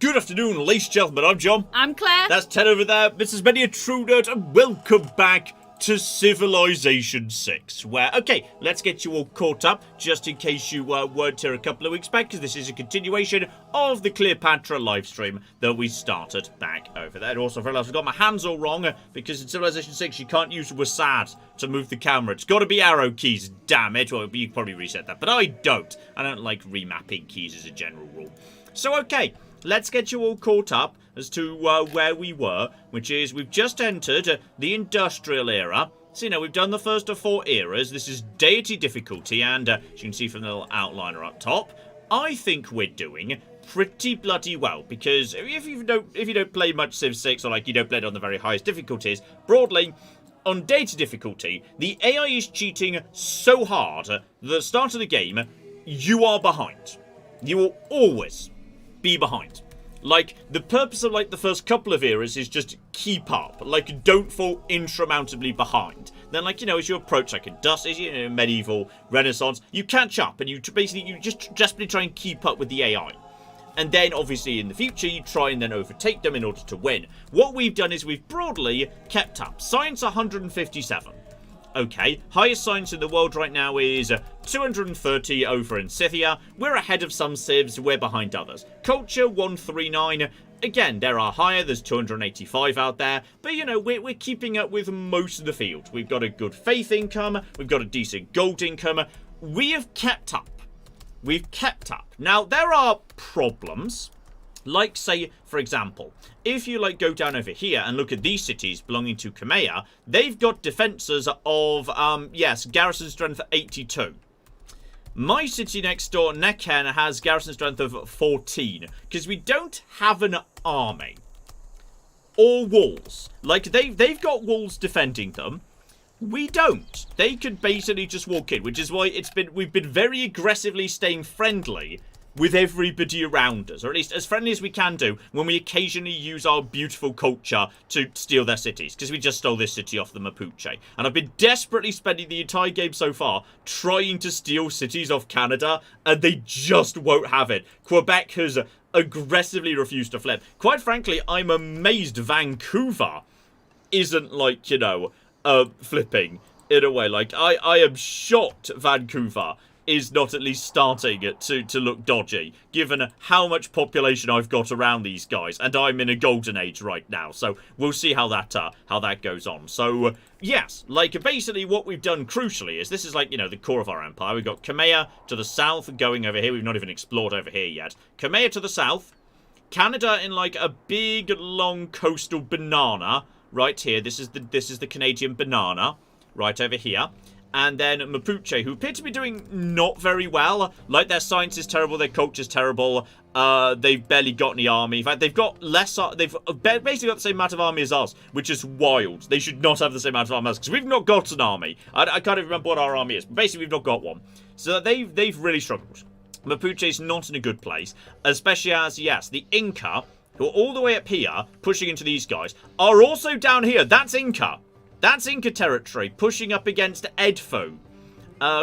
Good afternoon, ladies and gentlemen. I'm John. I'm Claire. That's Ted over there. This is Many a True Nerd, and welcome back to Civilization 6, where, okay, let's get you all caught up, just in case you weren't here a couple of weeks back, because this is a continuation of the Cleopatra livestream that we started back over there. And also, I realised I've got my hands all wrong, because in Civilization 6, you can't use WASD to move the camera. It's got to be arrow keys, damn it. Well, you can probably reset that, but I don't. I don't like remapping keys as a general rule. So, okay, let's get you all caught up as to where we were, which is we've just entered the industrial era. So, you know, we've done the first of 4 eras. This is deity difficulty, and as you can see from the little outliner up top, I think we're doing pretty bloody well, because if you don't play much Civ 6, or like you don't play it on the very highest difficulties, broadly, on deity difficulty, the AI is cheating so hard that at the start of the game, you are behind. You will always be behind. Like, the purpose of, like, the first couple of eras is just keep up. Like, don't fall insurmountably behind. Then, like, you know, as you approach, like, medieval, Renaissance, you catch up, and you just desperately try and keep up with the AI. And then, obviously, in the future, you try and then overtake them in order to win. What we've done is we've broadly kept up. Science 157. Okay, highest science in the world right now is 230 over in Scythia. We're ahead of some civs, we're behind others. Culture 139. Again, there are higher, there's 285 out there, but you know, we're keeping up with most of the field. We've got a good faith income, we've got a decent gold income. We have kept up. We've kept up. Now, there are problems. Like, say, for example, if you, like, go down over here and look at these cities belonging to Kamea, they've got defenses of, garrison strength 82. My city next door, Nekhen, has garrison strength of 14, because we don't have an army. Or walls. Like, they've got walls defending them. We don't. They could basically just walk in, which is why we've been very aggressively staying friendly with everybody around us, or at least as friendly as we can do when we occasionally use our beautiful culture to steal their cities, because we just stole this city off the Mapuche. And I've been desperately spending the entire game so far trying to steal cities off Canada, and they just won't have it. Quebec has aggressively refused to flip. Quite frankly, I'm amazed Vancouver isn't, like, you know, flipping in a way. Like, I am shocked Vancouver is not at least starting to look dodgy, given how much population I've got around these guys, and I'm in a golden age right now, so we'll see how that goes on. So, yes, like, basically what we've done crucially is, this is, like, you know, the core of our empire. We've got Kamea to the south, going over here. We've not even explored over here yet. Kamea to the south, Canada in, like, a big, long coastal banana right here. This is the Canadian banana right over here. And then Mapuche, who appear to be doing not very well. Like, their science is terrible, their culture's terrible. They've barely got any army. In fact, they've got less. They've basically got the same amount of army as us, which is wild. They should not have the same amount of army as us, because we've not got an army. I can't even remember what our army is, but basically we've not got one. So they've really struggled. Mapuche's not in a good place, especially as, yes, the Inca, who are all the way up here, pushing into these guys, are also down here. That's Inca. That's Inca territory, pushing up against Edfu,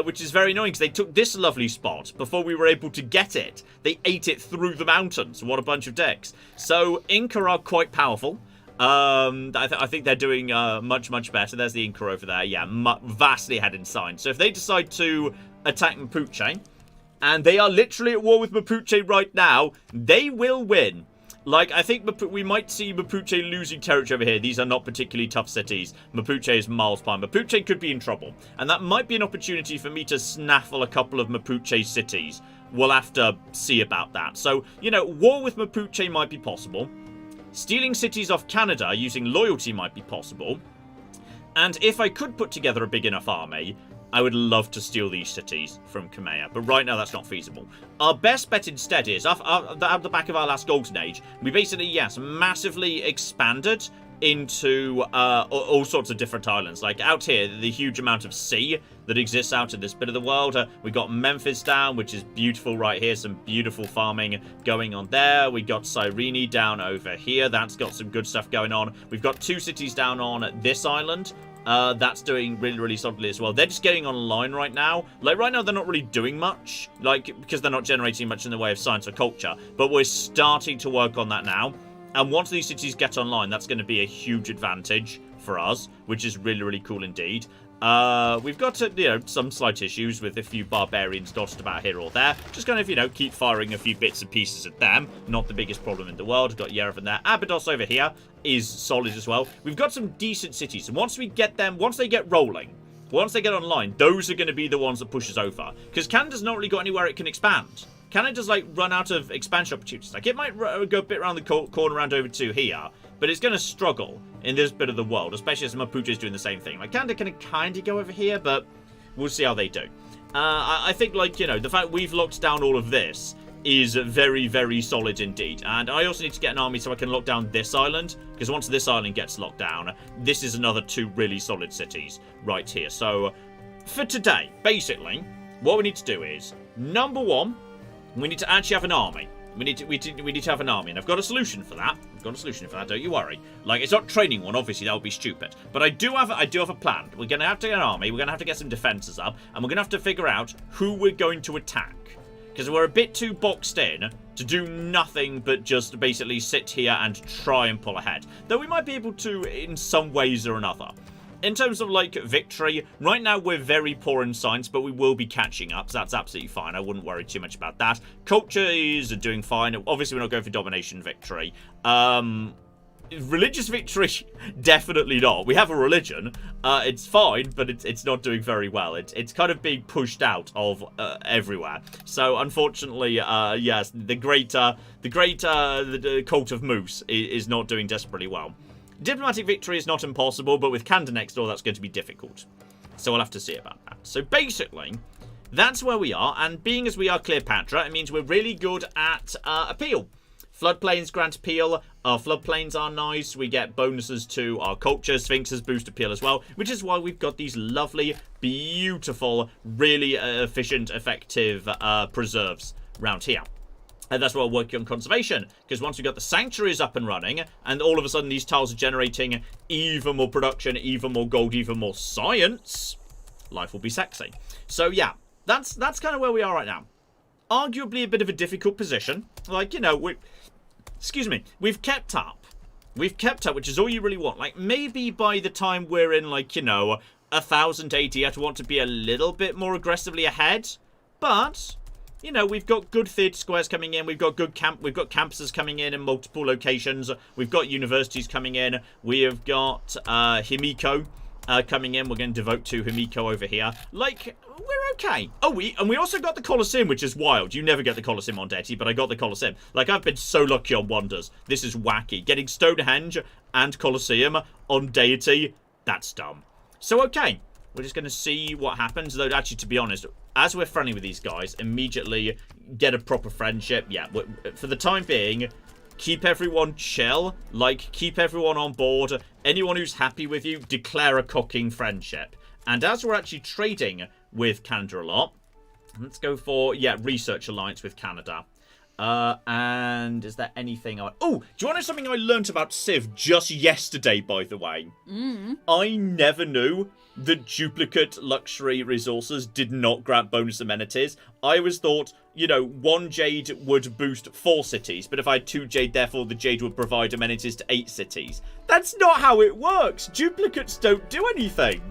which is very annoying, because they took this lovely spot before we were able to get it. They ate it through the mountains. What a bunch of dicks. So, Inca are quite powerful. I think they're doing much, much better. There's the Inca over there. Yeah, vastly ahead in science. So, if they decide to attack Mapuche, and they are literally at war with Mapuche right now, they will win. Like, I think we might see Mapuche losing territory over here. These are not particularly tough cities. Mapuche is miles behind. Mapuche could be in trouble. And that might be an opportunity for me to snaffle a couple of Mapuche cities. We'll have to see about that. So, you know, war with Mapuche might be possible. Stealing cities off Canada using loyalty might be possible. And if I could put together a big enough army, I would love to steal these cities from Kamea, but right now that's not feasible. Our best bet instead is, at the back of our last Golden Age, we basically, yes, massively expanded into all sorts of different islands. Like out here, the huge amount of sea that exists out in this bit of the world. We got Memphis down, which is beautiful right here. Some beautiful farming going on there. We got Cyrene down over here. That's got some good stuff going on. We've got 2 cities down on this island. That's doing really, really solidly as well. They're just getting online right now. Like, right now, they're not really doing much, like, because they're not generating much in the way of science or culture. But we're starting to work on that now. And once these cities get online, that's going to be a huge advantage for us, which is really, really cool indeed. We've got, some slight issues with a few barbarians dotted about here or there. Just kind of, keep firing a few bits and pieces at them. Not the biggest problem in the world. We've got Yerevan there. Abydos over here is solid as well. We've got some decent cities. And once we get them, once they get rolling, once they get online, those are going to be the ones that push us over. Because Canada's not really got anywhere it can expand. Canada's, like, run out of expansion opportunities. Like, it might go a bit around the corner around over to here, but it's going to struggle in this bit of the world, especially as Maputo is doing the same thing. Like, Canada can kind of go over here, but we'll see how they do. I think, like, the fact we've locked down all of this is very, very solid indeed. And I also need to get an army so I can lock down this island, because once this island gets locked down, this is another 2 really solid cities right here. So, for today, basically, what we need to do is, number 1, we need to actually have an army. We need to have an army, and I've got a solution for that. I've got a solution for that, don't you worry. Like, it's not training one, obviously, that would be stupid. But I do have a plan. We're going to have to get an army, we're going to have to get some defences up, and we're going to have to figure out who we're going to attack. Because we're a bit too boxed in to do nothing but just basically sit here and try and pull ahead. Though we might be able to in some ways or another. In terms of, like, victory, right now we're very poor in science, but we will be catching up, so that's absolutely fine. I wouldn't worry too much about that. Culture is doing fine. Obviously, we're not going for domination victory. Religious victory, definitely not. We have a religion. It's fine, but it's not doing very well. It's kind of being pushed out of everywhere. So, unfortunately, yes, the cult of Moose is not doing desperately well. Diplomatic victory is not impossible, but with Canada next door, that's going to be difficult. So we'll have to see about that. So basically, that's where we are. And being as we are Cleopatra, it means we're really good at appeal. Floodplains grant appeal. Our floodplains are nice. We get bonuses to our culture. Sphinxes boost appeal as well, which is why we've got these lovely, beautiful, really efficient, effective preserves around here. And that's why we're working on conservation, because once we've got the sanctuaries up and running, and all of a sudden these tiles are generating even more production, even more gold, even more science, life will be sexy. So yeah, that's kind of where we are right now. Arguably a bit of a difficult position. Like, we've kept up. We've kept up, which is all you really want. Like, maybe by the time we're in, like, 1000 AD, I'd want to be a little bit more aggressively ahead. But we've got good theatre squares coming in. We've got campuses coming in multiple locations. We've got universities coming in. We have got Himiko coming in. We're going to devote to Himiko over here. Like, we're okay. Oh, we also got the Colosseum, which is wild. You never get the Colosseum on Deity, but I got the Colosseum. Like, I've been so lucky on Wonders. This is wacky. Getting Stonehenge and Colosseum on Deity, that's dumb. So, okay. We're just going to see what happens. Though, actually, to be honest, as we're friendly with these guys, immediately get a proper friendship. Yeah, for the time being, keep everyone chill. Like, keep everyone on board. Anyone who's happy with you, declare a cocking friendship. And as we're actually trading with Canada a lot, let's go for, research alliance with Canada. And is there anything oh, do you want to know something I learnt about Civ just yesterday, by the way? I never knew that duplicate luxury resources did not grant bonus amenities. I always thought, 1 jade would boost 4 cities, but if I had 2 jade, therefore the jade would provide amenities to 8 cities. That's not how it works. Duplicates don't do anything.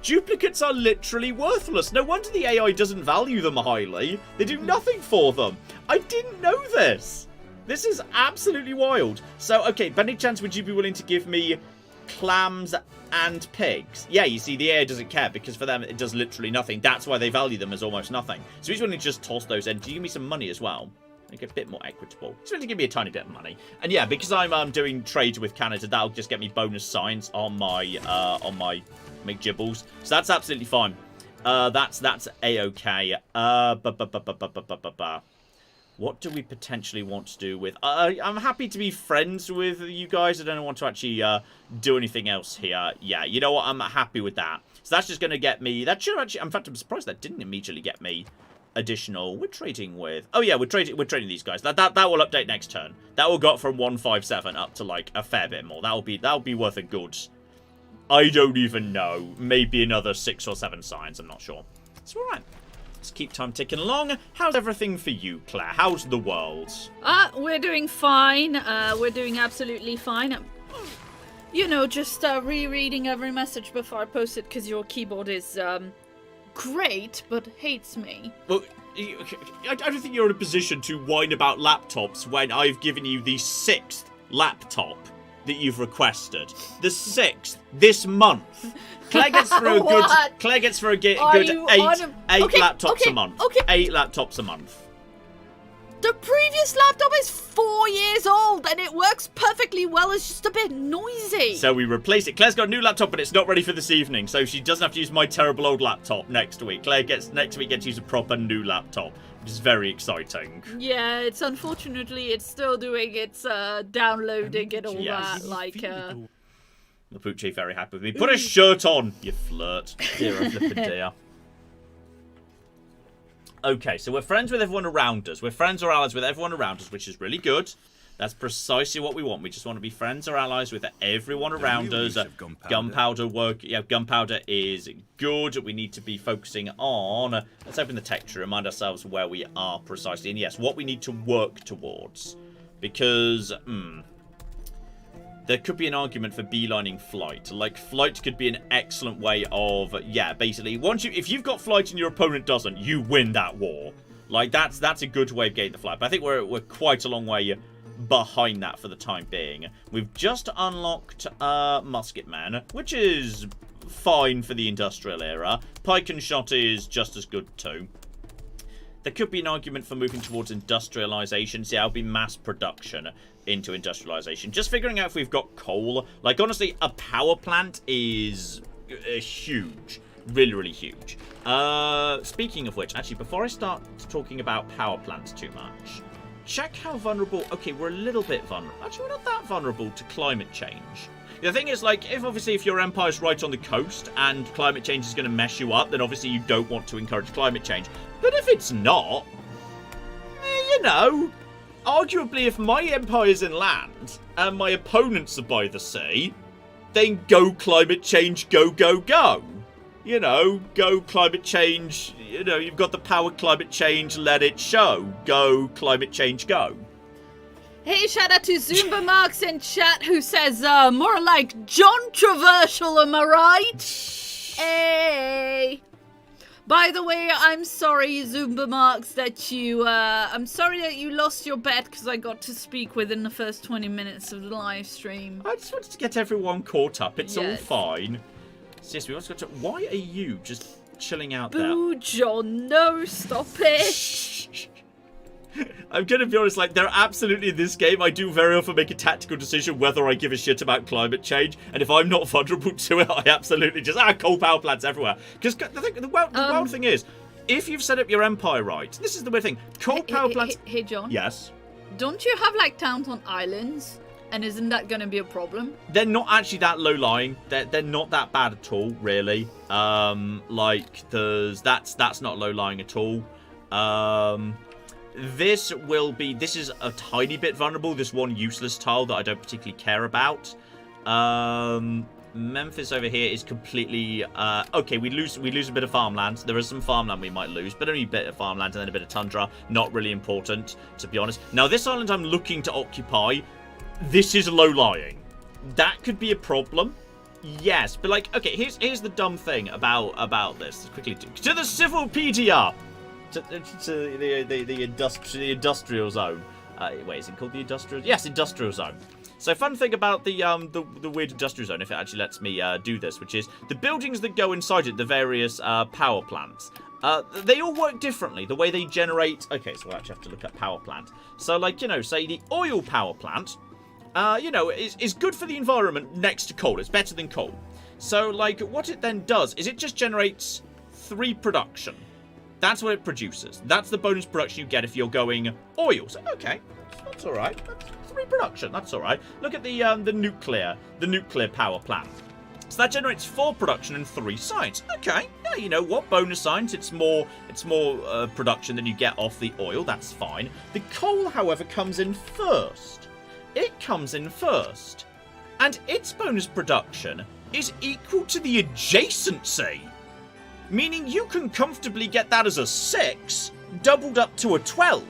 Duplicates are literally worthless. No wonder the AI doesn't value them highly. They do nothing for them. I didn't know this. This is absolutely wild. So, okay, by any chance would you be willing to give me clams and pigs? Yeah, you see, the AI doesn't care because for them it does literally nothing. That's why they value them as almost nothing. So he's willing to just toss those in. Do you give me some money as well? Make it a bit more equitable. He's willing to give me a tiny bit of money. And yeah, because I'm doing trade with Canada, that'll just get me bonus science on my McGibbles. So that's absolutely fine. That's a-okay. What do we potentially want to do with... I'm happy to be friends with you guys. I don't want to actually do anything else here. Yeah, you know what? I'm happy with that. So that's just going to get me... That should actually... In fact, I'm surprised that didn't immediately get me additional... We're trading with... Oh, yeah, we're trading these guys. That will update next turn. That will go up from 157 up to, like, a fair bit more. That'll be worth a good I don't even know. Maybe another 6 or 7 science, I'm not sure. It's alright. Let's keep time ticking along. How's everything for you, Claire? How's the world? We're doing fine. We're doing absolutely fine. You know, just rereading every message before I post it because your keyboard is great, but hates me. Well, I don't think you're in a position to whine about laptops when I've given you the 6th laptop that you've requested. The 6th this month. Claire gets through a good. Claire gets through a good 8 laptops a month. Okay. 8 laptops a month. The previous laptop is 4 years old and it works perfectly well. It's just a bit noisy. So we replace it. Claire's got a new laptop, but it's not ready for this evening, so she doesn't have to use my terrible old laptop next week. Claire next week gets to use a proper new laptop, which is very exciting. Yeah, it's unfortunately it's still doing its downloading and all Yes. that. Like, Mapuche very happy with me. Put a shirt on, you flirt. Dear, oh flippin' dear. Okay, so we're friends with everyone around us. We're friends or allies with everyone around us, which is really good. That's precisely what we want. We just want to be friends or allies with everyone around us. Gunpowder work. Yeah, gunpowder is good. We need to be focusing on... Let's open the tech to remind ourselves where we are precisely. And yes, what we need to work towards. Because, there could be an argument for beelining flight. Like, flight could be an excellent way of, yeah, basically, if you've got flight and your opponent doesn't, you win that war. Like, that's a good way of getting the flight. But I think we're quite a long way behind that for the time being. We've just unlocked musketman, which is fine for the industrial era. Pike and shot is just as good too. There could be an argument for moving towards industrialization. See, that'll be mass production into industrialization. Just figuring out if we've got coal. Like, honestly, a power plant is huge. Really, really huge. Speaking of which, actually, before I start talking about power plants too much, check how vulnerable... Okay, we're a little bit vulnerable. Actually, we're not that vulnerable to climate change. The thing is, like, if your empire's right on the coast and climate change is going to mess you up, then obviously you don't want to encourage climate change. But if it's not, you know, arguably if my empire's in land and my opponents are by the sea, then go climate change, go, go, go. You know, go climate change, you know, you've got the power climate change, let it show. Go climate change, go. hey, shout out to Zumba Marks in chat who says, more like John-troversial, am I right? Hey. By the way, I'm sorry, Zumba Marks, that I'm sorry that you lost your bet because I got to speak within the first 20 minutes of the live stream. I just wanted to get everyone caught up. It's all Yes. fine. Seriously, we also got to... Why are you just chilling out there? Boo, John, no, stop it. I'm gonna be honest, like, they're absolutely in this game. I do very often make a tactical decision whether I give a shit about climate change, and if I'm not vulnerable to it, I absolutely just, coal power plants everywhere. Because the wild thing is, if you've set up your empire right, this is the weird thing, coal power plants... Hey, John. Yes? Don't you have, like, towns on islands? And isn't that gonna be a problem? They're not actually that low-lying. They're not that bad at all, really. Like, that's not low-lying at all. This is a tiny bit vulnerable, this one useless tile that I don't particularly care about. Memphis over here is completely, okay, we lose a bit of farmland. There is some farmland we might lose, but only a bit of farmland and then a bit of tundra. Not really important, to be honest. Now, this island I'm looking to occupy, this is low-lying. That could be a problem. Yes, but like, okay, here's the dumb thing about this. Quickly, to the Civilpedia! To the industrial zone. Wait, is it called the industrial? Yes, industrial zone. So, fun thing about the weird industrial zone, if it actually lets me do this, which is the buildings that go inside it, the various power plants. They all work differently. The way they generate. Okay, so we'll actually have to look at power plant. So, like, you know, say the oil power plant. You know, is good for the environment next to coal. It's better than coal. So, like, what it then does is it just generates 3 production. That's what it produces. That's the bonus production you get if you're going oil. So, okay, that's all right. That's 3 production. That's all right. Look at the nuclear power plant. So that generates 4 production and 3 science. Okay, yeah, you know what? Bonus science. It's more production than you get off the oil. That's fine. The coal, however, comes in first. It comes in first, and its bonus production is equal to the adjacency. Meaning you can comfortably get that as a 6, doubled up to a 12.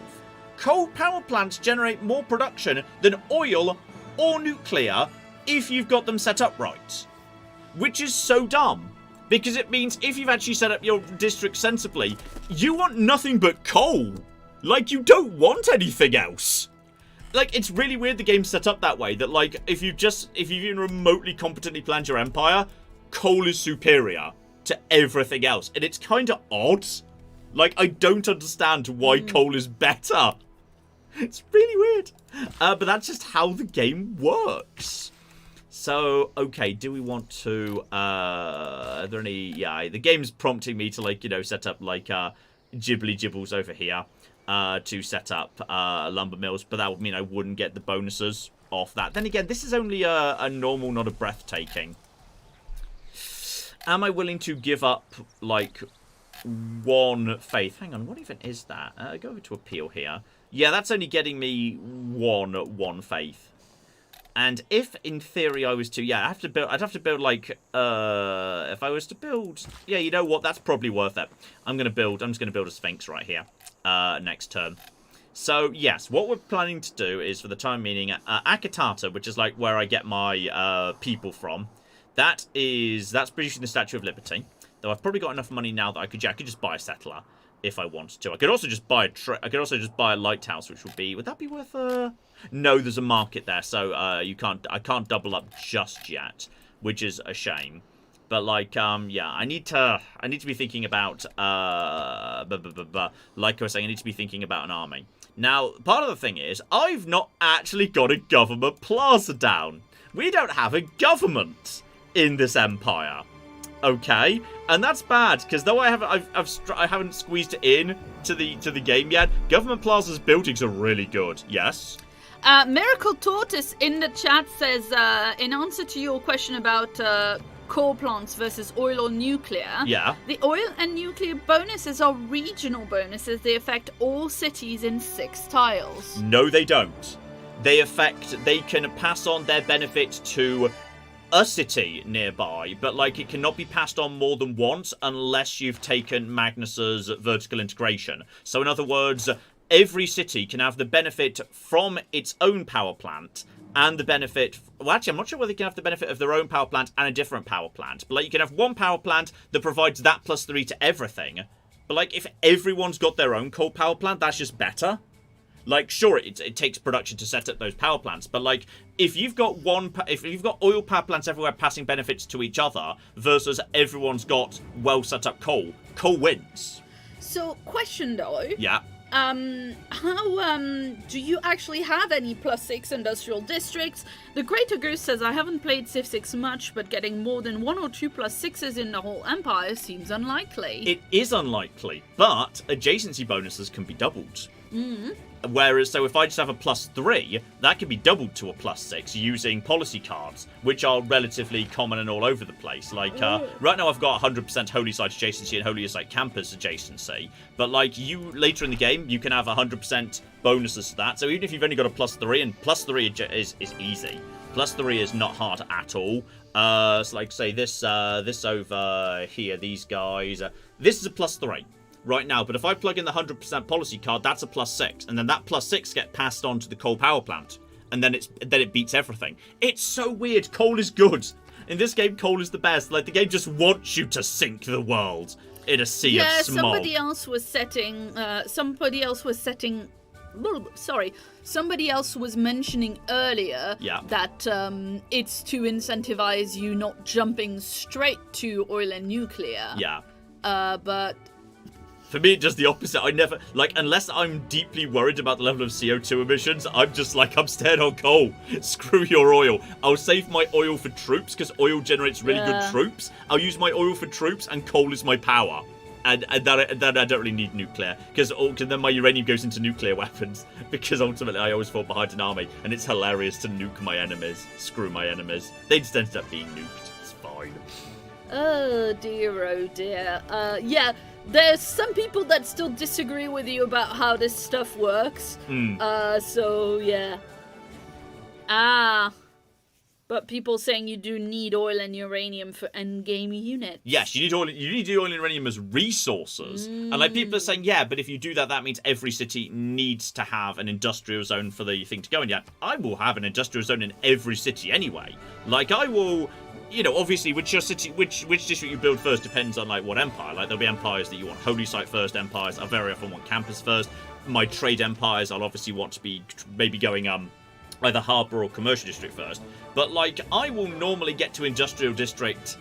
Coal power plants generate more production than oil or nuclear if you've got them set up right. Which is so dumb. Because it means if you've actually set up your district sensibly, you want nothing but coal. Like, you don't want anything else. Like, it's really weird the game's set up that way. That, like, if you've even remotely competently planned your empire, coal is superior to everything else. And it's kind of odd. Like, I don't understand why coal is better. It's really weird. But that's just how the game works. So, okay, do we want to, are there any, yeah, the game's prompting me to, like, you know, set up, like, jibbly jibbles over here, to set up, lumber mills, but that would mean I wouldn't get the bonuses off that. Then again, this is only a normal, not a breathtaking. Am I willing to give up, like, 1 faith? Hang on, what even is that? Go over to appeal here. Yeah, that's only getting me one faith. And if, in theory, I was to, yeah, I'd have to build, like, if I was to build, yeah, you know what, that's probably worth it. I'm just going to build a Sphinx right here, next turn. So, yes, what we're planning to do is, for the time being, Akatata, which is, like, where I get my, people from, that's producing the Statue of Liberty. Though I've probably got enough money now that I could just buy a settler if I wanted to. I could also just buy a lighthouse, which would that be worth No, there's a market there, so I can't double up just yet, which is a shame. But like yeah, I need to be thinking about like I was saying, I need to be thinking about an army. Now, part of the thing is I've not actually got a government plaza down. We don't have a government in this empire. Okay, and that's bad because though I haven't squeezed it in to the game yet. Government Plaza's buildings are really good. Yes. Miracle Tortoise in the chat says, in answer to your question about coal plants versus oil or nuclear, yeah, the oil and nuclear bonuses are regional bonuses. They affect all cities in 6 tiles. No, they don't. They can pass on their benefit to a city nearby, but like it cannot be passed on more than once unless you've taken Magnus's vertical integration. So in other words, every city can have the benefit from its own power plant and the benefit, well actually I'm not sure whether they can have the benefit of their own power plant and a different power plant, but like you can have one power plant that provides that +3 to everything, but like if everyone's got their own coal power plant, that's just better. Like, sure, it takes production to set up those power plants, but like, if you've got oil power plants everywhere passing benefits to each other versus everyone's got well set up coal wins. So, question though. Yeah. How do you actually have any +6 industrial districts? The Greater Goose says, I haven't played Civ 6 much, but getting more than 1 or 2 +6s in the whole empire seems unlikely. It is unlikely, but adjacency bonuses can be doubled. Whereas, so if I just have a +3, that can be doubled to a +6 using policy cards, which are relatively common and all over the place. Like, right now I've got 100% Holy Site adjacency and Holy Site campus adjacency. But, like, later in the game, you can have 100% bonuses to that. So even if you've only got a +3, and +3 is easy. +3 is not hard at all. So, like, say, this over here, these guys, this is a +3. Right now, but if I plug in the 100% policy card, that's a +6, and then that +6 get passed on to the coal power plant, and then it beats everything. It's so weird. Coal is good. In this game, coal is the best. Like, the game just wants you to sink the world in a sea of smog. Somebody else was mentioning earlier that it's to incentivize you not jumping straight to oil and nuclear. Yeah. But for me, just the opposite. I never, like, unless I'm deeply worried about the level of CO2 emissions, I'm just like, I'm staying on coal. Screw your oil. I'll save my oil for troops, because oil generates really good troops. I'll use my oil for troops, and coal is my power. And that I don't really need nuclear, because then my uranium goes into nuclear weapons, because ultimately I always fall behind an army, and it's hilarious to nuke my enemies. Screw my enemies. They just ended up being nuked. It's fine. Oh dear. Yeah. There's some people that still disagree with you about how this stuff works. So, yeah. But people saying you do need oil and uranium for endgame units. Yes, you need oil and uranium as resources. And like people are saying, yeah, but if you do that, that means every city needs to have an industrial zone for the thing to go in. Yeah, I will have an industrial zone in every city anyway. Like I will, you know, obviously which district you build first depends on like what empire. Like there'll be empires that you want holy site first, empires I very often want campus first. My trade empires I'll obviously want to be maybe going either harbour or commercial district first. But like I will normally get to industrial district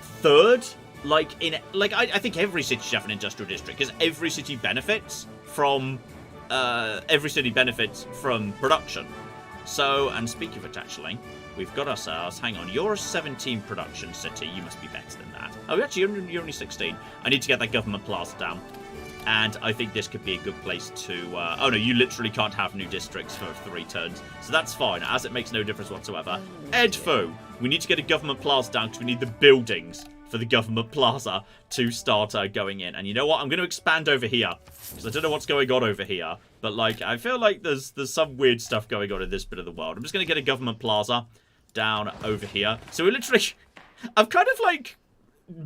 third. I think every city should have an industrial district because every city benefits from production. So, and speaking of it, actually, we've got ourselves. Hang on, you're a 17 production city. You must be better than that. Oh, actually, you're only 16. I need to get that government plaza down. And I think this could be a good place to... oh, no, you literally can't have new districts for 3 turns. So that's fine, as it makes no difference whatsoever. Edfu, we need to get a government plaza down because we need the buildings for the government plaza to start going in. And you know what? I'm going to expand over here because I don't know what's going on over here. But, like, I feel like there's some weird stuff going on in this bit of the world. I'm just going to get a government plaza down over here. So we literally... I've kind of, like...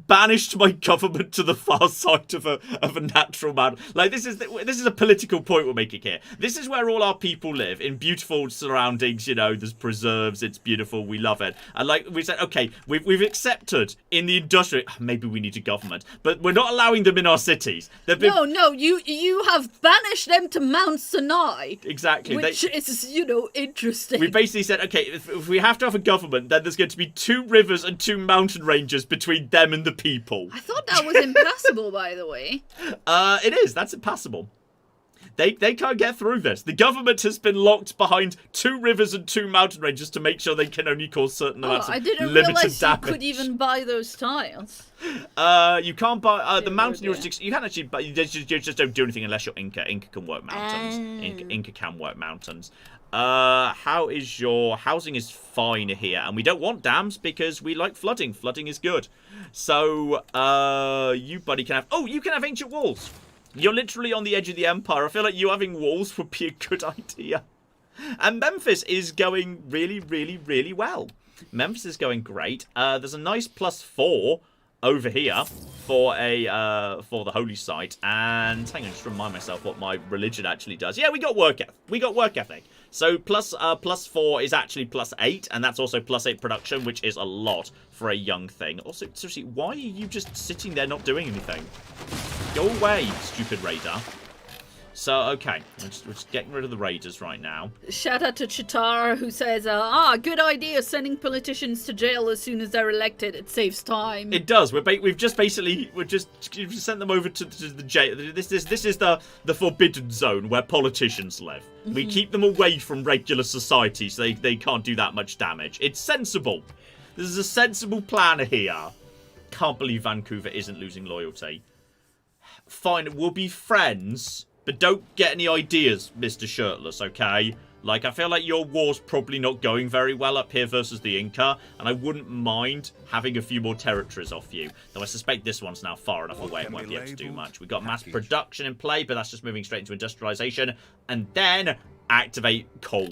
banished my government to the far side of a natural mountain. Like this is a political point we're making here. This is where all our people live in beautiful surroundings. You know, there's preserves. It's beautiful. We love it. And like we said, okay, we've accepted in the industrial. Maybe we need a government, but we're not allowing them in our cities. No, you have banished them to Mount Sinai. Exactly, which is interesting. We basically said, okay, if we have to have a government, then there's going to be 2 rivers and 2 mountain ranges between them and the people. I thought that was impassable, by the way. It is. That's impassable. They can't get through this. The government has been locked behind 2 rivers and 2 mountain ranges to make sure they can only cause certain amounts of limited damage. I didn't realize you could even buy those tiles. You can't buy the mountain jurisdiction. You can actually, but you just don't do anything unless you're Inca. Inca can work mountains. Inca can work mountains. How is your housing? Is fine here, and we don't want dams because we like flooding. Flooding is good. So, you buddy can have. Oh, you can have ancient walls. You're literally on the edge of the empire. I feel like you having walls would be a good idea. And Memphis is going really, really, really well. Memphis is going great. There's a nice +4 over here for the holy site. And hang on, just remind myself what my religion actually does. Yeah, we got work ethic. We got work ethic. So +4 is actually +8, and that's also +8 production, which is a lot for a young thing. Also, seriously, why are you just sitting there not doing anything? Go away, stupid raider. So, okay, we're just getting rid of the raiders right now. Shout out to Chitara, who says, good idea sending politicians to jail as soon as they're elected. It saves time. It does. We've just sent them over to the jail. This is the forbidden zone where politicians live. Mm-hmm. We keep them away from regular society so they can't do that much damage. It's sensible. This is a sensible plan here. Can't believe Vancouver isn't losing loyalty. Fine, we'll be friends. But don't get any ideas, Mr. Shirtless, okay? Like, I feel like your war's probably not going very well up here versus the Inca, and I wouldn't mind having a few more territories off you. Though I suspect this one's now far enough away and won't be able to do much. We've got mass production in play, but that's just moving straight into industrialization. And then activate coal.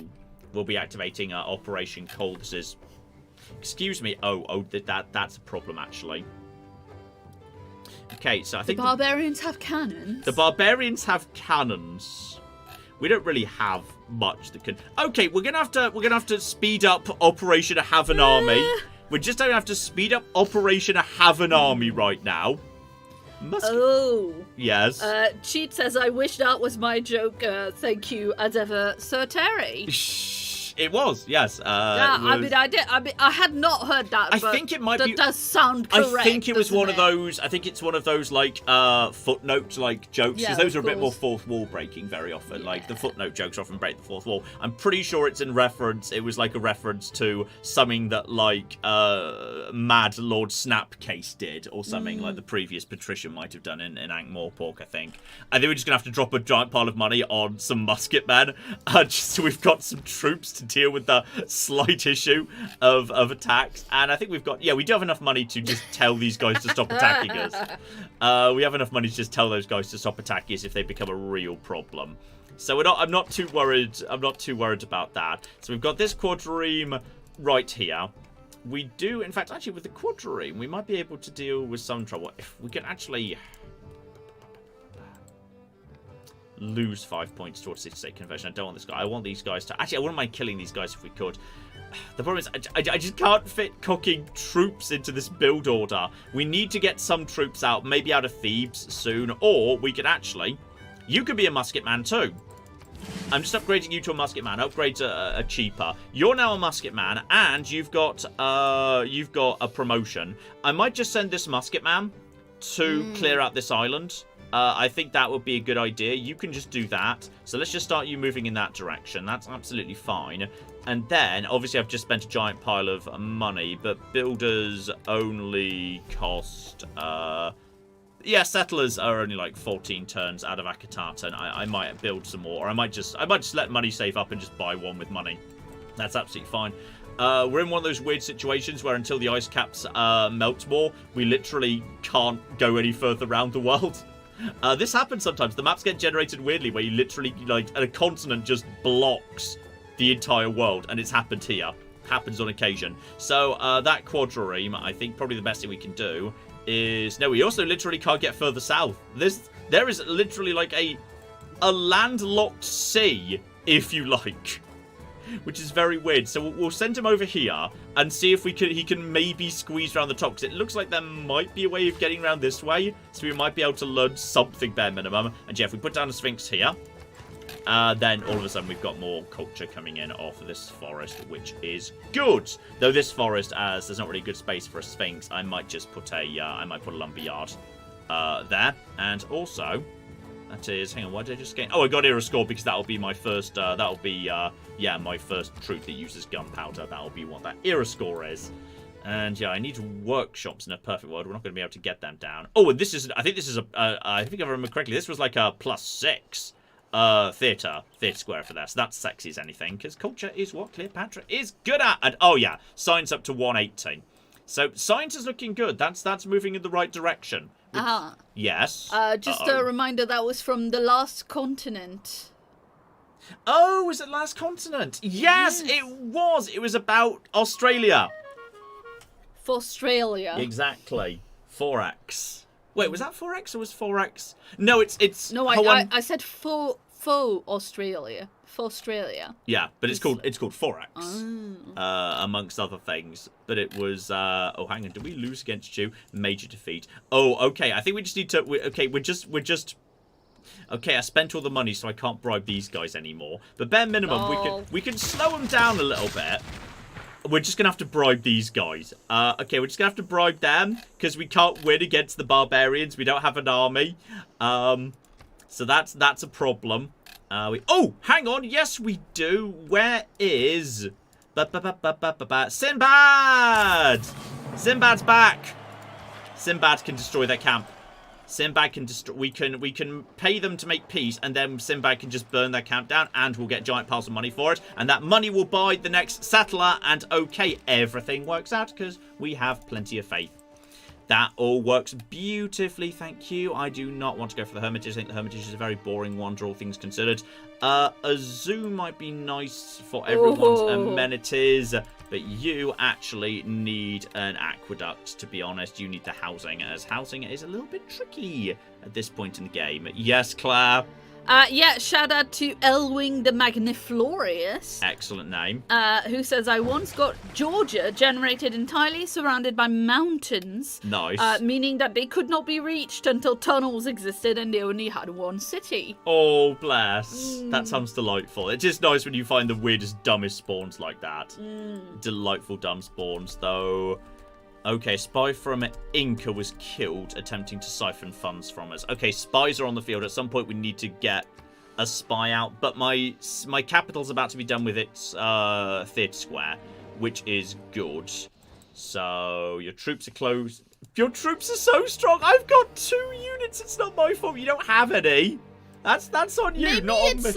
We'll be activating Operation Coal. This is... Excuse me. Oh, that's a problem, actually. Okay, so I think the barbarians have cannons. The barbarians have cannons. We don't really have much that can. Okay, we're gonna have to speed up Operation Have an Army. We're just gonna have to speed up Operation Have an Army right now. Yes. Cheat says, "I wish that was my joke. Thank you, as ever, Sir Terry." It was, yes. I mean, I had not heard that. I think it might be. That does sound correct. I think it was one of those. I think it's one of those like footnote like jokes. Because those are a bit more fourth wall breaking very often. Yeah. Like the footnote jokes often break the fourth wall. I'm pretty sure it's in reference. It was like a reference to something that like Mad Lord Snapcase did or something like the previous patrician might have done in Ankh-Morpork. I think. And they were just gonna have to drop a giant pile of money on some musket men, just so we've got some troops to deal with the slight issue of attacks. And I think we do have enough money to just tell these guys to stop attacking us. We have enough money to just tell those guys to stop attacking us if they become a real problem. So I'm not too worried about that. So we've got this quadrime right here. We do, in fact, actually, with the quadrireme, we might be able to deal with some trouble. If we can actually lose 5 points towards city-state conversion. I don't want this guy. I want these guys to... Actually, I wouldn't mind killing these guys if we could. The problem is, I just can't fit cooking troops into this build order. We need to get some troops out, maybe out of Thebes soon, or we could actually... You could be a musket man too. I'm just upgrading you to a musket man. Upgrades are cheaper. You're now a musket man, and you've got a promotion. I might just send this musket man to clear out this island. I think that would be a good idea. You can just do that. So let's just start you moving in that direction. That's absolutely fine. And then, obviously, I've just spent a giant pile of money, but builders only cost... Yeah, settlers are only like 14 turns out of Akatata, and I might build some more, or I might just let money save up and just buy one with money. That's absolutely fine. We're in one of those weird situations where until the ice caps melt more, we literally can't go any further around the world. This happens sometimes. The maps get generated weirdly, where you literally, like, a continent just blocks the entire world, and it's happened here. Happens on occasion. So that quadrireme, I think probably the best thing we can do is... No, we also literally can't get further south. There is literally like a landlocked sea, if you like, which is very weird. So we'll send him over here and see if he can maybe squeeze around the top, because it looks like there might be a way of getting around this way, so we might be able to learn something bare minimum. And yeah, if we put down a Sphinx here, then all of a sudden we've got more culture coming in off of this forest, which is good. Though this forest, as there's not really good space for a Sphinx, I might just put a lumberyard there. And also, that is, hang on, why did I just gain? Oh, I got here a score because that'll be my first. Yeah, my first troop that uses gunpowder. That'll be what that era score is. And yeah, I need workshops in a perfect world. We're not going to be able to get them down. Oh, and this is. I think this is a. I think if I remember correctly, this was like a +6. Theatre square for that. So that's sexy as anything, because culture is what Cleopatra is good at. And oh yeah, science up to 180. So science is looking good. That's moving in the right direction. Yes. Just a reminder, that was from the last continent. Oh, was it last continent? Yes, it was. It was about Australia. For Australia. Exactly. 4x. Wait, was that 4x or was 4x? No, it's. No, I said faux Australia. For Australia. Yeah, but it's called 4x. Amongst other things. But it was oh, hang on, did we lose against you? Major defeat. Oh, okay. I think we just need to we're just okay, I spent all the money, so I can't bribe these guys anymore. But bare minimum, we can slow them down a little bit. We're just going to have to bribe these guys. Okay, we're just going to have to bribe them, because we can't win against the barbarians. We don't have an army. So that's a problem. Oh, hang on. Yes, we do. Where is... Sinbad! Sinbad's back. Sinbad can destroy their camp. Sinbad can destroy... We can pay them to make peace, and then Sinbad can just burn their camp down, and we'll get giant piles of money for it. And that money will buy the next settler, and okay, everything works out, because we have plenty of faith. That all works beautifully, thank you. I do not want to go for the Hermitage. I think the Hermitage is a very boring one, all things considered. A zoo might be nice for everyone's amenities, but you actually need an aqueduct, to be honest. You need the housing, as housing is a little bit tricky at this point in the game. Yes, Claire? Yeah, shout out to Elwing the Magniflorious. Excellent name. Who says, I once got Georgia generated entirely surrounded by mountains. Nice. Meaning that they could not be reached until tunnels existed and they only had one city. Oh, bless. That sounds delightful. It's just nice when you find the weirdest, dumbest spawns like that. Delightful dumb spawns, though. Okay, spy from Inca was killed attempting to siphon funds from us. Okay, spies are on the field. At some point, we need to get a spy out. But my capital's about to be done with its theatre square, which is good. So, your troops are close. Your troops are so strong. I've got 2 units. It's not my fault. You don't have any. That's on you, not on me.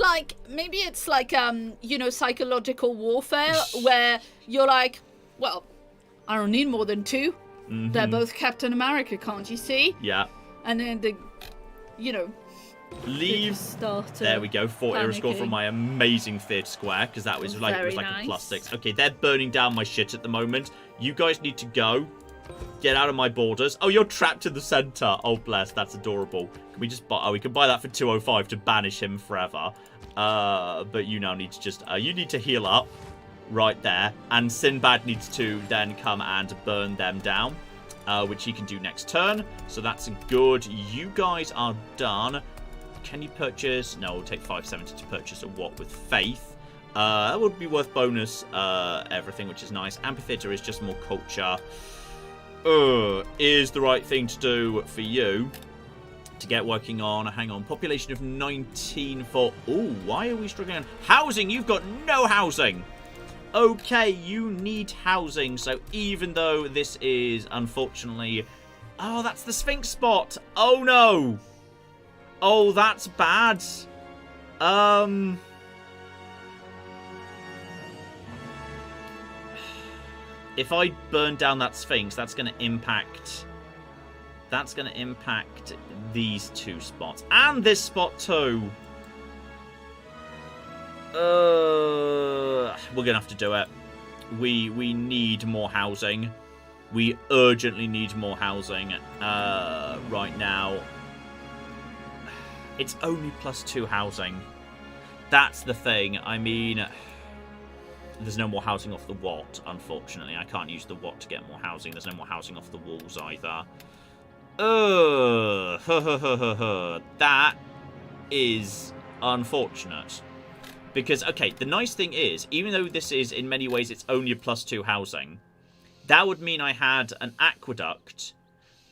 Maybe it's like, you know, psychological warfare, where you're like, well... I don't need more than 2. They're both Captain America, can't you see? Yeah. And then you know, Leave. There we go. 4 era score from my amazing theatre square, because that was like, it was like a +6. Okay, they're burning down my shit at the moment. You guys need to go. Get out of my borders. Oh, you're trapped in the center. Oh, bless. That's adorable. Can we just buy... Oh, we can buy that for 205 to banish him forever. But you now need to just... you need to heal up right there. And Sinbad needs to then come and burn them down, which he can do next turn. So that's good. You guys are done. Can you purchase... No, we'll take 570 to purchase a what with Faith. That would be worth bonus everything, which is nice. Amphitheater is just more culture. Is the right thing to do for you to get working on. Hang on. Population of 19 for... Ooh, why are we struggling on housing? You've got no housing. Okay, you need housing. So even though this is unfortunately... Oh, that's the Sphinx spot. Oh, no. Oh, that's bad. If I burn down that Sphinx, that's going to impact... That's going to impact these 2 spots. And this spot too. We're going to have to do it. We need more housing. We urgently need more housing right now. It's only +2 housing. That's the thing. I mean... There's no more housing off the Watt, unfortunately. I can't use the Watt to get more housing. There's no more housing off the walls either. That is unfortunate. Because, okay, the nice thing is, even though this is, in many ways, it's only a +2 housing, that would mean I had an aqueduct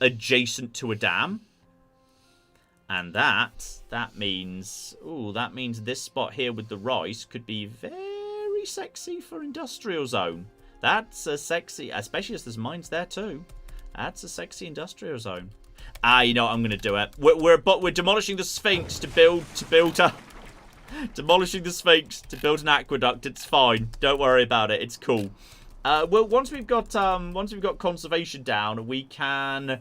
adjacent to a dam. And that means... Ooh, that means this spot here with the rice could be very sexy for industrial zone. That's a sexy, especially as there's mines there too. That's a sexy industrial zone. You know what, I'm gonna do it. We're demolishing the Sphinx to build demolishing the Sphinx to build an aqueduct. It's fine. Don't worry about it. It's cool. Well, once we've got conservation down, we can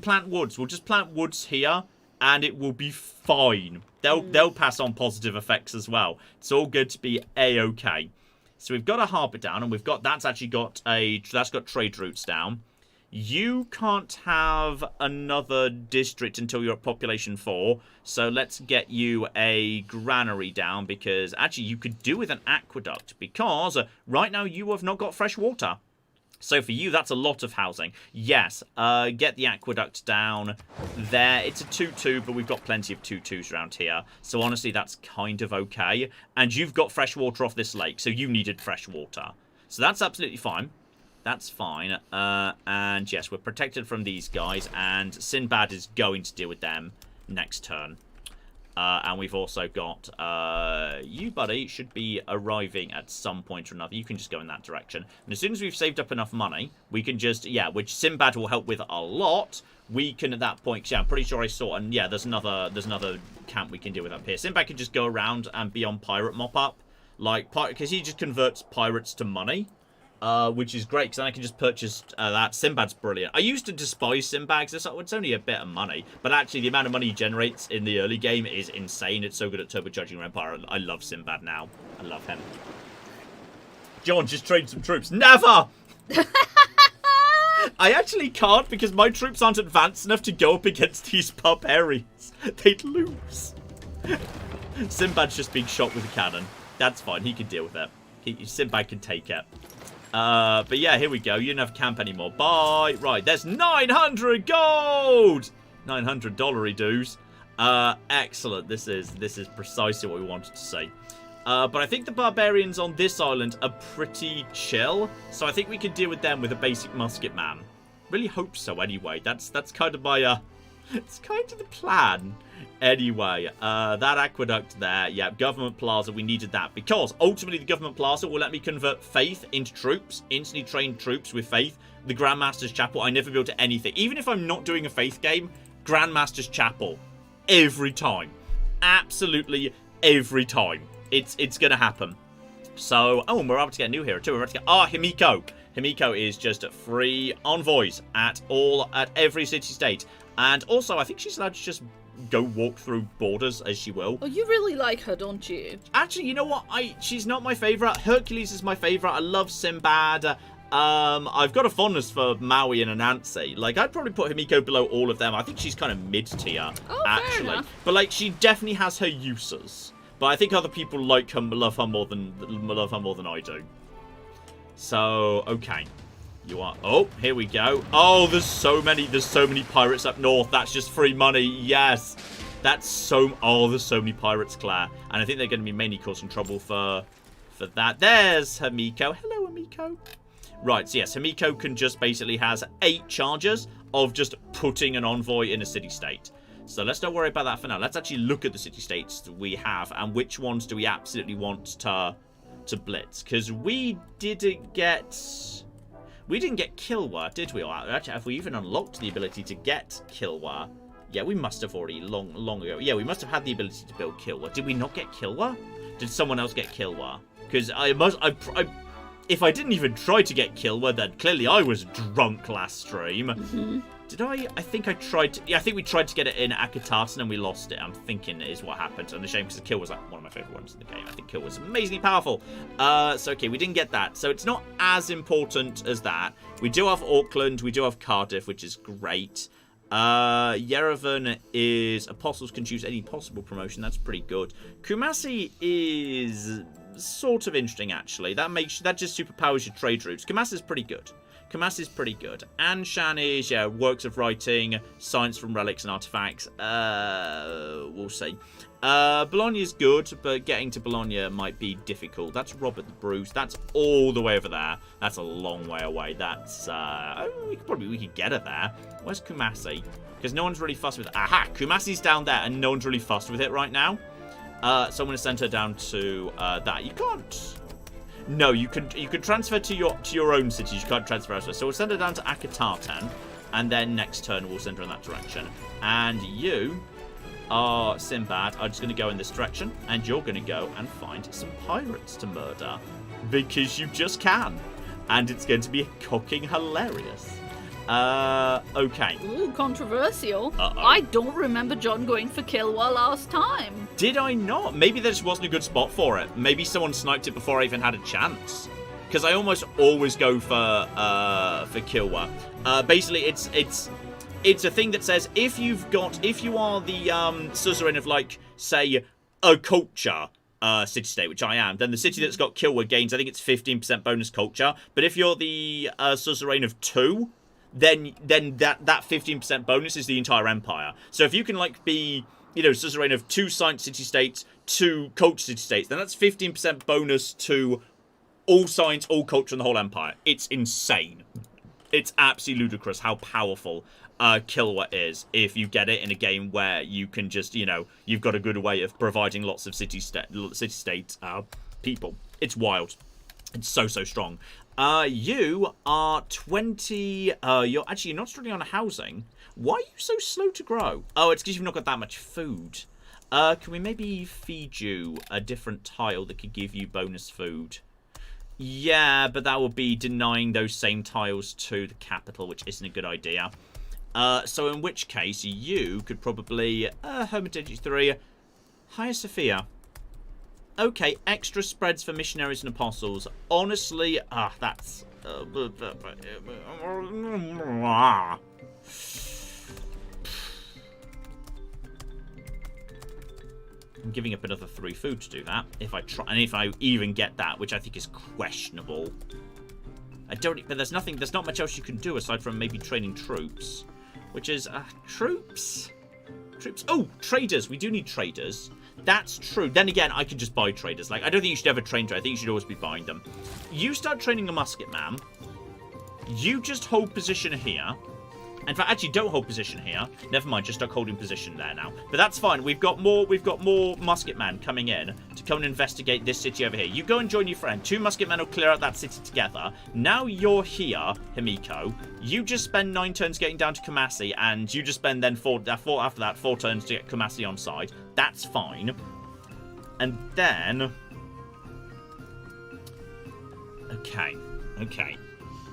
plant woods. We'll just plant woods here, and it will be fine. They'll pass on positive effects as well. It's all good to be a-okay. So we've got a harbour down, and that's got trade routes down. You can't have another district until you're at population 4. So let's get you a granary down, because actually you could do with an aqueduct, because right now you have not got fresh water. So for you, that's a lot of housing. Yes, get the aqueduct down there. It's a 2-2, but we've got plenty of 2-2s around here. So honestly, that's kind of okay. And you've got fresh water off this lake, so you needed fresh water. So that's absolutely fine. That's fine. And yes, we're protected from these guys, and Sinbad is going to deal with them next turn. And we've also got you, buddy, should be arriving at some point or another. You can just go in that direction. And as soon as we've saved up enough money, we can just, which Sinbad will help with a lot. We can at that point, I'm pretty sure I saw, and there's another camp we can deal with up here. Sinbad can just go around and be on pirate mop up, because he just converts pirates to money. Which is great, because then I can just purchase that. Sinbad's brilliant. I used to despise Sinbad, because it's only a bit of money. But actually, the amount of money he generates in the early game is insane. It's so good at turbocharging your empire. I love Sinbad now. I love him. John, just trade some troops. Never! I actually can't, because my troops aren't advanced enough to go up against these barbarians. They'd lose. Sinbad's just being shot with a cannon. That's fine. He can deal with it. Sinbad can take it. But yeah, here we go. You don't have camp anymore. Bye. Right, there's 900 gold! $900 dues. Excellent. This is precisely what we wanted to see. But I think the barbarians on this island are pretty chill. So I think we can deal with them with a basic musket man. Really hope so anyway. That's kind of my, it's kind of the plan. Anyway, that aqueduct there, government plaza, we needed that, because ultimately the government plaza will let me convert faith into troops, instantly trained troops with faith. The Grandmaster's Chapel, I never built anything. Even if I'm not doing a faith game, Grandmaster's Chapel, every time. Absolutely every time. It's gonna happen. So, and we're able to get a new hero too. We're about to get, Himiko. Himiko is just free envoys at every city-state. And also, I think she's allowed to just go walk through borders as she will. Oh, you really like her, don't you? Actually, you know what? She's not my favourite. Hercules is my favourite. I love Sinbad. I've got a fondness for Maui and Anansi. Like, I'd probably put Himiko below all of them. I think she's kind of mid-tier, actually. Fair enough. But, like, she definitely has her uses. But I think other people like her, love her more than I do. So, okay. You are... Oh, here we go. Oh, there's so many pirates up north. That's just free money. Yes. That's so... Oh, there's so many pirates, Claire. And I think they're going to be mainly causing trouble for that. There's Himiko. Hello, Himiko. Right, so yes, Himiko can just basically has 8 charges of just putting an envoy in a city-state. So let's not worry about that for now. Let's actually look at the city-states that we have and which ones do we absolutely want to blitz. Because we didn't get Kilwa, did we? Or actually, have we even unlocked the ability to get Kilwa? Yeah, we must have already long ago. Yeah, we must have had the ability to build Kilwa. Did we not get Kilwa? Did someone else get Kilwa? Because if I didn't even try to get Kilwa, then clearly I was drunk last stream. Mm-hmm. Did I? I think I tried to... Yeah, I think we tried to get it in Akatatan and we lost it. I'm thinking it is what happened. And a shame because Kill was like one of my favourite ones in the game. I think Kill was amazingly powerful. So, okay, we didn't get that. So it's not as important as that. We do have Auckland. We do have Cardiff, which is great. Yerevan is... Apostles can choose any possible promotion. That's pretty good. Kumasi is... sort of interesting, actually. That just superpowers your trade routes. Kumasi is pretty good. Kumasi is pretty good. Anshan is, yeah, works of writing, science from relics and artifacts. We'll see. Bologna is good, but getting to Bologna might be difficult. That's Robert the Bruce. That's all the way over there. That's a long way away. That's, we could get her there. Where's Kumasi? Because no one's really fussed with it. Aha! Kumasi's down there, and no one's really fussed with it right now. So I'm going to send her down to that. You can't... No, you can transfer to your own city. You can't transfer elsewhere. So we'll send her down to Akatatan, and then next turn we'll send her in that direction. And you are Sinbad. I'm just going to go in this direction, and you're going to go and find some pirates to murder because you just can, and it's going to be cocking hilarious. Okay. Ooh, controversial. Uh-oh. I don't remember John going for Kilwa last time. Did I not? Maybe there just wasn't a good spot for it. Maybe someone sniped it before I even had a chance. Because I almost always go for Kilwa. Basically, it's a thing that says if you are the suzerain of, like, say, a culture city-state, which I am, then the city that's got Kilwa gains, I think it's 15% bonus culture. But if you're the suzerain of 2... then that 15% bonus is the entire empire. So if you can, like, be, you know, suzerain of 2 science city-states, 2 culture city-states, then that's 15% bonus to all science, all culture, and the whole empire. It's insane. It's absolutely ludicrous how powerful Kilwa is if you get it in a game where you can just, you know, you've got a good way of providing lots of city-state people. It's wild. It's so strong. You are 20... you're not struggling on housing. Why are you so slow to grow? Oh, it's because you've not got that much food. Can we maybe feed you a different tile that could give you bonus food? Yeah, but that would be denying those same tiles to the capital, which isn't a good idea. So in which case, you could probably... Hermitage 3. Hiya, Sophia. Okay, extra spreads for missionaries and apostles. Honestly, that's... I'm giving up another 3 food to do that. If I try, and if I even get that, which I think is questionable. But there's not much else you can do aside from maybe training troops. Which is, troops? Oh, traders. We do need traders. That's true. Then again, I can just buy traders. Like, I don't think you should ever train traders. I think you should always be buying them. You start training a musket man. You just hold position here. In fact, actually, don't hold position here. Never mind, just start holding position there now. But that's fine. We've got more musket men coming in to come and investigate this city over here. You go and join your friend. 2 musket men will clear out that city together. Now you're here, Himiko. You just spend 9 turns getting down to Kumasi, and you just spend then 4 turns to get Kumasi on side. That's fine. And then... Okay.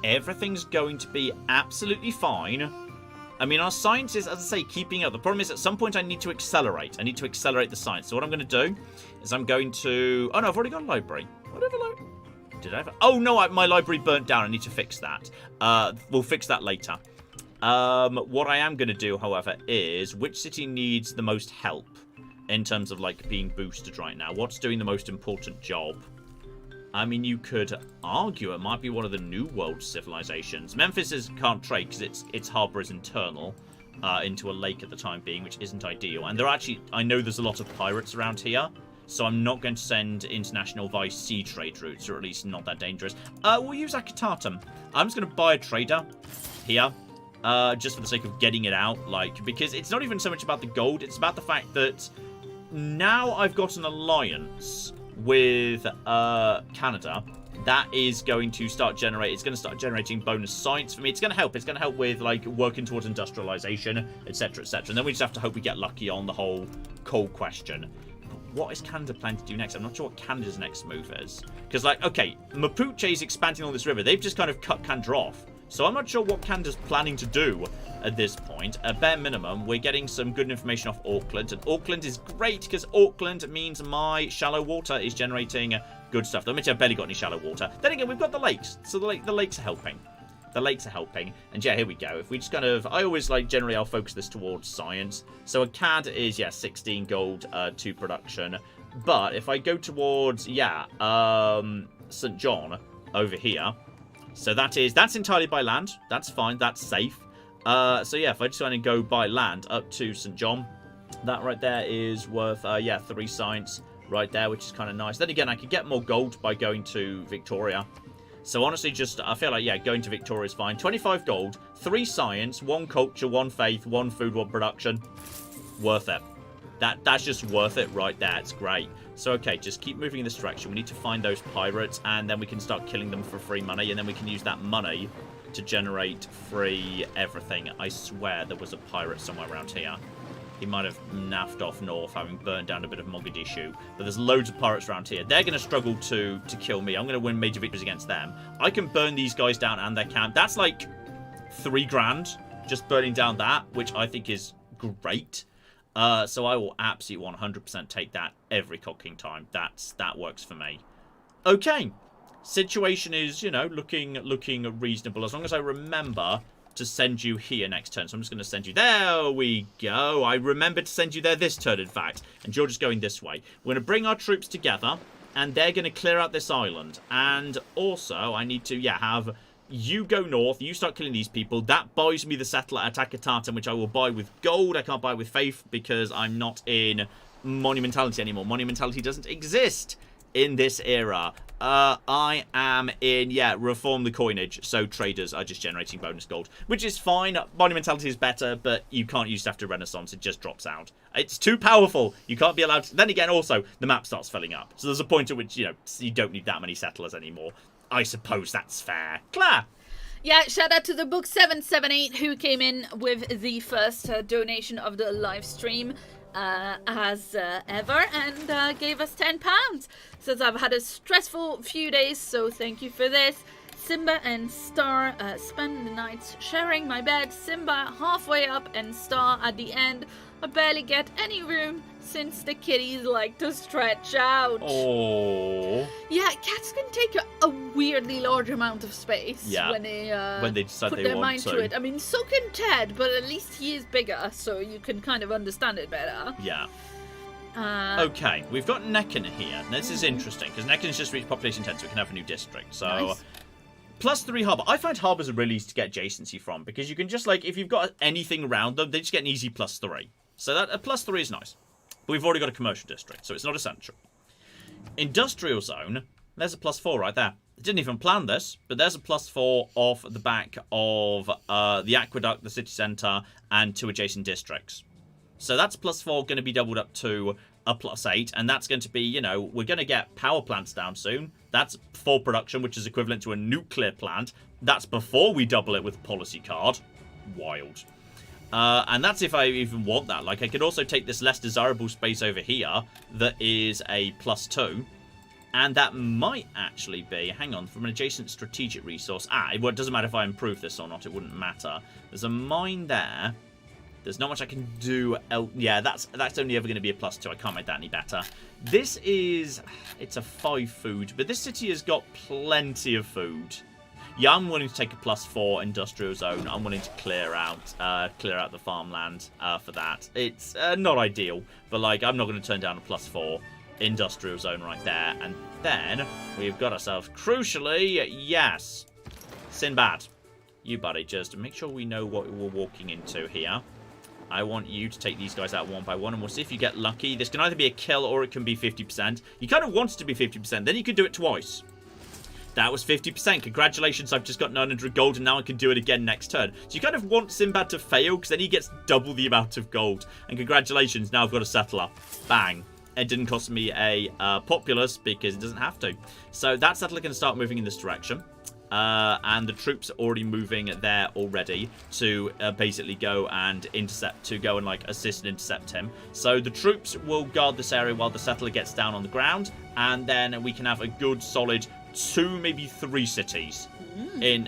Everything's going to be absolutely fine I mean, our science is, as I say, keeping up. The problem is at some point I need to accelerate. I need to accelerate the science. So what I'm going to do is I'm going to... Oh, no, I've already got a library. Whatever library... Did I ever... Oh, no, my library burnt down. I need to fix that. We'll fix that later. What I am going to do, however, is which city needs the most help in terms of, like, being boosted right now? What's doing the most important job? I mean, you could argue it might be one of the New World civilizations. Memphis can't trade because its harbour is internal into a lake at the time being, which isn't ideal. And there are actually, I know there's a lot of pirates around here, so I'm not going to send international by sea trade routes, or at least not that dangerous. We'll use Akitatum. I'm just going to buy a trader here, just for the sake of getting it out, like, because it's not even so much about the gold, it's about the fact that now I've got an alliance with Canada that is going to start generating bonus science for me. It's going to help with like working towards industrialization, etc, etc, and then we just have to hope we get lucky on the whole coal question. But what is Canada planning to do next? I'm not sure what Canada's next move is, because, like, okay, Mapuche is expanding on this river. They've just kind of cut Canada off, so I'm not sure what Canada's planning to do at this point. At bare minimum, we're getting some good information off Auckland. And Auckland is great because Auckland means my shallow water is generating good stuff. Though I've barely got any shallow water. Then again, we've got the lakes. So the lakes are helping. The lakes are helping. And yeah, here we go. If we just kind of... I always, like, generally I'll focus this towards science. So a CAD is, yeah, 16 gold to production. But if I go towards, yeah, St. John over here... So that's entirely by land. That's fine. That's safe. So yeah, if I just want to go by land up to St. John, that right there is worth, yeah, 3 science right there, which is kind of nice. Then again, I could get more gold by going to Victoria. So honestly, just, I feel like, yeah, going to Victoria is fine. 25 gold, 3 science, 1 culture, 1 faith, 1 food, 1 production. Worth it. That's just worth it right there. It's great. So, okay, just keep moving in this direction. We need to find those pirates, and then we can start killing them for free money, and then we can use that money to generate free everything. I swear there was a pirate somewhere around here. He might have naffed off north, having burned down a bit of Mogadishu. But there's loads of pirates around here. They're going to struggle to kill me. I'm going to win major victories against them. I can burn these guys down and their camp. That's like 3 grand just burning down that, which I think is great. So I will absolutely 100% take that every cocking time. That works for me. Okay. Situation is, you know, looking reasonable. As long as I remember to send you here next turn. So I'm just going to send you... There we go. I remembered to send you there this turn, in fact. And you're just going this way. We're going to bring our troops together. And they're going to clear out this island. And also, I need to, yeah, have... You go north, you start killing these people. That buys me the settler at Akitatum, which I will buy with gold. I can't buy it with faith because I'm not in monumentality anymore. Monumentality doesn't exist in this era. I am in, yeah, reform the coinage. So traders are just generating bonus gold, which is fine. Monumentality is better, but you can't use it after Renaissance. It just drops out. It's too powerful. You can't be allowed to... Then again, also, the map starts filling up. So there's a point at which, you know, you don't need that many settlers anymore. I suppose that's fair. Claire? Yeah, shout out to the book 778 who came in with the first donation of the live stream as ever and gave us £10. Says I've had a stressful few days, so thank you for this. Simba and Star spend the nights sharing my bed. Simba halfway up and Star at the end. I barely get any room since the kitties like to stretch out. Oh. Yeah, cats can take a weirdly large amount of space when they decide put they their want mind to it. I mean, so can Ted, but at least he is bigger, so you can kind of understand it better. Yeah. Okay, we've got Necken here. This is interesting, because Necken's just reached population 10, so we can have a new district. So, nice. +3 harbour. I find harbours are really easy to get adjacency from, because you can just, like, if you've got anything around them, they just get an easy +3. So that a +3 is nice. But we've already got a commercial district, so it's not essential. Industrial zone, there's a +4 right there. I didn't even plan this, but there's a +4 off the back of the aqueduct, the city centre, and 2 adjacent districts. So that's +4 going to be doubled up to a +8, and that's going to be, you know, we're going to get power plants down soon. That's for production, which is equivalent to a nuclear plant. That's before we double it with policy card. Wild. And that's if I even want that. Like, I could also take this less desirable space over here that is a +2 And that might actually be, hang on, from an adjacent strategic resource. It doesn't matter if I improve this or not. It wouldn't matter. There's a mine there. There's not much I can do. Yeah, that's only ever going to be a +2. I can't make that any better. This is, it's a 5 food, but this city has got plenty of food. Yeah, I'm willing to take a +4 industrial zone. I'm willing to clear out the farmland for that. It's not ideal, but like I'm not going to turn down a +4 industrial zone right there. And then we've got ourselves, crucially, yes, Sinbad. You buddy, just make sure we know what we're walking into here. I want you to take these guys out one by one, and we'll see if you get lucky. This can either be a kill or it can be 50%. You kind of want it to be 50%, then you could do it twice. That was 50%. Congratulations, I've just got 900 gold, and now I can do it again next turn. So you kind of want Sinbad to fail, because then he gets double the amount of gold. And congratulations, now I've got a settler. Bang. It didn't cost me a populace, because it doesn't have to. So that settler can start moving in this direction. And the troops are already moving there already to basically go and intercept, to go and like assist and intercept him. So the troops will guard this area while the settler gets down on the ground, and then we can have a good solid 2, maybe 3 cities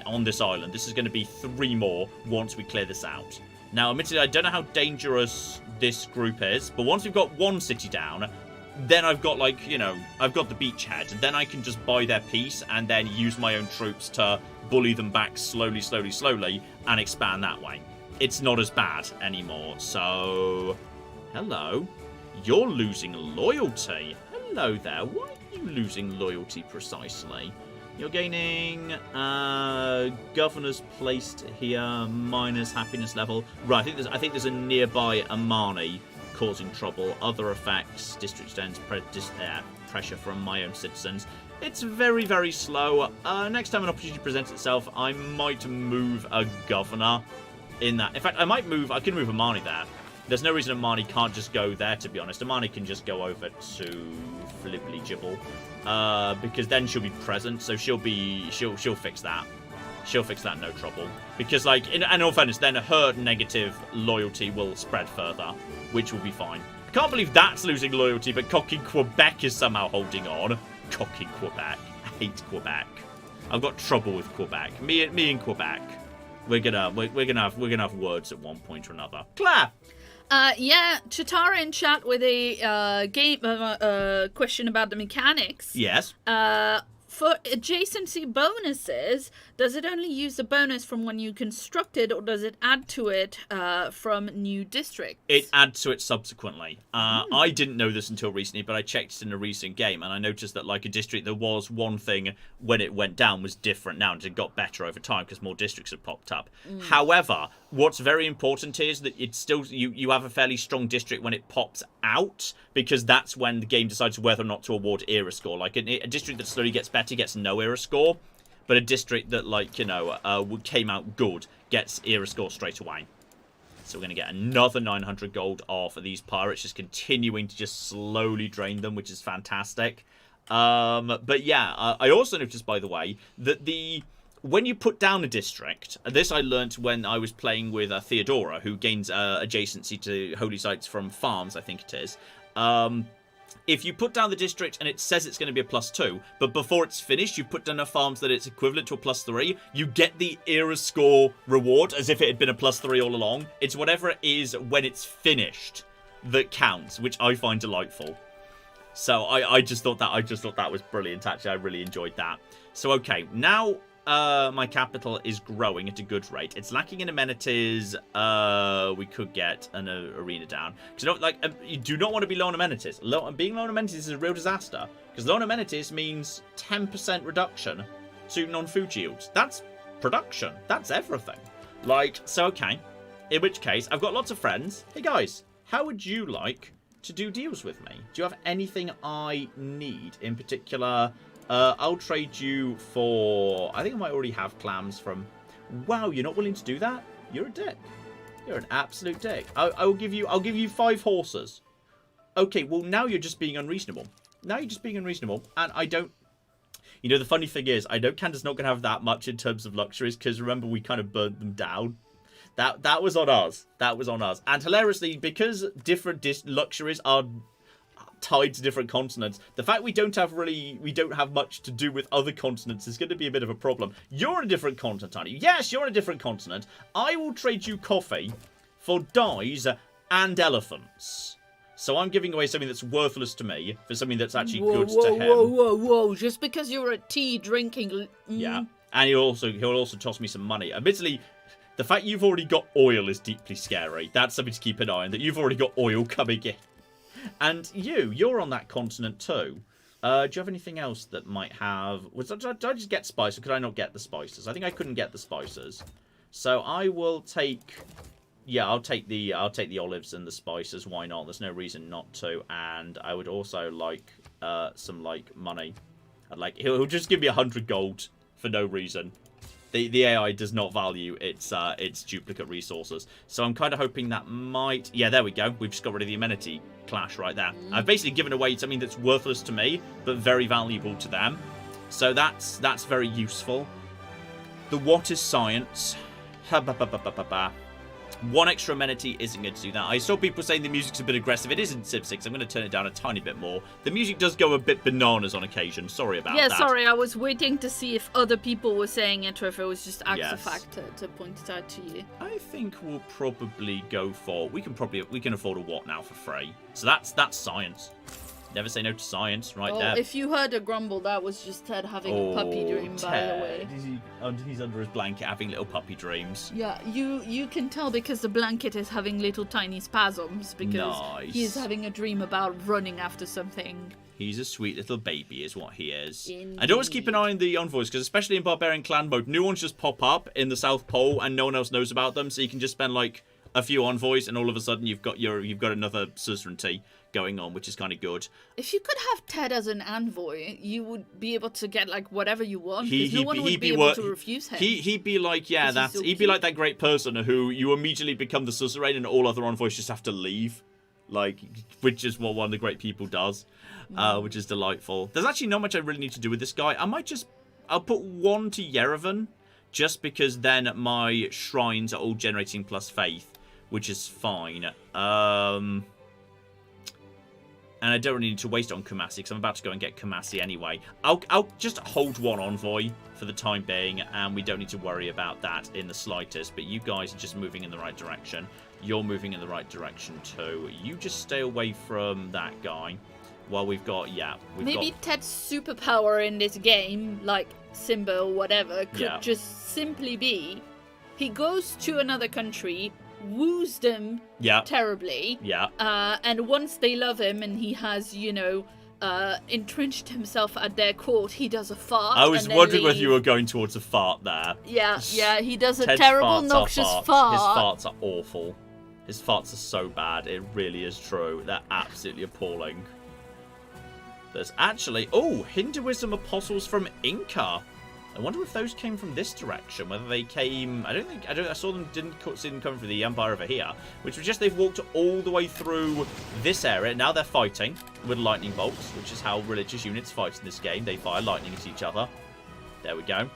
on this island. This is going to be 3 more once we clear this out. Now, admittedly, I don't know how dangerous this group is, but once we've got 1 city down, then I've got, like, you know, I've got the beachhead. Then I can just buy their peace and then use my own troops to bully them back slowly, and expand that way. It's not as bad anymore. So, hello. You're losing loyalty. Hello there. Why are you losing loyalty precisely? You're gaining governors placed here, minus happiness level. Right, I think there's a nearby Amani causing trouble. Other effects, district extends pressure from my own citizens. It's very, very slow. Next time an opportunity presents itself, I might move a governor in that. In fact, I can move Amani there. There's no reason Amani can't just go there, to be honest. Amani can just go over to Flibbly Gibble. Because then she'll be present, so she'll fix that. She'll fix that, no trouble. Because, like, in all fairness, then her negative loyalty will spread further, which will be fine. I can't believe that's losing loyalty, but cocking Quebec is somehow holding on. Cocking Quebec. I hate Quebec. I've got trouble with Quebec. Me and Quebec. We're gonna have words at one point or another. Claire. Yeah, Chitara in chat with a game question about the mechanics. Yes. For adjacency bonuses, does it only use the bonus from when you construct it, or does it add to it from new districts? It adds to it subsequently. I didn't know this until recently, but I checked it in a recent game, and I noticed that, like, a district, there was one thing when it went down was different now, and it got better over time because more districts have popped up. However, what's very important is that it's still you have a fairly strong district when it pops out, because that's when the game decides whether or not to award era score. Like, a district that slowly gets better gets no era score, but a district that, like, you know, came out good gets era score straight away. So we're going to get another 900 gold off of these pirates, just continuing to just slowly drain them, which is fantastic. But yeah, I also noticed, by the way, that when you put down a district, this I learnt when I was playing with Theodora, who gains adjacency to holy sites from farms, I think it is. If you put down the district and it says it's going to be a +2, but before it's finished, you put down enough farms that it's equivalent to a +3, you get the era score reward as if it had been a +3 all along. It's whatever it is when it's finished that counts, which I find delightful. So I just thought that was brilliant. Actually, I really enjoyed that. So okay, now my capital is growing at a good rate. It's lacking in amenities. We could get an arena down. Because you do not want to be low on amenities. Being low on amenities is a real disaster. Because low on amenities means 10% reduction to non-food yields. That's production. That's everything. Like, so okay. In which case, I've got lots of friends. Hey guys, how would you like to do deals with me? Do you have anything I need in particular? I'll trade you for... I think I might already have clams from... Wow, you're not willing to do that? You're a dick. You're an absolute dick. I'll give you 5 horses. Okay, well, now you're just being unreasonable. And I don't... You know, the funny thing is, I know Canada's not going to have that much in terms of luxuries, because remember, we kind of burnt them down. That was on us. And hilariously, because different luxuries are... tied to different continents. The fact we don't have much to do with other continents is going to be a bit of a problem. You're on a different continent, aren't you? Yes, you're on a different continent. I will trade you coffee for dyes and elephants. So I'm giving away something that's worthless to me for something that's actually good to him. Whoa. Just because you're a tea drinking... Yeah. And he'll also toss me some money. Admittedly, the fact you've already got oil is deeply scary. That's something to keep an eye on, that you've already got oil coming in. And you're on that continent too. Do you have anything else that might have... Did I just get spices, or could I not get the spices? I think I couldn't get the spices. So I will take... Yeah, I'll take the olives and the spices. Why not? There's no reason not to. And I would also like some money. He'll just give me 100 gold for no reason. The AI does not value its duplicate resources. So I'm kind of hoping that might... Yeah, there we go. We've just got rid of the amenity clash right there. I've basically given away something that's worthless to me, but very valuable to them. So that's very useful. The what is science? One extra amenity isn't going to do that. I saw people saying the music's a bit aggressive. It isn't Civ 6. I'm going to turn it down a tiny bit more. The music does go a bit bananas on occasion. Sorry about that. Yeah, sorry. I was waiting to see if other people were saying it or if it was just acts of fact to point it out to you. I think we'll probably go for... We can afford a what now for free. So that's science. Never say no to science, right there. If you heard a grumble, that was just Ted having a puppy dream, by the way. He's under his blanket having little puppy dreams. Yeah, you can tell because the blanket is having little tiny spasms because he is having a dream about running after something. He's a sweet little baby is what he is. Indeed. And always keep an eye on the envoys, because especially in Barbarian Clan mode, new ones just pop up in the South Pole and no one else knows about them, so you can just spend a few envoys and all of a sudden you've got another suzerainty going on, which is kind of good. If you could have Ted as an envoy, you would be able to get whatever you want. No one would be able to refuse him. He'd be like, he'd be like that great person who you immediately become the suzerain and all other envoys just have to leave, which is what one of the great people does, which is delightful. There's actually not much I really need to do with this guy. I'll put one to Yerevan, just because then my shrines are all generating plus faith, which is fine. And I don't really need to waste it on Kumasi, because I'm about to go and get Kumasi anyway. I'll just hold one envoy for the time being, and we don't need to worry about that in the slightest. But you guys are just moving in the right direction. You're moving in the right direction too. You just stay away from that guy. While we've got, Maybe Ted's superpower in this game, like Simba or whatever, could just simply be he goes to another country, woos them terribly. And once they love him and he has, entrenched himself at their court, he does a fart. I was wondering whether you were going towards a fart there. Yeah, he does a terrible, noxious fart. His farts are awful. His farts are so bad. It really is true. They're absolutely appalling. There's actually... Oh, Hinduism apostles from Inca. I wonder if those came from this direction, whether they came... I saw them, didn't see them coming from the Empire over here, which was just they've walked all the way through this area. Now they're fighting with lightning bolts, which is how religious units fight in this game. They fire lightning at each other. There we go.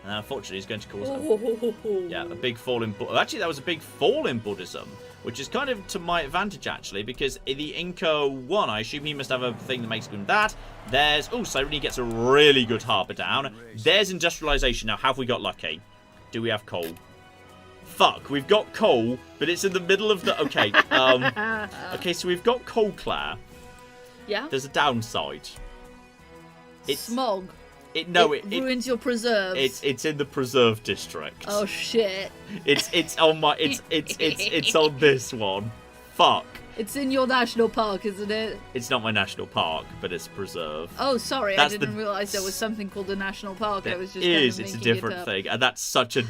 And unfortunately, it's going to cause a big fall in... Actually, that was a big fall in Buddhism, which is kind of to my advantage, actually, because in the Inca one, I assume he must have a thing that makes him that. There's... Oh, Cyrene gets a really good harbour down. There's industrialization. Now, have we got lucky? Do we have coal? Fuck, we've got coal, but it's in the middle of the... Okay, okay, so we've got coal, Claire. Yeah? There's a downside. It's smog. It ruins your preserves. It's in the preserve district. Oh shit! It's on my it's on this one. Fuck. It's in your national park, isn't it? It's not my national park, but it's preserve. Oh, sorry, I didn't realise there was something called a national park. I was just it's a different thing, and that's such a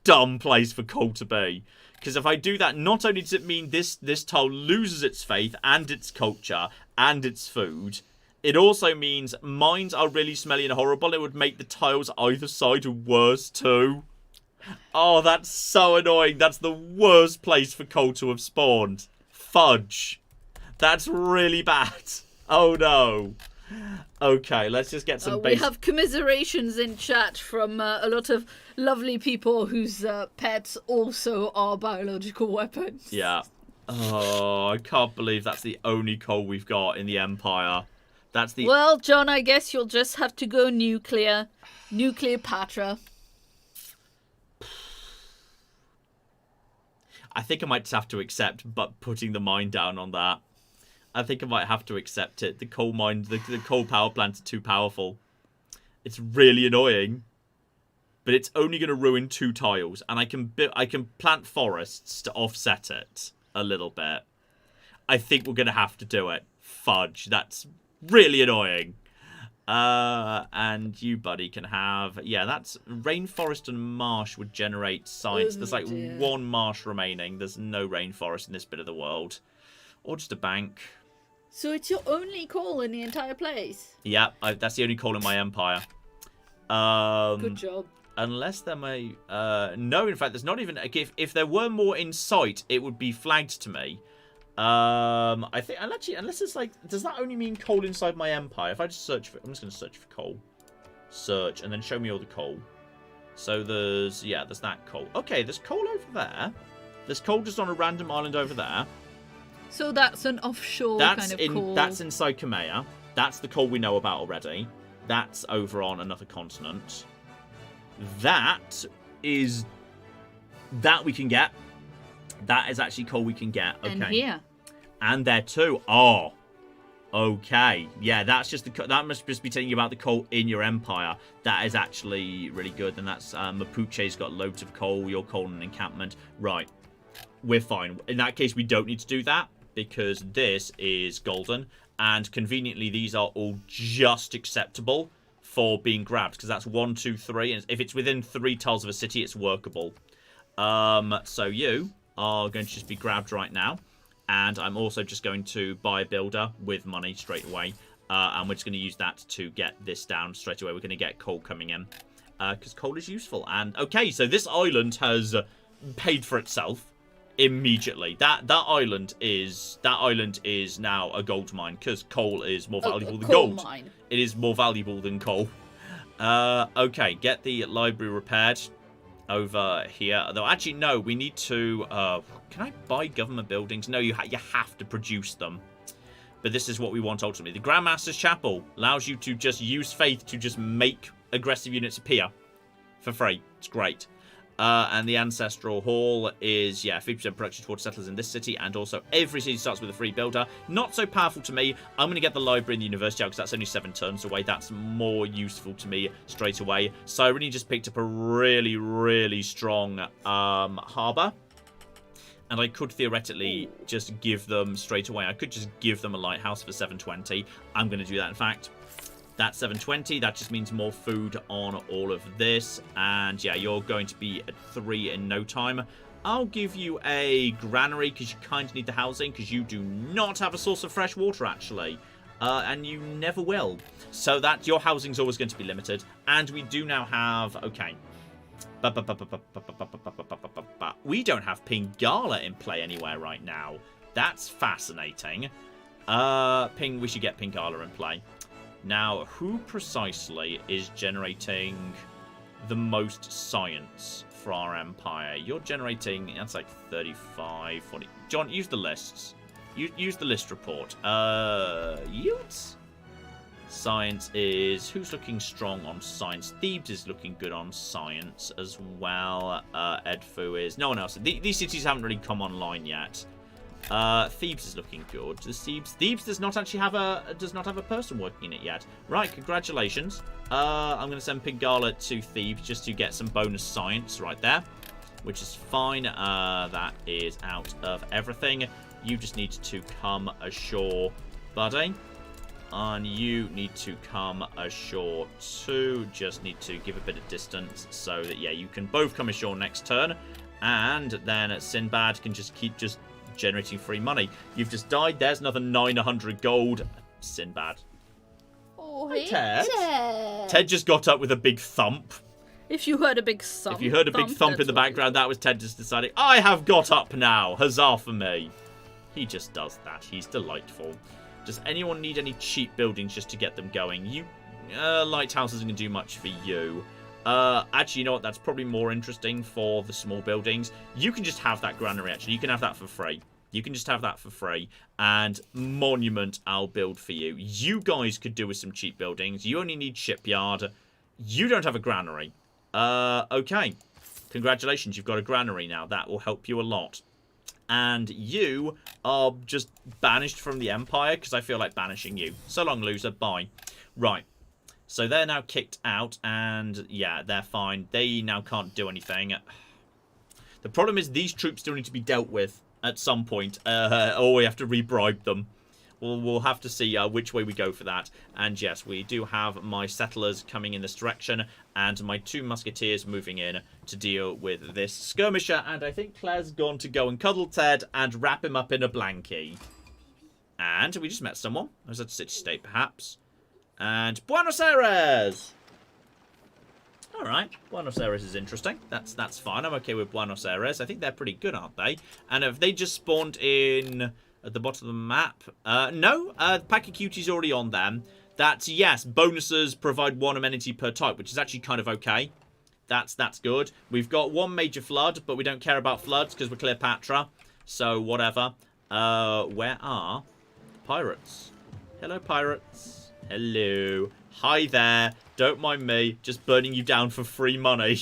dumb place for coal to be. Because if I do that, not only does it mean this tile loses its faith and its culture and its food. It also means mines are really smelly and horrible. It would make the tiles either side worse too. Oh, that's so annoying. That's the worst place for coal to have spawned. Fudge. That's really bad. Oh no. Okay, let's just get some We have commiserations in chat from a lot of lovely people whose pets also are biological weapons. Yeah. Oh, I can't believe that's the only coal we've got in the Empire. That's the... Well, John, I guess you'll just have to go nuclear. Cleopatra. I think I might just have to accept but putting the mine down on that. I think I might have to accept it. The coal mine, the coal power plants are too powerful. It's really annoying. But it's only going to ruin 2 tiles. And I can plant forests to offset it a little bit. I think we're going to have to do it. Fudge. That's really annoying. And you, buddy, can have... Yeah, that's... Rainforest and marsh would generate science. There's like 1 marsh remaining. There's no rainforest in this bit of the world. Or just a bank. So it's your only coal in the entire place? Yeah, that's the only coal in my empire. Good job. Unless there may... no, in fact, there's not even... If there were more in sight, it would be flagged to me. I think... Actually, unless it's like... Does that only mean coal inside my empire? If I just search for... I'm just going to search for coal. Search, and then show me all the coal. So there's... Yeah, there's that coal. Okay, there's coal over there. There's coal just on a random island over there. So that's an offshore kind of coal. That's in Psychomea. That's the coal we know about already. That's over on another continent. That is... That we can get. That is actually coal we can get. Okay. And here. And there too. Oh. Okay. Yeah, that's just the... That must just be telling you about the coal in your empire. That is actually really good. And that's... Mapuche's got loads of coal. Your coal and encampment. Right. We're fine. In that case, we don't need to do that. Because this is golden. And conveniently, these are all just acceptable for being grabbed. Because that's 1, 2, 3. And if it's within 3 tiles of a city, it's workable. So you are going to just be grabbed right now. And I'm also just going to buy a builder with money straight away. And we're just going to use that to get this down straight away. We're going to get coal coming in. Because coal is useful. And, okay, so this island has paid for itself immediately. That island is now a gold mine. Because coal is more valuable than gold. Mine. It is more valuable than coal. Okay, get the library repaired. Over here. Though, actually, no. We need to... can I buy government buildings? No, you have to produce them. But this is what we want, ultimately. The Grandmaster's Chapel allows you to just use faith to just make aggressive units appear. For free. It's great. And the Ancestral Hall is, yeah, 50% production towards settlers in this city. And also, every city starts with a free builder. Not so powerful to me. I'm going to get the library and the university out because that's only 7 turns away. That's more useful to me straight away. So I really just picked up a really, really strong harbour. And I could theoretically just give them straight away. I could just give them a lighthouse for 720. I'm going to do that, in fact. That's 720. That just means more food on all of this. And yeah, you're going to be at 3 in no time. I'll give you a granary because you kind of need the housing because you do not have a source of fresh water, actually. And you never will. So that your housing's always going to be limited. And we do now have... Okay. We don't have Pingala in play anywhere right now. That's fascinating. We should get Pingala in play. Now, who precisely is generating the most science for our empire? You're generating, that's like 35, 40. John, use the lists. Use the list report. Yields? Science is... Who's looking strong on science? Thebes is looking good on science as well. Edfu is... No one else. These cities haven't really come online yet. Thebes is looking good. Thebes does not actually have a person working in it yet. Right, congratulations. I'm going to send Pingala to Thebes just to get some bonus science right there, which is fine. That is out of everything. You just need to come ashore, buddy. And you need to come ashore too. Just need to give a bit of distance so that, yeah, you can both come ashore next turn. And then Sinbad can just keep generating free money. You've just died. There's another 900 gold. Sinbad. Oh, hey, Ted. Ted just got up with a big thump. If you heard a big thump. If you heard a big thump in the background, that was Ted just deciding, I have got up now. Huzzah for me. He just does that. He's delightful. Does anyone need any cheap buildings just to get them going? Lighthouse isn't going to do much for you. Actually, you know what? That's probably more interesting for the small buildings. You can just have that granary, actually. You can have that for free. You can just have that for free. And monument I'll build for you. You guys could do with some cheap buildings. You only need shipyard. You don't have a granary. Okay. Congratulations, you've got a granary now. That will help you a lot. And you are just banished from the Empire because I feel like banishing you. So long, loser. Bye. Right. So they're now kicked out and, yeah, they're fine. They now can't do anything. The problem is these troops still need to be dealt with at some point. Or we have to re-bribe them. We'll have to see which way we go for that. And yes, we do have my settlers coming in this direction and my 2 musketeers moving in to deal with this skirmisher. And I think Claire's gone to go and cuddle Ted and wrap him up in a blankie. And we just met someone. Was that a city-state, perhaps? And Buenos Aires! Alright, Buenos Aires is interesting. That's fine. I'm okay with Buenos Aires. I think they're pretty good, aren't they? And have they just spawned in at the bottom of the map? No, Pack of Cutie's already on them. That's, yes, bonuses provide 1 amenity per type, which is actually kind of okay. That's good. We've got 1 major flood, but we don't care about floods because we're Cleopatra. So, whatever. Where are pirates? Hello, pirates. Hello. Hi there. Don't mind me. Just burning you down for free money.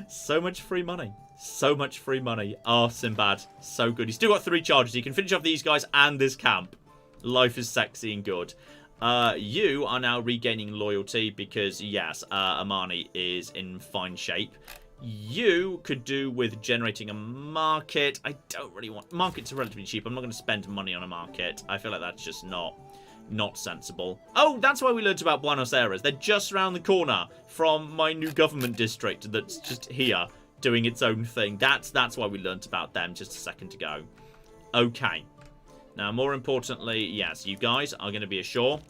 So much free money. So much free money. Oh, Sinbad. So good. He's still got 3 charges. He can finish off these guys and this camp. Life is sexy and good. You are now regaining loyalty because, yes, Amani is in fine shape. You could do with generating a market. I don't really want... Markets are relatively cheap. I'm not going to spend money on a market. I feel like that's just not sensible. Oh, that's why we learned about Buenos Aires. They're just around the corner from my new government district that's just here doing its own thing. That's why we learned about them just a second ago. Okay. Now, more importantly, yes, you guys are going to be ashore.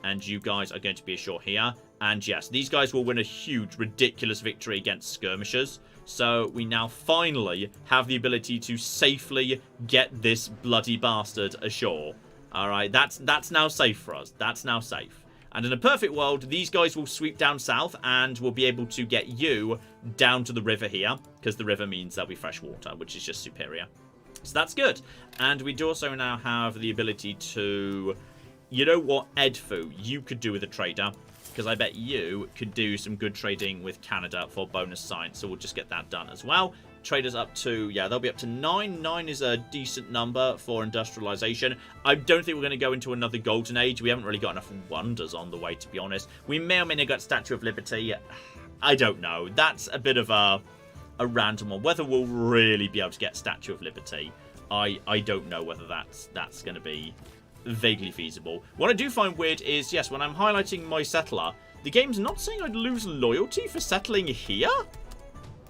And you guys are going to be ashore here. And yes, these guys will win a huge, ridiculous victory against skirmishers. So we now finally have the ability to safely get this bloody bastard ashore. Alright, that's now safe for us. That's now safe. And in a perfect world, these guys will sweep down south and we'll be able to get you down to the river here. Because the river means there'll be fresh water, which is just superior. So that's good. And we do also now have the ability to... You know what, Edfu, you could do with a trader. Because I bet you could do some good trading with Canada for bonus science. So we'll just get that done as well. Traders up to, yeah, they'll be up to 9. 9 is a decent number for industrialization. I don't think we're going to go into another golden age. We haven't really got enough wonders on the way, to be honest. We may or may not get Statue of Liberty. I don't know. That's a bit of a random one. Whether we'll really be able to get Statue of Liberty, I don't know whether that's going to be vaguely feasible. What I do find weird is, yes, when I'm highlighting my settler, the game's not saying I'd lose loyalty for settling here?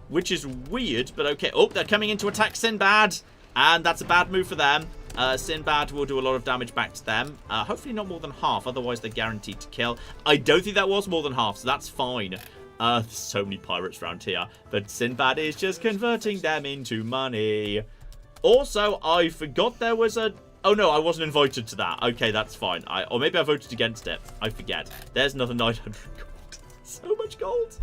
Which is weird, but okay. Oh, they're coming in to attack Sinbad. And that's a bad move for them. Sinbad will do a lot of damage back to them. Hopefully not more than half, otherwise they're guaranteed to kill. I don't think that was more than half, so that's fine. There's so many pirates around here. But Sinbad is just converting them into money. Also, I forgot there was a... Oh no, I wasn't invited to that. Okay, that's fine. Or maybe I voted against it. I forget. There's another 900 gold. So much gold.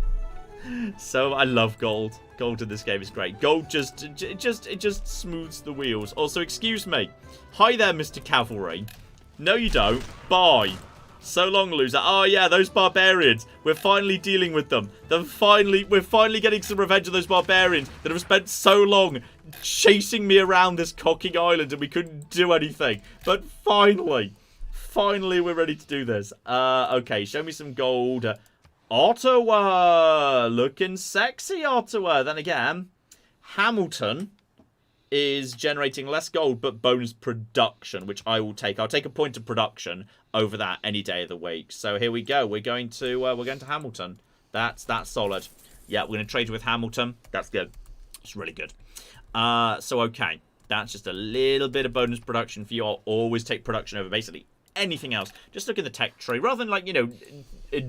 So I love gold. Gold in this game is great. Gold it just smooths the wheels. Also, excuse me. Hi there, Mr. Cavalry. No, you don't. Bye. So long, loser. Oh yeah, those barbarians. We're finally dealing with them. We're finally getting some revenge on those barbarians that have spent so long chasing me around this cocking island and we couldn't do anything. But finally we're ready to do this. Okay, show me some gold. Ottawa! Looking sexy, Ottawa. Then again, Hamilton is generating less gold, but bonus production, which I will take. I'll take a point of production over that any day of the week. So here we go. We're going to Hamilton. That's solid. Yeah, we're going to trade with Hamilton. That's good. It's really good. So okay. That's just a little bit of bonus production for you. I'll always take production over basically anything else. Just look at the tech tree rather than, like, you know,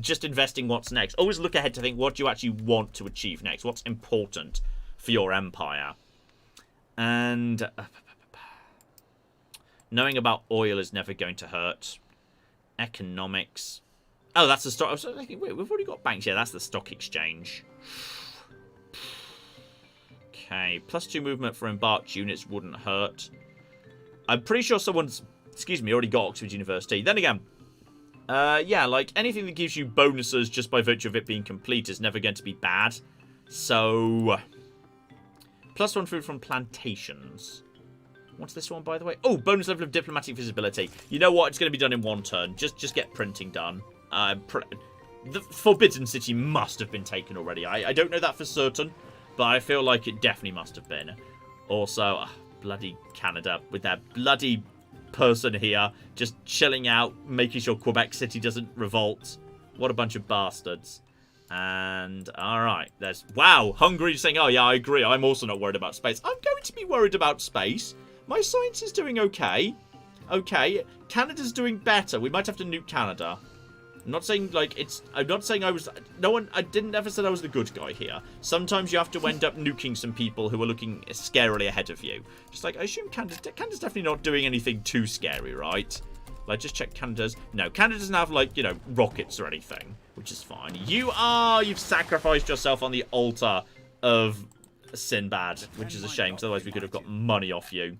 just investing what's next. Always look ahead to think what you actually want to achieve next. What's important for your empire. And knowing about oil is never going to hurt. Economics. Oh, that's the stock. I was thinking, wait, we've already got banks. Yeah, that's the stock exchange. Okay, +2 movement for embarked units wouldn't hurt. I'm pretty sure someone's, already got Oxford University. Then again, yeah, like, anything that gives you bonuses just by virtue of it being complete is never going to be bad. So, +1 food from plantations. What's this one, by the way? Oh, bonus level of diplomatic visibility. You know what? It's going to be done in one turn. Just get printing done. The Forbidden City must have been taken already. I don't know that for certain, but I feel like it definitely must have been. Also, bloody Canada with their bloody person here just chilling out, making sure Quebec City doesn't revolt. What a bunch of bastards. And, alright, there's... Wow, Hungary's saying, oh yeah, I agree, I'm also not worried about space. I'm going to be worried about space. My science is doing okay. Okay, Canada's doing better. We might have to nuke Canada. I'm not saying, like, it's... I'm not saying I was... No one... I didn't ever say I was the good guy here. Sometimes you have to end up nuking some people who are looking scarily ahead of you. Just like, I assume Canada's definitely not doing anything too scary, right? Like, just check Canada's... No, Canada doesn't have, like, you know, rockets or anything, which is fine. You've sacrificed yourself on the altar of Sinbad, which is a shame, because otherwise we could have got money off you.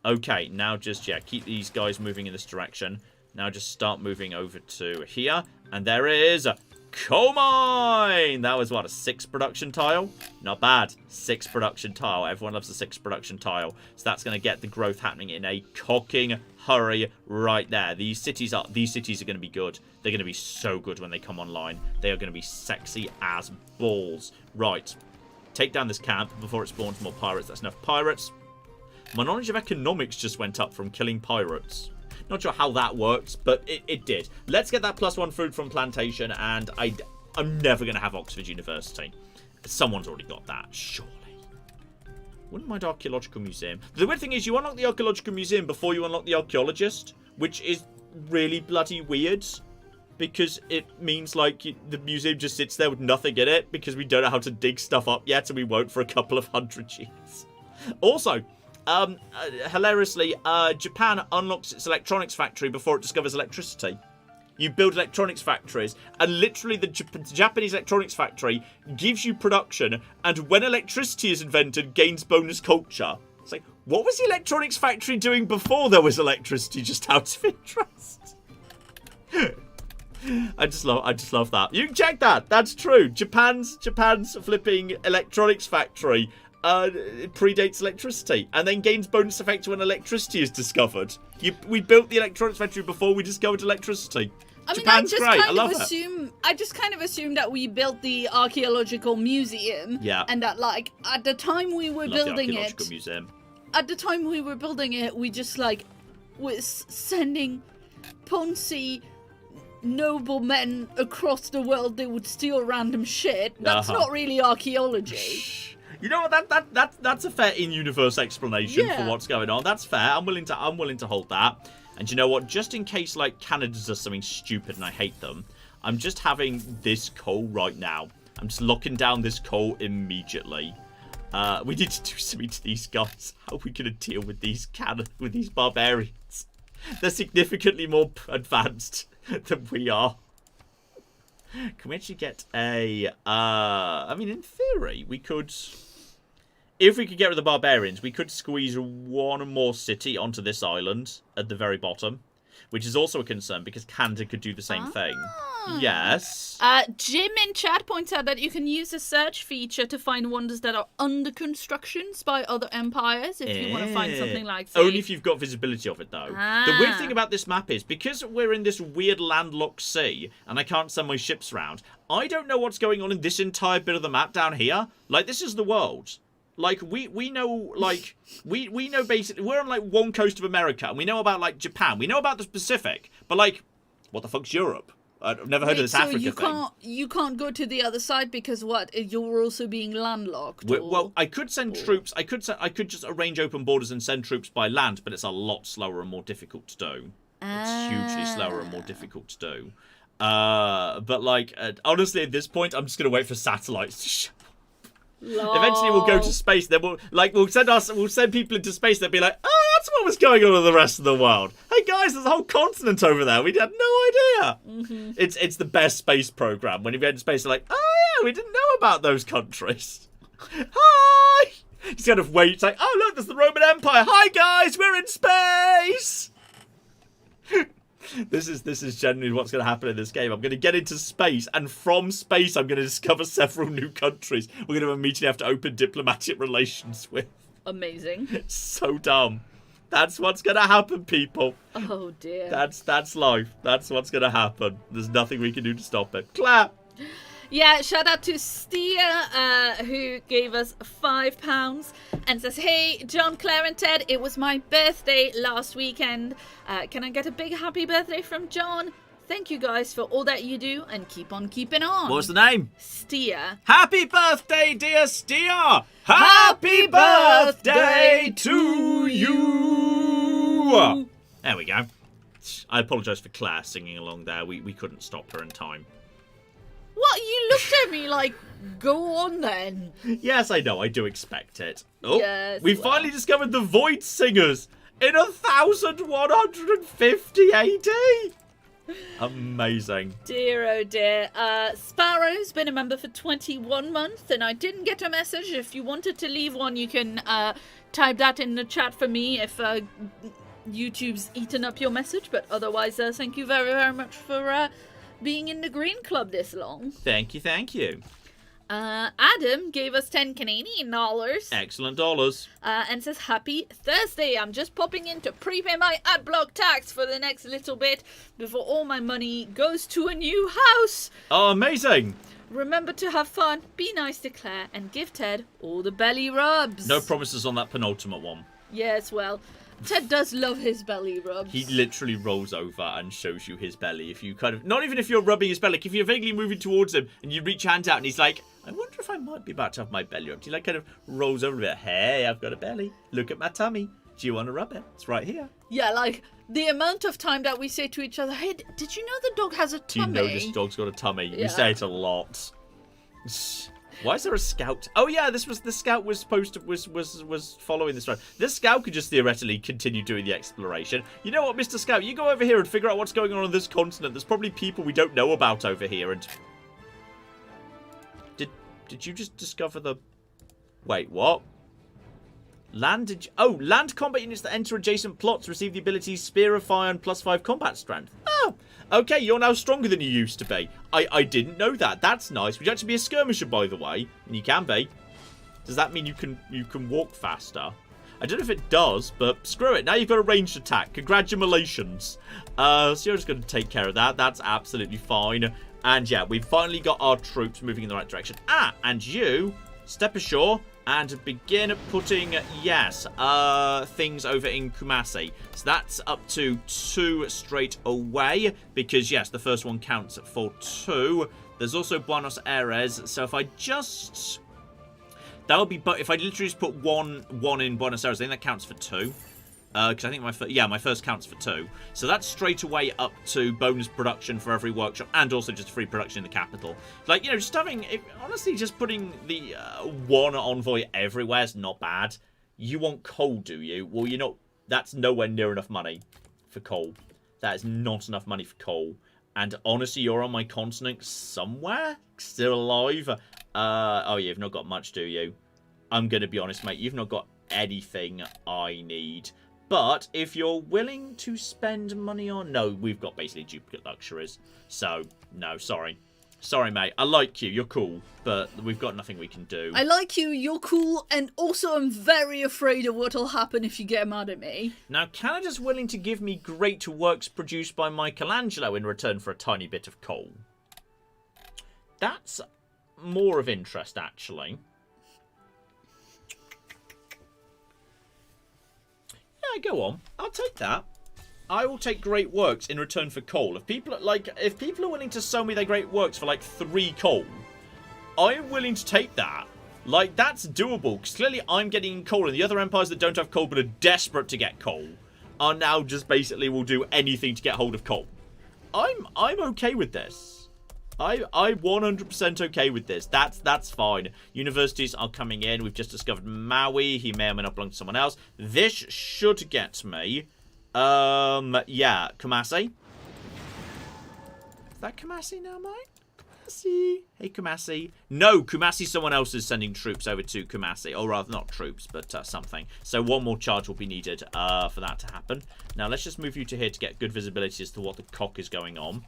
Okay, now just, yeah, keep these guys moving in this direction. Now just start moving over to here. And there is coal mine! That was, what, a 6 production tile? Not bad. 6 production tile. Everyone loves a 6 production tile. So that's going to get the growth happening in a cocking hurry right there. These cities are going to be good. They're going to be so good when they come online. They are going to be sexy as balls. Right. Take down this camp before it spawns more pirates. That's enough pirates. My knowledge of economics just went up from killing pirates. Not sure how that works, but it did. Let's get that +1 food from plantation, and I'm never going to have Oxford University. Someone's already got that, surely. Wouldn't mind Archaeological Museum. The weird thing is you unlock the Archaeological Museum before you unlock the Archaeologist, which is really bloody weird, because it means, like, the museum just sits there with nothing in it, because we don't know how to dig stuff up yet, and we won't for a couple of 100 years. Also... hilariously, Japan unlocks its electronics factory before it discovers electricity. You build electronics factories, and literally the Japanese electronics factory gives you production, and when electricity is invented, gains bonus culture. It's like, what was the electronics factory doing before there was electricity, just out of interest? I just love that. You can check that. That's true. Japan's flipping electronics factory it predates electricity, and then gains bonus effect when electricity is discovered. We built the electronics factory before we discovered electricity. I mean, Japan's great. I love it. I just kind of assumed that we built the archaeological museum. Yeah. And that, like, at the time we were building the archaeological museum. At the time we were building it, we just, like, was sending Ponzi noblemen across the world that would steal random shit. That's not really archaeology. You know what? That's a fair in-universe explanation for what's going on. That's fair. I'm willing to hold that. And you know what? Just in case, like, Canada does something stupid and I hate them, I'm just having this coal right now. I'm just locking down this coal immediately. We need to do something to these guys. How are we going to deal with these barbarians? They're significantly more advanced than we are. Can we actually get a... I mean, in theory, we could... If we could get rid of the barbarians, we could squeeze one more city onto this island at the very bottom, which is also a concern because Canada could do the same thing. Yes. Jim in chat points out that you can use the search feature to find wonders that are under constructions by other empires if you want to find something like that. Only if you've got visibility of it, though. The weird thing about this map is, because we're in this weird landlocked sea, and I can't send my ships around, I don't know what's going on in this entire bit of the map down here. Like, this is the world. Like, we know, like, we know basically, we're on, like, one coast of America, and we know about, like, Japan. We know about the Pacific, but, like, what the fuck's Europe? I've never heard of this Africa thing. You can't go to the other side because what? You're also being landlocked. Well, I could send troops. I could just arrange open borders and send troops by land, but it's a lot slower and more difficult to do. It's hugely slower and more difficult to do. But like, honestly, at this point, I'm just gonna wait for satellites to show. Eventually, we'll go to space. Then we'll send people into space. They'll be like, oh, that's what was going on in the rest of the world. Hey guys, there's a whole continent over there. We had no idea. Mm-hmm. It's the best space program. When you get into space, they're like, oh yeah, we didn't know about those countries. Hi. He's kind of waits like, oh, look, there's the Roman Empire. Hi, guys, we're in space. This is generally what's going to happen in this game. I'm going to get into space, and from space, I'm going to discover several new countries we're going to immediately have to open diplomatic relations with. Amazing. So dumb. That's what's going to happen, people. Oh, dear. That's life. That's what's going to happen. There's nothing we can do to stop it. Clap. Yeah, shout out to Stia, who gave us £5 and says, hey, John, Claire and Ted, it was my birthday last weekend. Can I get a big happy birthday from John? Thank you guys for all that you do and keep on keeping on. What's the name? Stia. Happy birthday, dear Stia. Happy birthday to you. There we go. I apologise for Claire singing along there. We couldn't stop her in time. What? You looked at me like, go on then. Yes, I know. I do expect it. Oh, yes, we finally discovered the Void Singers in 1150 AD. Amazing. Dear, oh dear. Sparrow's been a member for 21 months, and I didn't get a message. If you wanted to leave one, you can type that in the chat for me if YouTube's eaten up your message. But otherwise, thank you very, very much for being in the Green Club this long. Thank you, thank you. Adam gave us 10 Canadian dollars. Excellent dollars. And says, happy Thursday. I'm just popping in to prepay my adblock tax for the next little bit before all my money goes to a new house. Oh, amazing. Remember to have fun, be nice to Claire, and give Ted all the belly rubs. No promises on that penultimate one. Yes, well, Ted does love his belly rubs. He literally rolls over and shows you his belly. If you kind of, not even if you're rubbing his belly, like if you're vaguely moving towards him and you reach your hand out and he's like, I wonder if I might be about to have my belly rubbed. He like kind of rolls over a bit. Hey, I've got a belly. Look at my tummy. Do you want to rub it? It's right here. Yeah, like the amount of time that we say to each other, hey, did you know the dog has a tummy? Do you know this dog's got a tummy? Yeah. We say it a lot. Why is there a scout? Oh yeah, the scout was supposed to was following this road. This scout could just theoretically continue doing the exploration. You know what, Mr. Scout? You go over here and figure out what's going on this continent. There's probably people we don't know about over here. And did you just discover the? Wait, what? Land combat units that enter adjacent plots receive the ability Spear of Fire and +5 combat strength. Oh, okay, you're now stronger than you used to be. I didn't know that. That's nice. Would you actually be a skirmisher, by the way? And you can be. Does that mean you can walk faster? I don't know if it does, but screw it. Now you've got a ranged attack. Congratulations. So you're just going to take care of that. That's absolutely fine. And yeah, we've finally got our troops moving in the right direction. And you step ashore and begin putting, yes, things over in Kumasi. So that's up to 2 straight away, because, yes, the first one counts for 2. There's also Buenos Aires, so if I just... That would be... But if I literally just put one in Buenos Aires, then that counts for 2. Because I think my first counts for 2. So that's straight away up to bonus production for every workshop, and also just free production in the capital. Like, you know, just having... honestly, just putting the 1 envoy everywhere is not bad. You want coal, do you? Well, you're not... That's nowhere near enough money for coal. That is not enough money for coal. And honestly, you're on my continent somewhere? Still alive? Oh, you've not got much, do you? I'm going to be honest, mate. You've not got anything I need. But if you're willing to spend money on... No, we've got basically duplicate luxuries. So, no, sorry. Sorry, mate. I like you. You're cool. But we've got nothing we can do. I like you, you're cool, and also I'm very afraid of what'll happen if you get mad at me. Now, Canada's willing to give me great works produced by Michelangelo in return for a tiny bit of coal. That's more of interest, actually. Yeah, go on. I'll take that. I will take great works in return for coal. If people are willing to sell me their great works for like 3 coal, I'm willing to take that. Like, that's doable, because clearly I'm getting coal, and the other empires that don't have coal but are desperate to get coal are now just basically will do anything to get hold of coal. I'm okay with this. I'm 100% okay with this. That's fine. Universities are coming in. We've just discovered Maui. He may or may not belong to someone else. This should get me. Yeah, Kumasi. Is that Kumasi now, mate? Kumasi. Hey, Kumasi. No, Kumasi, someone else is sending troops over to Kumasi. Or rather, not troops, but something. So one more charge will be needed for that to happen. Now, let's just move you to here to get good visibility as to what the cock is going on.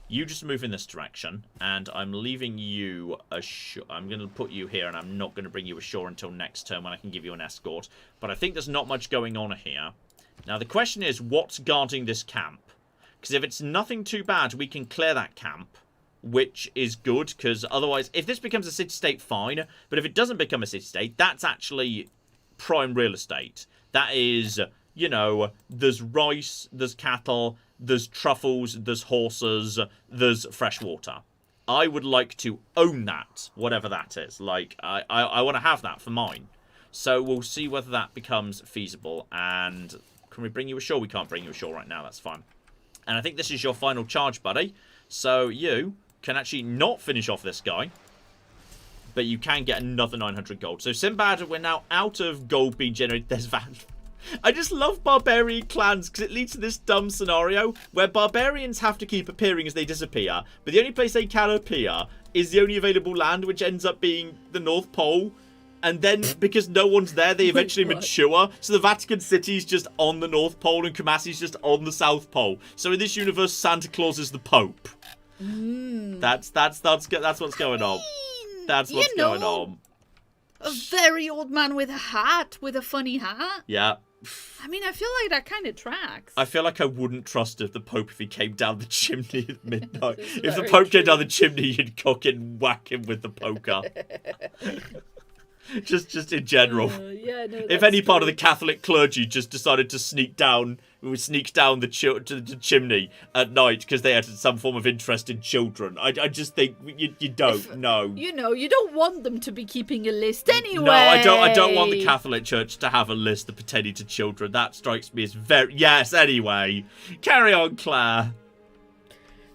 You just move in this direction, and I'm leaving you ashore. I'm going to put you here, and I'm not going to bring you ashore until next turn when I can give you an escort. But I think there's not much going on here. Now, the question is, what's guarding this camp? Because if it's nothing too bad, we can clear that camp, which is good, because otherwise, if this becomes a city-state, fine. But if it doesn't become a city-state, that's actually prime real estate. That is, you know, there's rice, there's cattle, there's truffles, there's horses, there's fresh water. I would like to own that, whatever that is. Like, I want to have that for mine. So we'll see whether that becomes feasible. And can we bring you ashore? We can't bring you ashore right now. That's fine. And I think this is your final charge, buddy. So you can actually not finish off this guy. But you can get another 900 gold. So Sinbad, we're now out of gold being generated. There's that. I just love barbarian clans because it leads to this dumb scenario where barbarians have to keep appearing as they disappear, but the only place they can appear is the only available land, which ends up being the North Pole. And then, because no one's there, they eventually mature. So the Vatican City's just on the North Pole and Kumasi's just on the South Pole. So in this universe, Santa Claus is the Pope. That's what's going on. That's what's going on. A very old man with a hat, with a funny hat. Yeah. I mean, I feel like that kind of tracks. I feel like I wouldn't trust the Pope if he came down the chimney at midnight. If the Pope came down the chimney, you'd cock and whack him with the poker. just in general. Yeah, no, if any part of the Catholic clergy just decided to sneak down the chimney at night because they had some form of interest in children, I just think you don't. No. You know, you don't want them to be keeping a list anyway. No, I don't want the Catholic Church to have a list of pertaining to children. That strikes me as very... Yes, anyway. Carry on, Claire.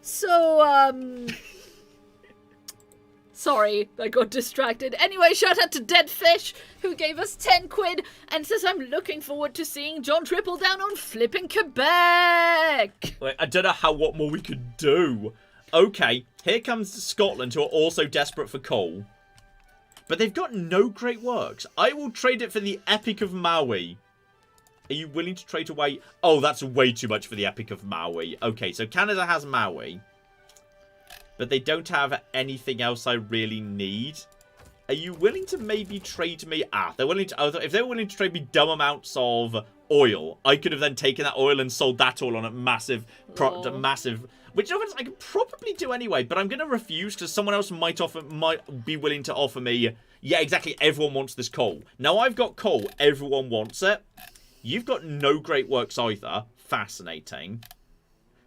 So, sorry, I got distracted. Anyway, shout out to Dead Fish, who gave us 10 quid and says, I'm looking forward to seeing John triple down on flipping Quebec. Wait, I don't know what more we could do. Okay, here comes Scotland, who are also desperate for coal. But they've got no great works. I will trade it for the Epic of Maui. Are you willing to trade away? Oh, that's way too much for the Epic of Maui. Okay, so Canada has Maui. But they don't have anything else I really need. Are you willing to maybe trade me... they're willing to... if they were willing to trade me dumb amounts of oil, I could have then taken that oil and sold that oil on a massive... Which I could probably do anyway, but I'm going to refuse because someone else might be willing to offer me... Yeah, exactly. Everyone wants this coal. Now, I've got coal. Everyone wants it. You've got no great works either. Fascinating.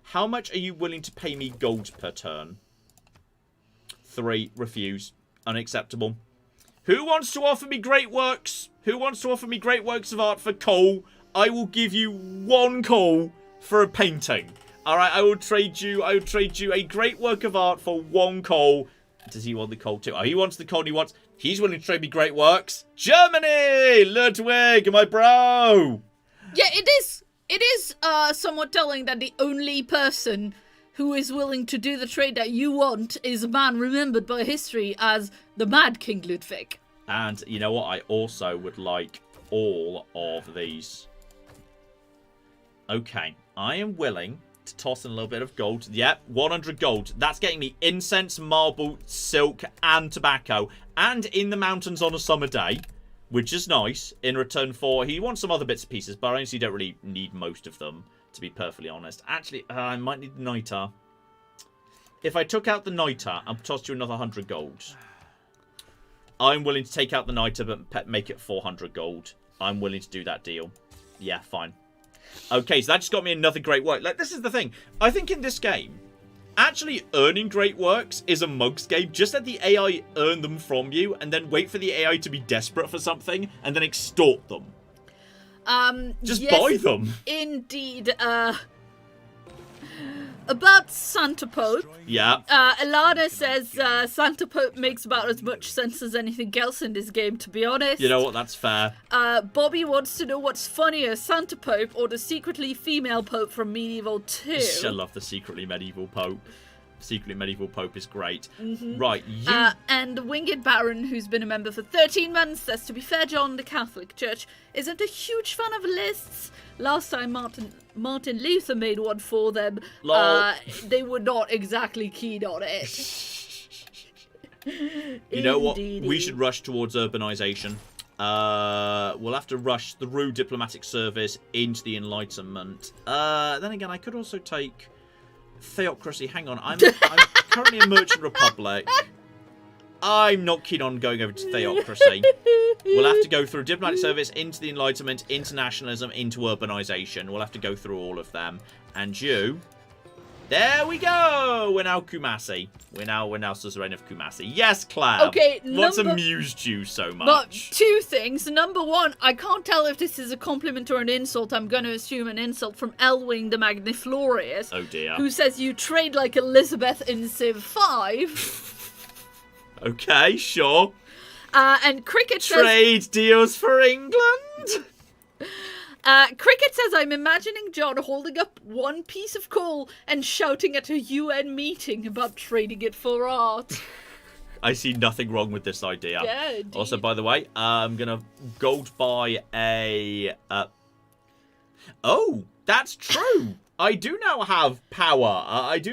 How much are you willing to pay me gold per turn? 3. Refuse. Unacceptable. Who wants to offer me great works? Who wants to offer me great works of art for coal? I will give you 1 coal for a painting. Alright, I will trade you a great work of art for 1 coal. Does he want the coal too? Oh, he wants the coal and he's willing to trade me great works. Germany! Ludwig, my bro! Yeah, it is somewhat telling that the only person who is willing to do the trade that you want is a man remembered by history as the Mad King Ludwig. And you know what? I also would like all of these. Okay, I am willing to toss in a little bit of gold. Yep, 100 gold. That's getting me incense, marble, silk, and tobacco. And in the mountains on a summer day, which is nice. In return for... He wants some other bits and pieces, but I honestly don't really need most of them, to be perfectly honest. Actually, I might need the niter. If I took out the niter and tossed you another 100 gold, I'm willing to take out the niter but make it 400 gold. I'm willing to do that deal. Yeah, fine. Okay, so that just got me another great work. Like, this is the thing. I think in this game, actually earning great works is a mug's game. Just let the AI earn them from you and then wait for the AI to be desperate for something and then extort them. Just buy them. Indeed. About Santa Pope. Yeah. Alana says Santa Pope makes about as much sense as anything else in this game, to be honest. You know what? That's fair. Bobby wants to know what's funnier, Santa Pope or the secretly female Pope from Medieval 2. I love the secretly medieval Pope. secretly medieval pope is great. Right, you... And Winged Baron, who's been a member for 13 months, says, to be fair, John, the Catholic Church isn't a huge fan of lists. Last time Martin Luther made one for them, they were not exactly keen on it. You know what? We should rush towards urbanization. We'll have to rush through diplomatic service into the Enlightenment. Then again, I could also take theocracy. Hang on, I'm currently a merchant republic. I'm not keen on going over to theocracy. We'll have to go through diplomatic service, into the Enlightenment, internationalism, into urbanization. We'll have to go through all of them. And you... There we go! We're now Kumasi. We're now suzerain of Kumasi. Yes, Claire! Okay, what's amused you so much? But two things. Number one, I can't tell if this is a compliment or an insult. I'm going to assume an insult from Elwing the Magniflorious. Oh dear. Who says you trade like Elizabeth in Civ 5. Okay, sure. And Cricket says... Trade deals for England? Cricket says, I'm imagining John holding up one piece of coal and shouting at a UN meeting about trading it for art. I see nothing wrong with this idea. Yeah, indeed. Also, by the way, I'm going to gold buy a... Oh, that's true. I do now have power.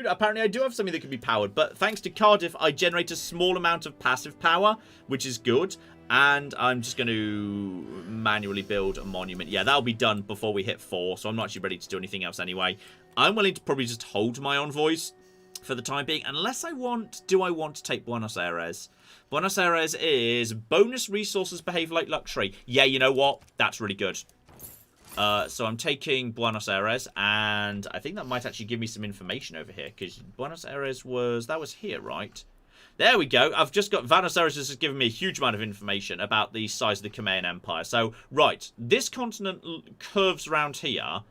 Apparently, I do have something that can be powered. But thanks to Cardiff, I generate a small amount of passive power, which is good. And I'm just going to manually build a monument. Yeah, that'll be done before we hit 4. So I'm not actually ready to do anything else anyway. I'm willing to probably just hold my envoys for the time being. Unless I want... Do I want to take Buenos Aires? Buenos Aires is bonus resources behave like luxury. Yeah, you know what? That's really good. So I'm taking Buenos Aires, and I think that might actually give me some information over here, because Buenos Aires was here, right? There we go. I've just got... Buenos Aires has given me a huge amount of information about the size of the Crimean Empire. So, right, this continent curves around here,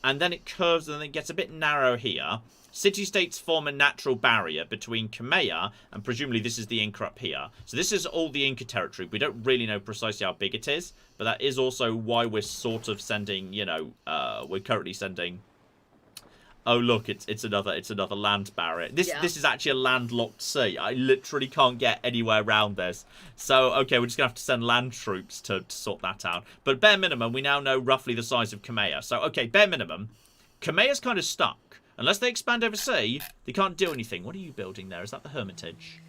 and then it curves, and then it gets a bit narrow here. City-states form a natural barrier between Crimea, and presumably this is the Inca up here. So this is all the Inca territory. We don't really know precisely how big it is, but that is also why we're sort of sending, you know, we're currently sending... Oh, look, it's another land barrier. This is actually a landlocked sea. I literally can't get anywhere around this. So, okay, we're just going to have to send land troops to sort that out. But bare minimum, we now know roughly the size of Crimea. So, okay, bare minimum, Crimea's kind of stuck. Unless they expand overseas, they can't do anything. What are you building there? Is that the Hermitage?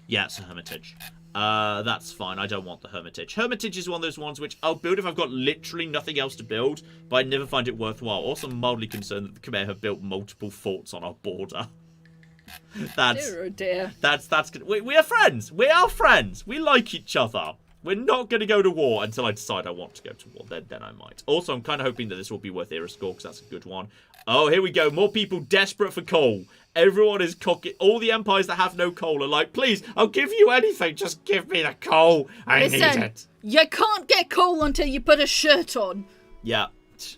Yeah, it's a Hermitage. That's fine. I don't want the Hermitage. Hermitage is one of those ones which I'll build if I've got literally nothing else to build, but I never find it worthwhile. Also, I'm mildly concerned that the Khmer have built multiple forts on our border. Dear, oh dear. That's good. We are friends. We are friends. We like each other. We're not going to go to war until I decide I want to go to war. Then I might. Also, I'm kind of hoping that this will be worth Era score, because that's a good one. Oh, here we go. More people desperate for coal. Everyone is cocking. All the empires that have no coal are like, please, I'll give you anything. Just give me the coal. I need it. You can't get coal until you put a shirt on. Yeah.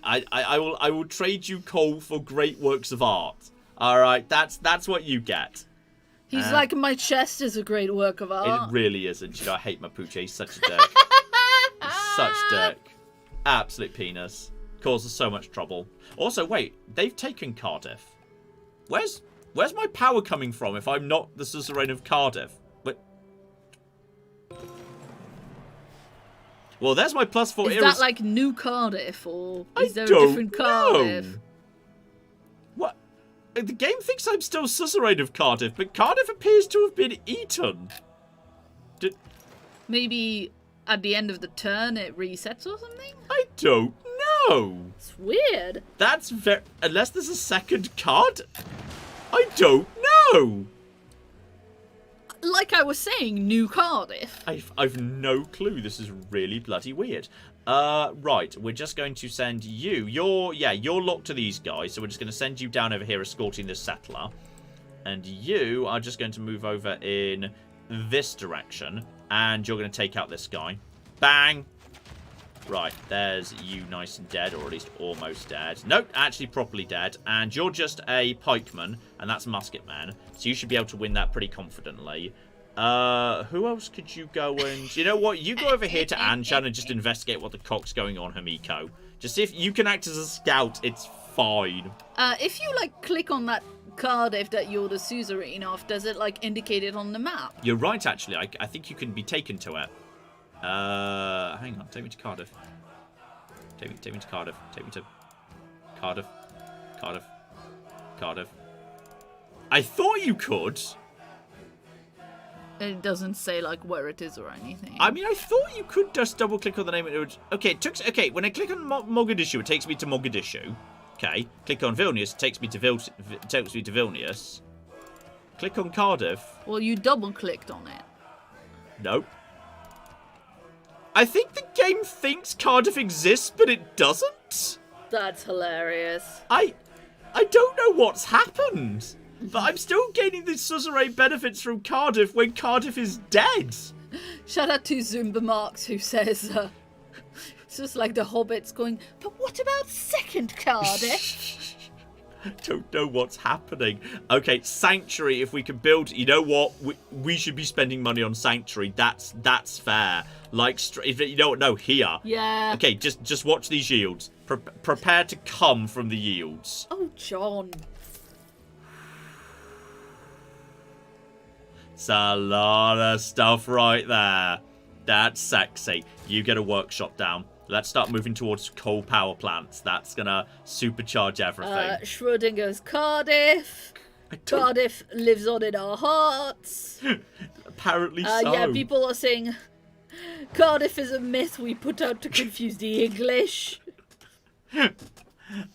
I will trade you coal for great works of art. All right. That's what you get. He's like, my chest is a great work of art. It really isn't. You know, I hate Mapuche. He's such a dick. He's such dick. Absolute penis. Causes so much trouble. Also, wait. They've taken Cardiff. Where's my power coming from if I'm not the suzerain of Cardiff? But... Well, there's my +4. Is that like New Cardiff, or is there a different Cardiff? What? The game thinks I'm still suzerain of Cardiff, but Cardiff appears to have been eaten. Maybe at the end of the turn it resets or something? I don't know. It's weird. That's very... Unless there's a second card? I don't know. Like I was saying, New Cardiff. I've no clue. This is really bloody weird. Right. We're just going to send you. You're locked to these guys, so we're just going to send you down over here escorting this settler. And you are just going to move over in this direction. And you're going to take out this guy. Bang. Right, there's you nice and dead, or at least almost dead. Nope, actually properly dead. And you're just a pikeman, and that's musketman. So you should be able to win that pretty confidently. Who else could you go and... You know what? You go over here to Anshan and just investigate what the cock's going on, Hamiko. Just see if you can act as a scout, it's fine. If you, like, click on that Cardiff that you're the suzerain of? Does it, like, indicate it on the map? You're right, actually. I think you can be taken to it. Hang on. Take me to Cardiff. Take me to Cardiff. Take me to Cardiff. Cardiff. Cardiff. I thought you could. It doesn't say, like, where it is or anything. I mean, I thought you could just double-click on the name. It would... Okay, when I click on Mogadishu, it takes me to Mogadishu. Okay, click on Vilnius, it takes me to Vilnius. Click on Cardiff. Well, you double-clicked on it. Nope. I think the game thinks Cardiff exists, but it doesn't. That's hilarious. I don't know what's happened. But I'm still gaining the suzerain benefits from Cardiff when Cardiff is dead. Shout out to Zumba Marks who says, it's just like the Hobbits going, but what about second Cardiff? Don't know what's happening. Okay, Sanctuary, if we can build... You know what? We should be spending money on Sanctuary. That's fair. Like, if you don't know, here. Yeah. Okay, just watch these yields. Prepare to come from the yields. Oh, John. It's a lot of stuff right there. That's sexy. You get a workshop down. Let's start moving towards coal power plants. That's gonna supercharge everything. Schrodinger's Cardiff. Cardiff lives on in our hearts. Apparently so. Yeah, people are saying Cardiff is a myth we put out to confuse the English.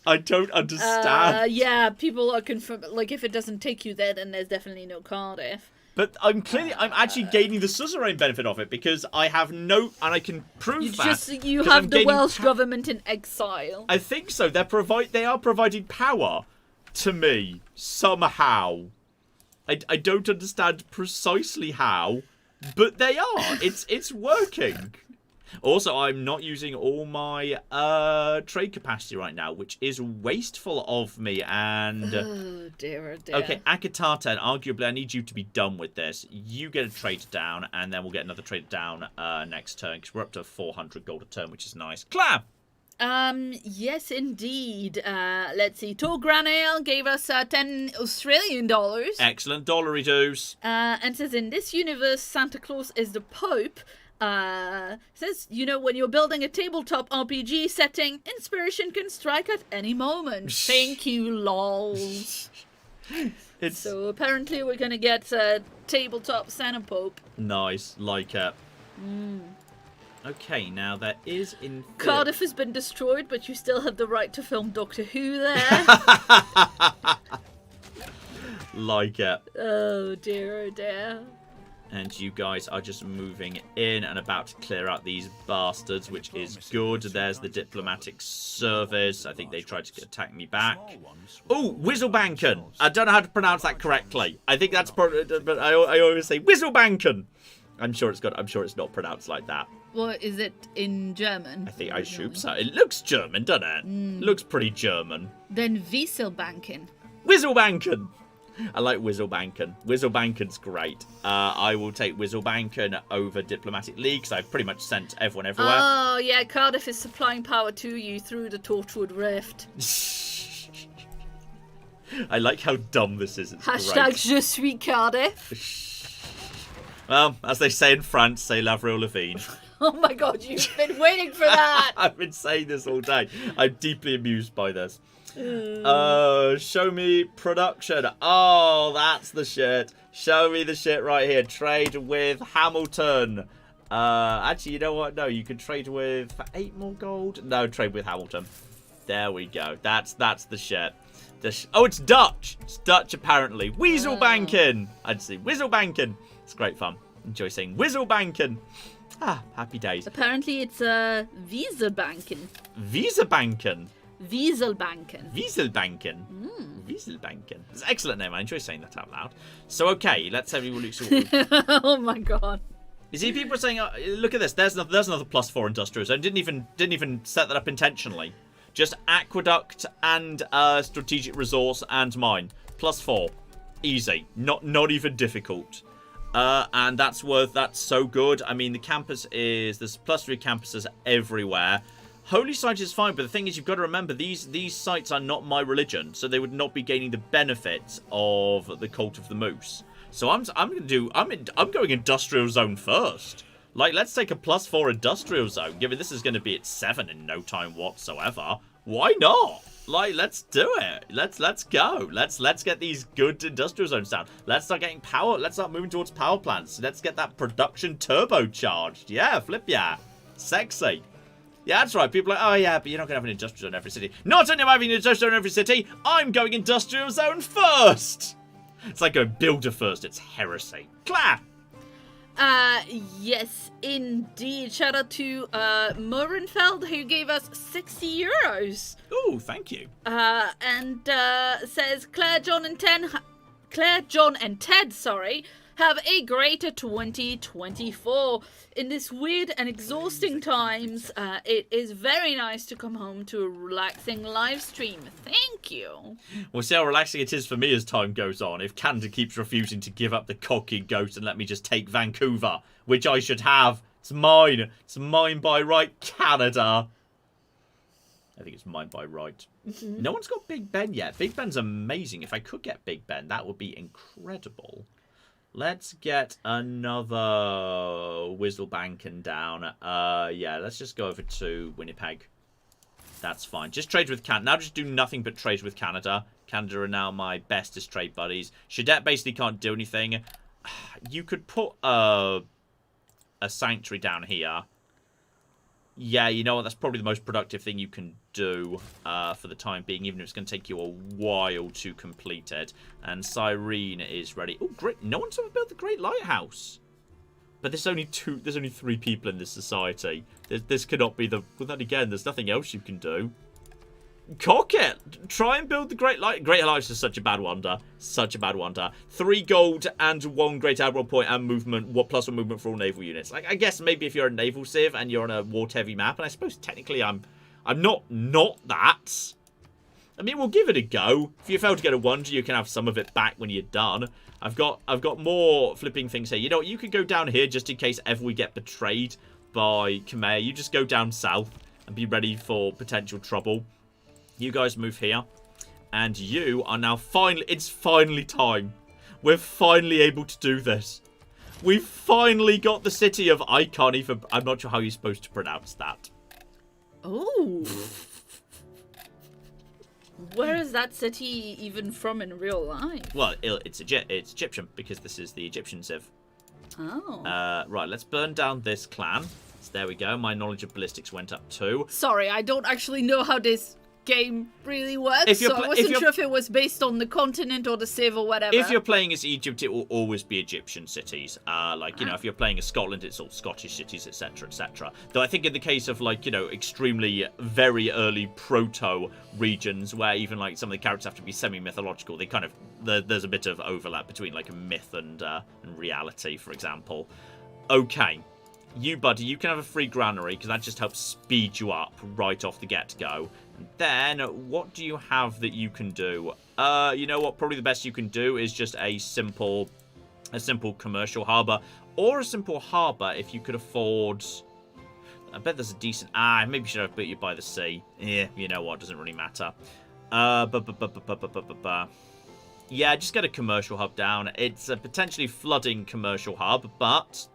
I don't understand. Yeah, people are confirming. Like, if it doesn't take you there, then there's definitely no Cardiff. But I'm actually gaining the suzerain benefit of it because I have no, and I can prove you have the Welsh government in exile. I think so. They are providing power to me somehow. I don't understand precisely how, but they are. It's working. Also, I'm not using all my trade capacity right now, which is wasteful of me. And oh dear, oh dear. Okay, Akatata, arguably, I need you to be done with this. You get a trade down, and then we'll get another trade down next turn because we're up to 400 gold a turn, which is nice. Claire. Yes, indeed. Let's see. Tor Granale gave us 10 Australian dollars. Excellent dollary dues. And says in this universe, Santa Claus is the Pope. Says, you know, when you're building a tabletop RPG setting, inspiration can strike at any moment. Thank you, lols. So apparently we're gonna get tabletop Santa Pope. Nice, like it. Okay, now there is in... Cardiff has been destroyed, but you still have the right to film Doctor Who there. Like it. Oh dear, oh dear. And you guys are just moving in and about to clear out these bastards, which is good. There's the diplomatic service. I think they tried to attack me back. Oh, Whistlebanken. I don't know how to pronounce that correctly. I think that's... but I always say Whistlebanken. I'm sure it's not pronounced like that. Well, is it in German? I think I assume so. It looks German, doesn't it? Looks pretty German. Then Wieselbanken. Whistlebanken. I like Whistlebanken. Whistlebanken's great. I will take Whistlebanken over Diplomatic League because I've pretty much sent everyone everywhere. Oh, yeah, Cardiff is supplying power to you through the Torchwood Rift. I like how dumb this is. It's Hashtag great. Je suis Cardiff. Well, as they say in France, c'est l'Avril Lavigne. Oh my god, you've been waiting for that! I've been saying this all day. I'm deeply amused by this. Show me production. Oh, that's the shit. Show me the shit right here. Trade with Hamilton. Actually, you know what? No, you can trade with for 8 more gold. No, trade with Hamilton. There we go. That's the shit. Oh, it's Dutch. It's Dutch apparently. Weaselbanken. I'd say Weaselbanken. It's great fun. Enjoy saying Weaselbanken. Ah, happy days. Apparently, it's Wieselbanken. Wieselbanken. Wieselbanken. Wieselbanken. Wieselbanken. It's an excellent name. I enjoy saying that out loud. So, okay, let's have a look. Oh my god. You see, people are saying, oh, look at this. There's another +4 industrial zone. Didn't even set that up intentionally. Just aqueduct and strategic resource and mine. +4. Easy. Not even difficult. And that's so good. I mean, the campus there's +3 campuses everywhere. Holy site is fine, but the thing is, you've got to remember, these sites are not my religion, so they would not be gaining the benefits of the Cult of the Moose. So I'm going industrial zone first. Like, let's take a +4 industrial zone, given this is going to be at 7 in no time whatsoever. Why not? Like, let's do it. Let's go. Let's get these good industrial zones down. Let's start getting power. Let's start moving towards power plants. Let's get that production turbocharged. Yeah, flip yeah. Sexy. Yeah, that's right. People are like, oh yeah, but you're not going to have an industrial zone in every city. Not only am I having an industrial zone in every city, I'm going industrial zone first. It's like going builder first. It's heresy. Clap. Yes, indeed. Shout out to Morenfeld, who gave us 60 euros. Ooh, thank you. And says Claire, John, and Ted, have a greater 2024. In this weird and exhausting times, it is very nice to come home to a relaxing live stream. Thank you. We'll see how relaxing it is for me as time goes on. If Canada keeps refusing to give up the cocky ghost and let me just take Vancouver, which I should have. It's mine. It's mine by right, Canada. I think it's mine by right. No one's got Big Ben yet. Big Ben's amazing. If I could get Big Ben, that would be incredible. Let's get another Whistlebanken down. Yeah, let's just go over to Winnipeg. That's fine. Just trade with Canada. Now just do nothing but trade with Canada. Canada are now my bestest trade buddies. Shadet basically can't do anything. You could put a sanctuary down here. Yeah, you know what? That's probably the most productive thing you can do for the time being, even if it's going to take you a while to complete it. And Cyrene is ready. Oh, great. No one's ever built the Great Lighthouse. But there's only 3 people in this society. This cannot be the... Well, then again, there's nothing else you can do. Cock it! Try and build the Great Lighthouse is such a bad wonder. Such a bad wonder. 3 gold and 1 Great Admiral point and movement. +1 movement for all naval units. Like, I guess maybe if you're a naval civ and you're on a war-heavy map, and I suppose technically I'm not that. I mean, we'll give it a go. If you fail to get a wonder, you can have some of it back when you're done. I've got more flipping things here. You know what? You could go down here just in case ever we get betrayed by Khmer. You just go down south and be ready for potential trouble. You guys move here. And you are now finally... It's finally time. We're finally able to do this. We've finally got the city of... I can't even... I'm not sure how you're supposed to pronounce that. Oh. Where is that city even from in real life? Well, it's Egyptian, because this is the Egyptian civ. Oh. Right, let's burn down this clan. So there we go. My knowledge of ballistics went up too. Sorry, I don't actually know how this game really works, so I wasn't sure if it was based on the continent or the civ or whatever. If you're playing as Egypt, it will always be Egyptian cities. Like, you know, if you're playing as Scotland, it's all Scottish cities, etc., etc. Though I think in the case of, like, you know, extremely very early proto regions where even, like, some of the characters have to be semi-mythological, they kind of... There's a bit of overlap between, like, a myth and reality, for example. Okay. You, buddy, you can have a free granary, because that just helps speed you up right off the get-go. Then, what do you have that you can do? You know what? Probably the best you can do is just a simple commercial harbour. Or a simple harbour if you could afford... I bet there's a decent... maybe should have put you by the sea. Yeah, you know what? Doesn't really matter. Yeah, just get a commercial hub down. It's a potentially flooding commercial hub, but...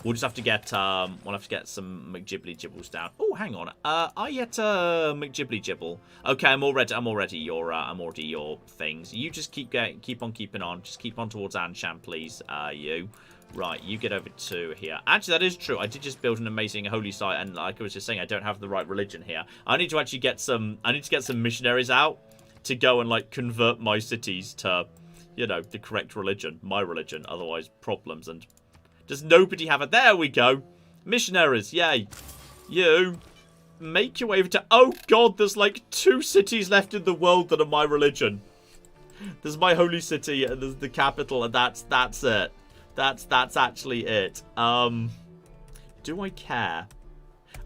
We'll just have to get, we'll have to get some McGibbly Gibbles down. Oh, hang on. I yet McGibbly Gibble. Okay, I'm already your things. You just keep on keeping on. Just keep on towards Anshan, please. You. Right, you get over to here. Actually, that is true. I did just build an amazing holy site, and like I was just saying, I don't have the right religion here. I need to actually get some. I need to get some missionaries out to go and like convert my cities to, you know, the correct religion, my religion. Otherwise, problems and. Does nobody have it? There we go. Missionaries, yay. You, make your way over to... Oh, God, there's like 2 cities left in the world that are my religion. There's my holy city, and there's the capital, and that's it. That's actually it. Do I care?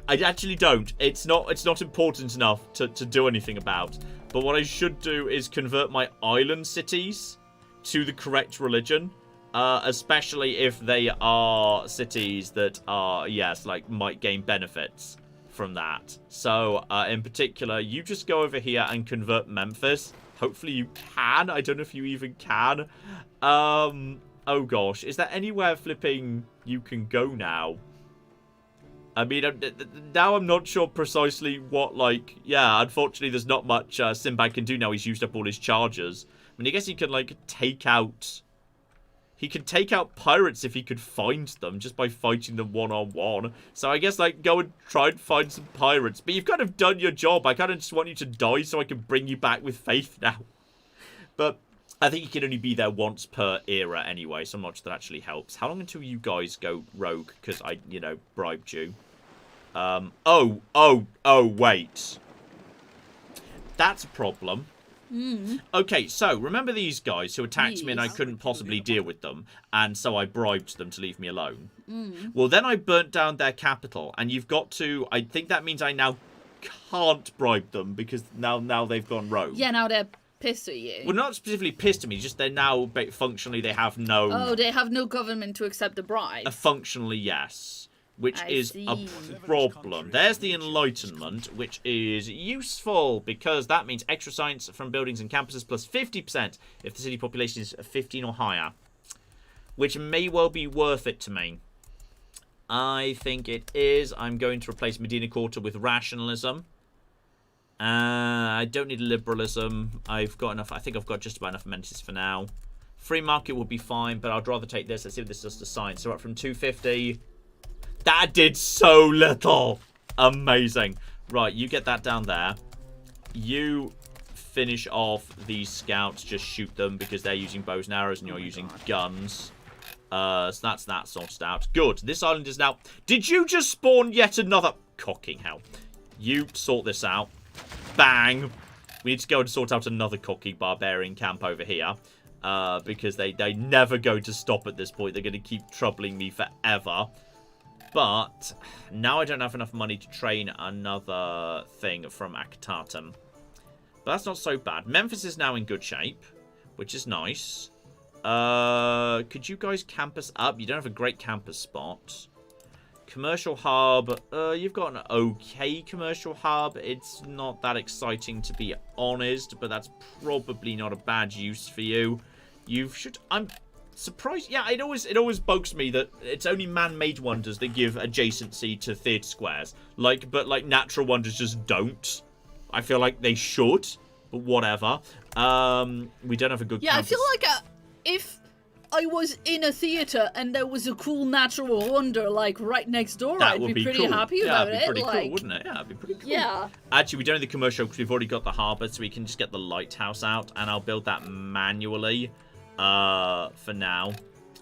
I actually don't. It's not important enough to do anything about. But what I should do is convert my island cities to the correct religion. Especially if they are cities that are, yes, like, might gain benefits from that. So, in particular, you just go over here and convert Memphis. Hopefully you can. I don't know if you even can. Oh gosh. Is there anywhere flipping you can go now? I mean, now I'm not sure precisely what, like... Yeah, unfortunately, there's not much Sinbad can do now. He's used up all his charges. I mean, I guess he can, like, take out... He could take out pirates if he could find them, just by fighting them one-on-one. So I guess, like, go and try and find some pirates. But you've kind of done your job. I kind of just want you to die so I can bring you back with faith now. But I think you can only be there once per era anyway, so I'm not sure that actually helps. How long until you guys go rogue? Because I, you know, bribed you. Wait. That's a problem. Okay, so remember these guys who attacked me and I couldn't possibly deal with them, and so I bribed them to leave me alone. Well, then I burnt down their capital, and you've got to... I think that means I now can't bribe them because now they've gone rogue. Yeah, now they're pissed at you. Well, not specifically pissed at me, just they're now functionally they have no... Oh, they have no government to accept the bribe. Functionally, yes. Which is a problem. There's the Enlightenment, which is useful because that means extra science from buildings and campuses plus 50% if the city population is 15 or higher. Which may well be worth it to me. I think it is. I'm going to replace Medina Quarter with rationalism. I don't need liberalism. I've got enough. I think I've got just about enough amenities for now. Free market would be fine, but I'd rather take this. Let's see if this does to science. So up from 250... That did so little. Amazing. Right, you get that down there. You finish off these scouts. Just shoot them because they're using bows and arrows and you're using guns. So that's that sorted out. Good. This island is now... Did you just spawn yet another... Cocking hell. You sort this out. Bang. We need to go and sort out another cocking barbarian camp over here. Because they never go to stop at this point. They're going to keep troubling me forever. But now I don't have enough money to train another thing from Akitatum. But that's not so bad. Memphis is now in good shape, which is nice. Could you guys campus up? You don't have a great campus spot. Commercial hub. You've got an okay commercial hub. It's not that exciting to be honest, but that's probably not a bad use for you. You should... I'm surprised. Yeah, it always bugs me that it's only man-made wonders that give adjacency to theatre squares. But natural wonders just don't. I feel like they should, but whatever. We don't have a good. Yeah, campus. I feel like if I was in a theatre and there was a cool natural wonder like right next door, I'd be pretty cool. happy about it. That'd be pretty cool, wouldn't it? Yeah, that'd be pretty cool. Yeah. Actually, we don't need the commercial because we've already got the harbour, so we can just get the lighthouse out, and I'll build that manually. For now,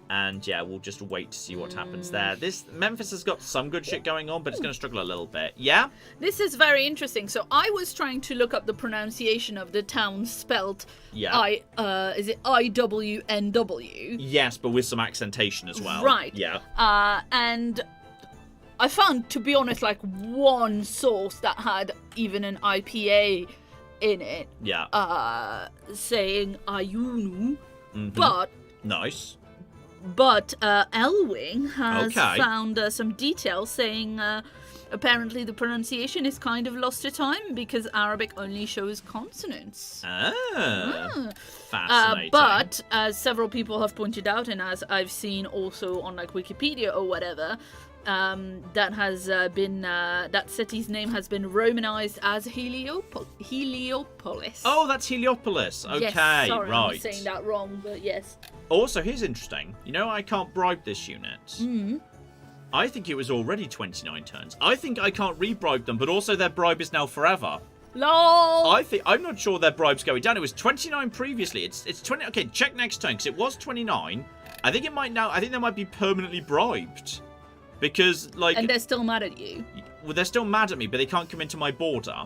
and yeah, we'll just wait to see what happens there. This Memphis has got some good shit going on, but it's going to struggle a little bit. Yeah, this is very interesting. So I was trying to look up the pronunciation of the town spelt is it IWNW? Yes, but with some accentation as well. Right. Yeah. And I found, to be honest, like one source that had even an IPA in it. Yeah. Saying Ayunu. Mm-hmm. But nice. But Elwing has found some details saying apparently the pronunciation is kind of lost to time because Arabic only shows consonants. Fascinating. But as several people have pointed out, and as I've seen also on like Wikipedia or whatever, that has been that city's name has been Romanized as Heliopolis. Oh, that's Heliopolis. Okay, yes, sorry, right. I'm saying that wrong, but yes. Also, here's interesting. You know, I can't bribe this unit. Mm. I think it was already 29 turns. I think I can't re-bribe them, but also their bribe is now forever. LOL. I'm not sure their bribe's going down. It was 29 previously. It's 20. Okay, check next turn because it was 29. I think it might now. I think they might be permanently bribed. Because, like... And they're still mad at you. Well, they're still mad at me, but they can't come into my border.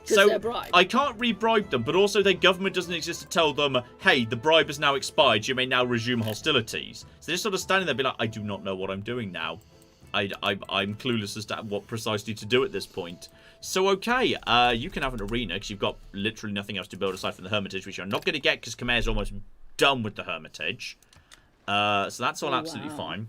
So they're bribed. I can't re-bribe them, but also their government doesn't exist to tell them, hey, the bribe has now expired, you may now resume hostilities. So they're just sort of standing there being like, I do not know what I'm doing now. I'm clueless as to what precisely to do at this point. So, okay, you can have an arena, because you've got literally nothing else to build aside from the Hermitage, which you're not going to get, because Khmer's almost done with the Hermitage. So that's all absolutely fine.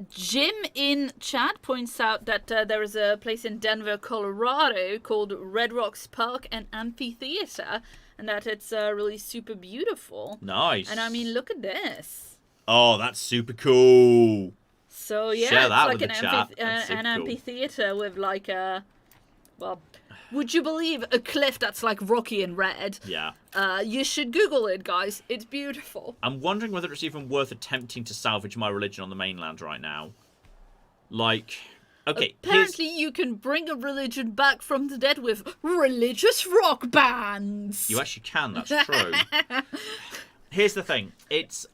Jim in chat points out that there is a place in Denver, Colorado called Red Rocks Park and Amphitheater, and that it's really super beautiful. Nice. And I mean, look at this. Oh, that's super cool. So yeah, Share it's that like with the chat. That's super an cool. amphitheater with like a, well, would you believe a cliff that's like rocky and red? Yeah. You should Google it, guys. It's beautiful. I'm wondering whether it's even worth attempting to salvage my religion on the mainland right now. Like, okay. Apparently, you can bring a religion back from the dead with religious rock bands. You actually can. That's true. Here's the thing.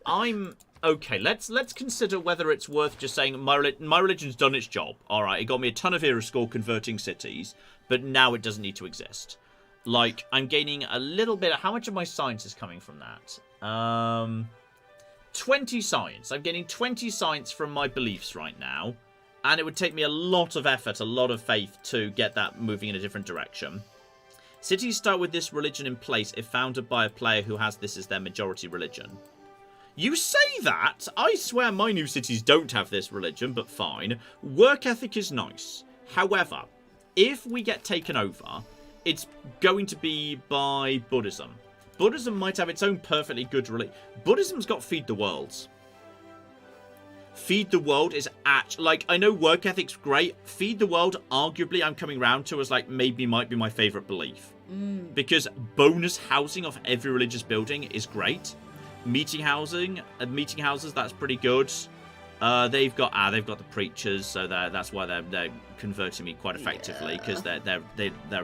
I'm okay. Let's consider whether it's worth just saying my religion's done its job. All right, it got me a ton of era score converting cities, but now it doesn't need to exist. Like, I'm gaining a little bit. How much of my science is coming from that? 20 science. I'm getting 20 science from my beliefs right now. And it would take me a lot of effort, a lot of faith to get that moving in a different direction. Cities start with this religion in place if founded by a player who has this as their majority religion. You say that? I swear my new cities don't have this religion, but fine. Work ethic is nice. However, if we get taken over, it's going to be by Buddhism. Buddhism might have its own perfectly good religion. Buddhism's got Feed the World. Feed the World is like, I know work ethic's great. Feed the World, arguably, I'm coming round to as like maybe might be my favourite belief. Because bonus housing off every religious building is great. Meeting houses, that's pretty good. They've got the preachers, so that's why they're converting me quite effectively, because they're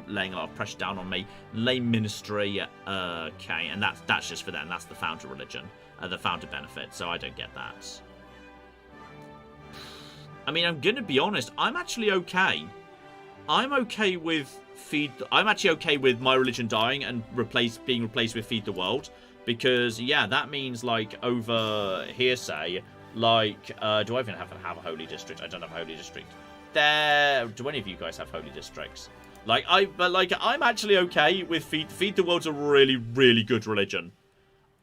laying a lot of pressure down on me. Lay ministry, okay, and that's just for them. That's the founder religion, the founder benefit. So I don't get that. I mean, I'm gonna be honest. I'm actually okay. I'm okay with I'm actually okay with my religion dying and being replaced with Feed the World, because yeah, that means like over here, say, like, do I even have a holy district? I don't have a holy district. Do any of you guys have holy districts? I'm actually okay with Feed the World's a really, really good religion.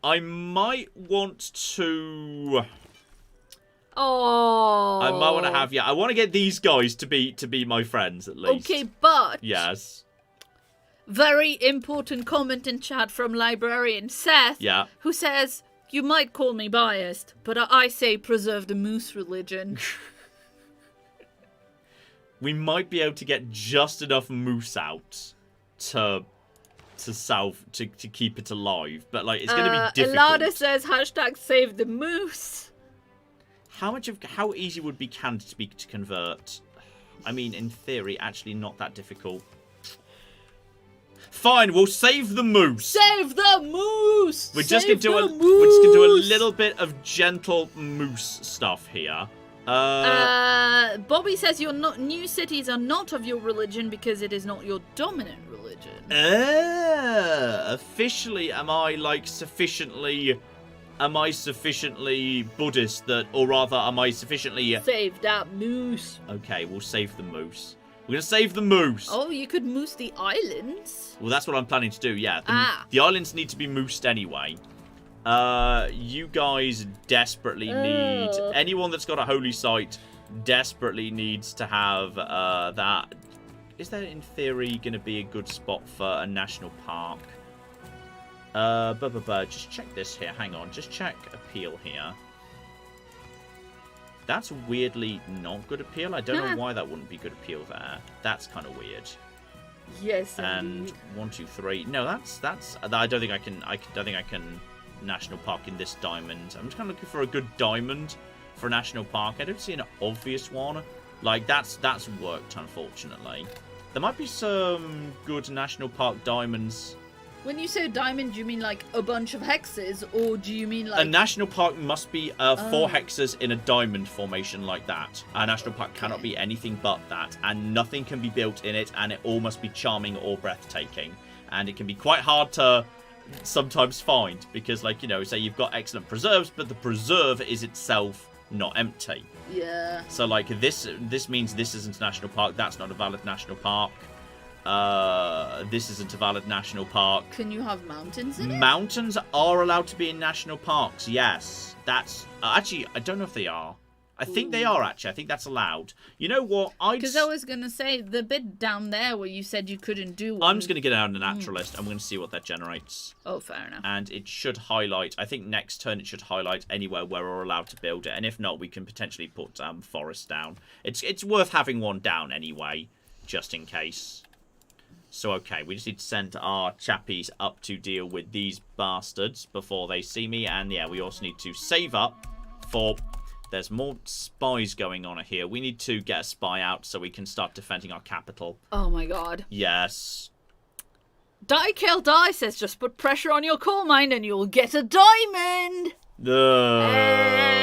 I might want to. Oh. I might want to have, I want to get these guys to be my friends at least. Okay, but yes. Very important comment in chat from librarian Seth. Yeah. Who says, "You might call me biased, but I say preserve the moose religion." We might be able to get just enough moose out to keep it alive, but like it's going to be difficult. Elada says #save the moose. How easy would be canned speak to convert? I mean, in theory, actually not that difficult. Fine, we'll save the moose. Save the moose. We're just gonna do a little bit of gentle moose stuff here. Bobby says your new cities are not of your religion because it is not your dominant religion. Officially, am I sufficiently Buddhist or rather, am I sufficiently... Save that moose. Okay, we'll save the moose. We're going to save the moose. Oh, you could moose the islands. Well, that's what I'm planning to do, yeah. The islands need to be moosed anyway. You guys desperately need... Anyone that's got a holy site desperately needs to have that. Is there, in theory, going to be a good spot for a national park? Just check this here. Hang on. Just check appeal here. That's weirdly not good appeal. I don't know why that wouldn't be good appeal there. That's kind of weird. Yes. And indeed. 1, 2, 3. No, that's. I don't think I can. I don't think I can. National park in this diamond. I'm just kind of looking for a good diamond for a national park. I don't see an obvious one. Like that's worked, unfortunately. There might be some good national park diamonds. When you say diamond, do you mean like a bunch of hexes, or do you mean like... A national park must be 4 hexes in a diamond formation like that. A national park cannot be anything but that, and nothing can be built in it, and it all must be charming or breathtaking. And it can be quite hard to sometimes find, because, like, you know, say you've got excellent preserves, but the preserve is itself not empty. Yeah. So, like, this means this isn't a national park, that's not a valid national park. This isn't a valid national park. Can you have mountains in it? Mountains are allowed to be in national parks, yes. That's... actually, I don't know if they are. I think they are, actually. I think that's allowed. You know what? Because I was going to say, the bit down there where you said you couldn't do one. I'm just going to get out a naturalist. I'm going to see what that generates. Oh, fair enough. And it should highlight, I think next turn it should highlight anywhere where we're allowed to build it. And if not, we can potentially put forest down. It's worth having one down anyway, just in case. So, okay, we just need to send our chappies up to deal with these bastards before they see me. And, yeah, we also need to save up for... There's more spies going on here. We need to get a spy out so we can start defending our capital. Oh, my God. Yes. Die Kill Die says just put pressure on your coal mine and you'll get a diamond. Hey.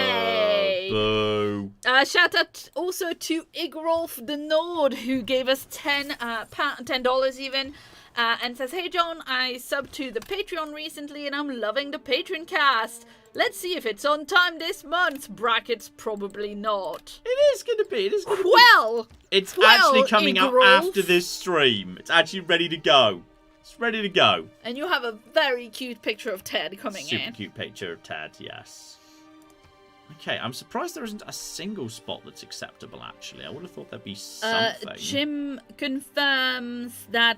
Boo. Shout out also to Igrolf the Nord, who gave us $10 even, and says, "Hey John, I subbed to the Patreon recently and I'm loving the Patreon cast. Let's see if it's on time this month. Brackets probably not." It is going to be. It is going to be. Well, it's actually coming out after this stream. It's actually ready to go. It's ready to go. And you have a very cute picture of Ted coming in. Super cute picture of Ted, yes. Okay, I'm surprised there isn't a single spot that's acceptable, actually. I would have thought there'd be something. Jim confirms that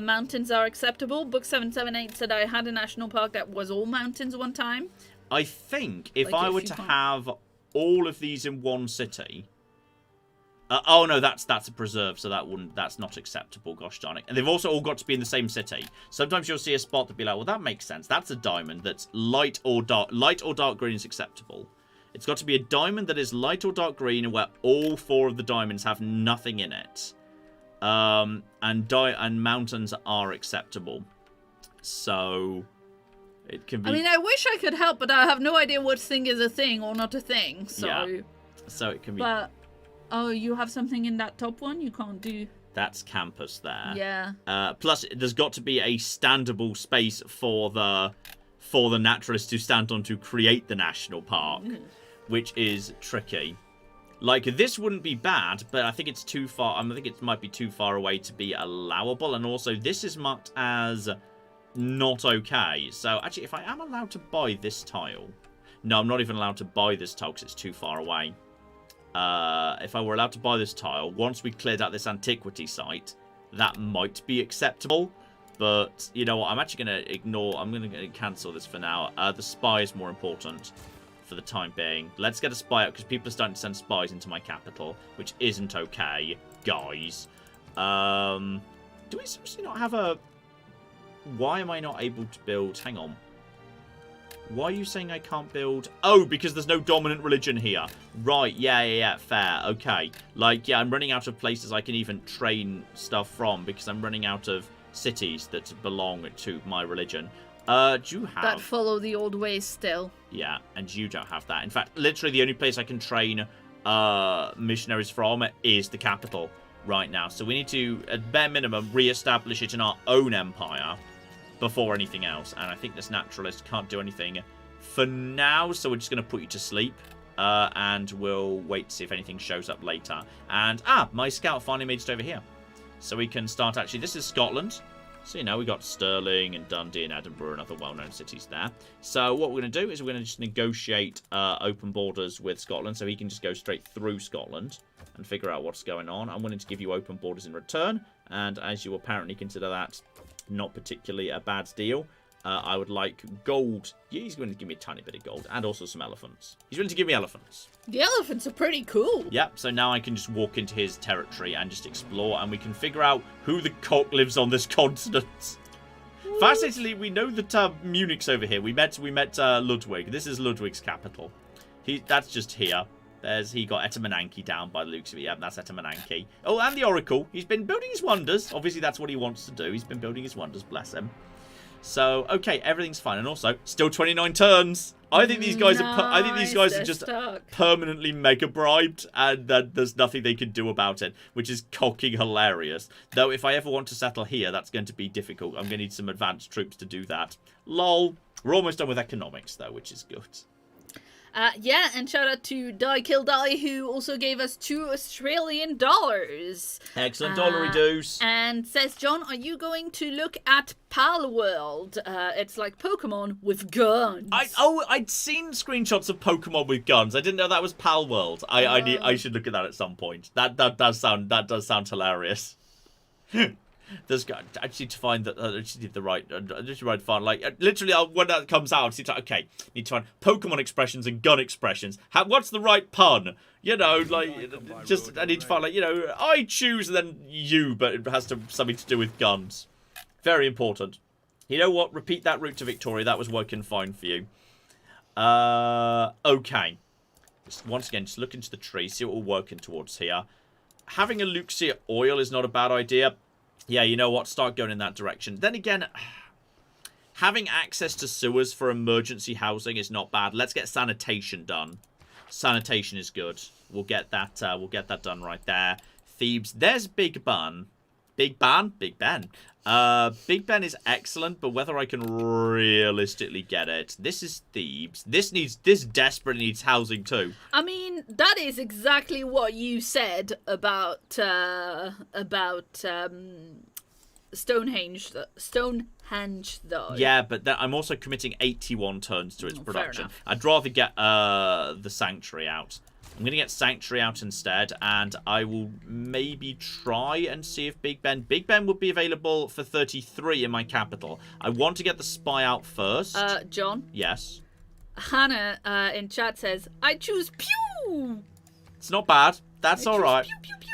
mountains are acceptable. Book 778 said I had a national park that was all mountains one time. I think if I were to have all of these in one city... oh no, that's a preserve, so that's not acceptable. Gosh darn it! And they've also all got to be in the same city. Sometimes you'll see a spot that'd be like, well, that makes sense. That's a diamond that's light or dark green is acceptable. It's got to be a diamond that is light or dark green, and where all four of the diamonds have nothing in it. And mountains are acceptable. So it can be. I mean, I wish I could help, but I have no idea what thing is a thing or not a thing. So. Yeah. So it can be. But. Oh, you have something in that top one you can't do. That's campus there. Yeah. Plus, there's got to be a standable space for the naturalists to stand on to create the national park, which is tricky. Like, this wouldn't be bad, but I think it's too far. I think it might be too far away to be allowable. And also, this is marked as not okay. So, actually, if I am allowed to buy this tile... No, I'm not even allowed to buy this tile because it's too far away. If I were allowed to buy this tile, once we cleared out this antiquity site, that might be acceptable. But, you know what, I'm actually going to ignore... I'm going to cancel this for now. The spy is more important for the time being. Let's get a spy out, because people are starting to send spies into my capital, which isn't okay, guys. Do we seriously not have a... Why am I not able to build... Hang on. Why are you saying I can't build... Oh, because there's no dominant religion here. Right, yeah, fair. Okay. Like, yeah, I'm running out of places I can even train stuff from, because I'm running out of cities that belong to my religion. Do you have... That follow the old ways still. Yeah, and you don't have that. In fact, literally the only place I can train missionaries from is the capital right now. So we need to, at bare minimum, re-establish it in our own empire before anything else. And I think this naturalist can't do anything for now, so we're just going to put you to sleep. And we'll wait to see if anything shows up later. And, my scout finally made it over here. So we can start, actually, this is Scotland. So, you know, we got Stirling and Dundee and Edinburgh and other well-known cities there. So what we're going to do is we're going to just negotiate open borders with Scotland, so he can just go straight through Scotland and figure out what's going on. I'm willing to give you open borders in return, and as you apparently consider that not particularly a bad deal, I would like gold. Yeah, he's going to give me a tiny bit of gold, and also some elephants. He's willing to give me elephants. The elephants are pretty cool. Yep, so now I can just walk into his territory and just explore, and we can figure out who the cock lives on this continent. Fascinatingly, we know that Munich's over here. We met Ludwig. This is Ludwig's capital. That's just here. He got Etamananki down by the looks of it. Yeah, that's Etamananki. Oh, and the Oracle. He's been building his wonders. Obviously, that's what he wants to do. He's been building his wonders, bless him. So, okay, everything's fine. And also, still 29 turns. I think these guys are just permanently mega bribed, and that there's nothing they can do about it, which is cocking hilarious. Though, if I ever want to settle here, that's going to be difficult. I'm going to need some advanced troops to do that. Lol. We're almost done with economics, though, which is good. Yeah, and shout out to Die Kill Die, who also gave us $2 Australian. Excellent dollary deuce. And says, John, are you going to look at Pal World? It's like Pokemon with guns. I'd seen screenshots of Pokemon with guns. I didn't know that was Pal World. I should look at that at some point. That does sound hilarious. There's actually to find that the right fun. Like literally, when that comes out, it's like, okay, need to find Pokemon expressions and gun expressions. What's the right pun? You know, like just I need to find like I choose and then you, but it has something to do with guns. Very important. You know what? Repeat that route to Victoria. That was working fine for you. Okay. Once again, just look into the tree, see what we're working towards here. Having a Luxia oil is not a bad idea. Yeah, you know what? Start going in that direction. Then again, having access to sewers for emergency housing is not bad. Let's get sanitation done. Sanitation is good. We'll get that done right there. Thebes. There's Big Ben. Big Ben? Big Ben. Big Ben is excellent, but whether I can realistically get it. This is Thebes. This desperately needs housing too. I mean, that is exactly what you said about Stonehenge though. Yeah, but I'm also committing 81 turns to its production. I'd rather get the Sanctuary out. I'm going to get Sanctuary out instead, and I will maybe try and see if Big Ben would be available for 33 in my capital. I want to get the Spy out first. John? Yes? Hannah in chat says, I choose pew! It's not bad. That's alright. Pew, pew, pew.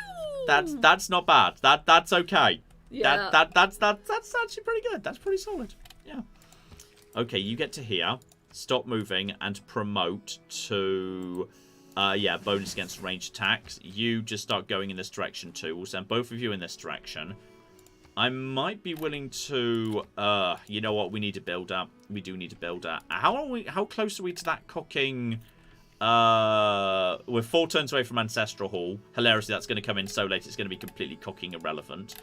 That's not bad. That's okay. Yeah. That's actually pretty good. That's pretty solid. Yeah. Okay, you get to here. Stop moving and promote to... yeah, bonus against ranged attacks. You just start going in this direction too. We'll send both of you in this direction. I might be willing to... you know what? We need to build up. We do need to build up. How close are we to that cocking... we're 4 turns away from Ancestral Hall. Hilariously, that's going to come in so late it's going to be completely cocking irrelevant.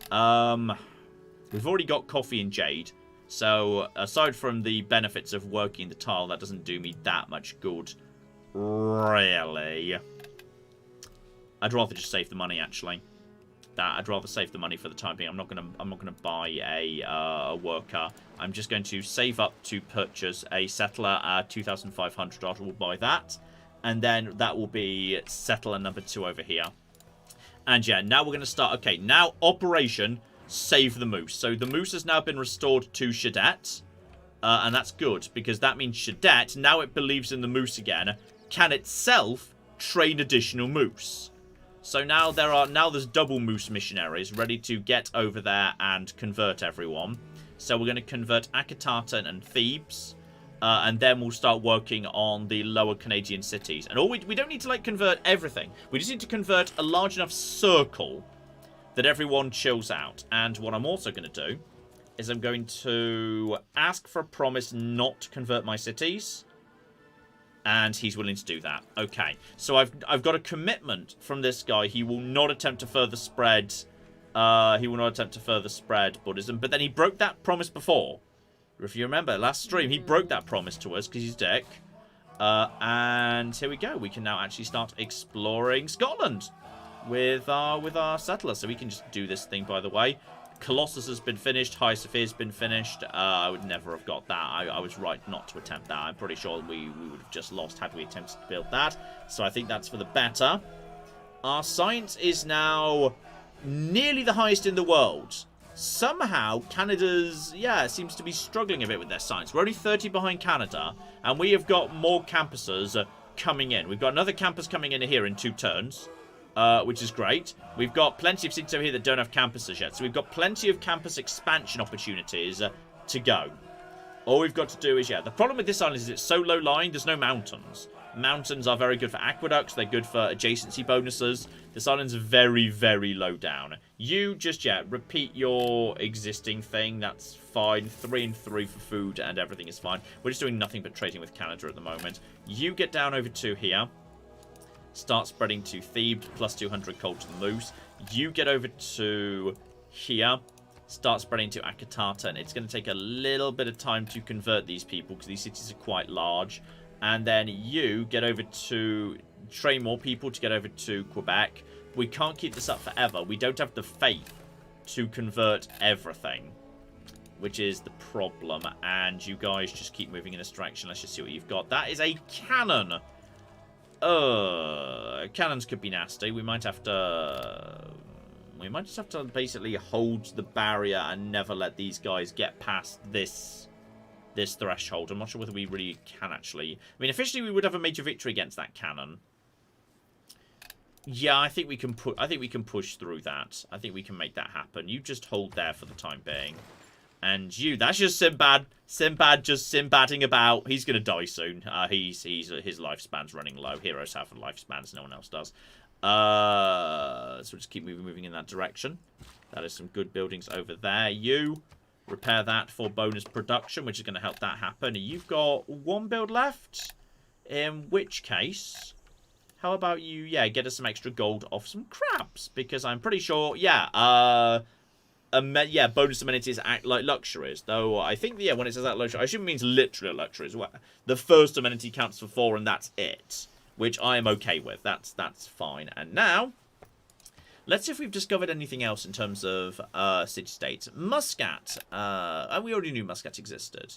We've already got Coffee and Jade. So, aside from the benefits of working the tile, that doesn't do me that much good. Really? I'd rather just save the money, actually. I'd rather save the money for the time being. I'm not gonna buy a worker. I'm just going to save up to purchase a settler at 2,500. I will buy that, and then that will be settler number 2 over here. And yeah, now we're gonna start. Okay, now Operation Save the Moose. So the moose has now been restored to Shadette, and that's good because that means Shadette, now it believes in the moose again, can itself train additional moose. So now there's double moose missionaries ready to get over there and convert everyone. So we're going to convert Akatata and Thebes, and then we'll start working on the lower Canadian cities. And we don't need to convert everything. We just need to convert a large enough circle that everyone chills out. And what I'm also going to do is I'm going to ask for a promise not to convert my cities. And he's willing to do that. Okay. So I've got a commitment from this guy. He will not attempt to further spread Buddhism. But then he broke that promise before. If you remember, last stream, he broke that promise to us because he's a dick. And here we go. We can now actually start exploring Scotland with our settlers. So we can just do this thing, by the way. Colossus has been finished. High Sophia's been finished. I would never have got that. I was right not to attempt that. I'm pretty sure we would have just lost had we attempted to build that. So I think that's for the better. Our science is now nearly the highest in the world. Somehow, Canada's, seems to be struggling a bit with their science. We're only 30 behind Canada, and we have got more campuses coming in. We've got another campus coming in here in 2 turns. Which is great. We've got plenty of cities over here that don't have campuses yet. So we've got plenty of campus expansion opportunities to go. All we've got to do is, the problem with this island is it's so low-lying, there's no mountains. Mountains are very good for aqueducts. They're good for adjacency bonuses. This island's very, very low down. You just, repeat your existing thing. That's fine. 3 and 3 for food and everything is fine. We're just doing nothing but trading with Canada at the moment. You get down over to here. Start spreading to Thebes, plus 200 coal to the moose. You get over to here. Start spreading to Akatata, and it's going to take a little bit of time to convert these people because these cities are quite large. And then you get over to train more people to get over to Quebec. We can't keep this up forever. We don't have the faith to convert everything, which is the problem. And you guys just keep moving in this direction. Let's just see what you've got. That is a cannon. Cannons could be nasty. We might have to... We might just have to basically hold the barrier and never let these guys get past this threshold. I'm not sure whether we really can actually... I mean, officially we would have a major victory against that cannon. Yeah, I think we can push through that. I think we can make that happen. You just hold there for the time being. And you, that's just Sinbad. Sinbad just Sinbadding about. He's going to die soon. His lifespan's running low. Heroes have lifespans, no one else does. So we'll just keep moving in that direction. That is some good buildings over there. You repair that for bonus production, which is going to help that happen. You've got one build left. In which case, how about you, yeah, get us some extra gold off some crabs? Because I'm pretty sure, yeah, bonus amenities act like luxuries. Though I think, yeah, when it says that luxury, I assume it means literally luxuries. The first amenity counts for 4 and that's it. Which I am okay with. That's fine. And now, let's see if we've discovered anything else in terms of city-states. Muscat. And we already knew Muscat existed.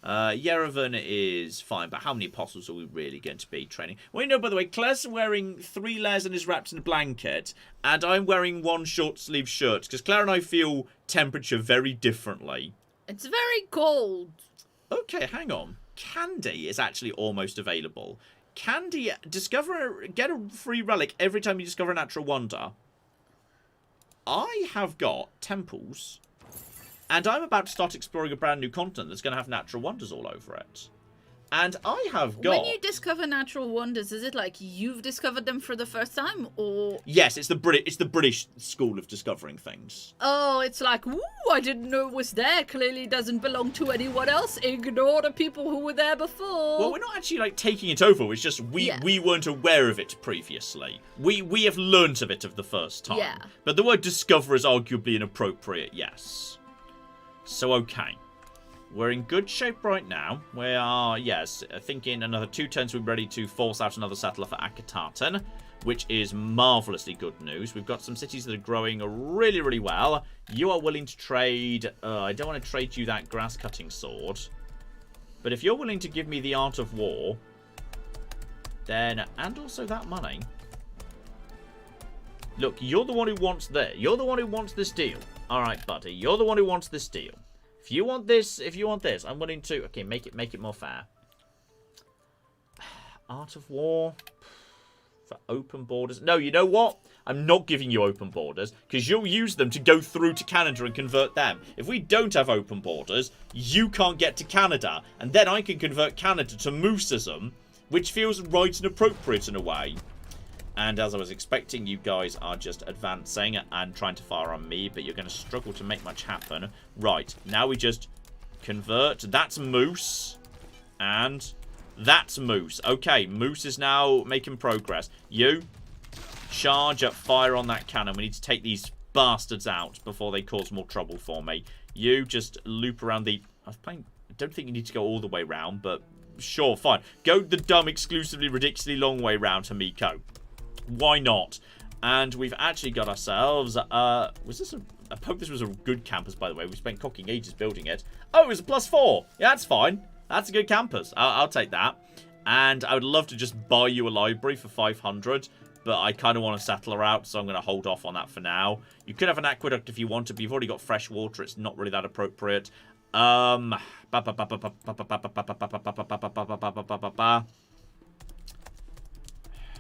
Yerevan is fine, but how many apostles are we really going to be training? Well, you know, by the way, Claire's wearing 3 layers and is wrapped in a blanket, and I'm wearing 1 short-sleeve shirt, because Claire and I feel temperature very differently. It's very cold. Okay, hang on. Candy is actually almost available. Candy, get a free relic every time you discover a natural wonder. I have got temples, and I'm about to start exploring a brand new continent that's going to have natural wonders all over it. And I have got... When you discover natural wonders, is it like you've discovered them for the first time, or... Yes, it's the British school of discovering things. Oh, it's like, ooh, I didn't know it was there. Clearly doesn't belong to anyone else. Ignore the people who were there before. Well, we're not actually, like, taking it over. It's just we weren't aware of it previously. We have learnt of it the first time. Yeah. But the word discover is arguably inappropriate, yes. So, okay. We're in good shape right now. We are, yes, I think in another 2 turns we're ready to force out another settler for Akhenaten, which is marvellously good news. We've got some cities that are growing really, really well. You are willing to trade... I don't want to trade you that grass-cutting sword. But if you're willing to give me the art of war, then... And also that money. Look, you're the one who wants this. You're the one who wants this deal. All right, buddy. You're the one who wants this deal. If you want this, I'm willing to... Okay, make it more fair. Art of War. For open borders. No, you know what? I'm not giving you open borders, because you'll use them to go through to Canada and convert them. If we don't have open borders, you can't get to Canada. And then I can convert Canada to Mooseism, which feels right and appropriate in a way. And as I was expecting, you guys are just advancing and trying to fire on me, but you're going to struggle to make much happen. Right, now we just convert. That's Moose. And that's Moose. Okay, Moose is now making progress. You, charge up, fire on that cannon. We need to take these bastards out before they cause more trouble for me. You just loop around the... I don't think you need to go all the way round, but sure, fine. Go the dumb, exclusively, ridiculously long way round, Hamiko. Why not? And we've actually got ourselves... was this a... I hope this was a good campus, by the way. We spent cocking ages building it. Oh, it was a +4. Yeah, that's fine. That's a good campus. I'll take that. And I would love to just buy you a library for 500. But I kind of want to settle her out, so I'm going to hold off on that for now. You could have an aqueduct if you wanted, but you've already got fresh water. It's not really that appropriate.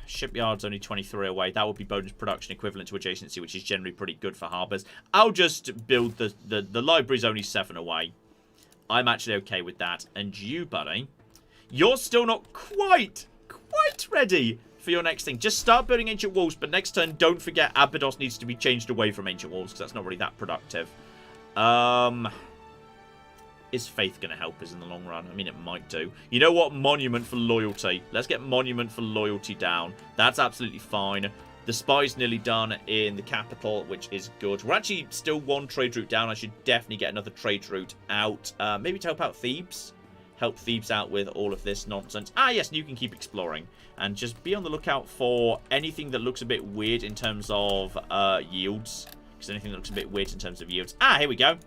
Shipyard's only 23 away. That would be bonus production equivalent to adjacency, which is generally pretty good for harbours. I'll just build the library's only 7 away. I'm actually okay with that. And you, buddy, you're still not quite ready for your next thing. Just start building ancient walls, but next turn, don't forget Abydos needs to be changed away from ancient walls, because that's not really that productive. Is faith going to help us in the long run? I mean, it might do. You know what? Monument for loyalty. Let's get monument for loyalty down. That's absolutely fine. The spy's nearly done in the capital, which is good. We're actually still 1 trade route down. I should definitely get another trade route out. Maybe to help out Thebes. help Thebes out with all of this nonsense. Ah, yes, you can keep exploring. And just be on the lookout for anything that looks a bit weird in terms of yields. Because anything that looks a bit weird in terms of yields. Ah, here we go.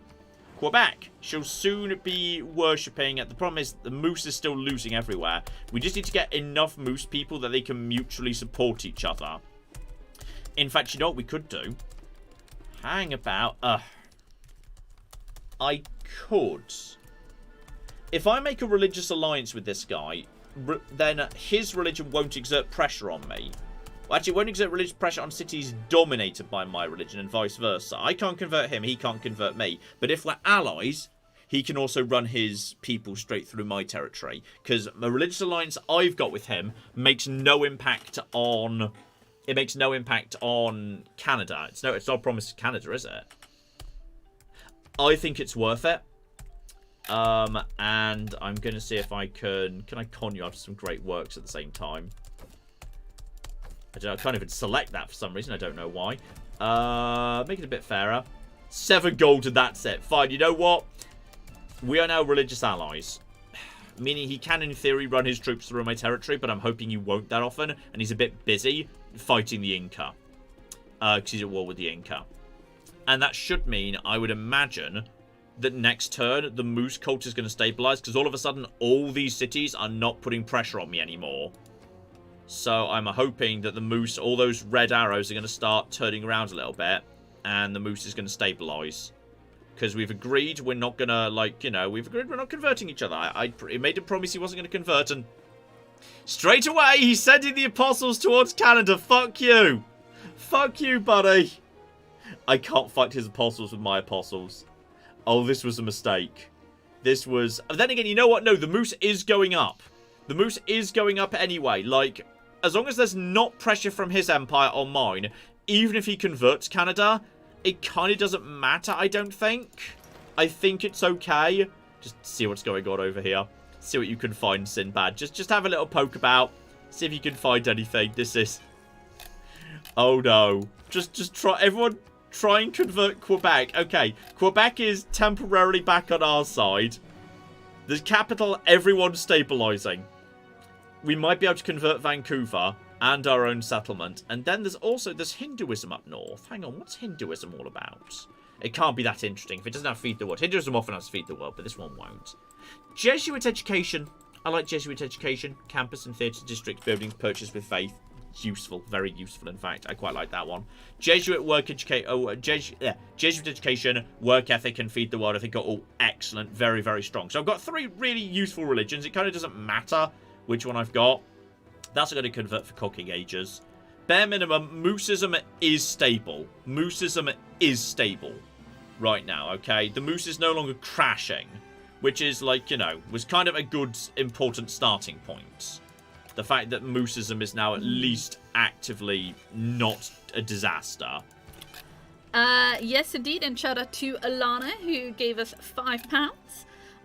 Quebec. She'll soon be worshipping. The problem is the moose is still losing everywhere. We just need to get enough moose people that they can mutually support each other. In fact, you know what we could do? Hang about. I could. If I make a religious alliance with this guy, then his religion won't exert pressure on me. Well, actually, it won't exert religious pressure on cities dominated by my religion and vice versa. I can't convert him, he can't convert me. But if we're allies, he can also run his people straight through my territory. Because the religious alliance I've got with him makes no impact on... It makes no impact on Canada. It's not a promise to Canada, is it? I think it's worth it. And I'm going to see if I can... Can I con you after some great works at the same time? I can't even select that for some reason. I don't know why. Make it a bit fairer. 7 gold and that's it. Fine, you know what? We are now religious allies. Meaning he can, in theory, run his troops through my territory, but I'm hoping he won't that often. And he's a bit busy fighting the Inca. Because he's at war with the Inca. And that should mean, I would imagine, that next turn, the moose cult is going to stabilize. Because all of a sudden, all these cities are not putting pressure on me anymore. So I'm hoping that the moose, all those red arrows are going to start turning around a little bit. And the moose is going to stabilize. Because we've agreed we're not going to, like, you know, we've agreed we're not converting each other. He made a promise he wasn't going to convert, and straight away he's sending the apostles towards Canada. Fuck you. Fuck you, buddy. I can't fight his apostles with my apostles. Oh, this was a mistake. This was... Then again, you know what? No, the moose is going up. The moose is going up anyway. Like, as long as there's not pressure from his empire on mine, even if he converts Canada... It kind of doesn't matter, I don't think. I think it's okay. Just see what's going on over here. See what you can find, Sinbad. Just have a little poke about. See if you can find anything. This is... Oh, no. Just try... Everyone try and convert Quebec. Okay. Quebec is temporarily back on our side. The capital, everyone's stabilizing. We might be able to convert Vancouver... and our own settlement. And then there's Hinduism up north. Hang on, what's Hinduism all about? It can't be that interesting if it doesn't have Feed the World. Hinduism often has Feed the World, but this one won't. Jesuit education. I like Jesuit education. Campus and theatre district buildings purchased with faith. Useful. Very useful, in fact. I quite like that one. Jesuit work education. Jesuit education, work ethic, and Feed the World, I think, are all excellent. Very, very strong. So I've got 3 really useful religions. It kind of doesn't matter which one I've got. That's going to convert for cooking ages. Bare minimum, Mooseism is stable. Mooseism is stable right now, okay? The moose is no longer crashing, which is like, you know, was kind of a good, important starting point. The fact that Mooseism is now at least actively not a disaster. Yes, indeed, and shout out to Alana, who gave us £5.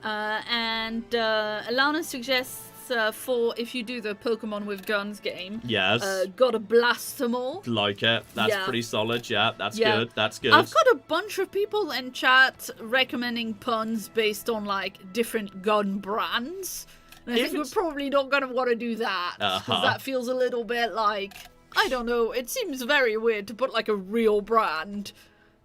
And Alana suggests for if you do the Pokemon with Guns game. Yes. Gotta blast them all. Like it. That's pretty solid. Yeah, that's good. That's good. I've got a bunch of people in chat recommending puns based on, like, different gun brands. And I think we're probably not going to want to do that. Because that feels a little bit like, I don't know, it seems very weird to put, like, a real brand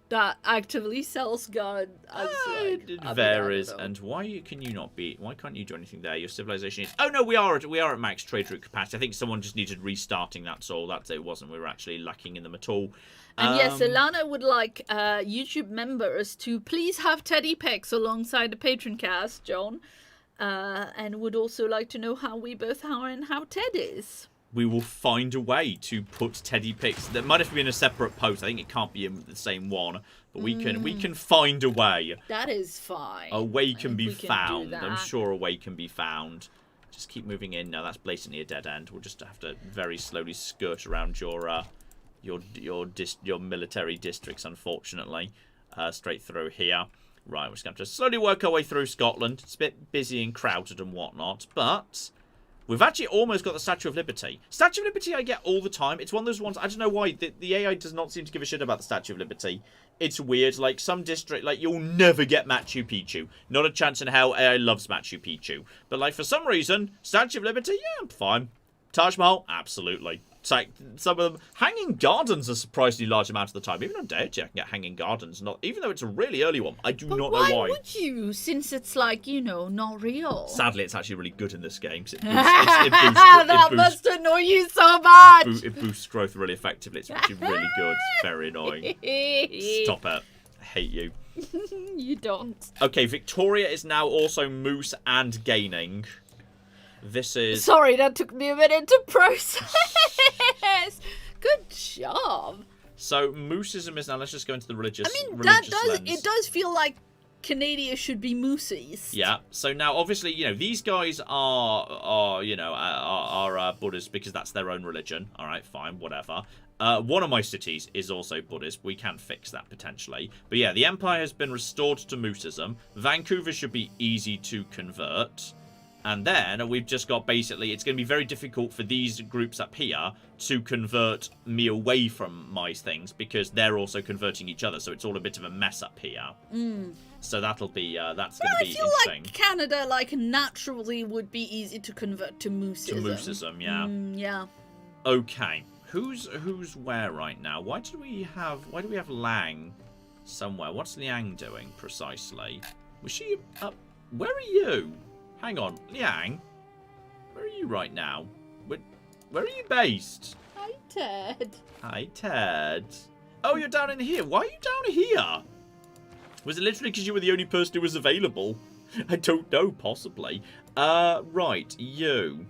that actively sells gun as, like, it varies. And why can't you do anything there? Your civilization is... Oh, no, we are at max trade route capacity. I think someone just needed restarting, that's all. That's it. Wasn't we were actually lacking in them at all. And yes, Alana would like YouTube members to please have Teddy pics alongside the patron cast, John. And would also like to know how we both are and how Ted is. We will find a way to put Teddy pics. That might have been a separate post. I think it can't be in the same one, but we can find a way. That is fine. A way can be found. I'm sure a way can be found. Just keep moving in. No, that's blatantly a dead end. We'll just have to very slowly skirt around your military districts, unfortunately. Straight through here. Right, we're just going to have to slowly work our way through Scotland. It's a bit busy and crowded and whatnot, but We've actually almost got the Statue of Liberty. Statue of Liberty I get all the time. It's one of those ones, I don't know why, the AI does not seem to give a shit about the Statue of Liberty. It's weird, like some district, like you'll never get Machu Picchu. Not a chance in hell, AI loves Machu Picchu. But like for some reason, Statue of Liberty, yeah, fine. Taj Mahal, absolutely. It's like some of them. Hanging Gardens a surprisingly large amount of the time. Even on Deity, I can get Hanging Gardens. Not even though it's a really early one. I do not know why. Why would you? Since it's like, you know, not real. Sadly, it's actually really good in this game. It boosts, That must annoy you so much. It boosts growth really effectively. It's actually really good. It's very annoying. Stop it. I hate you. You don't. Okay, Victoria is now also moose and gaining. This is... Sorry, that took me a minute to process. Good job. So, mooseism is now... Let's just go into the religious lens. It does feel like Canada should be moosies. Yeah. So now, obviously, you know, these guys are Buddhists because that's their own religion. All right, fine, whatever. One of my cities is also Buddhist. We can fix that potentially. But yeah, the empire has been restored to mooseism. Vancouver should be easy to convert. And then we've just got basically, it's going to be very difficult for these groups up here to convert me away from my things because they're also converting each other. So it's all a bit of a mess up here. So that'll be, that's going to be interesting. I feel like Canada, like, naturally would be easy to convert to mooseism. To mooseism, yeah. Yeah. Okay. Who's where right now? Why do we have Lang somewhere? What's Liang doing precisely? Was she up? Where are you? Hang on, Liang. Where are you right now? Where are you based? Hi, Ted. Hi, Ted. Oh, you're down in here. Why are you down here? Was it literally because you were the only person who was available? I don't know, possibly. Right, you.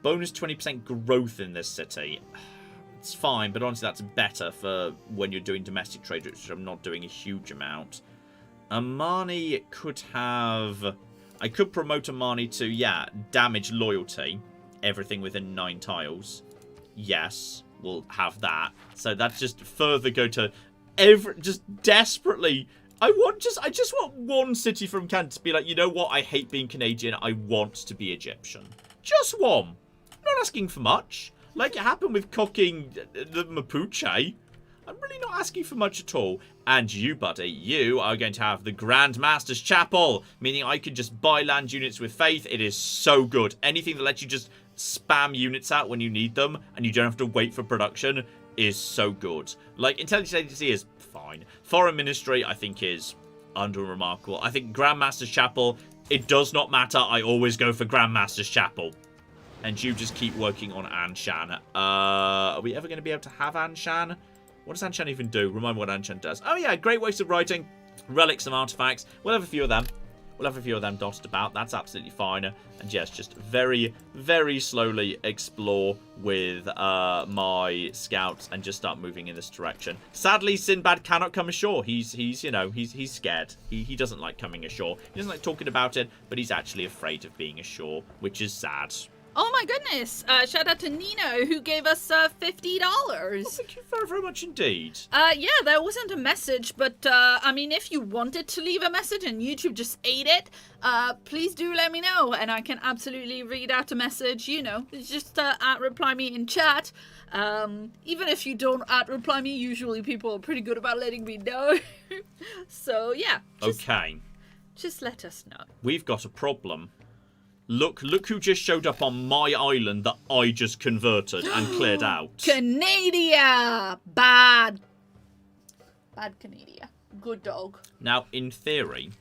Bonus 20% growth in this city. It's fine, but honestly that's better for when you're doing domestic trade, which I'm not doing a huge amount. Amani could have... I could promote Amani to, yeah, damage loyalty. Everything within 9 tiles. Yes, we'll have that. So that's just further go to... just desperately... I just want one city from Canada to be like, you know what, I hate being Canadian, I want to be Egyptian. Just one. I'm not asking for much. Like it happened with cocking the Mapuche. I'm really not asking for much at all. And you, buddy, you are going to have the Grand Master's Chapel, meaning I can just buy land units with faith. It is so good. Anything that lets you just spam units out when you need them and you don't have to wait for production is so good. Like, intelligence agency is fine. Foreign ministry, I think, is unremarkable. I think Grand Master's Chapel, it does not matter. I always go for Grand Master's Chapel. And you just keep working on Anshan. Are we ever going to be able to have Anshan? What does Anshan even do? Remind me what Anshan does. Oh yeah, great waste of writing. Relics and artifacts. We'll have a few of them. We'll have a few of them dotted about. That's absolutely fine. And yes, just very, very slowly explore with my scouts and just start moving in this direction. Sadly, Sinbad cannot come ashore. He's scared. He doesn't like coming ashore. He doesn't like talking about it, but he's actually afraid of being ashore, which is sad. Oh my goodness. Shout out to Nino who gave us $50. Oh, thank you very, very much indeed. Yeah, there wasn't a message, but I mean, if you wanted to leave a message and YouTube just ate it, please do let me know and I can absolutely read out a message, you know, just reply me in chat. Even if you don't reply me, usually people are pretty good about letting me know. So yeah. Okay. Just let us know. We've got a problem. Look who just showed up on my island that I just converted and cleared out. Canada! Bad Canada. Good dog. Now, in theory,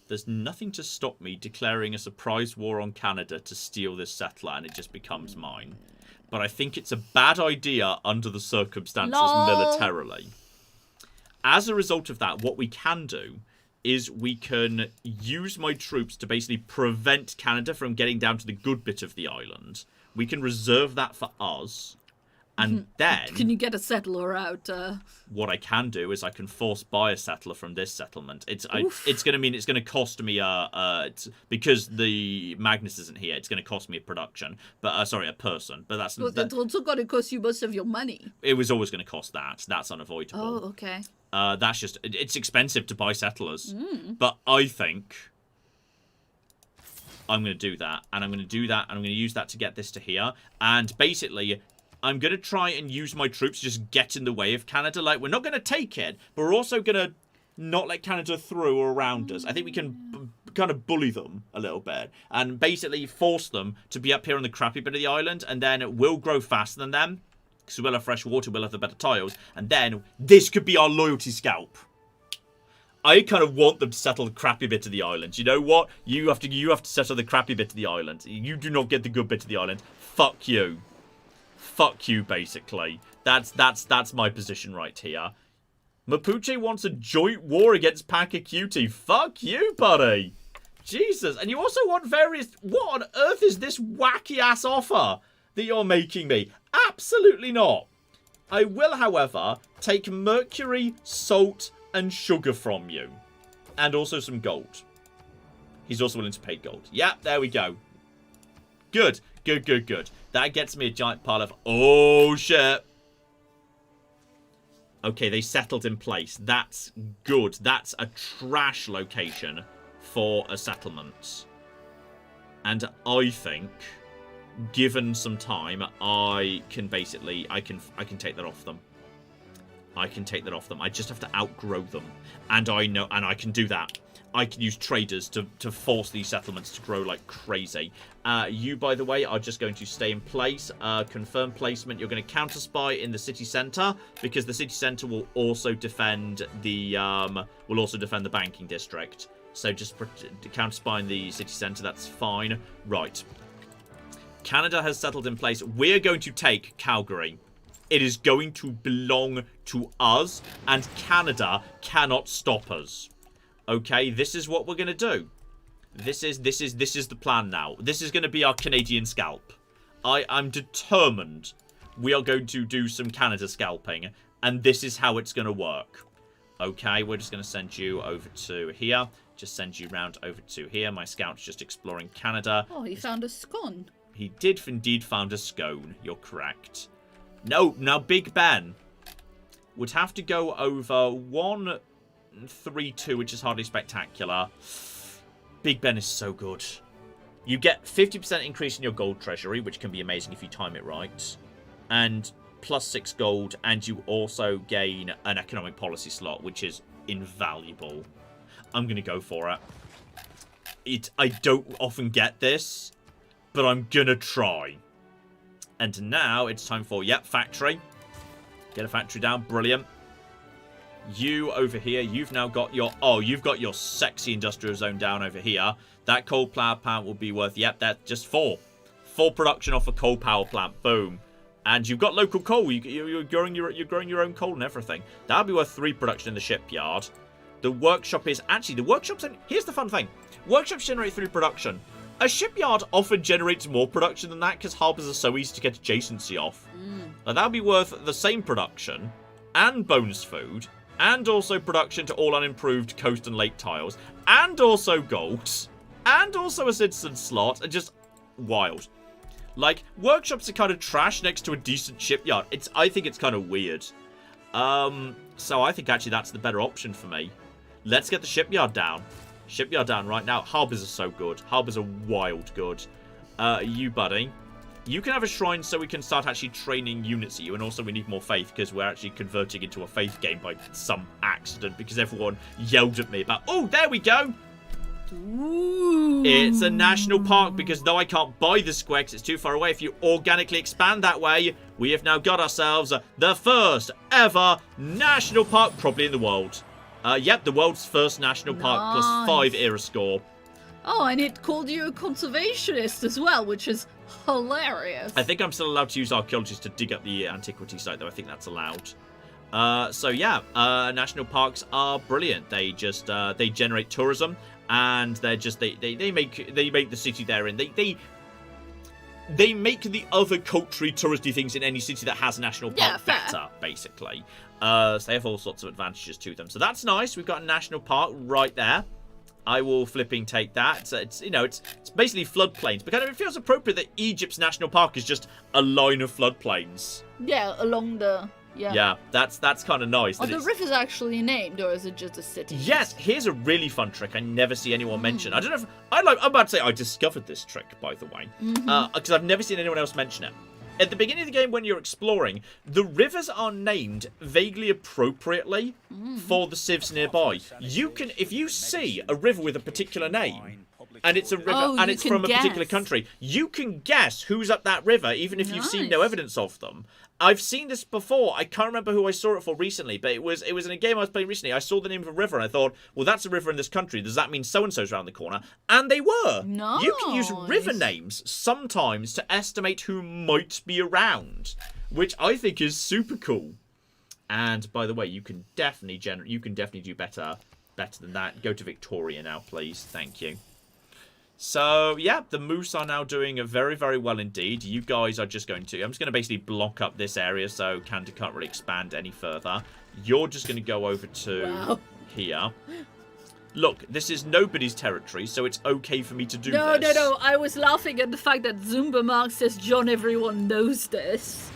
there's nothing to stop me declaring a surprise war on Canada to steal this settler and it just becomes mine. But I think it's a bad idea under the circumstances militarily. As a result of that, what we can do is we can use my troops to basically prevent Canada from getting down to the good bit of the island. We can reserve that for us. And then... Can you get a settler out? What I can do is I can force buy a settler from this settlement. It's going to mean it's going to cost me, because the Magnus isn't here, it's going to cost me a production. But, sorry, a person. But that's... It's also going to cost you most of your money. It was always going to cost that. That's unavoidable. Oh, okay. That's just... It's expensive to buy settlers. But I think... I'm going to do that. And I'm going to do that. And I'm going to use that to get this to here. And basically, I'm going to try and use my troops to just get in the way of Canada. Like, we're not going to take it, but we're also going to not let Canada through or around us. I think we can kind of bully them a little bit and basically force them to be up here on the crappy bit of the island, and then we'll grow faster than them because we'll have fresh water, we'll have the better tiles, and then this could be our loyalty scalp. I kind of want them to settle the crappy bit of the island. You know what? You have to settle the crappy bit of the island. You do not get the good bit of the island. Fuck you. Fuck you, basically. That's my position right here. Mapuche wants a joint war against Pachacuti. Fuck you, buddy. Jesus. And you also want various... What on earth is this wacky-ass offer that you're making me? Absolutely not. I will, however, take mercury, salt, and sugar from you. And also some gold. He's also willing to pay gold. Yeah, there we go. Good. Good, good, good. That gets me a giant pile of... Oh, shit. Okay, they settled in place. That's good. That's a trash location for a settlement. And I think, given some time, I can basically... I can take that off them. I can take that off them. I just have to outgrow them. And I know... And I can do that. I can use traders to force these settlements to grow like crazy. You, by the way, are just going to stay in place. Confirm placement. You're going to counter-spy in the city centre, because the city centre will also defend the banking district. So just counter-spy in the city centre. That's fine. Right. Canada has settled in place. We're going to take Calgary. It is going to belong to us, and Canada cannot stop us. Okay, this is what we're going to do. This is the plan now. This is going to be our Canadian scalp. I'm determined we are going to do some Canada scalping, and this is how it's going to work. Okay, we're just going to send you over to here. Just send you round over to here. My scout's just exploring Canada. Oh, he found a scone. He did indeed found a scone. You're correct. No, now Big Ben would have to go over 1-3-2, which is hardly spectacular. Big Ben is so good. You get 50% increase in your gold treasury, which can be amazing if you time it right. And +6 gold, and you also gain an economic policy slot, which is invaluable. I'm going to go for it. I don't often get this, but I'm going to try. And now it's time for, factory. Get a factory down. Brilliant. You over here, you've now got your... Oh, you've got your sexy industrial zone down over here. That coal power plant will be worth... Yep, that's just 4. 4 production off a coal power plant. Boom. And you've got local coal. You're growing your own coal and everything. That'll be worth 3 production in the shipyard. The workshop is... Actually, the workshop's... Here's the fun thing. Workshops generate 3 production. A shipyard often generates more production than that because harbours are so easy to get adjacency off. Now, that'll be worth the same production and bonus food, and also production to all unimproved coast and lake tiles, and also gold, and also a citizen slot, and just wild. Like, workshops are kind of trash next to a decent shipyard. I think it's kind of weird. So I think actually that's the better option for me. Let's get the shipyard down. Shipyard down right now. Harbours are so good. Harbours are wild good. You, buddy. You can have a shrine so we can start actually training units at you. And also we need more faith because we're actually converting into a faith game by some accident. Because everyone yelled at me about... Oh, there we go. Ooh. It's a national park because though I can't buy the square because it's too far away, if you organically expand that way, we have now got ourselves the first ever national park probably in the world. Yep, the world's first national park plus 5 era score. Oh, and it called you a conservationist as well, which is hilarious. I think I'm still allowed to use archaeologists to dig up the antiquity site, though. I think that's allowed. So yeah, national parks are brilliant. They just they generate tourism, and they're just they make the city they're in. They make the other culturally touristy things in any city that has a national park better, basically. So they have all sorts of advantages to them. So that's nice. We've got a national park right there. I will flipping take that. So it's basically floodplains. But kind of it feels appropriate that Egypt's national park is just a line of floodplains. Yeah, along the Yeah. That's kind of nice. Are the rivers actually named, or is it just a city? Yes, here's a really fun trick I never see anyone mention. I don't know if... I'm about to say I discovered this trick, by the way. Because I've never seen anyone else mention it. At the beginning of the game, when you're exploring, the rivers are named vaguely appropriately for the civs nearby. You can... If you see a river with a particular name... And it's a river, and it's from a particular country. You can guess who's up that river, even if you've seen no evidence of them. I've seen this before. I can't remember who I saw it for recently, but it was in a game I was playing recently. I saw the name of a river, and I thought, well, that's a river in this country. Does that mean so-and-so's around the corner? And they were. Nice. You can use river names sometimes to estimate who might be around, which I think is super cool. And by the way, you can definitely do better than that. Go to Victoria now, please. Thank you. So, yeah, the moose are now doing very, very well indeed. You guys are just going to... I'm just going to basically block up this area so Canada can't really expand any further. You're just going to go over to here. Look, this is nobody's territory, so it's okay for me to do this. No. I was laughing at the fact that Zumba Mark says, John, everyone knows this.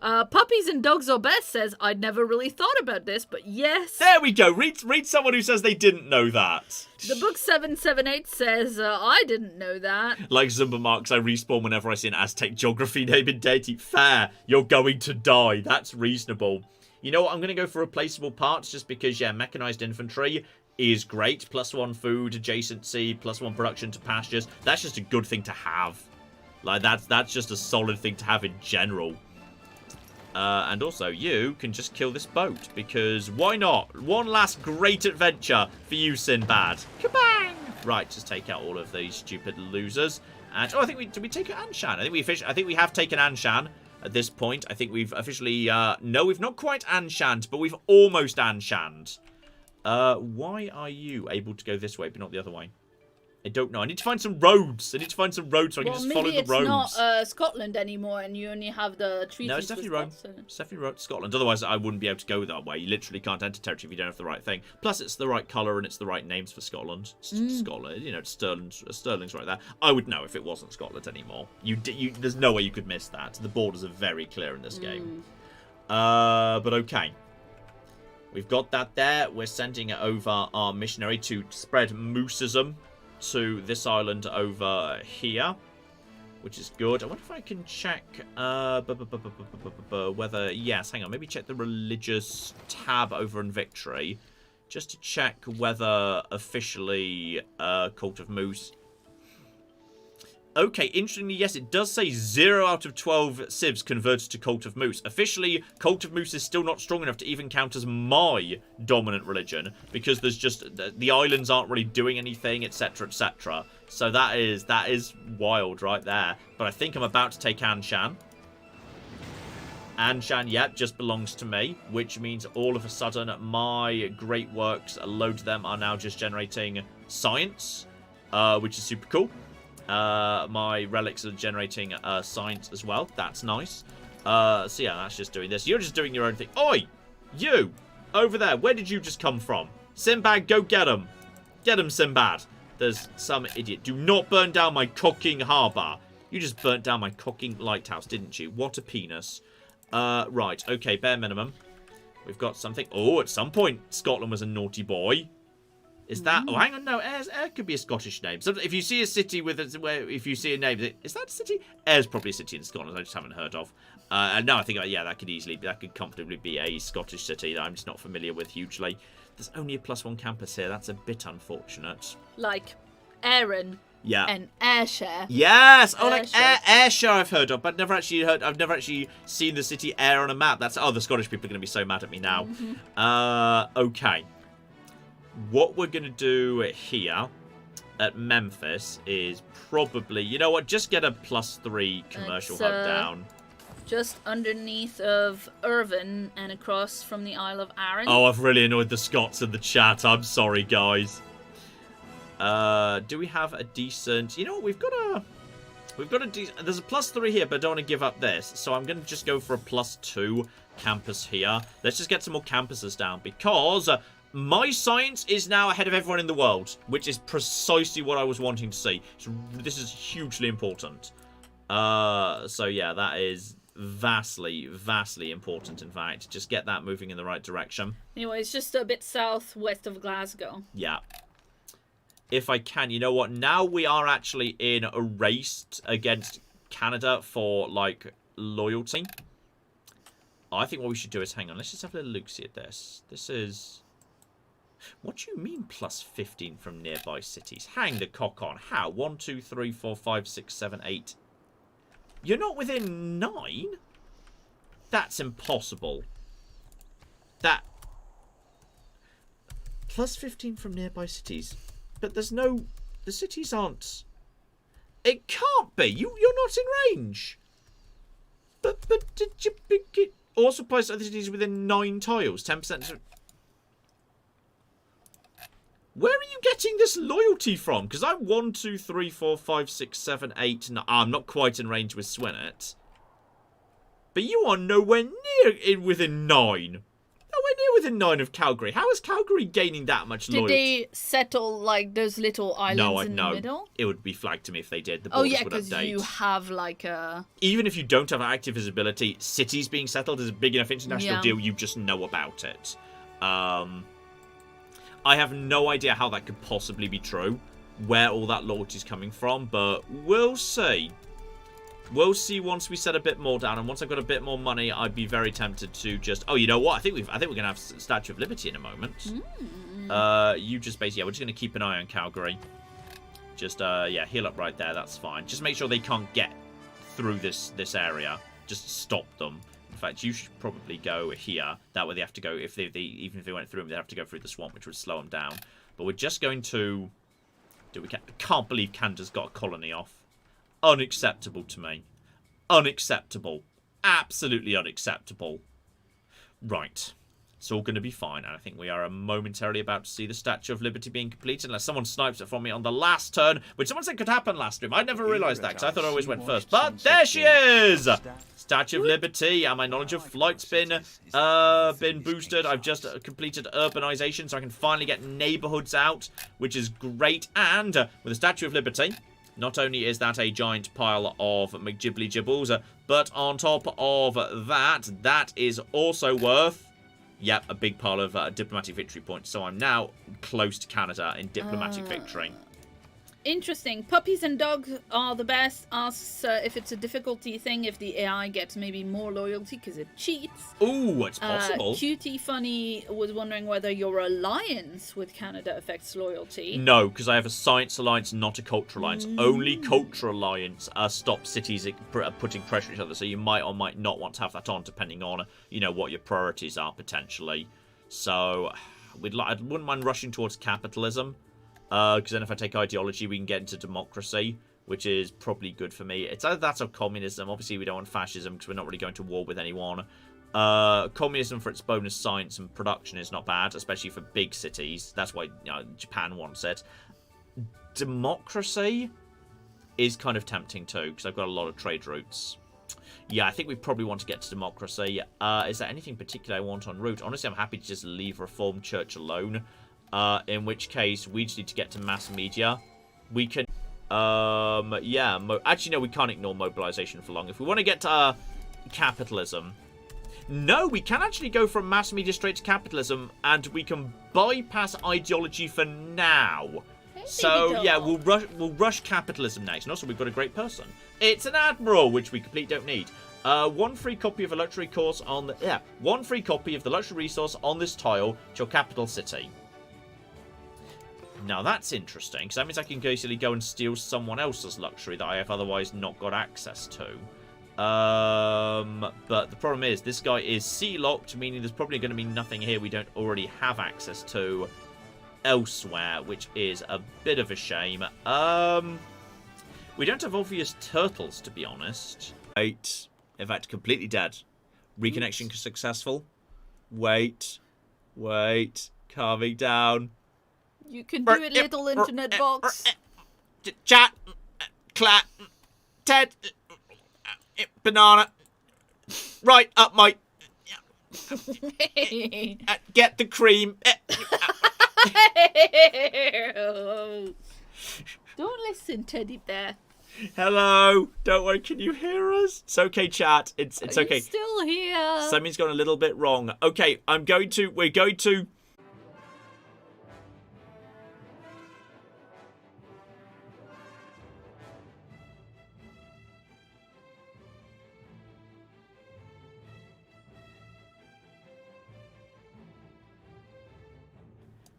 Puppies and Dogs Are Best says, I'd never really thought about this, but yes. There we go. Read someone who says they didn't know that. The book 778 says, I didn't know that. Like Zumba Marks, I respawn whenever I see an Aztec geography name in Deity. Fair. You're going to die. That's reasonable. You know what? I'm going to go for replaceable parts just because, yeah, mechanized infantry is great. +1 food, adjacency, +1 production to pastures. That's just a good thing to have. Like, that's just a solid thing to have in general. And also, you can just kill this boat, because why not? One last great adventure for you, Sinbad. Kabang! Right, just take out all of these stupid losers. And did we take Anshan? I think we have taken Anshan at this point. I think we've officially no, we've not quite Anshanned, but we've almost Anshanned. Why are you able to go this way but not the other way? I don't know. I need to find some roads. So I can just follow the roads. Maybe it's not Scotland anymore, and you only have the treaties. No, it's definitely Rome. It's definitely Scotland. Otherwise, I wouldn't be able to go that way. You literally can't enter territory if you don't have the right thing. Plus, it's the right colour and it's the right names for Scotland. Scotland, you know, it's Stirling's right there. I would know if it wasn't Scotland anymore. There's no way you could miss that. The borders are very clear in this game. But okay. We've got that there. We're sending it over our missionary to spread mooseism to this island over here, which is good. I wonder if I can check whether... Yes, hang on. Maybe check the religious tab over in Victory, just to check whether officially Cult of Moose... Okay, interestingly, yes, it does say 0 out of 12 civs converted to Cult of Moose. Officially, Cult of Moose is still not strong enough to even count as my dominant religion, because there's just the islands aren't really doing anything, etc., etc. So that is wild right there. But I think I'm about to take Anshan. Anshan, yep, just belongs to me, which means all of a sudden my great works, a load of them, are now just generating science, which is super cool. My relics are generating science as well. That's nice. So yeah, that's just doing this. You're just doing your own thing. Oi! You! Over there. Where did you just come from? Sinbad, go get him. Get him, Sinbad. There's some idiot. Do not burn down my cocking harbour. You just burnt down my cocking lighthouse, didn't you? What a penis. Right. Okay, bare minimum. We've got something. Oh, at some point, Scotland was a naughty boy. Is that... Oh, hang on, no. Ayr could be a Scottish name. So if you see a city with... If you see a name... Is that a city? Ayr's probably a city in Scotland I just haven't heard of. And now I think, yeah, that could comfortably be a Scottish city that I'm just not familiar with hugely. There's only a +1 campus here. That's a bit unfortunate. Like Aaron. Yeah. And Ayrshire. Yes! Oh, like Ayrshire I've heard of, but I've never actually seen the city Ayr on a map. That's... Oh, the Scottish people are going to be so mad at me now. Okay. What we're going to do here at Memphis is probably... You know what? Just get a +3 commercial hub down. Just underneath of Irvine and across from the Isle of Arran. Oh, I've really annoyed the Scots in the chat. I'm sorry, guys. Do we have a decent... You know what? We've got a decent... There's a +3 here, but I don't want to give up this. So I'm going to just go for a +2 campus here. Let's just get some more campuses down because... my science is now ahead of everyone in the world, which is precisely what I was wanting to see. So this is hugely important. So yeah, that is vastly, vastly important, in fact. Just get that moving in the right direction. Anyway, it's just a bit southwest of Glasgow. Yeah. If I can, you know what? Now we are actually in a race against Canada for, like, loyalty. I think what we should do is, hang on, let's just have a little look-see at this. This is... What do you mean plus 15 from nearby cities? Hang the cock on. How? 1, 2, 3, 4, 5, 6, 7, 8. You're not within 9? That's impossible. That... Plus 15 from nearby cities. But there's no... The cities aren't... It can't be. You're not in range. But did you pick it? Also applies to other cities within 9 tiles. 10%. Where are you getting this loyalty from? Because I'm 1, 2, 3, 4, 5, 6, 7, 8. No, I'm not quite in range with Swinnet. But you are nowhere near within 9. Nowhere near within 9 of Calgary. How is Calgary gaining that much loyalty? Did they settle, like, those little islands in the middle? It would be flagged to me if they did. The Oh, borders yeah, would because update. you have, like, a... Even if you don't have active visibility, cities being settled is a big enough international deal, you just know about it. I have no idea how that could possibly be true, where all that loyalty is coming from, but we'll see. We'll see once we set a bit more down, and once I've got a bit more money, I'd be very tempted to just... Oh, you know what? I think we're gonna have Statue of Liberty in a moment. You just basically... Yeah, we're just gonna keep an eye on Calgary. Just yeah, heal up right there. That's fine. Just make sure they can't get through this area. Just stop them. In fact, you should probably go here. That way they have to go... If even if they went through them, they have to go through the swamp, which would slow them down. But we're just going to... I can't believe Canada's got a colony off. Unacceptable to me. Unacceptable. Absolutely unacceptable. Right. It's all going to be fine, and I think we are momentarily about to see the Statue of Liberty being completed, unless someone snipes it from me on the last turn, which someone said could happen last stream. I never realised that, because I thought I always went first. But there she is! Statue of Liberty, and my knowledge of flight's been boosted. I've just completed urbanization, so I can finally get neighbourhoods out, which is great. And with the Statue of Liberty, not only is that a giant pile of McGibbly Gibbles, but on top of that, that is also worth... Yep, a big pile of diplomatic victory points. So I'm now close to Canada in diplomatic victory. Interesting. Puppies and dogs are the best. Asks if it's a difficulty thing, if the AI gets maybe more loyalty because it cheats. Ooh, it's possible. Cutie Funny was wondering whether your alliance with Canada affects loyalty. No, because I have a science alliance, not a cultural alliance. Only cultural alliance stops cities putting pressure on each other. So you might or might not want to have that on, depending on what your priorities are potentially. So I wouldn't mind rushing towards capitalism. Because then if I take ideology, we can get into democracy, which is probably good for me. It's either that or communism. Obviously, we don't want fascism because we're not really going to war with anyone. Communism for its bonus science and production is not bad, especially for big cities. That's why Japan wants it. Democracy is kind of tempting too, because I've got a lot of trade routes. Yeah, I think we probably want to get to democracy. Is there anything particular I want en route? Honestly, I'm happy to just leave Reformed Church alone. In which case, we just need to get to mass media. We can, yeah, actually, no, we can't ignore mobilization for long. If we want to get to capitalism, no, we can actually go from mass media straight to capitalism, and we can bypass ideology for now. So, yeah, we'll rush capitalism next. And also, we've got a great person. It's an admiral, which we completely don't need. One free copy of a luxury course on the... Yeah, one free copy of the luxury resource on this tile to your capital city. Now that's interesting, because that means I can basically go and steal someone else's luxury that I have otherwise not got access to. But the problem is, this guy is sea-locked, meaning there's probably going to be nothing here we don't already have access to elsewhere, which is a bit of a shame. We don't have obvious turtles, to be honest. Wait. In fact, completely dead. Reconnection successful. Wait. Calming down. You can do it, little internet box. Chat, Clat, Ted, banana. Right up my. Get the cream. Don't listen, Teddy Bear. Hello. Don't worry. Can you hear us? It's okay, chat. It's okay. Still here. Something's gone a little bit wrong. Okay, we're going to...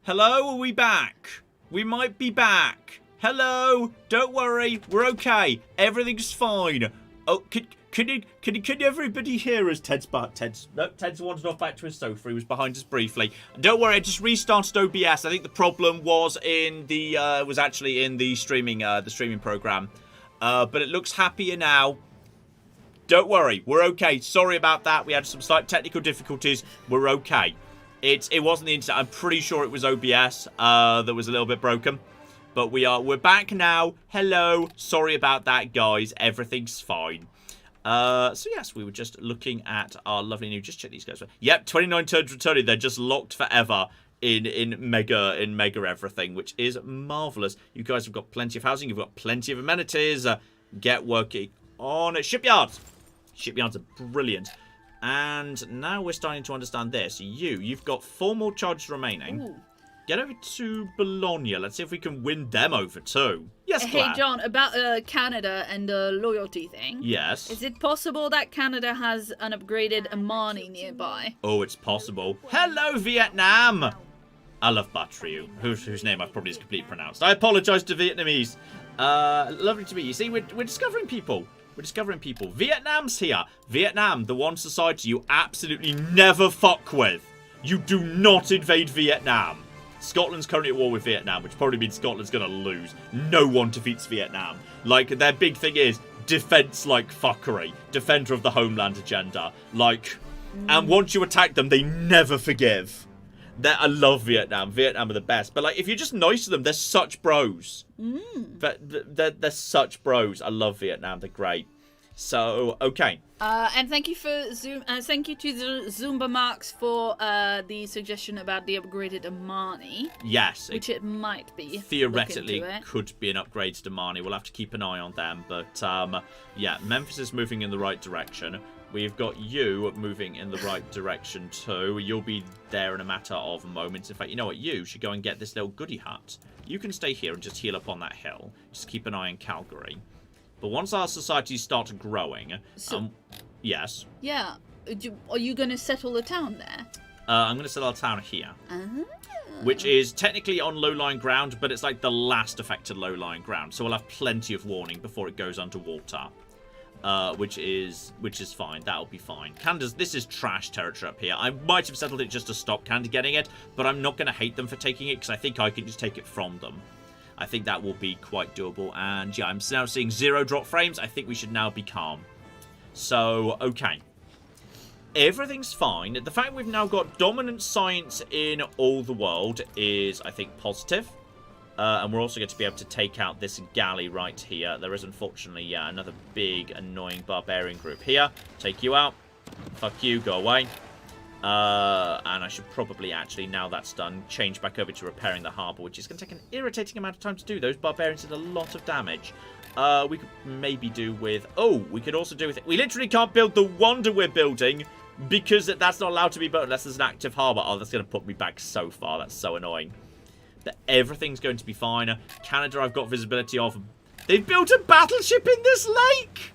Hello, are we back? We might be back. Hello, don't worry, we're okay. Everything's fine. Oh, can everybody hear us? Ted's wandered off back to his sofa. He was behind us briefly. Don't worry, I just restarted OBS. I think the problem was in the actually in the streaming program. But it looks happier now. Don't worry, we're okay. Sorry about that. We had some slight technical difficulties. We're okay. It wasn't the internet. I'm pretty sure it was OBS that was a little bit broken. But we're back now. Hello. Sorry about that, guys. Everything's fine. So yes, we were just looking at our lovely new. Just check these guys. Yep, 29 turns returning. They're just locked forever in mega everything, which is marvelous. You guys have got plenty of housing. You've got plenty of amenities. Get working on it. Shipyards. Shipyards are brilliant. And now we're starting to understand this. You've got 4 more charges remaining. Ooh. Get over to Bologna. Let's see if we can win them over too. Yes, Claire. Hey, John, about Canada and the loyalty thing. Yes. Is it possible that Canada has an upgraded Amani nearby? Oh, it's possible. Hello, Vietnam. I love Batriu, whose name I've probably just completely pronounced. I apologize to Vietnamese. Lovely to meet you. See, we're discovering people. We're discovering people. Vietnam's here. Vietnam, the one society you absolutely never fuck with. You do not invade Vietnam. Scotland's currently at war with Vietnam, which probably means Scotland's going to lose. No one defeats Vietnam. Like, their big thing is defense like fuckery. Defender of the homeland agenda. Like, and once you attack them, they never forgive. I love Vietnam. Vietnam are the best. But, like, if you're just nice to them, they're such bros. They're such bros. I love Vietnam. They're great. So, okay. And thank you for thank you to the Zumba Marks for the suggestion about the upgraded Amani. Yes. Which it might be. Theoretically, could be an upgrade to Amani. We'll have to keep an eye on them. But, yeah, Memphis is moving in the right direction. We've got you moving in the right direction too. You'll be there in a matter of moments. In fact, you know what? You should go and get this little goodie hut. You can stay here and just heal up on that hill. Just keep an eye on Calgary. But once our societies start growing... yes? Yeah. Are you going to settle a town there? I'm going to settle a town here. Which is technically on low-lying ground, but it's like the last affected low-lying ground. So we'll have plenty of warning before it goes underwater. Which is fine. That'll be fine. This is trash territory up here. I might have settled it just to stop Canada getting it, but I'm not going to hate them for taking it because I think I can just take it from them. I think that will be quite doable. And yeah, I'm now seeing 0 drop frames. I think we should now be calm. So, okay. Everything's fine. The fact we've now got dominant science in all the world is, I think, positive. And we're also going to be able to take out this galley right here. There is, unfortunately, yeah, another big, annoying barbarian group here. Take you out. Fuck you. Go away. And I should probably, actually, now that's done, change back over to repairing the harbour, which is going to take an irritating amount of time to do. Those barbarians did a lot of damage. We could maybe do with... Oh, we could also do with... We literally can't build the wonder we're building because that's not allowed to be built unless there's an active harbour. Oh, that's going to put me back so far. That's so annoying. That everything's going to be fine. Canada, I've got visibility of. They've built a battleship in this lake!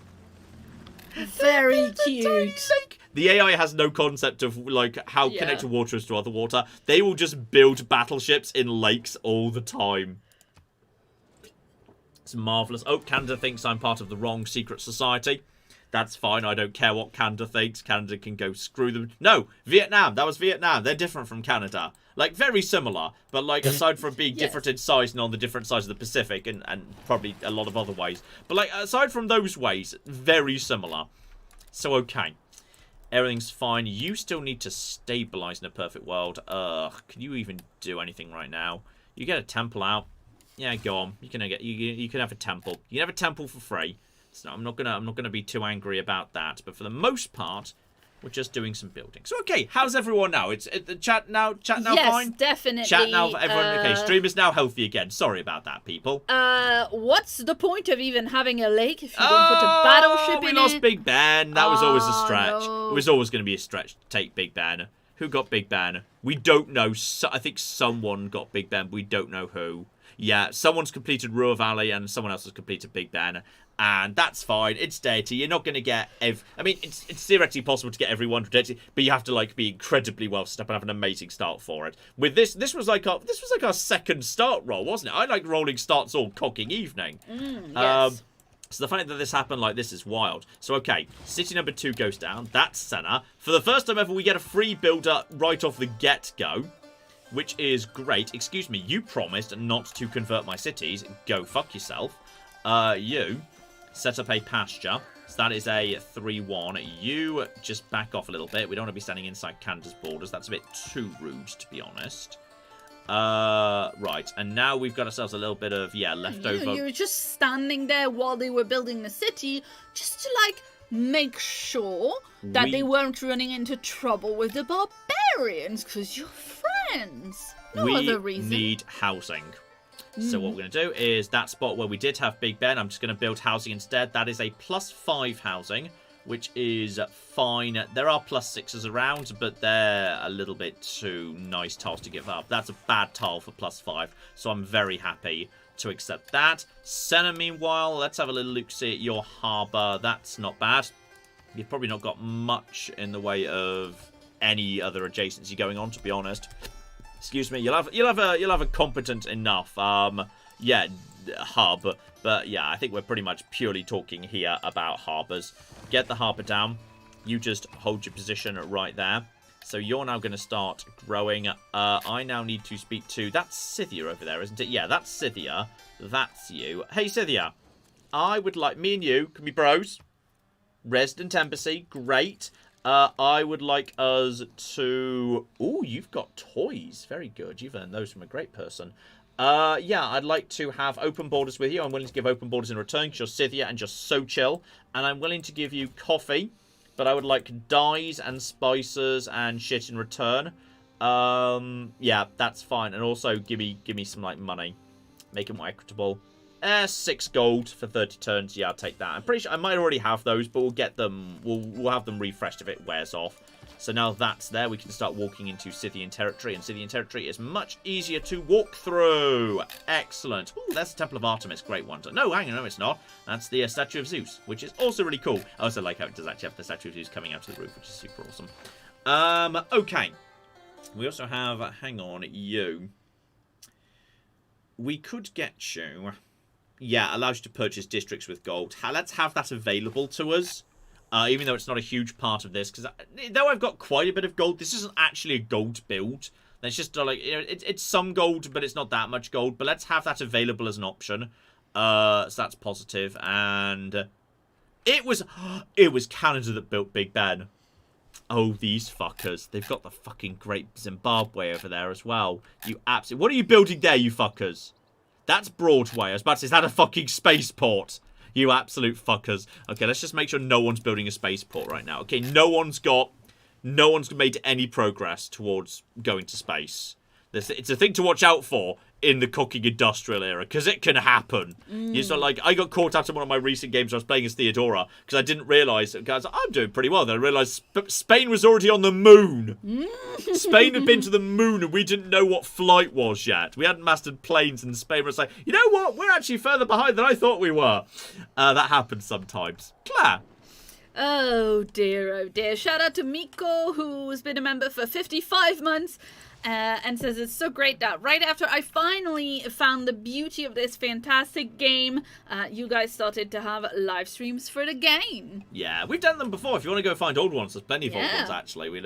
Very cute. The AI has no concept of, like, how connected water is to other water. They will just build battleships in lakes all the time. It's marvellous. Oh, Canada thinks I'm part of the wrong secret society. That's fine. I don't care what Canada thinks. Canada can go screw them. No, Vietnam. That was Vietnam. They're different from Canada. Like, very similar. But, like, aside from being different in size and on the different sides of the Pacific and probably a lot of other ways. But, like, aside from those ways, very similar. So, okay. Everything's fine. You still need to stabilize in a perfect world. Can you even do anything right now? You get a temple out. Yeah, go on. You can have a temple. You can have a temple for free. So I'm not gonna be too angry about that. But for the most part, We're just doing some building. So, okay, how's everyone now? It's the chat now. Chat now yes, fine. Definitely. Chat now for everyone. Okay, stream is now healthy again. Sorry about that, people. What's the point of even having a lake if you don't put a battleship in it? We lost Big Ben. That was always a stretch. No. It was always going to be a stretch to take Big Ben. Who got Big Ben? We don't know. I think someone got Big Ben. We don't know who. Yeah, someone's completed Ruhr Valley and someone else has completed Big Ben. And that's fine. It's Deity. You're not going to get... I mean, it's theoretically possible to get everyone to Deity, but you have to, like, be incredibly well set up and have an amazing start for it. With this was like our second start roll, wasn't it? I like rolling starts all cocking evening. Yes. So the fact that this happened like this is wild. So, okay, city number 2 goes down. That's Senna. For the first time ever, we get a free builder right off the get-go, which is great. Excuse me, you promised not to convert my cities. Go fuck yourself. You set up a pasture. So that is a 3-1. You just back off a little bit. We don't want to be standing inside Canada's borders. That's a bit too rude, to be honest. Right. And now we've got ourselves a little bit of, leftover. You were just standing there while they were building the city, just to, like, make sure that they weren't running into trouble with the barbarians, because you're friends. No other reason. We need housing. So what we're going to do is that spot where we did have Big Ben, I'm just going to build housing instead. That is a +5 housing, which is fine. There are +6s around, but they're a little bit too nice tiles to give up. That's a bad tile for +5, so I'm very happy to accept that. Senna, meanwhile, let's have a little look-see at your harbour. That's not bad. You've probably not got much in the way of any other adjacency going on, to be honest. Excuse me. You'll have a competent enough hub, but yeah, I think we're pretty much purely talking here about harbours. Get the harbour down. You just hold your position right there. So you're now going to start growing. I now need to speak to... That's Scythia over there, isn't it? Yeah, that's Scythia. That's you. Hey, Scythia. I would like... Me and you can be bros. Resident Embassy. Great. I would like us to... Ooh, you've got toys. Very good. You've earned those from a great person. Yeah, I'd like to have open borders with you. I'm willing to give open borders in return because you're Scythia and just so chill. And I'm willing to give you coffee. But I would like dyes and spices and shit in return. Yeah, that's fine. And also give me some like money. Make it more equitable. 6 gold for 30 turns. Yeah, I'll take that. I'm pretty sure I might already have those, but we'll get them. We'll have them refreshed if it wears off. So now that's there, we can start walking into Scythian territory, and Scythian territory is much easier to walk through. Excellent. Ooh, that's the Temple of Artemis. Great one. No, hang on, no, it's not. That's the Statue of Zeus, which is also really cool. I also like how it does actually have the Statue of Zeus coming out of the roof, which is super awesome. Okay. We also have, hang on, you. We could get you... Yeah, allows you to purchase districts with gold. Let's have that available to us. Even though it's not a huge part of this. Because though I've got quite a bit of gold, this isn't actually a gold build. It's just like, you know, it's some gold, but it's not that much gold. But let's have that available as an option. So that's positive. And it was Canada that built Big Ben. Oh, these fuckers. They've got the fucking great Zimbabwe over there as well. You absolutely... What are you building there, you fuckers? That's Broadway. I was about to say, is that a fucking spaceport? You absolute fuckers. Okay, let's just make sure no one's building a spaceport right now. Okay, no one's made any progress towards going to space. It's a thing to watch out for in the cooking industrial era, because it can happen. It's not like I got caught out in one of my recent games where I was playing as Theodora, because I didn't realise, guys, I'm doing pretty well. Then I realised Spain was already on the moon. Spain had been to the moon and we didn't know what flight was yet. We hadn't mastered planes, and Spain was like, you know what? We're actually further behind than I thought we were. That happens sometimes. Claire. Oh dear. Shout out to Miko, who's been a member for 55 months. And says it's so great that right after I finally found the beauty of this fantastic game, you guys started to have live streams for the game. Yeah, we've done them before. If you want to go find old ones, there's plenty of old ones actually. I'm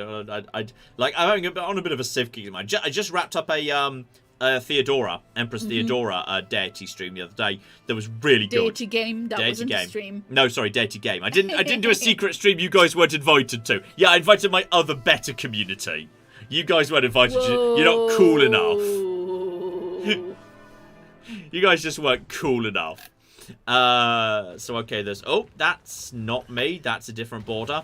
having on a bit of a civ game. I just wrapped up a Theodora, Empress Theodora deity stream the other day. That was really good. Deity game. That wasn't a stream. No, sorry, deity game. I didn't do a secret stream you guys weren't invited to. Yeah, I invited my other better community. You guys weren't invited. Whoa. You're not cool enough. You guys just weren't cool enough. So, okay, there's... Oh, that's not me. That's a different border.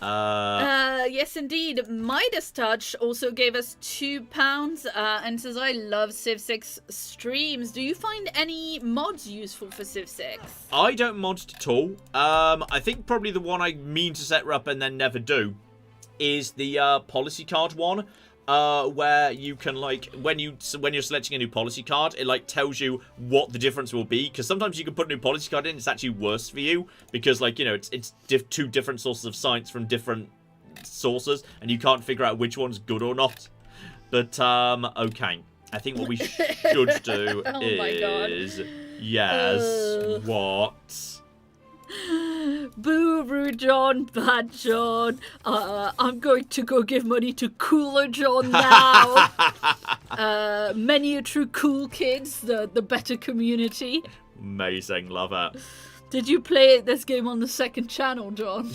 Yes, indeed. Midas Touch also gave us £2 and says, I love Civ 6 streams. Do you find any mods useful for Civ 6? I don't mod at all. I think probably the one I mean to set up and then never do is the policy card one. Where you can, like, when you're selecting a new policy card, it, like, tells you what the difference will be. Because sometimes you can put a new policy card in, it's actually worse for you. Because, like, you know, it's two different sources of science from different sources. And you can't figure out which one's good or not. But, okay. I think what we should do is... Yes, what? Boo-roo John, bad John. I'm going to go give money to Cooler John now. Many a true cool kids, the better community. Amazing, love it. Did you play this game on the second channel, John?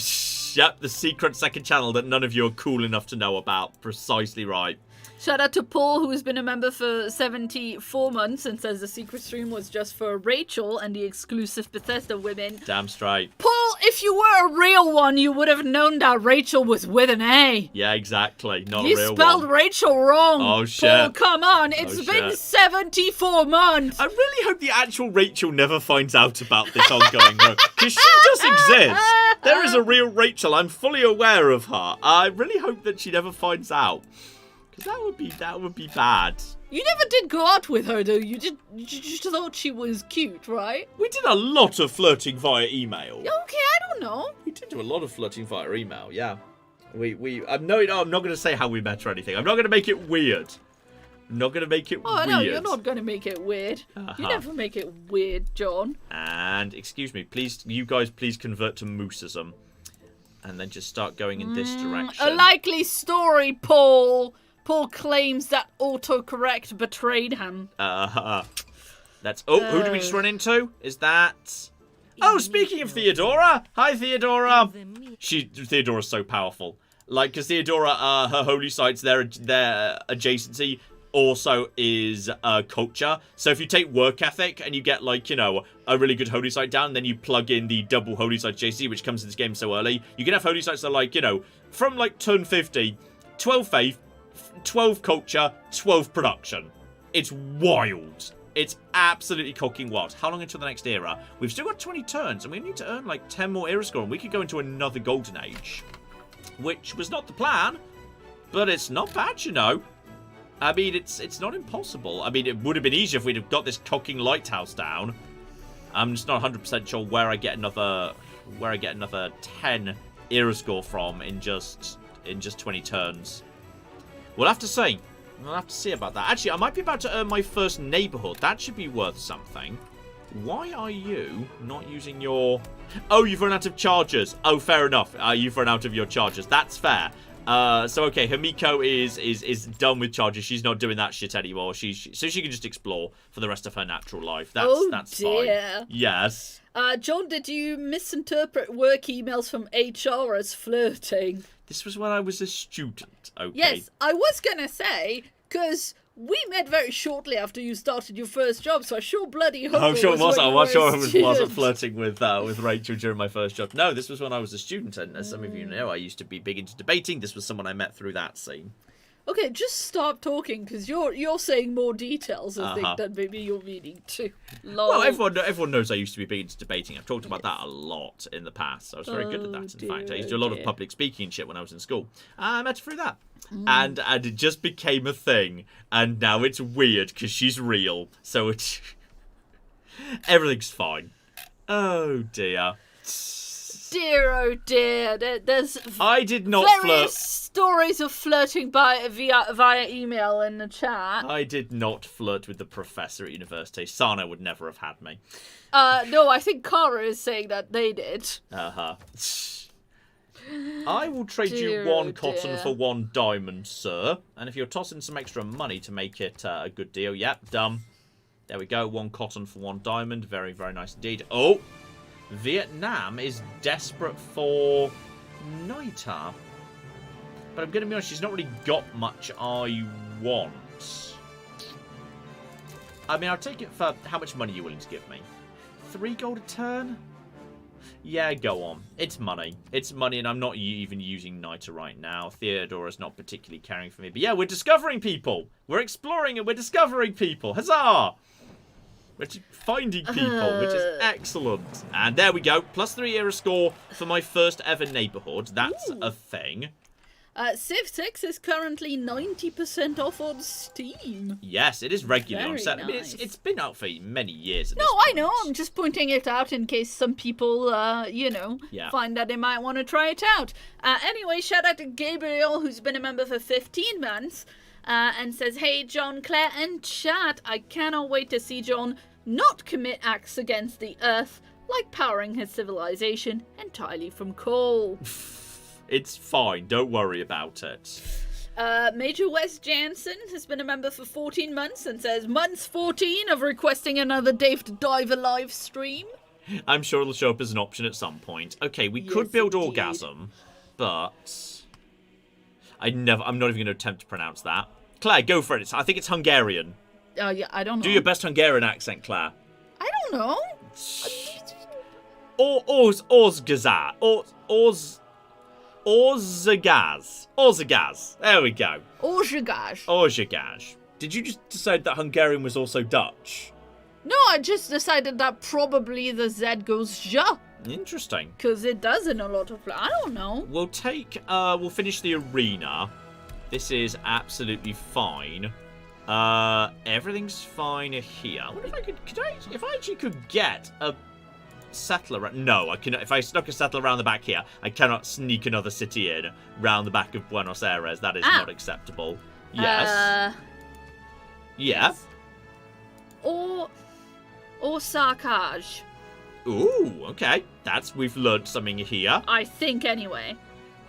Yep, the secret second channel that none of you are cool enough to know about. Precisely right. Shout out to Paul, who's been a member for 74 months and says the secret stream was just for Rachel and the exclusive Bethesda women. Damn straight. Paul, if you were a real one, you would have known that Rachel was with an A. Yeah, exactly. Not a you real one. You spelled Rachel wrong. Oh, shit. Paul, come on. It's been 74 months. I really hope the actual Rachel never finds out about this ongoing work. Because she does exist. There is a real Rachel. I'm fully aware of her. I really hope that she never finds out. Because that would be bad. You never did go out with her, though. You just thought she was cute, right? We did a lot of flirting via email. Okay, I don't know. We did do a lot of flirting via email, yeah. I'm not going to say how we met or anything. I'm not going to make it weird. I'm not going to make it weird. Oh, no, you're not going to make it weird. You never make it weird, John. And, excuse me, please, you guys please convert to Moosism. And then just start going in this direction. A likely story, Paul. Paul claims that autocorrect betrayed him. That's... Oh, who did we just run into? Is that... Oh, speaking of Theodora! Hi, Theodora! Theodora's so powerful. Like, because Theodora, her holy sites, their adjacency also is culture. So if you take work ethic and you get, like, you know, a really good holy site down, then you plug in the double holy site adjacency, which comes in this game so early, you can have holy sites that are, like, you know, from, like, turn 50, 12 faith, 12 culture, 12 production. It's wild. It's absolutely cocking wild. How long until the next era? We've still got 20 turns, and we need to earn like 10 more era score, and we could go into another golden age. Which was not the plan, but it's not bad, you know. I mean, it's not impossible. I mean, it would have been easier if we'd have got this cocking lighthouse down. I'm just not 100% sure where I get another 10 era score from in just 20 turns. We'll have to see. We'll have to see about that. Actually, I might be about to earn my first neighborhood. That should be worth something. Why are you not using your... Oh, you've run out of chargers. Oh, fair enough. You've run out of your chargers. That's fair. So, okay, Himiko is done with chargers. She's not doing that shit anymore. So she can just explore for the rest of her natural life. That's dear. Fine. Yes. John, did you misinterpret work emails from HR as flirting? This was when I was a student, okay? Yes, I was going to say, because we met very shortly after you started your first job, so I sure bloody hope I'm sure it was. I was sure I wasn't student. flirting with Rachel during my first job. No, this was when I was a student, and as some of you know, I used to be big into debating. This was someone I met through that scene. Okay, just stop talking, because you're saying more details, I think, than maybe you're meaning to. Lol. Well, everyone knows I used to be big into debating. I've talked about that a lot in the past. I was very good at that, in fact. I used to do a lot of public speaking and shit when I was in school. I met her through that. And it just became a thing. And now it's weird, because she's real. So it's... everything's fine. Oh, dear. Dear, oh dear, there's I did not various stories of flirting via email in the chat. I did not flirt with the professor at university. Sana would never have had me. No, I think Kara is saying that they did. I will trade Dear, you one oh cotton dear. for one diamond, sir. And if you're tossing some extra money to make it a good deal, yep, done. There we go, one cotton for one diamond. Very, very nice indeed. Oh! Vietnam is desperate for Naita. But I'm going to be honest, she's not really got much I want. I mean, I'll take it for how much money you're willing to give me. 3 gold a turn? Yeah, go on. It's money. It's money, and I'm not even using Niter right now. Theodora's not particularly caring for me. But yeah, we're discovering people. We're exploring and we're discovering people. Huzzah! We're finding people, which is excellent. And there we go. +3 era score for my first ever neighborhood. That's a thing. Civ 6 is currently 90% off on Steam. Yes, it is regularly on set. Very I mean, nice. it's been out for many years. At No, this I know. point. I'm just pointing it out in case some people, find that they might want to try it out. Anyway, shout out to Gabriel, who's been a member for 15 months, and says, "Hey, John, Claire, and chat. I cannot wait to see John not commit acts against the Earth, like powering his civilization entirely from coal." It's fine. Don't worry about it. Major Wes Jansen has been a member for 14 months and says, month 14 of requesting another Dave to Diver live stream. I'm sure it'll show up as an option at some point. Okay, we could build indeed. Orgasm, but I'm not even going to attempt to pronounce that. Claire, go for it. I think it's Hungarian. Yeah, I don't know. Do your best Hungarian accent, Claire. I don't know. Orzagaz. There we go. Orzagaz. Orzagaz. Did you just decide that Hungarian was also Dutch? No, I just decided that probably the Z goes ja. Interesting. Because it does in a lot of... I don't know. We'll finish the arena. This is absolutely fine. Everything's fine here. I wonder if if I actually could get a settler around... No, I cannot. If I snuck a settler around the back here, I cannot sneak another city in round the back of Buenos Aires. That is not acceptable. Yes. Yes. Or Sarkaj. Ooh, okay. We've learned something here. I think, anyway.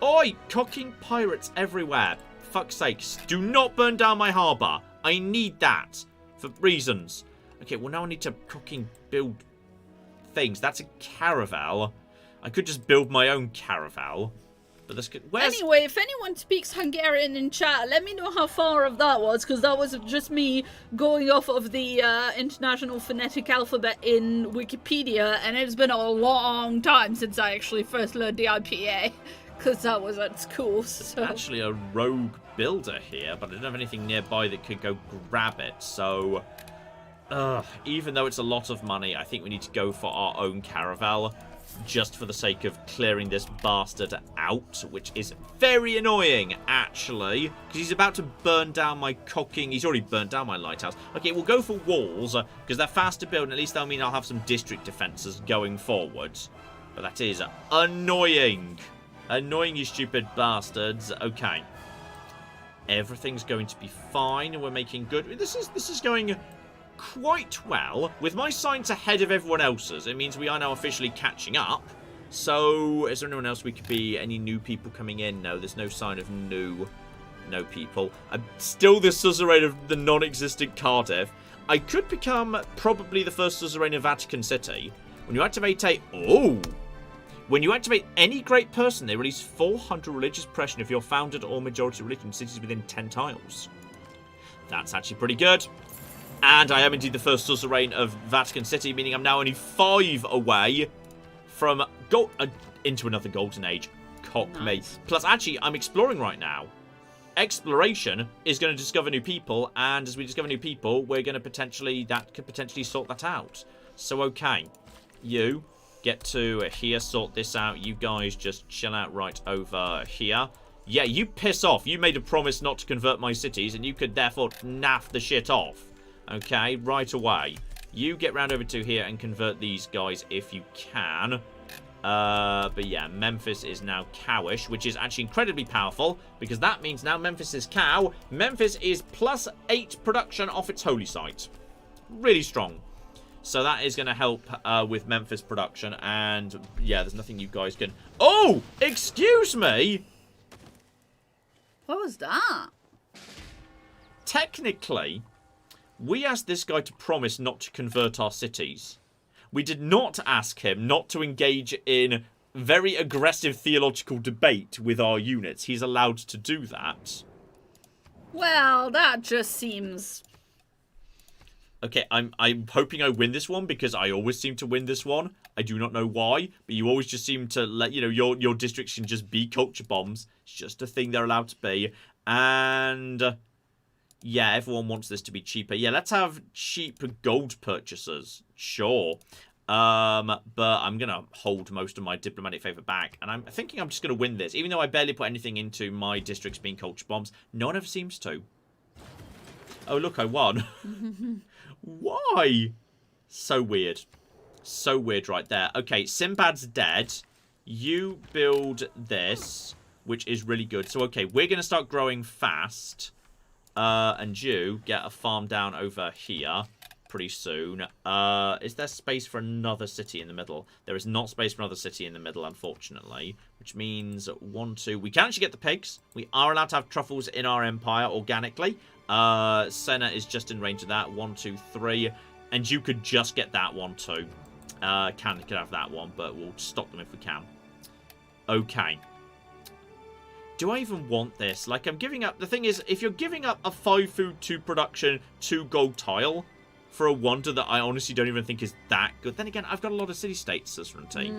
Oi, cocking pirates everywhere. Fuck's sakes. Do not burn down my harbour. I need that. For reasons. Okay, well now I need to cooking build things. That's a caravel. I could just build my own caravel. But this could... Anyway, if anyone speaks Hungarian in chat, let me know how far of that was, because that was just me going off of the International Phonetic Alphabet in Wikipedia, and it's been a long time since I actually first learned the IPA, because that was at school, so... There's actually a rogue builder here, but I don't have anything nearby that could go grab it, so... even though it's a lot of money, I think we need to go for our own caravel, just for the sake of clearing this bastard out, which is very annoying, actually, because he's about to burn down my cocking... He's already burnt down my lighthouse. Okay, we'll go for walls, because they're fast to build, and at least that'll mean I'll have some district defences going forwards. But that is annoying. Annoying, you stupid bastards. Okay. Everything's going to be fine. We're making good... This is going... quite well. With my science ahead of everyone else's, it means we are now officially catching up. So, is there anyone else we could be? Any new people coming in? No, there's no sign of no people. I'm still the suzerain of the non-existent Cardiff. I could become probably the first suzerain of Vatican City. When you activate when you activate any great person, they release 400 religious oppression if you're founded or majority religion cities within 10 tiles. That's actually pretty good. And I am indeed the first suzerain of Vatican City, meaning I'm now only 5 away from into another golden age. Cock me. Plus, actually, I'm exploring right now. Exploration is going to discover new people, and as we discover new people, we're going to that could potentially sort that out. So, okay. You get to here, sort this out. You guys just chill out right over here. Yeah, you piss off. You made a promise not to convert my cities, and you could therefore naff the shit off. Okay, right away. You get round over to here and convert these guys if you can. But yeah, Memphis is now cowish, which is actually incredibly powerful, because that means now Memphis is cow. Memphis is +8 production off its holy site. Really strong. So that is going to help with Memphis production, and yeah, there's nothing you guys can... Oh! Excuse me! What was that? Technically... we asked this guy to promise not to convert our cities. We did not ask him not to engage in very aggressive theological debate with our units. He's allowed to do that. Well, that just seems... Okay, I'm hoping I win this one, because I always seem to win this one. I do not know why, but you always just seem to let, you know, your districts can just be culture bombs. It's just a thing they're allowed to be. And yeah, everyone wants this to be cheaper. Yeah, let's have cheap gold purchasers. Sure. But I'm going to hold most of my diplomatic favour back. And I'm thinking I'm just going to win this. Even though I barely put anything into my districts being culture bombs, no one ever seems to. Oh, look, I won. Why? So weird. So weird right there. Okay, Sinbad's dead. You build this, which is really good. So, okay, we're going to start growing fast. And you get a farm down over here pretty soon. Is there space for another city in the middle? There is not space for another city in the middle, unfortunately. Which means 1, 2. We can actually get the pigs. We are allowed to have truffles in our empire organically. Senna is just in range of that. 1, 2, 3. And you could just get that one too. Could have that one, but we'll stop them if we can. Okay. Do I even want this? Like, I'm giving up... The thing is, if you're giving up a 5 food, 2 production, 2 gold tile for a wonder that I honestly don't even think is that good. Then again, I've got a lot of city-states as sovereignty.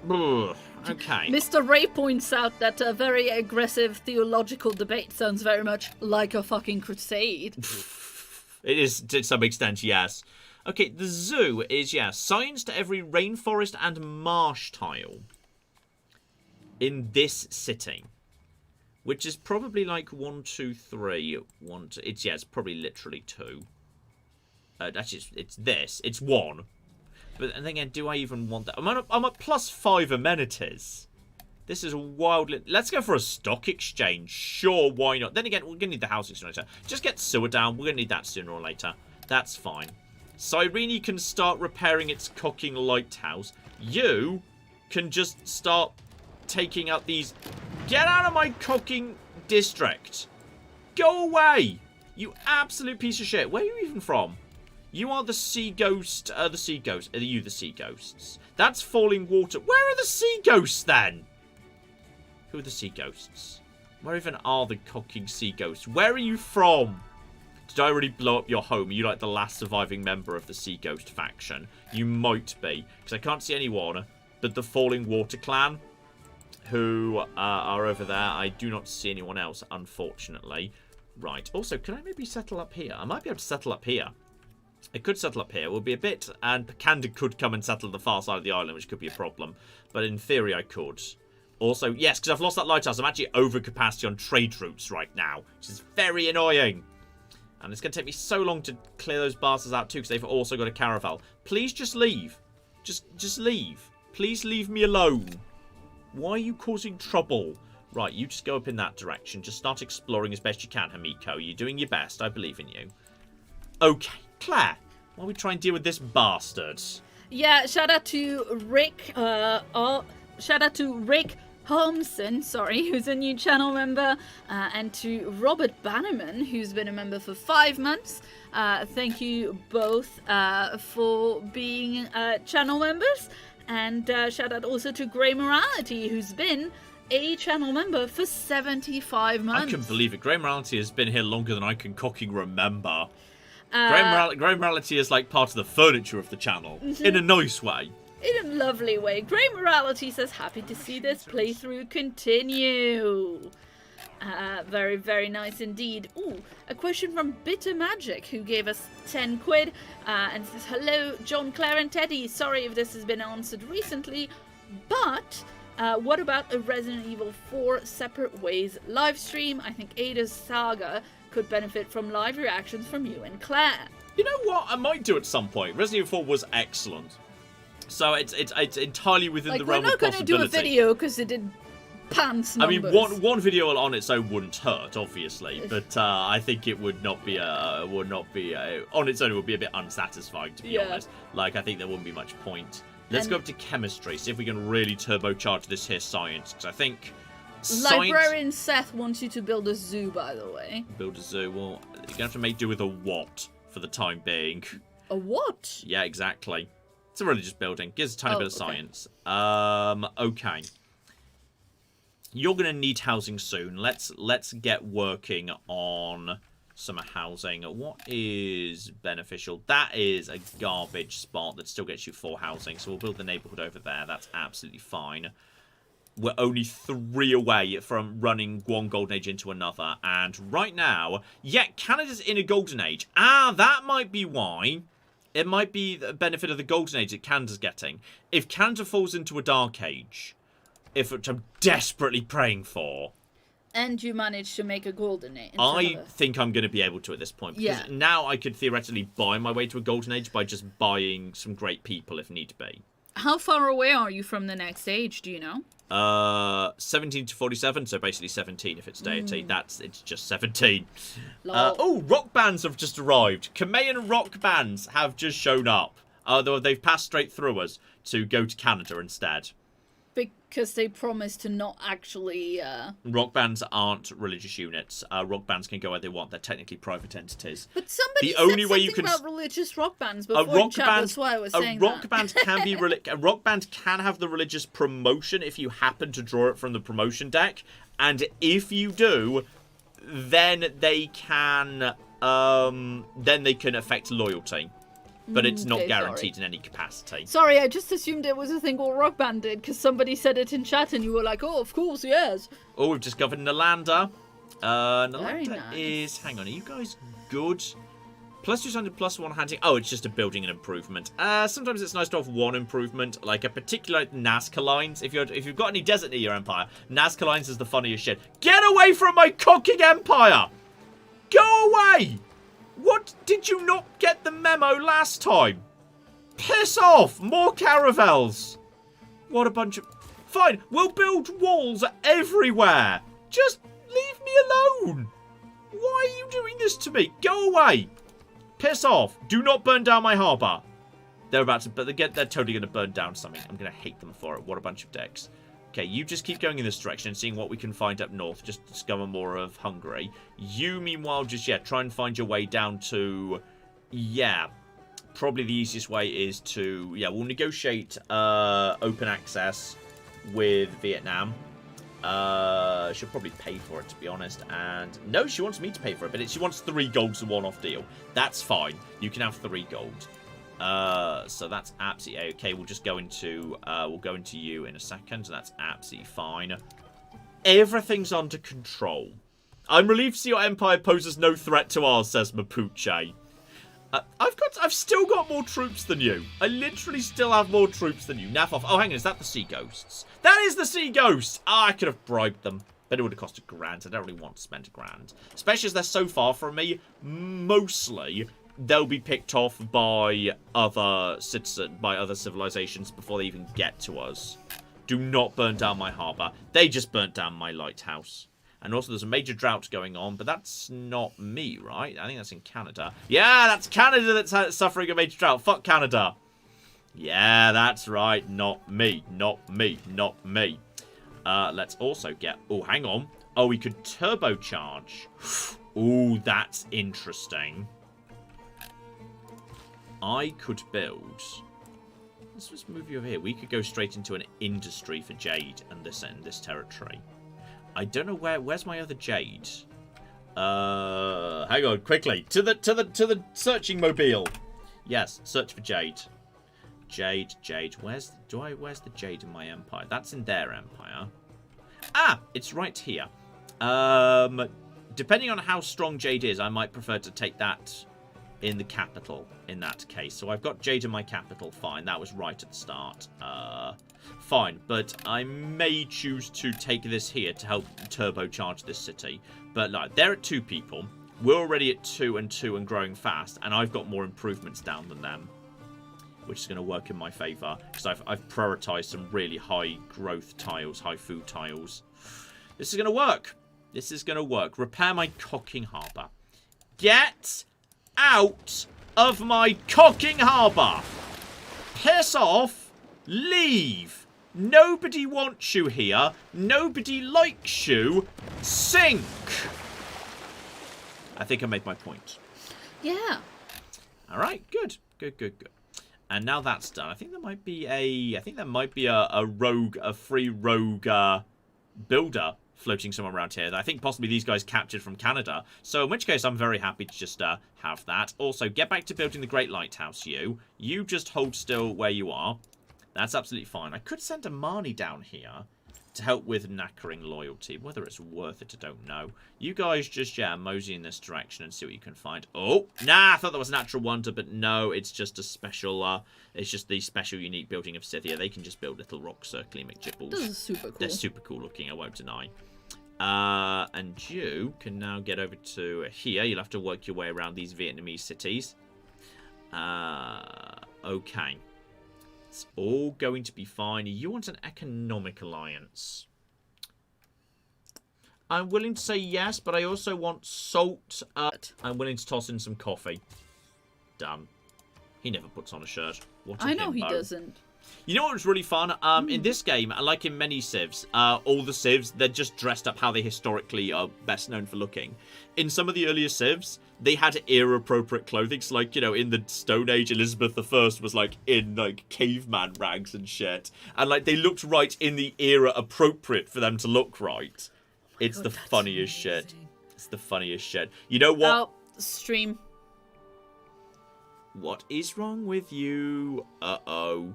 Okay. Mr. Ray points out that a very aggressive theological debate sounds very much like a fucking crusade. It is, to some extent, yes. Okay, the zoo is, yeah, science to every rainforest and marsh tile in this city, which is probably like 1, 2, 3. 1, 2. It's probably literally 2. Actually, it's this. It's 1. But and then again, do I even want that? I'm at +5 amenities. This is wildly... Let's go for a stock exchange. Sure, why not? Then again, we're going to need the housing sooner or later. Just get sewer down. We're going to need that sooner or later. That's fine. Cyrene can start repairing its cocking lighthouse. You can just start taking out these... Get out of my cocking district. Go away. You absolute piece of shit. Where are you even from? You are the sea ghost. The sea ghosts. Are you the sea ghosts? That's falling water. Where are the sea ghosts then? Who are the sea ghosts? Where even are the cocking sea ghosts? Where are you from? Did I already blow up your home? Are you like the last surviving member of the sea ghost faction? You might be. Because I can't see anyone but the falling water clan who are over there. I do not see anyone else, unfortunately. Right. Also, can I maybe settle up here? I might be able to settle up here. I could settle up here. It will be a bit... And Picanda could come and settle the far side of the island, which could be a problem. But in theory, I could. Also, yes, because I've lost that lighthouse. I'm actually over capacity on trade routes right now, which is very annoying. And it's going to take me so long to clear those bastards out too, because they've also got a caravel. Please just leave. Just leave. Please leave me alone. Why are you causing trouble? Right, you just go up in that direction. Just start exploring as best you can, Hamiko. You're doing your best. I believe in you. Okay, Claire, why don't we try and deal with this bastard? Yeah, shout out to Rick. Shout out to Rick Holmson, who's a new channel member, and to Robert Bannerman, who's been a member for 5 months. Thank you both for being channel members. And shout out also to Grey Morality, who's been a channel member for 75 months. I can't believe it. Grey Morality has been here longer than I can cocking remember. Grey Morality is like part of the furniture of the channel, in a nice way. In a lovely way. Grey Morality says, happy to see this playthrough continue. Very, very nice indeed. Ooh, a question from Bitter Magic, who gave us 10 quid, and says, hello, John, Claire, and Teddy. Sorry if this has been answered recently, but what about a Resident Evil 4 Separate Ways live stream? I think Ada's Saga could benefit from live reactions from you and Claire. You know what? I might do at some point. Resident Evil 4 was excellent. So it's entirely within the realm of possibility. We're not going to do a video because it did pants numbers. I mean, one video on its own wouldn't hurt, obviously, but I think it would not be on its own. It would be a bit unsatisfying, to be honest. Like, I think there wouldn't be much point. Let's go up to chemistry, see if we can really turbocharge this here science, because I think Librarian Seth wants you to build a zoo, by the way. Build a zoo. Well, you're gonna have to make do with a what for the time being. A what? Yeah, exactly. It's a religious building. Gives a tiny bit of science. Okay. You're gonna need housing soon. Let's get working on summer housing. What is beneficial? That is a garbage spot that still gets you 4 housing. So we'll build the neighborhood over there. That's absolutely fine. We're only 3 away from running one golden age into another. And right now, yeah, Canada's in a golden age. Ah, that might be why. It might be the benefit of the golden age that Canada's getting. If Canada falls into a dark age, which I'm desperately praying for, and you manage to make a golden age. I think I'm going to be able to at this point. Because now I could theoretically buy my way to a golden age by just buying some great people if need be. How far away are you from the next age, do you know? 17 to 47, so basically 17 if it's deity. It's just 17. Lol. Rock bands have just arrived. Chilean rock bands have just shown up. Although they've passed straight through us to go to Canada instead. Because they promised to not actually... Rock bands aren't religious units. Rock bands can go where they want. They're technically private entities. But somebody the only said way something you can about religious rock bands before in chat, that's why I was saying a rock band can be a rock band can have the religious promotion if you happen to draw it from the promotion deck, and if you do, then they can affect loyalty. But it's not guaranteed in any capacity. Sorry, I just assumed it was a thing all Rock Band did, because somebody said it in chat and you were like, oh, of course, yes. Oh, we've discovered Nalanda. Very Nalanda nice. is... Hang on, are you guys good? Plus 200, plus 1 hunting. Oh, it's just a building and improvement. Sometimes it's nice to have one improvement, like a particular Nazca lines. If you've got any desert near your empire, Nazca lines is the funniest shit. Get away from my cocking empire! Go away! What? Did you not get the memo last time? Piss off! More caravels! What a bunch of... Fine, we'll build walls everywhere! Just leave me alone! Why are you doing this to me? Go away! Piss off! Do not burn down my harbour! They're about to... But they're totally going to burn down something. I'm going to hate them for it. What a bunch of dicks. Okay, you just keep going in this direction and seeing what we can find up north. Just discover more of Hungary. You, meanwhile, just, try and find your way down to... Yeah, probably the easiest way is to... Yeah, we'll negotiate open access with Vietnam. She'll probably pay for it, to be honest. And no, she wants me to pay for it, but she wants 3 golds, a one-off deal. That's fine. You can have 3 gold. So that's absolutely okay. We'll just go into you in a second. So that's absolutely fine. Everything's under control. I'm relieved to see your empire poses no threat to ours, says Mapuche. I've still got more troops than you. I literally still have more troops than you. Nafoff. Oh, hang on, is that the sea ghosts? That is the sea ghosts! Ah, I could have bribed them. But it would have cost £1,000. I don't really want to spend £1,000. Especially as they're so far from me. Mostly... They'll be picked off by other civilizations before they even get to us. Do not burn down my harbour. They just burnt down my lighthouse. And also there's a major drought going on, but that's not me, right? I think that's in Canada. Yeah, that's Canada that's suffering a major drought. Fuck Canada. Yeah, that's right. Not me. Not me. Not me. Let's also get... Oh, hang on. Oh, we could turbocharge. Oh, that's interesting. I could build... Let's just move you over here. We could go straight into an industry for jade in this territory. I don't know where's my other jade. Hang on, quickly. To the searching mobile. Yes, search for jade. Jade. Where's the jade in my empire? That's in their empire. Ah, it's right here. Depending on how strong jade is, I might prefer to take that in the capital in that case. So I've got jade in my capital. Fine, that was right at the start. Fine, but I may choose to take this here to help turbocharge this city. But like, they're at 2 people. We're already at 2 and 2 and growing fast, and I've got more improvements down than them, which is going to work in my favour because I've prioritized some really high growth tiles, high food tiles. This is going to work. This is going to work. Repair my cocking harbour. Get out of my cocking harbour. Piss off. Leave. Nobody wants you here. Nobody likes you. Sink. I think I made my point. Yeah. All right. Good. Good. And now that's done. I think there might be a rogue, a free rogue builder floating somewhere around here that I think possibly these guys captured from Canada. So in which case, I'm very happy to just have that. Also, get back to building the Great Lighthouse, you. You just hold still where you are. That's absolutely fine. I could send a Marnie down here to help with knackering loyalty. Whether it's worth it, I don't know. You guys just, mosey in this direction and see what you can find. Oh, nah, I thought that was Natural Wonder, but no, it's just a special, it's just the special unique building of Scythia. They can just build little rock circling McJipples. This is super cool. They're super cool looking, I won't deny. And you can now get over to here. You'll have to work your way around these Vietnamese cities. Okay. It's all going to be fine. You want an economic alliance. I'm willing to say yes, but I also want salt. I'm willing to toss in some coffee. Done. He never puts on a shirt. What a I know himbo. he doesn't. You know what was really fun? In this game, like in many civs, all the civs, they're just dressed up how they historically are best known for looking. In some of the earlier civs, they had era-appropriate clothing. So, like, you know, in the Stone Age, Elizabeth I was, like, in, like, caveman rags and shit. And, like, they looked right in the era appropriate for them to look right. It's God, the that's funniest amazing. shit. It's the funniest shit. You know what? Oh, stream. What is wrong with you? Uh-oh.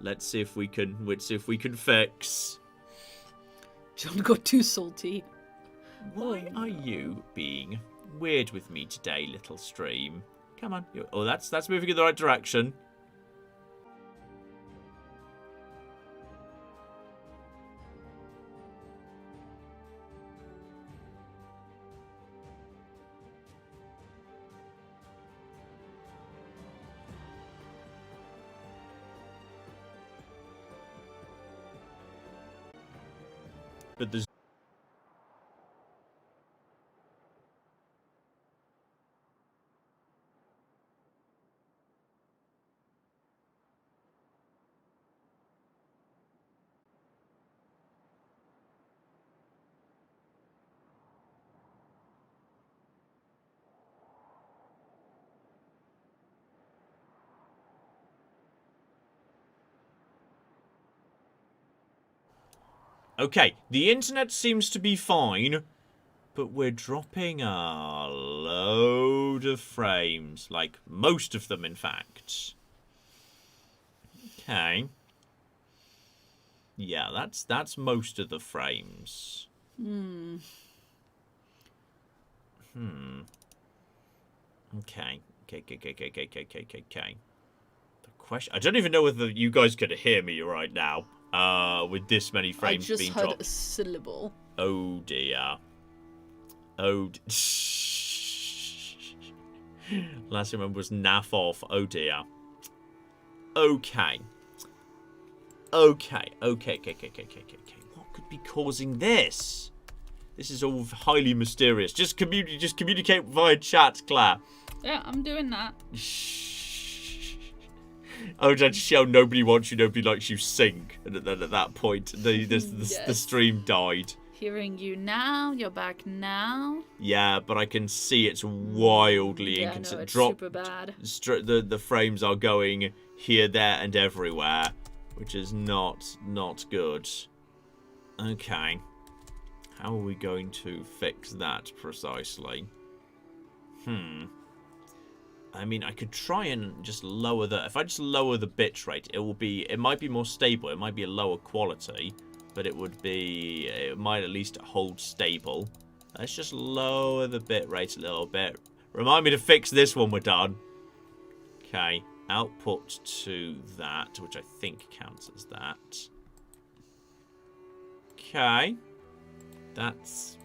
Let's see if we can fix. John got too salty. Why are you being weird with me today, little stream? Come on. Oh, that's moving in the right direction. But there's okay, the internet seems to be fine, but we're dropping a load of frames. Like, most of them, in fact. Okay. Yeah, that's most of the frames. Okay. Okay. The question... I don't even know whether you guys could hear me right now. With this many frames being dropped. I just heard a syllable. Oh dear. Oh. Last I remember was naff off. Oh dear. Okay. Okay. What could be causing this? This is all highly mysterious. Just communicate via chat, Claire. Yeah, I'm doing that. Oh, just show nobody wants you, nobody likes you, sing. And then at that point, the stream died. Hearing you now, you're back now. Yeah, but I can see it's wildly inconsistent. No, it's super bad. The frames are going here, there, and everywhere, which is not good. Okay. How are we going to fix that precisely? I mean, I could try and just lower the... If I just lower the bit rate, it might be more stable. It might be a lower quality, but it might at least hold stable. Let's just lower the bit rate a little bit. Remind me to fix this when we're done. Okay, output to that, which I think counts as that. Okay, that's...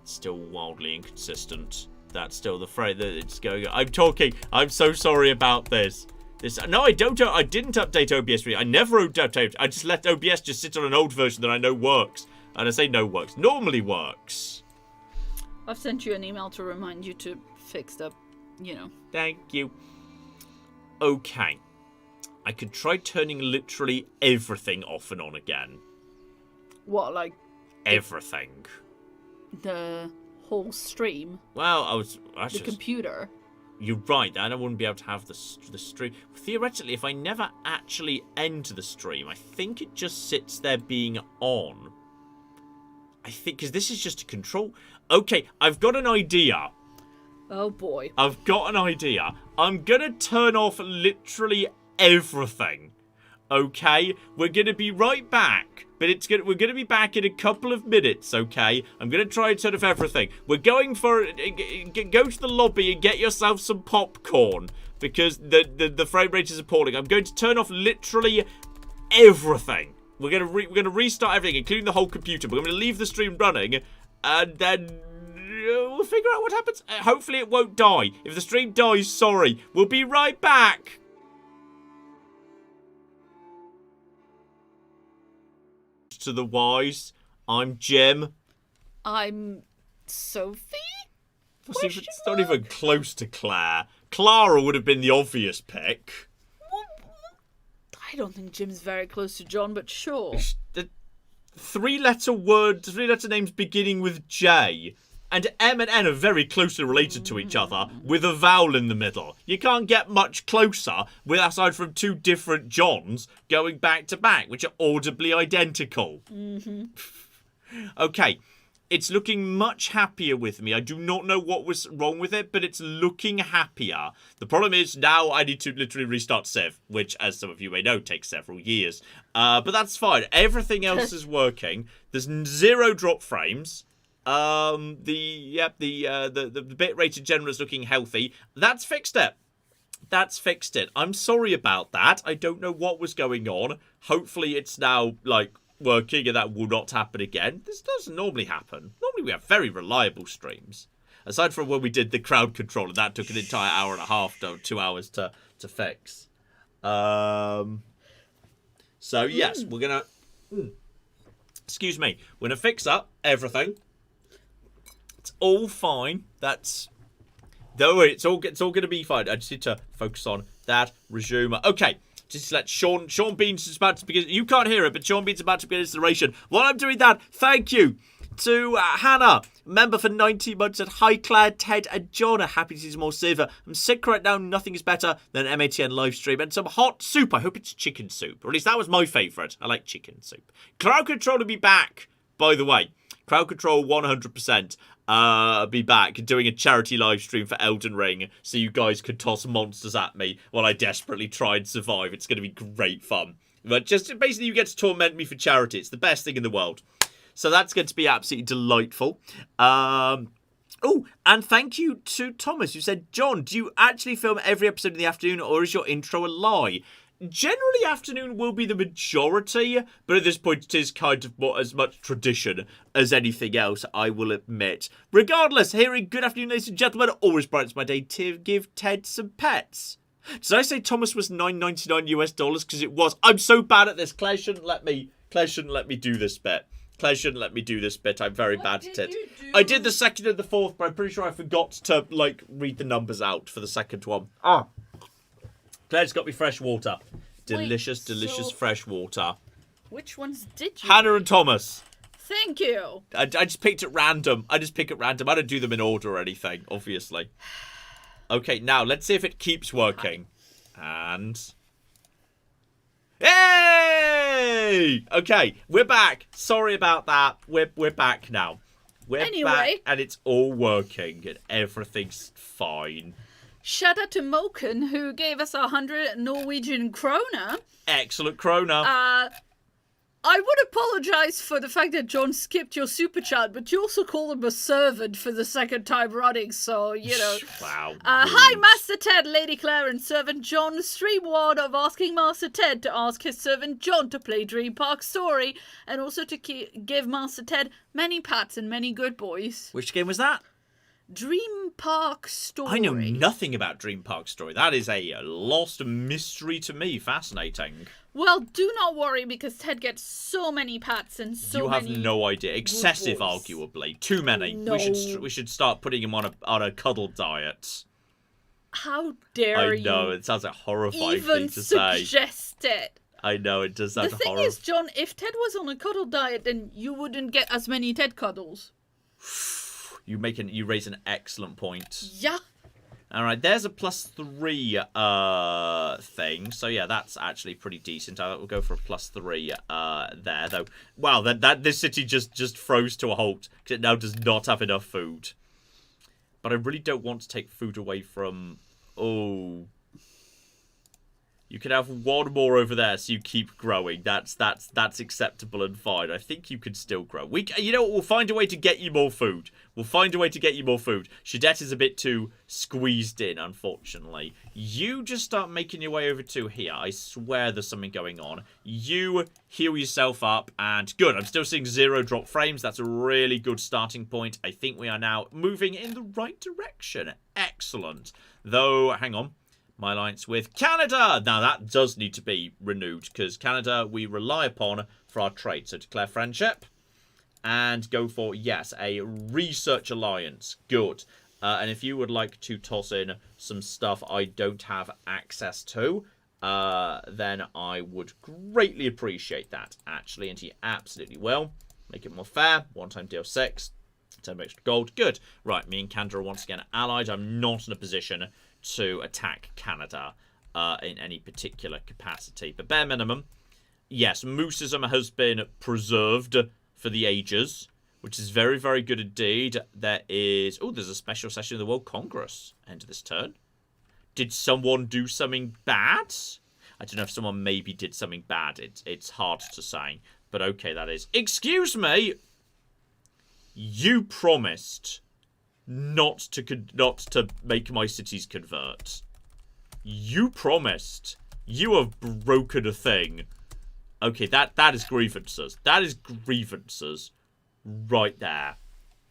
Still wildly inconsistent. That's still the frame that it's going. I'm so sorry about this. No, I didn't update OBS. I never updated. I just let OBS just sit on an old version that I know works. And I say no works. Normally works. I've sent you an email to remind you to fix the, Thank you. Okay. I could try turning literally everything off and on again. What, like? Everything. The whole stream? Well, the computer? You're right, then I wouldn't be able to have the stream. Theoretically, if I never actually end the stream, I think it just sits there being on. I think, because this is just a control. Okay, I've got an idea. Oh boy. I've got an idea. I'm going to turn off literally everything. Okay? We're going to be right back. But we're going to be back in a couple of minutes, okay? I'm going to try and turn off everything. We're going for... Go to the lobby and get yourself some popcorn. Because the frame rate is appalling. I'm going to turn off literally everything. We're going to restart everything, including the whole computer. We're going to leave the stream running. And then... we'll figure out what happens. Hopefully it won't die. If the stream dies, sorry. We'll be right back. To the wise, I'm Jim. I'm Sophie? It's not even close to Claire. Clara would have been the obvious pick. I don't think Jim's very close to John, but sure. The three-letter names beginning with J. And M and N are very closely related to each other, with a vowel in the middle. You can't get much closer, aside from two different Johns going back to back, which are audibly identical. Okay, it's looking much happier with me. I do not know what was wrong with it, but it's looking happier. The problem is now I need to literally restart Civ, which, as some of you may know, takes several years. But that's fine. Everything else is working. There's 0 drop frames. The bit rate in general is looking healthy. That's fixed it. That's fixed it. I'm sorry about that. I don't know what was going on. Hopefully it's now, like, working and that will not happen again. This doesn't normally happen. Normally we have very reliable streams. Aside from when we did the crowd control, and that took an entire hour and a half to 2 hours to fix. So, yes, we're gonna... Excuse me. We're gonna fix up everything. It's all fine. Don't worry, it's all going to be fine. I just need to focus on that. Resume. Okay, just let Sean Beans is about to begin. You can't hear it, but Sean Beans is about to begin his narration. While I'm doing that, thank you to Hannah, member for 90 months at Hi Claire, Ted, and John. Happy to see some more Silver. I'm sick right now. Nothing is better than an MATN live stream and some hot soup. I hope it's chicken soup, or at least that was my favourite. I like chicken soup. Crowd Control will be back, by the way. Crowd Control 100%. Be back doing a charity live stream for Elden Ring so you guys could toss monsters at me while I desperately try and survive. It's going to be great fun. But just basically you get to torment me for charity. It's the best thing in the world. So that's going to be absolutely delightful. Oh, and thank you to Thomas who said, John, do you actually film every episode in the afternoon or is your intro a lie? Generally, afternoon will be the majority, but at this point it is kind of more, as much tradition as anything else, I will admit. Regardless, hearing good afternoon, ladies and gentlemen, always brightens my day to give Ted some pets. Did I say Thomas was $9.99 US? Because it was. I'm so bad at this. Claire shouldn't let me do this bit. Claire shouldn't let me do this bit. I'm very bad at it. I did the second and the fourth, but I'm pretty sure I forgot to, like, read the numbers out for the second one. Claire's got me fresh water. Delicious fresh water. Which ones did you? Hannah and Thomas. Thank you. I just picked at random. I don't do them in order or anything, obviously. Okay, now let's see if it keeps working. And... Hey! Okay, we're back. Sorry about that. We're back now. We're back and it's all working and everything's fine. Shout out to Moken, who gave us 100 Norwegian kroner. Excellent kroner. I would apologise for the fact that John skipped your super chat, but you also called him a servant for the second time running, so, you know. Wow. Hi, Master Ted, Lady Claire, and Servant John. Stream one of asking Master Ted to ask his servant John to play Dream Park Story, and also to give Master Ted many pats and many good boys. Which game was that? Dream Park Story. I know nothing about Dream Park Story. That is a lost mystery to me. Fascinating. Well, do not worry because Ted gets so many pats and so many. You have no idea. Excessive, arguably. Too many. No. We should start putting him on a cuddle diet. How dare you? I know it sounds like a horrifying thing to say. Even suggest it. I know it does sound horrible. The thing is, John, if Ted was on a cuddle diet, then you wouldn't get as many Ted cuddles. You raise an excellent point. Yeah. Alright, there's a +3 thing. So yeah, that's actually pretty decent. We'll go for a +3 there, though. Wow, this city just froze to a halt because it now does not have enough food. But I really don't want to take food away from... Oh... You can have one more over there, so you keep growing. That's acceptable and fine. I think you can still grow. You know what? We'll find a way to get you more food. We'll find a way to get you more food. Shadette is a bit too squeezed in, unfortunately. You just start making your way over to here. I swear there's something going on. You heal yourself up, and good. I'm still seeing 0 drop frames. That's a really good starting point. I think we are now moving in the right direction. Excellent. Though, hang on. My alliance with Canada. Now, that does need to be renewed, because Canada we rely upon for our trade. So, declare friendship. And go for, yes, a research alliance. Good. And if you would like to toss in some stuff I don't have access to, then I would greatly appreciate that, actually. And he absolutely will. Make it more fair. One-time deal 6. 10 extra gold. Good. Right, me and Canada are once again allied. I'm not in a position to attack Canada in any particular capacity. But bare minimum, yes, Mooseism has been preserved for the ages, which is very, very good indeed. There is... Oh, there's a special session of the World Congress end of this turn. Did someone do something bad? I don't know if someone maybe did something bad. It's hard to say. But okay, that is... Excuse me! You promised... Not to make my cities convert. You promised. You have broken a thing. Okay, that is grievances. That is grievances. Right there.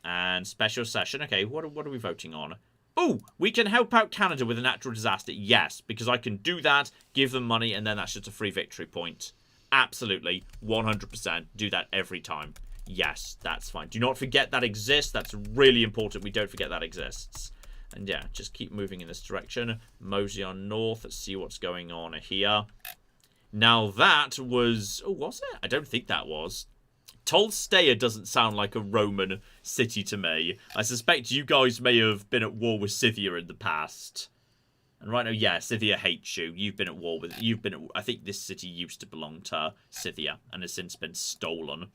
And special session. Okay, what are we voting on? Oh, we can help out Canada with a natural disaster. Yes, because I can do that, give them money, and then that's just a free victory point. Absolutely. 100%. Do that every time. Yes, that's fine. Do not forget that exists. That's really important. We don't forget that exists. And yeah, just keep moving in this direction. Mosey on north. Let's see what's going on here. Now that was... Oh, was it? I don't think that was. Tolsteia doesn't sound like a Roman city to me. I suspect you guys may have been at war with Scythia in the past. And right now, yeah, Scythia hates you. You've been at war with... I think this city used to belong to Scythia and has since been stolen.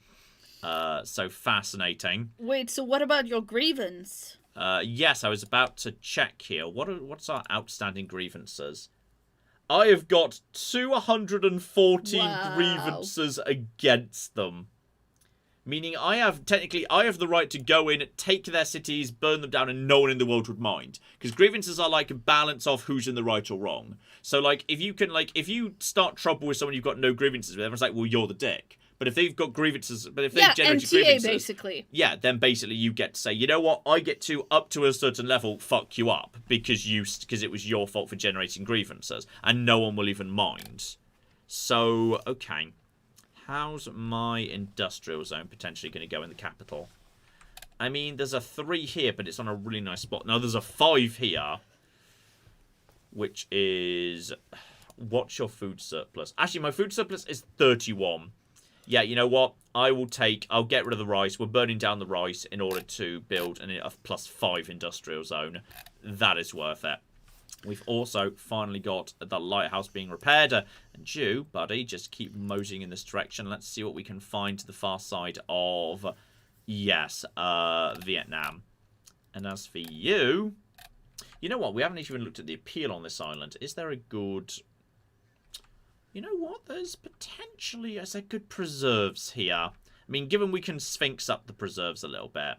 So fascinating. Wait, so what about your grievance? Yes, I was about to check here. What's our outstanding grievances? I have got 214 grievances against them. Meaning I have the right to go in, take their cities, burn them down, and no one in the world would mind. Because grievances are like a balance of who's in the right or wrong. So like if you start trouble with someone you've got no grievances with, everyone's like, well, you're the dick. But if they've got grievances, they've generated grievances, basically. Yeah, then basically you get to say, you know what, I get to, up to a certain level, fuck you up because it was your fault for generating grievances, and no one will even mind. So, okay, how's my industrial zone potentially going to go in the capital? I mean, there's a 3 here, but it's on a really nice spot. Now there's a 5 here, which is, what's your food surplus? Actually, my food surplus is 31. Yeah, you know what? I'll get rid of the rice. We're burning down the rice in order to build a +5 industrial zone. That is worth it. We've also finally got the lighthouse being repaired. And you, buddy, just keep moseying in this direction. Let's see what we can find to the far side of, yes, Vietnam. And as for you, you know what? We haven't even looked at the appeal on this island. Is there a good... You know what? There's good preserves here. I mean, given we can sphinx up the preserves a little bit.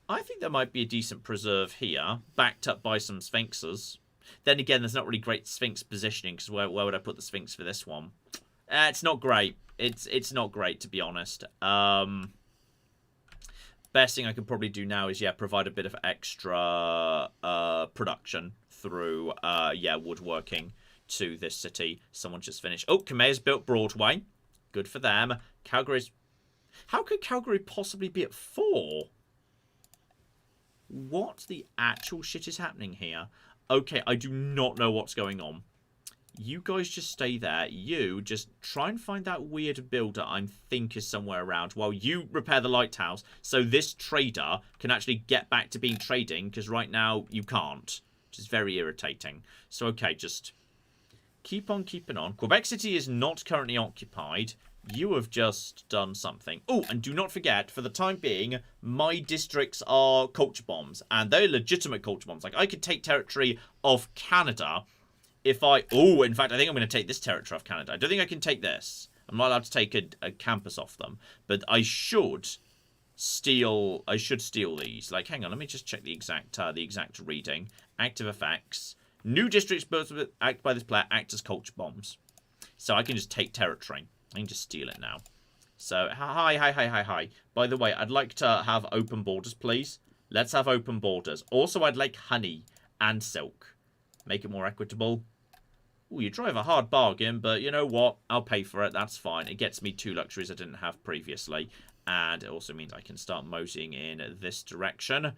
I think there might be a decent preserve here, backed up by some sphinxes. Then again, there's not really great sphinx positioning, because where would I put the sphinx for this one? It's not great. It's not great, to be honest. Best thing I could probably do now is, yeah, provide a bit of extra production through, woodworking to this city. Someone just finished. Oh, Khmer's built Broadway. Good for them. Calgary's... How could Calgary possibly be at 4? What the actual shit is happening here? Okay, I do not know what's going on. You guys just stay there. You just try and find that weird builder I think is somewhere around while you repair the lighthouse so this trader can actually get back to being trading, because right now you can't, which is very irritating. So, okay, just keep on keeping on. Quebec City is not currently occupied. You have just done something. Oh, and do not forget, for the time being, my districts are culture bombs, and they're legitimate culture bombs. Like, I could take territory of Canada if I... Oh, in fact, I think I'm going to take this territory off Canada. I don't think I can take this. I'm not allowed to take a campus off them. But I should steal... I should steal these. Like, hang on, let me just check the exact reading. Active effects. New districts built act by this player act as culture bombs. So I can just take territory. I can just steal it now. So, hi. By the way, I'd like to have open borders, please. Let's have open borders. Also, I'd like honey and silk. Make it more equitable. Ooh, you drive a hard bargain, but you know what? I'll pay for it. That's fine. It gets me 2 luxuries I didn't have previously. And it also means I can start moseying in this direction.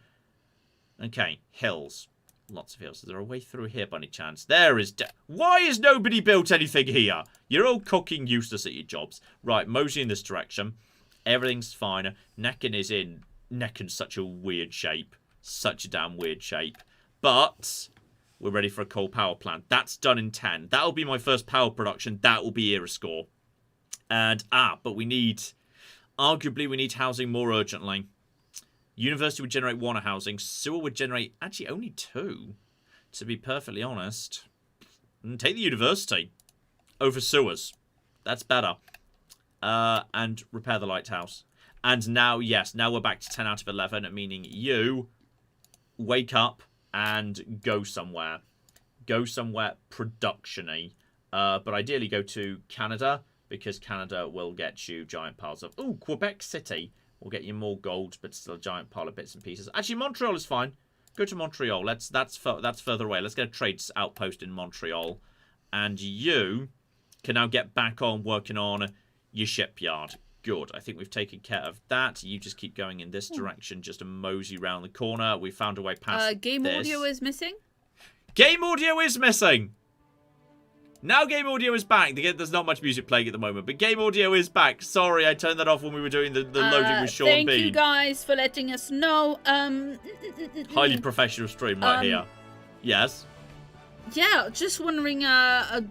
Okay, hills. Lots of hills. Is there a way through here by any chance? There is... Why has nobody built anything here? You're all cooking useless at your jobs. Right, mosey in this direction. Everything's fine. Necken is in... Necken's such a weird shape. Such a damn weird shape. But... we're ready for a coal power plant. That's done in 10. That'll be my first power production. That will be era score. And, but we need... Arguably, we need housing more urgently. University would generate 1 housing. Sewer would generate actually only 2. To be perfectly honest. Take the university over sewers. That's better. And repair the lighthouse. And now, yes, now we're back to 10 out of 11, meaning you wake up and go somewhere. Go somewhere production-y. But ideally go to Canada, because Canada will get you giant piles of... Ooh, Quebec City will get you more gold, but still a giant pile of bits and pieces. Actually, Montreal is fine. Go to Montreal. That's further away. Let's get a trade outpost in Montreal. And you can now get back on working on your shipyard. Good. I think we've taken care of that. You just keep going in this direction, just a mosey round the corner. We found a way past Game audio is missing? Game audio is missing! Now game audio is back. There's not much music playing at the moment, but game audio is back. Sorry, I turned that off when we were doing the loading with Sean Bean. Thank you guys for letting us know. Highly professional stream right here. Yes? Yeah, just wondering how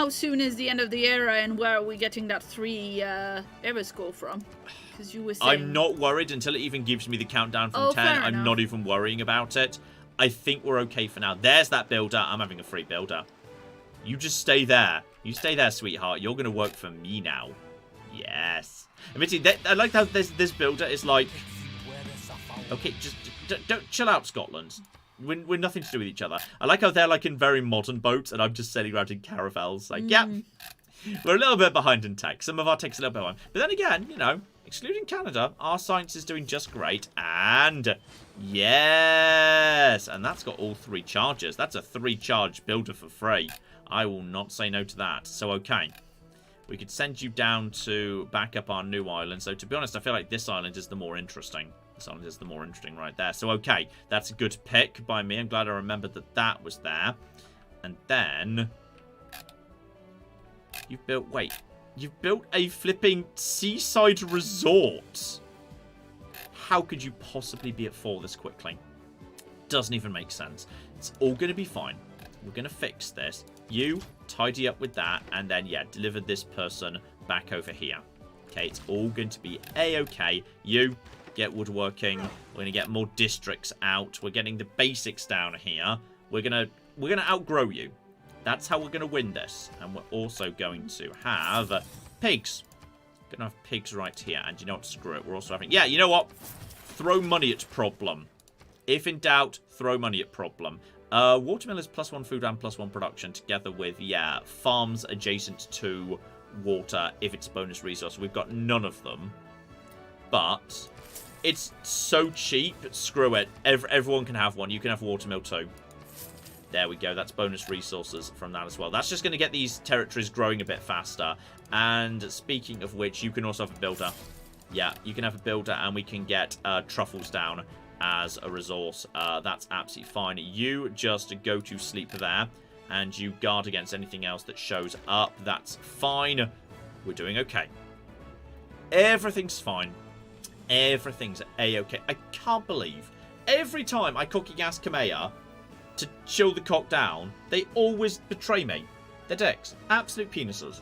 soon is the end of the era, and where are we getting that 3 era score from? Because you were saying... I'm not worried until it even gives me the countdown from 10. I'm not even worrying about it. I think we're okay for now. There's that builder. I'm having a free builder. You just stay there. You stay there, sweetheart. You're going to work for me now. Yes. Admittedly, I like how this builder is like... Okay, just don't chill out, Scotland. We're nothing to do with each other. I like how they're like in very modern boats, and I'm just sailing around in caravels. Like, yeah, we're a little bit behind in tech. Some of our tech's a little bit behind. But then again, you know, excluding Canada, our science is doing just great. And yes, and that's got all 3 charges. That's a 3-charge builder for free. I will not say no to that. So, okay. We could send you down to back up our new island. So, to be honest, I feel like this island is the more interesting. This island is the more interesting right there. So, okay. That's a good pick by me. I'm glad I remembered that that was there. And then... You've built... Wait. You've built a flipping seaside resort. How could you possibly be at 4 this quickly? Doesn't even make sense. It's all going to be fine. We're going to fix this. You tidy up with that, and then, yeah, deliver this person back over here. Okay, it's all going to be A-okay. You get woodworking. We're going to get more districts out. We're getting the basics down here. We're gonna outgrow you. That's how we're going to win this. And we're also going to have pigs. Going to have pigs right here. And you know what? Screw it. We're also having... Yeah, you know what? Throw money at problem. If in doubt, throw money at problem. Watermill is +1 food and +1 production, together with, yeah, farms adjacent to water if it's a bonus resource. We've got none of them. But it's so cheap. Screw it. Everyone can have one. You can have watermill too. There we go. That's bonus resources from that as well. That's just going to get these territories growing a bit faster. And speaking of which, you can also have a builder. Yeah, you can have a builder and we can get truffles down. as a resource. That's absolutely fine. You just go to sleep there, and you guard against anything else that shows up. That's fine. We're doing okay. Everything's fine. Everything's a-okay. I can't believe every time I cookie gas Kamea to chill the cock down, they always betray me. They're dicks. Absolute penises.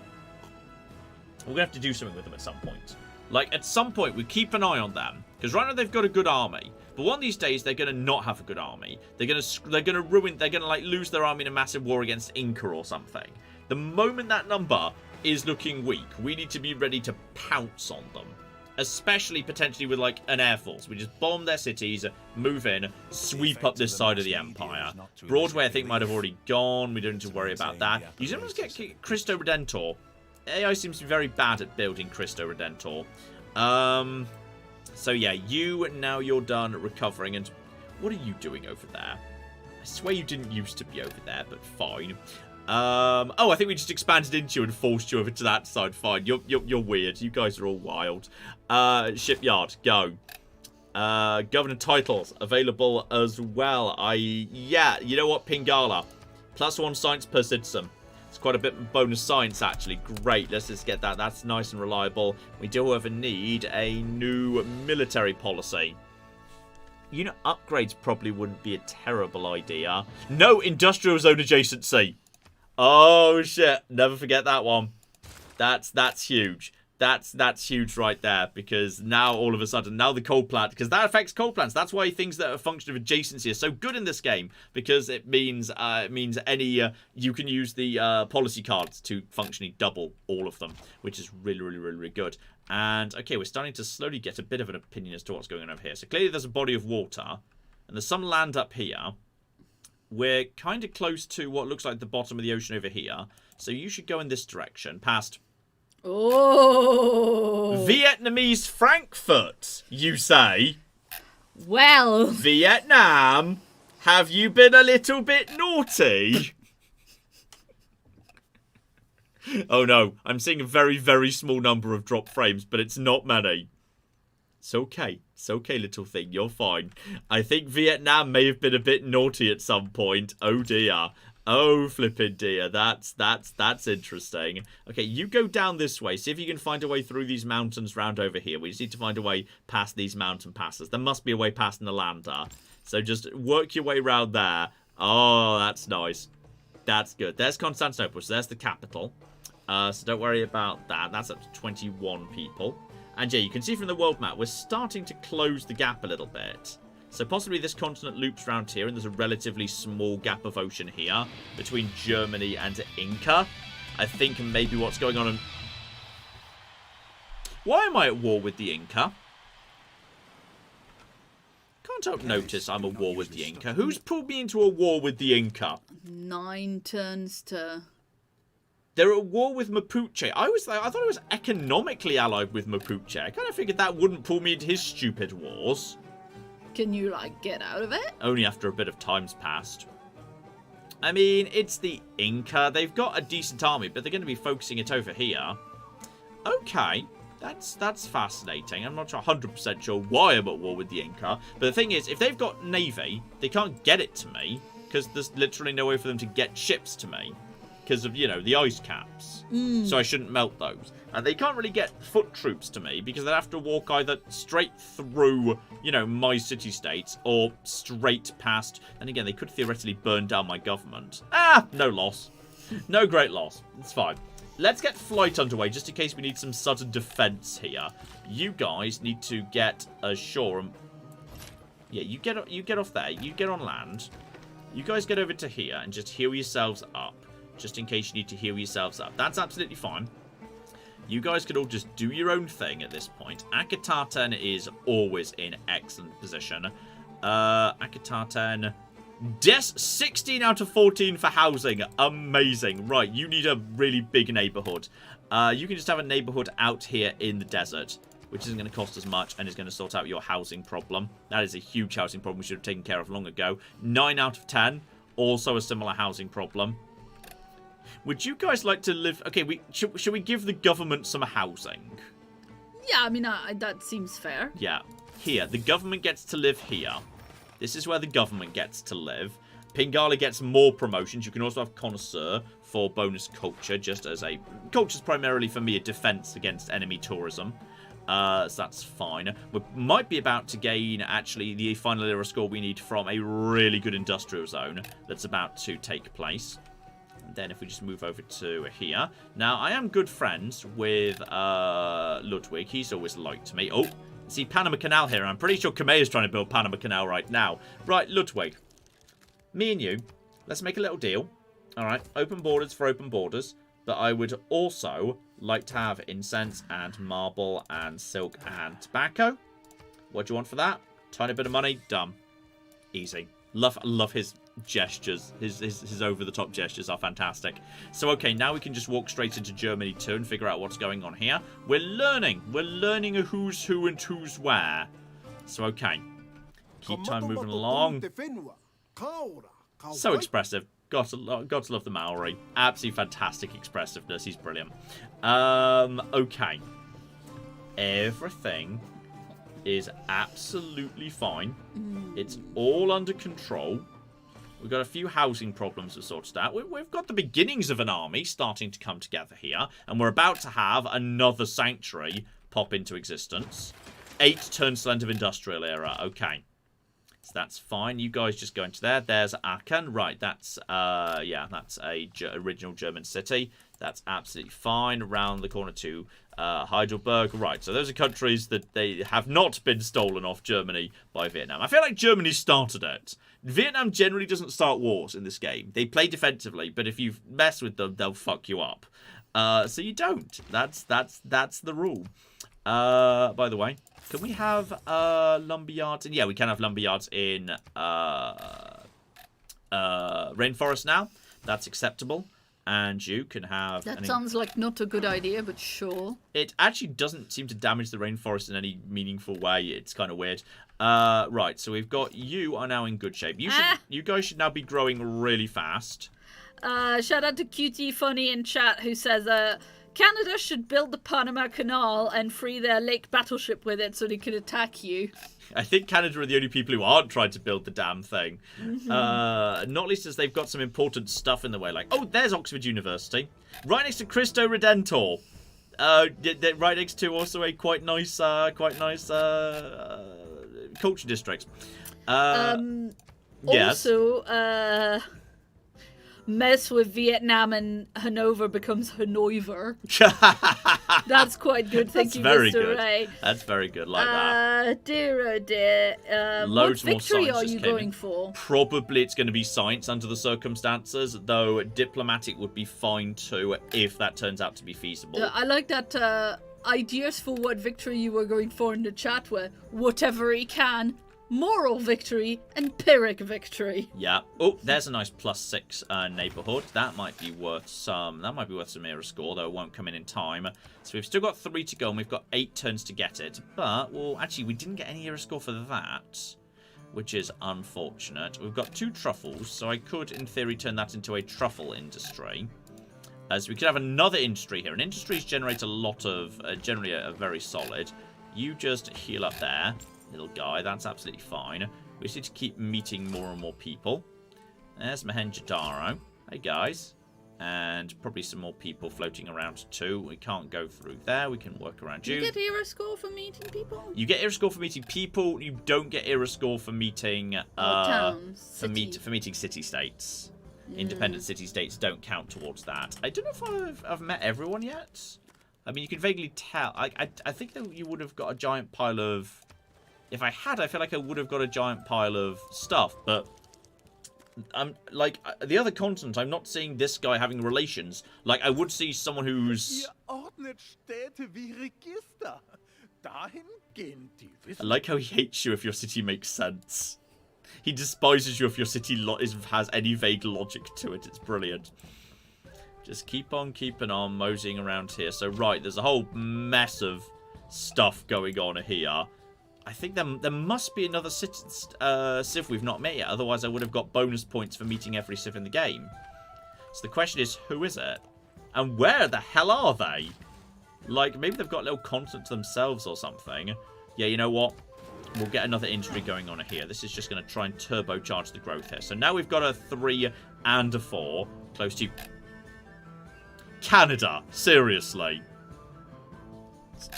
We're going to have to do something with them at some point. Like, at some point, we keep an eye on them. Because right now they've got a good army. But one of these days, they're going to not have a good army. They're going to like, lose their army in a massive war against Inca or something. The moment that number is looking weak, we need to be ready to pounce on them. Especially potentially with, like, an air force. We just bomb their cities, move in, sweep up this side of the Empire. Broadway, I think, might have already gone. We don't need to worry about that. You sometimes get Cristo Redentor. AI seems to be very bad at building Cristo Redentor. So, yeah, now you're done recovering. And what are you doing over there? I swear you didn't used to be over there, but fine. Oh, I think we just expanded into you and forced you over to that side. Fine. You're weird. You guys are all wild. Shipyard, go. Governor titles available as well. Yeah, you know what? Pingala. +1 science per citizen. It's quite a bit of bonus science, actually. Great. Let's just get that. That's nice and reliable. We do, however, need a new military policy. Unit upgrades probably wouldn't be a terrible idea. No industrial zone adjacency. Oh, shit. Never forget that one. That's huge. That's huge right there, because now all of a sudden, now the coal plant, because that affects coal plants. That's why things that are a function of adjacency are so good in this game, because it means you can use the policy cards to functionally double all of them, which is really good. And okay, we're starting to slowly get a bit of an opinion as to what's going on over here. So clearly there's a body of water, and there's some land up here. We're kind of close to what looks like the bottom of the ocean over here. So you should go in this direction, past... Oh! Vietnamese Frankfurt, you say? Well... Vietnam, have you been a little bit naughty? Oh no, I'm seeing a very small number of drop frames, but it's not many. It's okay. It's okay, little thing. You're fine. I think Vietnam may have been a bit naughty at some point. Oh dear. Oh, flippin' dear. That's interesting. Okay, you go down this way. See if you can find a way through these mountains round over here. We just need to find a way past these mountain passes. There must be a way past Nalanda. So just work your way round there. Oh, that's nice. That's good. There's Constantinople. So there's the capital. So don't worry about that. That's up to 21 people. And yeah, you can see from the world map, we're starting to close the gap a little bit. So possibly this continent loops around here, and there's a relatively small gap of ocean here between Germany and Inca. I think maybe what's going on... Why am I at war with the Inca? Can't help notice I'm at war with the Inca. Who's pulled me into a war with the Inca? 9 turns to... They're at war with Mapuche. I thought I was economically allied with Mapuche. I kind of figured that wouldn't pull me into his stupid wars. Can you, like, get out of it? Only after a bit of time's passed. I mean, it's the Inca. They've got a decent army, but they're going to be focusing it over here. Okay, that's fascinating. I'm not 100% sure why I'm at war with the Inca. But the thing is, if they've got navy, they can't get it to me, because there's literally no way for them to get ships to me. Because of, you know, the ice caps. So I shouldn't melt those. And they can't really get foot troops to me because they'd have to walk either straight through, you know, my city-states or straight past. And again, they could theoretically burn down my government. Ah, no loss. No great loss. It's fine. Let's get flight underway just in case we need some sudden defense here. You guys need to get ashore. Yeah, you get off there. You get on land. You guys get over to here and just heal yourselves up. Just in case you need to heal yourselves up. That's absolutely fine. You guys could all just do your own thing at this point. Akhenaten is always in excellent position. Akhenaten... 16 out of 14 for housing. Amazing. Right, you need a really big neighborhood. You can just have a neighborhood out here in the desert, which isn't going to cost as much and is going to sort out your housing problem. That is a huge housing problem we should have taken care of long ago. 9 out of 10. Also a similar housing problem. Would you guys like to live... Okay, should we give the government some housing? Yeah, I mean, that seems fair. Yeah. here. The government gets to live here. This is where the government gets to live. Pingala gets more promotions. You can also have Connoisseur for bonus culture, just as a... Culture's primarily, for me, a defense against enemy tourism. So that's fine. We might be about to gain, actually, the final era score we need from a really good industrial zone that's about to take place. And then if we just move over to here. Now, I am good friends with Ludwig. He's always liked me. Oh, see Panama Canal here. I'm pretty sure Kameya's trying to build Panama Canal right now. Right, Ludwig. Me and you, let's make a little deal. Alright, open borders for open borders. But I would also like to have incense and marble and silk and tobacco. What do you want for that? Tiny bit of money. Done. Easy. Love his gestures. His over-the-top gestures are fantastic. So, okay, now we can just walk straight into Germany too and figure out what's going on here. We're learning. We're learning who's who and who's where. So, okay. Keep time moving along. So expressive. Got to love the Maori. Absolutely fantastic expressiveness. He's brilliant. Okay. Everything is absolutely fine. It's all under control. We've got a few housing problems to sort out. We've got the beginnings of an army starting to come together here. And we're about to have another sanctuary pop into existence. 8 turns to end of industrial era. Okay. So that's fine. You guys just go into there. There's Aachen. Right, that's, yeah, that's a original German city. That's absolutely fine. Around the corner to Heidelberg. Right, so those are countries that they have not been stolen off Germany by Vietnam. I feel like Germany started it. Vietnam generally doesn't start wars in this game. They play defensively, but if you mess with them, they'll fuck you up. So you don't. That's the rule. By the way, can we have lumberyards? Yeah, we can have lumberyards in rainforest now. That's acceptable. And you can have... That sounds like not a good idea, but sure. It actually doesn't seem to damage the rainforest in any meaningful way. It's kind of weird. Right, so we've got... You are now in good shape. You guys should now be growing really fast. Shout out to Cutie Funny in chat who says... Canada should build the Panama Canal and free their lake battleship with it so they could attack you. I think Canada are the only people who aren't trying to build the damn thing. Not least as they've got some important stuff in the way. Like, oh, there's Oxford University. Right next to Cristo Redentor. Right next to also a quite nice culture district. Yes. Also, mess with Vietnam and Hanover becomes Hanover. That's quite good. Thank you, very Mr. good. Ray. That's very good, like that. Dear oh dear. Loads what victory more are science you just came going in. for? Probably it's going to be science under the circumstances, though diplomatic would be fine too if that turns out to be feasible. I like that ideas for what victory you were going for in the chat were whatever he can. Moral victory and Pyrrhic victory. Yeah. Oh, there's a nice +6 neighborhood. That might be worth some. That might be worth some era score, though it won't come in time. So we've still got 3 to go, and we've got 8 turns to get it. But well, actually, we didn't get any era score for that, which is unfortunate. We've got 2 truffles, so I could, in theory, turn that into a truffle industry. So we could have another industry here. And industries generate a lot of, generally are very solid. You just heal up there. Little guy, that's absolutely fine. We just need to keep meeting more and more people. There's Mohenjo-Daro. Hey, guys. And probably some more people floating around, too. We can't go through there. We can work around you. You get era score for meeting people? You get era score for meeting people. You don't get era score for meeting... towns. For meeting city-states. Yeah. Independent city-states don't count towards that. I don't know if I've met everyone yet. I mean, you can vaguely tell. I think that you would have got a giant pile of... If I had, I feel like I would have got a giant pile of stuff, but like the other continent, I'm not seeing this guy having relations. Like I would see someone who's. I like how he hates you if your city makes sense. He despises you if your city has any vague logic to it. It's brilliant. Just keep on keeping on moseying around here. So right, there's a whole mess of stuff going on here. I think there must be another civ we've not met yet. Otherwise, I would have got bonus points for meeting every civ in the game. So the question is, who is it? And where the hell are they? Like, maybe they've got a little continent to themselves or something. Yeah, you know what? We'll get another industry going on here. This is just going to try and turbocharge the growth here. So now we've got a 3 and a 4. Close to Canada. Seriously.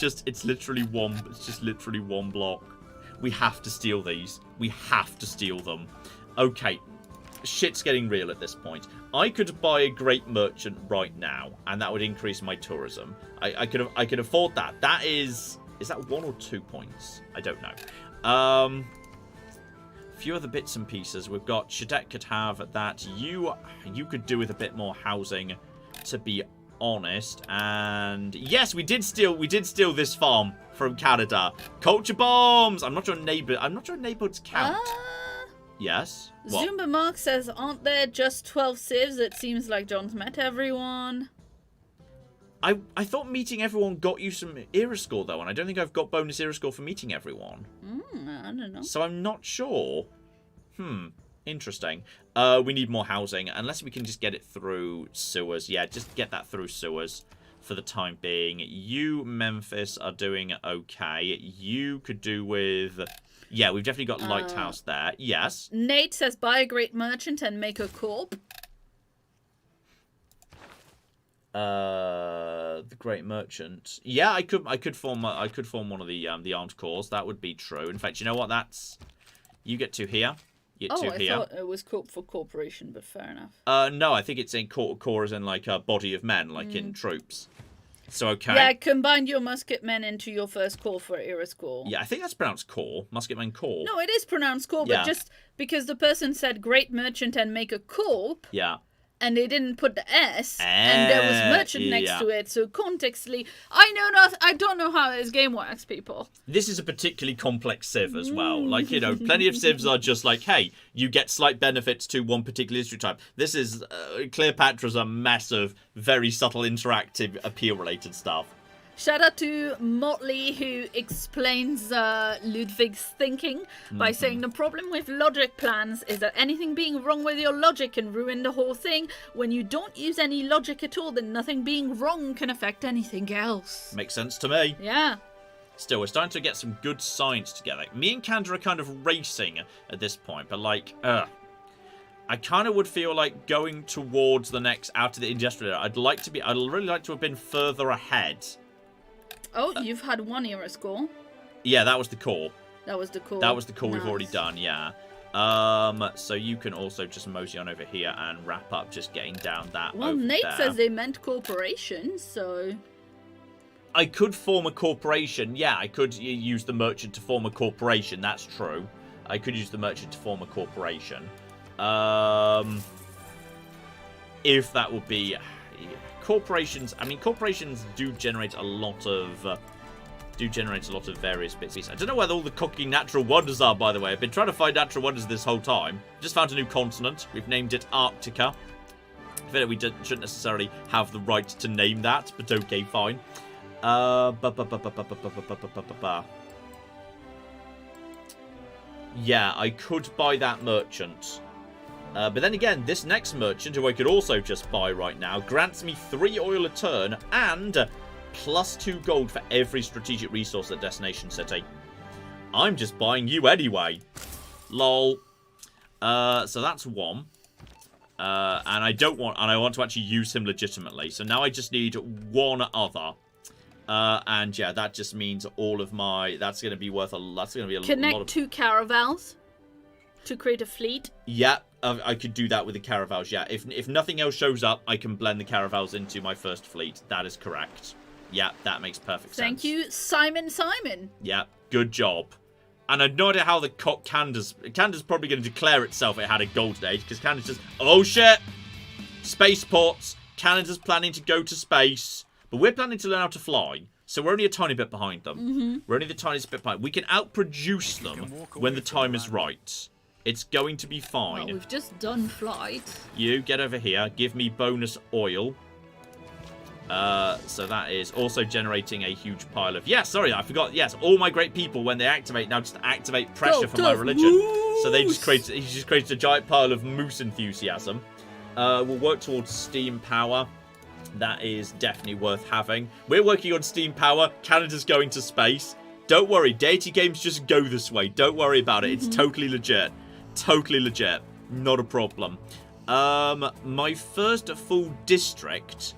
It's literally one block. We have to steal these. We have to steal them. Okay. Shit's getting real at this point. I could buy a great merchant right now, and that would increase my tourism. I could afford that. That is that 1 or 2 points? I don't know. A few other bits and pieces. We've got Shadet could have that. You could do with a bit more housing, to be honest. And yes, we did steal this farm from Canada. Culture bombs. I'm not sure neighborhoods count. Yes. What? Zumba Mark says, aren't there just 12 civs? It seems like John's met everyone. I thought meeting everyone got you some era score, though, and I don't think I've got bonus era score for meeting everyone. I don't know. So I'm not sure. Interesting. We need more housing, unless we can just get it through sewers. Yeah, just get that through sewers for the time being. You, Memphis, are doing okay. You could do with... Yeah, we've definitely got Lighthouse there. Yes. Nate says, buy a great merchant and make a corp. The Great Merchant. Yeah, I could form one of the armed corps. That would be true. In fact, you know what? You get 2 here. You get 2 here. I thought it was corp for corporation, but fair enough. No, I think it's in corps as in like a body of men, like in troops. So okay. Yeah, combine your musketmen into your first corps for era score. Yeah, I think that's pronounced corps. Musketmen corps. No, it is pronounced corps, but just because the person said great merchant and make a corp. Yeah. And they didn't put the S, and there was merchant next to it. So contextually, I don't know how this game works, people. This is a particularly complex civ as well. Like, plenty of civs are just like, hey, you get slight benefits to one particular history type. This is, Cleopatra's a mess of very subtle interactive appeal-related stuff. Shout out to Motley, who explains Ludwig's thinking by saying the problem with logic plans is that anything being wrong with your logic can ruin the whole thing. When you don't use any logic at all, then nothing being wrong can affect anything else. Makes sense to me. Yeah. Still, we're starting to get some good science together. Me and Canada are kind of racing at this point, but like, I kind of would feel like going towards the next out of the industrial era. I'd really like to have been further ahead. Oh, you've had 1 era score. Yeah, that was the core. That was the core. That was the core we've already done, yeah. So you can also just mosey on over here and wrap up just getting down that Well, over Nate there. says they meant corporations, so... I could form a corporation. Yeah, I could use the merchant to form a corporation. That's true. I could use the merchant to form a corporation. If that would be... Corporations, I mean, corporations do generate a lot of various bits. I don't know where all the cooking natural wonders are, by the way. I've been trying to find natural wonders this whole time. Just found a new continent. We've named it Arctica. I feel like we shouldn't necessarily have the right to name that, but okay, fine. Yeah, I could buy that merchant. But then again, this next merchant, who I could also just buy right now, grants me 3 oil a turn and +2 gold for every strategic resource at Destination City. I'm just buying you anyway. Lol. So that's 1. And I want to actually use him legitimately. So now I just need 1 other. And yeah, that just means all of my... That's going to be worth a lot. That's going to be a lot of... Connect 2 caravels to create a fleet. Yeah, I could do that with the caravels, yeah. If nothing else shows up, I can blend the caravels into my first fleet. That is correct. Yeah, that makes perfect sense. Thank you, Simon. Yeah, good job. And I have no idea how Canada's probably going to declare itself it had a golden age, because Canada's just, oh shit! Spaceports. Canada's planning to go to space. But we're planning to learn how to fly. So we're only a tiny bit behind them. We're only the tiniest bit behind. We can outproduce them when the time is right. It's going to be fine. Well, we've just done flight. You, get over here. Give me bonus oil. So that is also generating a huge pile of... Yeah, sorry, I forgot. Yes, all my great people, when they activate, now just activate pressure for my religion. Moose! So he just creates a giant pile of moose enthusiasm. We'll work towards steam power. That is definitely worth having. We're working on steam power. Canada's going to space. Don't worry, deity games just go this way. Don't worry about it. It's totally legit. Totally legit. Not a problem. My first full district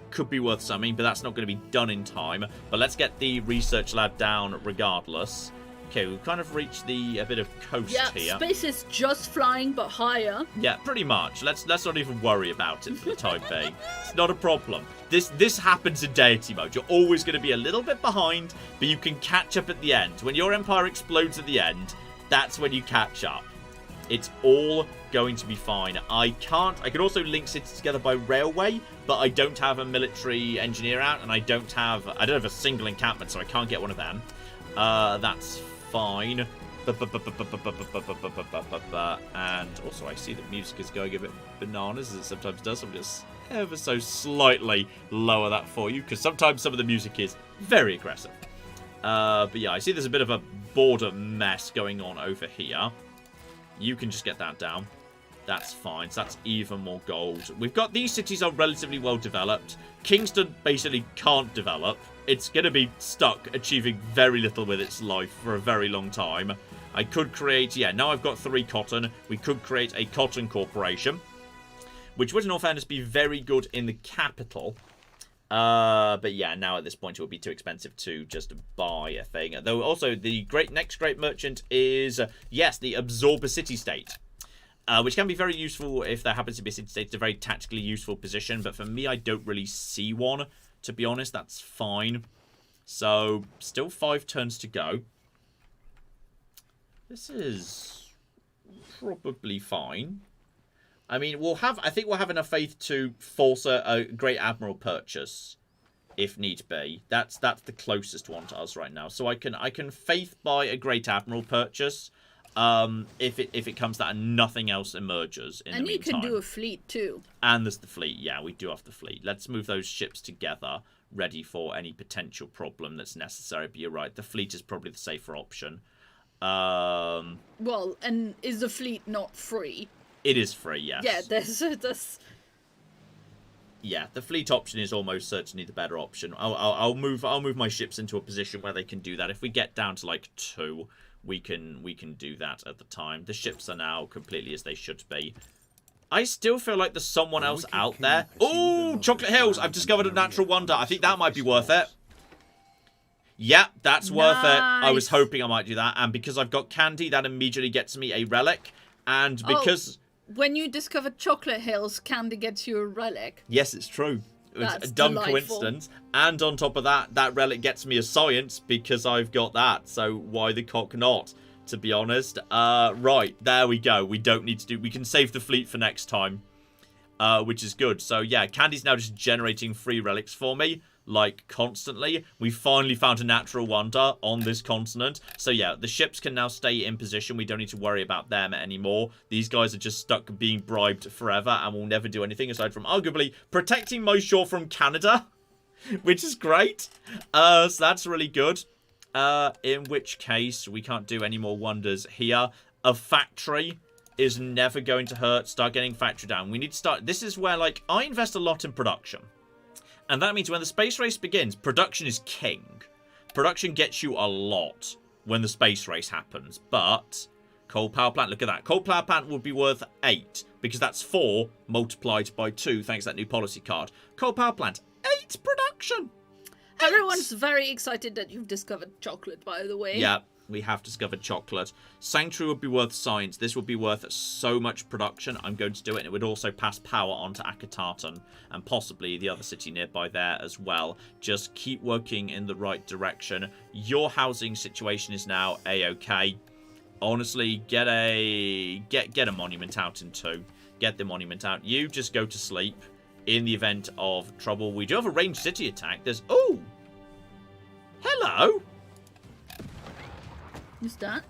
could be worth something, but that's not going to be done in time. But let's get the research lab down regardless. Okay, we've kind of reached a bit of coast here. Yeah, space is just flying, but higher. Yeah, pretty much. Let's not even worry about it for the time being. It's not a problem. This happens in deity mode. You're always going to be a little bit behind, but you can catch up at the end. When your empire explodes at the end, that's when you catch up. It's all going to be fine. I can also link cities together by railway, but I don't have a military engineer out, and I don't have a single encampment, so I can't get one of them. That's fine. And also I see that music is going a bit bananas, as it sometimes does. I'm just ever so slightly lower that for you, because sometimes some of the music is very aggressive. But yeah, I see there's a bit of a border mess going on over here. You can just get that down. That's fine. So that's even more gold. We've got these cities are relatively well developed. Kingston basically can't develop. It's going to be stuck achieving very little with its life for a very long time. I could create, yeah, now I've got 3 cotton. We could create a cotton corporation, which would in all fairness be very good in the capital. But yeah, now at this point it would be too expensive to just buy a thing. Though also the next great merchant is, yes, the Absorber City-State. Which can be very useful if there happens to be a city-state. It's a very tactically useful position, but for me, I don't really see one. To be honest, that's fine. So, still 5 turns to go. This is probably fine. I mean, I think we'll have enough faith to force a Great Admiral purchase, if need be. That's the closest one to us right now. So I can faith buy a Great Admiral purchase. If it comes that and nothing else emerges in the meantime. And you can do a fleet too. And there's the fleet. Yeah, we do have the fleet. Let's move those ships together, ready for any potential problem that's necessary. But you're right, the fleet is probably the safer option. Well, and is the fleet not free? It is free, yes. Yeah, there's... Yeah, the fleet option is almost certainly the better option. I'll move my ships into a position where they can do that. If we get down to like 2, we can do that at the time. The ships are now completely as they should be. I still feel like there's someone else out there. Oh, Chocolate Hills! I've discovered a natural wonder. I think that might be worth it. Yeah, that's worth it. I was hoping I might do that. And because I've got candy, that immediately gets me a relic. And because... When you discovered Chocolate Hills, candy gets you a relic. Yes, it's true. It's That's a dumb delightful. coincidence. And on top of that, that relic gets me a science because I've got that. So why the cock not, to be honest? Right, there we go. We don't need to do... We can save the fleet for next time, which is good. So yeah, Candy's now just generating free relics for me, like, constantly. We finally found a natural wonder on this continent. So yeah, the ships can now stay in position. We don't need to worry about them anymore. These guys are just stuck being bribed forever and will never do anything aside from arguably protecting my shore from Canada, which is great. So that's really good. In which case, we can't do any more wonders here. A factory is never going to hurt. Start getting factory down. We need to start... This is where, like, I invest a lot in production. And that means when the space race begins, production is king. Production gets you a lot when the space race happens. But coal power plant, look at that. Coal power plant would be worth 8 because that's 4 multiplied by 2 thanks to that new policy card. Coal power plant, 8 production. 8. Everyone's very excited that you've discovered chocolate, by the way. Yeah, we have discovered chocolate. Sanctuary would be worth science. This would be worth so much production. I'm going to do it. And it would also pass power on to Akatartan and possibly the other city nearby there as well. Just keep working in the right direction. Your housing situation is now A-OK. Honestly, get a monument out in 2. Get the monument out. You just go to sleep in the event of trouble. We do have a ranged city attack. There's... Oh! Hello! Who's that?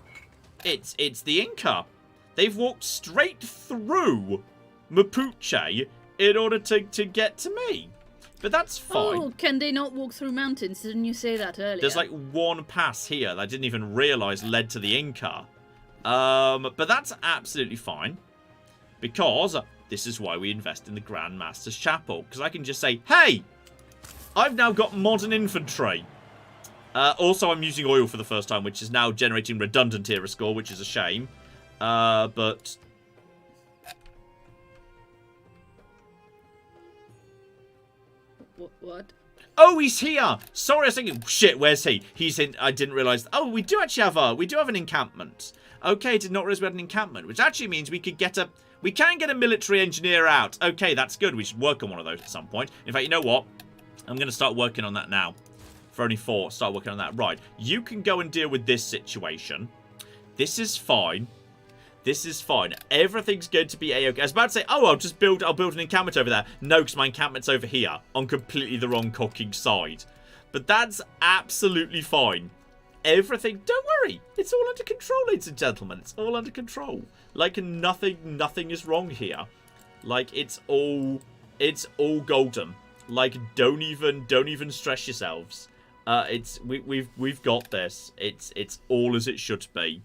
It's the Inca. They've walked straight through Mapuche in order to get to me. But that's fine. Oh, can they not walk through mountains? Didn't you say that earlier? There's like one pass here that I didn't even realise led to the Inca. But that's absolutely fine. Because this is why we invest in the Grand Master's Chapel. Because I can just say, hey, I've now got modern infantry. Also, I'm using oil for the first time, which is now generating redundant era score, which is a shame. But... What? Oh, he's here! Sorry, I was thinking, shit, where's he? He's in, I didn't realise. Oh, we do actually have we do have an encampment. Okay, did not realise we had an encampment, which actually means we could get we can get a military engineer out. Okay, that's good. We should work on one of those at some point. In fact, you know what? I'm going to start working on that now. For only 4, start working on that. Right, you can go and deal with this situation. This is fine. This is fine. Everything's going to be a-okay. I was about to say, oh, I'll build an encampment over there. No, because my encampment's over here on completely the wrong cocking side. But that's absolutely fine. Everything, don't worry. It's all under control, ladies and gentlemen. It's all under control. Like, nothing is wrong here. Like, it's all golden. Like, don't even stress yourselves. We've got this. It's all as it should be.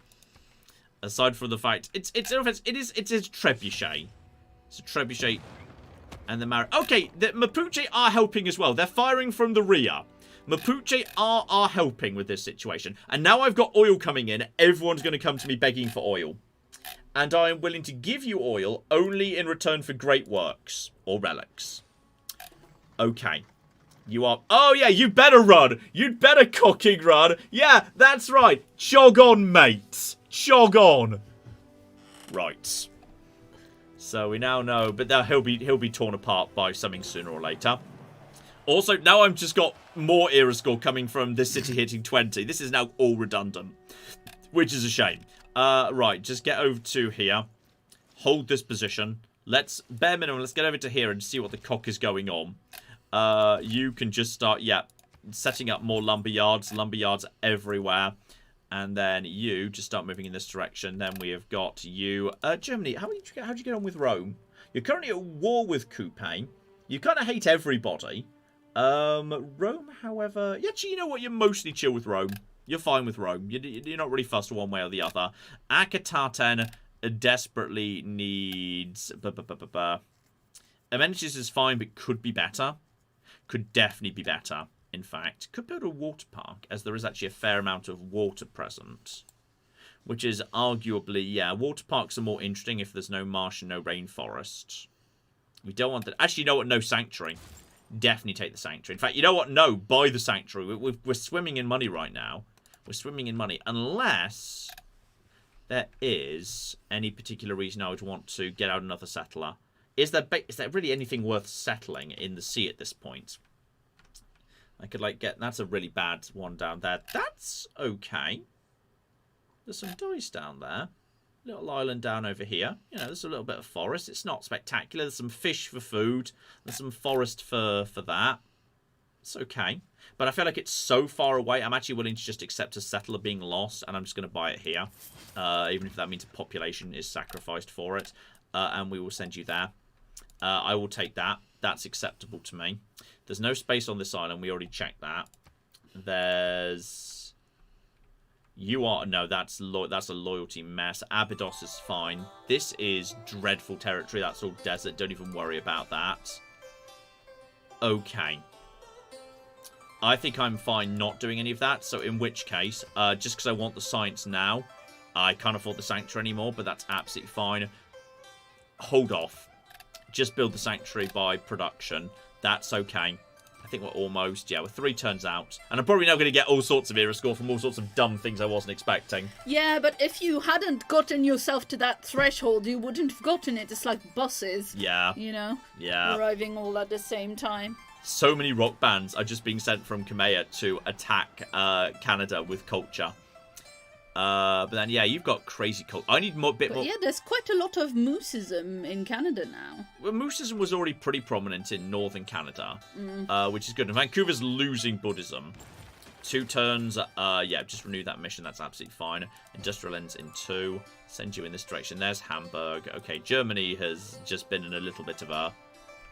Aside from the fact, it's a trebuchet. It's a trebuchet. And the Mar... Okay, the Mapuche are helping as well. They're firing from the rear. Mapuche are helping with this situation. And now I've got oil coming in. Everyone's going to come to me begging for oil. And I am willing to give you oil only in return for great works. Or relics. Okay. You are... Oh, yeah, you better run. You'd better cocking run. Yeah, that's right. Jog on, mates. Jog on. Right. So we now know, but now he'll be torn apart by something sooner or later. Also, now I've just got more era score coming from this city hitting 20. This is now all redundant, which is a shame. Right, just get over to here. Hold this position. Let's, bare minimum, let's get over to here and see what the cock is going on. You can just start, yeah, setting up more lumber yards everywhere. And then you just start moving in this direction. Then we have got you, Germany. How'd you get on with Rome? You're currently at war with Coupe. You kind of hate everybody. Rome, however, actually, you know what? You're mostly chill with Rome. You're fine with Rome. You're not really fussed one way or the other. Akhenaten desperately needs... Amenities is fine, but could be better. Could definitely be better. In fact, could build a water park, as there is actually a fair amount of water present. Which is arguably, yeah, water parks are more interesting if there's no marsh and no rainforest. We don't want that. Actually, you know what? No sanctuary. Definitely take the sanctuary. In fact, you know what? No, buy the sanctuary. We're swimming in money right now. We're swimming in money. Unless there is any particular reason I would want to get out another settler. Is there really anything worth settling in the sea at this point? I could, like, get... That's a really bad one down there. That's okay. There's some dice down there. Little island down over here. You know, there's a little bit of forest. It's not spectacular. There's some fish for food. There's some forest for that. It's okay. But I feel like it's so far away. I'm actually willing to just accept a settler being lost. And I'm just going to buy it here. Even if that means a population is sacrificed for it. And we will send you there. I will take that. That's acceptable to me. There's no space on this island. We already checked that. There's... You are... No, that's a loyalty mess. Abydos is fine. This is dreadful territory. That's all desert. Don't even worry about that. Okay. I think I'm fine not doing any of that. So in which case, just because I want the science now, I can't afford the sanctuary anymore, but that's absolutely fine. Hold off. Just build the sanctuary by production. That's okay. I think we're almost, yeah, we're 3 turns out. And I'm probably now going to get all sorts of era score from all sorts of dumb things I wasn't expecting. Yeah, but if you hadn't gotten yourself to that threshold, you wouldn't have gotten it. It's like buses. Yeah. You know? Yeah. Arriving all at the same time. So many rock bands are just being sent from Kamea to attack Canada with culture. But then, yeah, you've got crazy culture. I need a bit more... Yeah, there's quite a lot of mooseism in Canada now. Well, mooseism was already pretty prominent in northern Canada, which is good. And Vancouver's losing Buddhism. 2 turns, yeah, just renew that mission. That's absolutely fine. Industrial ends in 2. Send you in this direction. There's Hamburg. Okay, Germany has just been in a little bit of a...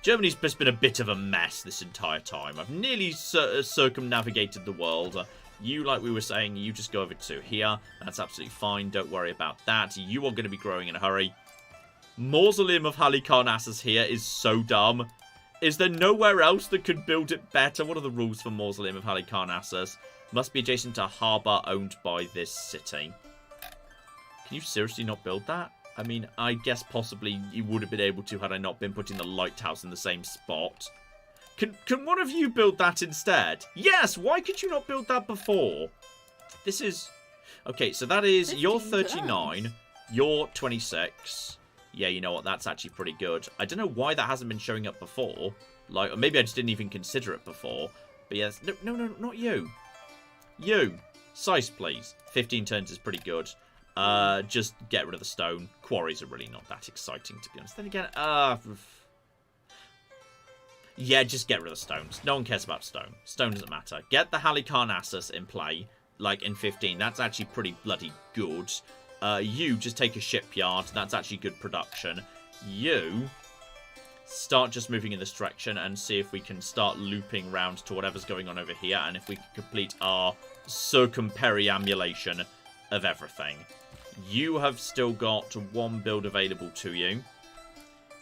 Germany's just been a bit of a mess this entire time. I've nearly circumnavigated the world. You, like we were saying, you just go over to here. That's absolutely fine. Don't worry about that. You are going to be growing in a hurry. Mausoleum of Halicarnassus here is so dumb. Is there nowhere else that could build it better? What are the rules for Mausoleum of Halicarnassus? Must be adjacent to a harbour owned by this city. Can you seriously not build that? I mean, I guess possibly you would have been able to had I not been putting the lighthouse in the same spot. Can one of you build that instead? Yes, why could you not build that before? This is... Okay, so that is... You're 39, you're 26. Yeah, you know what, that's actually pretty good. I don't know why that hasn't been showing up before. Like, or maybe I just didn't even consider it before. But yes, no, not you. You. Size, please. 15 turns is pretty good. Just get rid of the stone. Quarries are really not that exciting, to be honest. Then again, yeah, just get rid of the stones. No one cares about stone. Stone doesn't matter. Get the Halicarnassus in play, like in 15. That's actually pretty bloody good. You just take a shipyard. That's actually good production. You start just moving in this direction and see if we can start looping round to whatever's going on over here, and if we can complete our circumperiambulation of everything. You have still got one build available to you.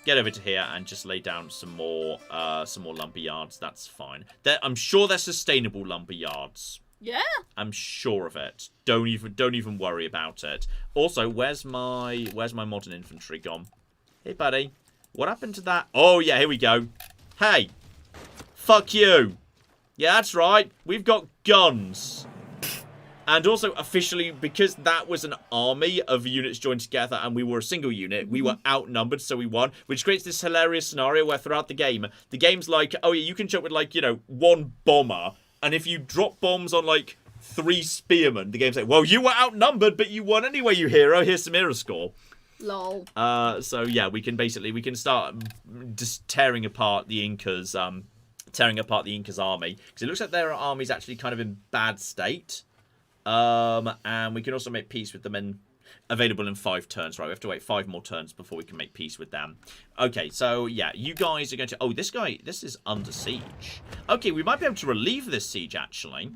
Get over to here and just lay down some more lumber yards. That's fine. I'm sure they're sustainable lumber yards. Yeah. I'm sure of it. Don't even worry about it. Also, where's my modern infantry gone? Hey, buddy. What happened to that? Oh, yeah, here we go. Hey. Fuck you. Yeah, that's right. We've got guns. And also, officially, because that was an army of units joined together and we were a single unit, we were outnumbered, so we won. Which creates this hilarious scenario where throughout the game's like, oh yeah, you can jump with like, you know, one bomber. And if you drop bombs on like 3 spearmen, the game's like, well, you were outnumbered, but you won anyway, you hero. Here's some hero score. Lol. So yeah, we can start just tearing apart the Incas' army. Because it looks like their army's actually kind of in bad state. And we can also make peace with them available in 5 turns, right? We have to wait 5 more turns before we can make peace with them. Okay, so yeah, you guys are going to... Oh, this is under siege. Okay, we might be able to relieve this siege, actually.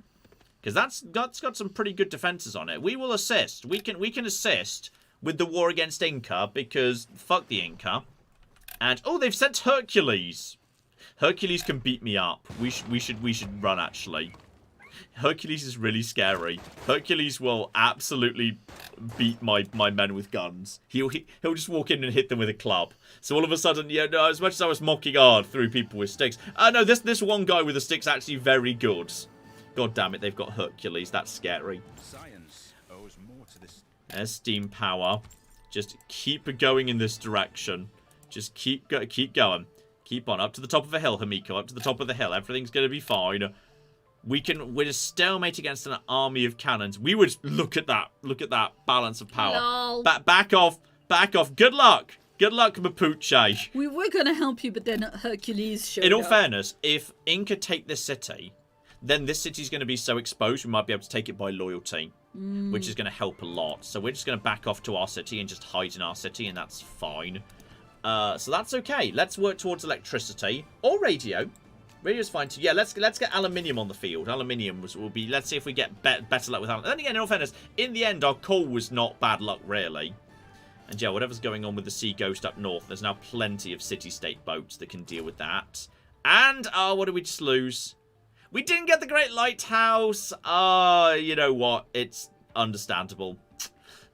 Because that's got some pretty good defenses on it. We will assist. We can assist with the war against Inca, because fuck the Inca. And, oh, they've sent Hercules. Hercules can beat me up. We should run, actually. Hercules is really scary. Hercules will absolutely beat my men with guns. He'll just walk in and hit them with a club. So all of a sudden, yeah, no, as much as I was mocking through people with sticks. No, this one guy with a stick's actually very good. God damn it, they've got Hercules. That's scary. Science owes more to this. There's steam power. Just keep going in this direction. Just keep going. Keep on. Up to the top of the hill, Himiko. Up to the top of the hill. Everything's going to be fine. We're a stalemate against an army of cannons. We would look at that balance of power. Lol. Back off. Good luck, Mapuche. We were gonna help you, but then Hercules showed up. In all fairness, if Inca take this city, then this city's going to be so exposed we might be able to take it by loyalty, which is going to help a lot. So we're just going to back off to our city and just hide in our city, and that's fine. So that's okay. Let's work towards electricity or radio. Radio's fine too. Yeah, let's get aluminium on the field. Aluminium will be... Let's see if we get better luck with aluminium. Then again, in all fairness, in the end, our coal was not bad luck, really. And yeah, whatever's going on with the Sea Ghost up north, there's now plenty of city-state boats that can deal with that. And, what did we just lose? We didn't get the Great Lighthouse. You know what? It's understandable.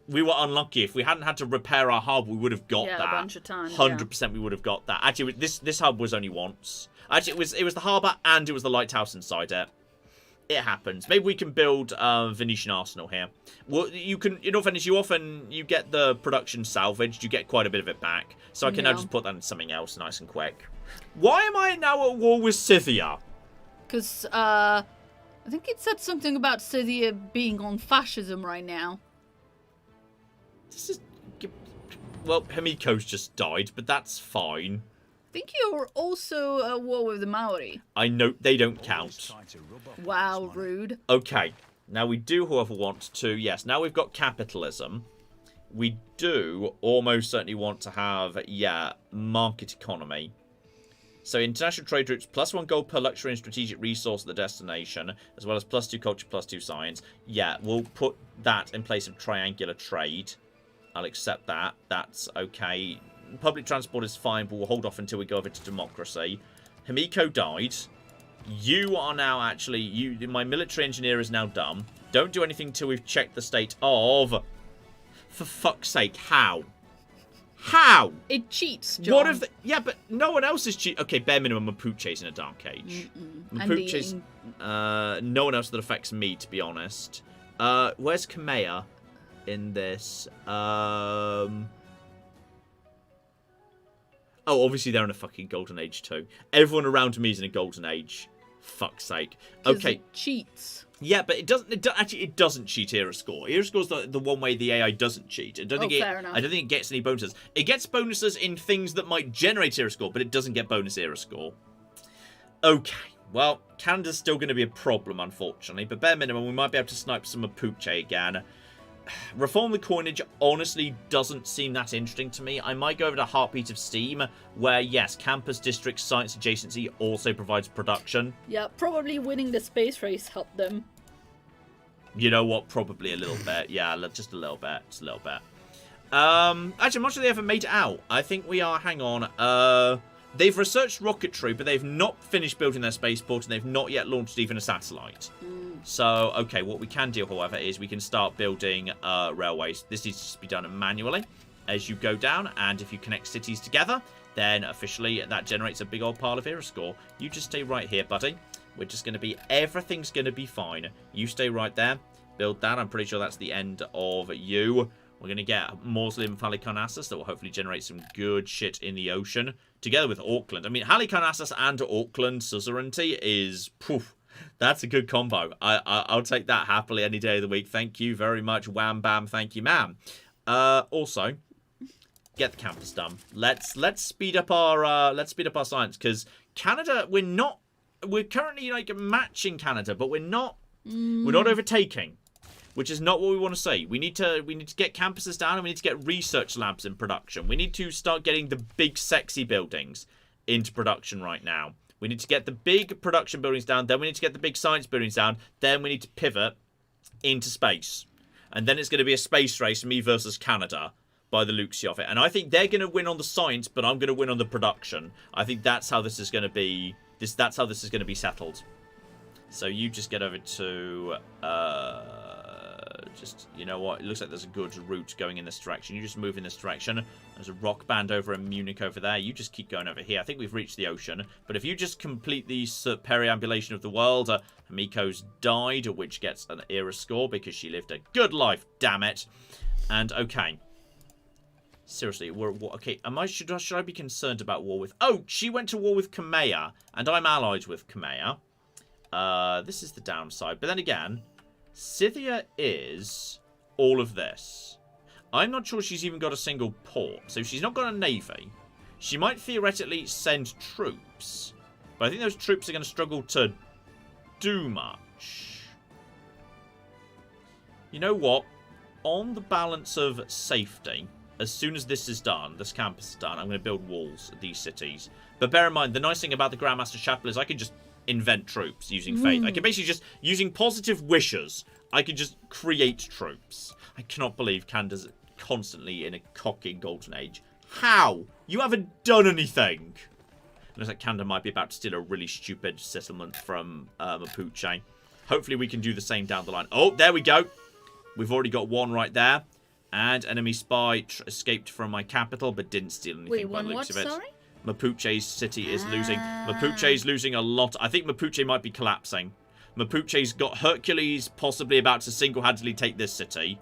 We were unlucky. If we hadn't had to repair our hub, we would have got that. Yeah, a bunch of times. 100% we would have got that. Actually, this hub was only once. Actually, it was the harbour and it was the lighthouse inside it. It happens. Maybe we can build Venetian Arsenal here. Well, you can, in all fairness, you get the production salvaged. You get quite a bit of it back. So I can now just put that into something else nice and quick. Why am I now at war with Scythia? Because, I think it said something about Scythia being on fascism right now. This is... Well, Himiko's just died, but that's fine. I think you're also at war with the Maori. I know they don't count. Wow, rude. Okay, now we do, however, want to... Yes, now we've got capitalism. We do almost certainly want to have, yeah, market economy. So international trade routes, +1 gold per luxury and strategic resource at the destination, as well as +2 culture, +2 science. Yeah, we'll put that in place of triangular trade. I'll accept that. That's okay. Public transport is fine, but we'll hold off until we go over to democracy. Himiko died. You are now actually... My military engineer is now done. Don't do anything till we've checked the state of... For fuck's sake, how? How? It cheats, John. What if... Yeah, but no one else is cheating. Okay, bare minimum, Mapuche's in a dark age. Mapuche's... no one else that affects me, to be honest. Where's Kamea in this? Oh, obviously they're in a fucking golden age too. Everyone around me is in a golden age. Fuck's sake. Okay. It cheats. Yeah, but it doesn't cheat era score. Era score's the one way the AI doesn't cheat. I don't think it gets any bonuses. It gets bonuses in things that might generate era score, but it doesn't get bonus era score. Okay. Well, Canada's still going to be a problem, unfortunately. But bare minimum, we might be able to snipe some Mapuche again. Reform the coinage honestly doesn't seem that interesting to me. I might go over to Heartbeat of Steam, where, yes, campus district science adjacency also provides production. Yeah, probably winning the space race helped them. You know what? Probably a little bit. Yeah, just a little bit. Just a little bit. Actually, I'm not sure they ever made it out. I think we are... Hang on. They've researched rocketry, but they've not finished building their spaceport, and they've not yet launched even a satellite. So, okay, what we can do, however, is we can start building railways. This needs to be done manually as you go down, and if you connect cities together, then officially that generates a big old pile of era score. You just stay right here, buddy. We're just going to be... Everything's going to be fine. You stay right there. Build that. I'm pretty sure that's the end of you. We're going to get Mausoleum of Halicarnassus that will hopefully generate some good shit in the ocean. Together with Auckland. I mean, Halicarnassus and Auckland suzerainty is... Poof. That's a good combo. I'll take that happily any day of the week. Thank you very much. Wham bam. Thank you, ma'am. Also, get the campus done. Let's speed up our science, because Canada, we're currently like matching Canada, but we're not overtaking, which is not what we want to see. We need to get campuses down, and we need to get research labs in production. We need to start getting the big sexy buildings into production right now. We need to get the big production buildings down, then we need to get the big science buildings down, then we need to pivot into space. And then it's going to be a space race, me versus Canada, by the looks of it. And I think they're going to win on the science, but I'm going to win on the production. I think that's how this is going to be. That's how this is going to be settled. So you just get over to... you know what? It looks like there's a good route going in this direction. You just move in this direction. There's a rock band over in Munich over there. You just keep going over here. I think we've reached the ocean. But if you just complete the periambulation of the world, Hamiko's died, which gets an era score because she lived a good life, damn it. And, okay. Seriously, okay, should I be concerned about war with... Oh, she went to war with Kamea, and I'm allied with Kamea. This is the downside. But then again... Scythia is all of this. I'm not sure she's even got a single port, so she's not got a navy. She might theoretically send troops, but I think those troops are going to struggle to do much. You know what? On the balance of safety, as soon as this is done, this campus is done, I'm going to build walls at these cities. But bear in mind, the nice thing about the Grandmaster Chapel is I can just invent troops using faith. I can basically just, using positive wishes, I can just create troops. I cannot believe Canada's constantly in a cocky golden age. How? You haven't done anything. Looks like Canada might be about to steal a really stupid settlement from Mapuche. Hopefully we can do the same down the line. Oh, there we go. We've already got one right there. And enemy spy escaped from my capital, but didn't steal anything by the looks of it. Sorry? Mapuche's city is losing. Mapuche's losing a lot. I think Mapuche might be collapsing. Mapuche's got Hercules possibly about to single-handedly take this city.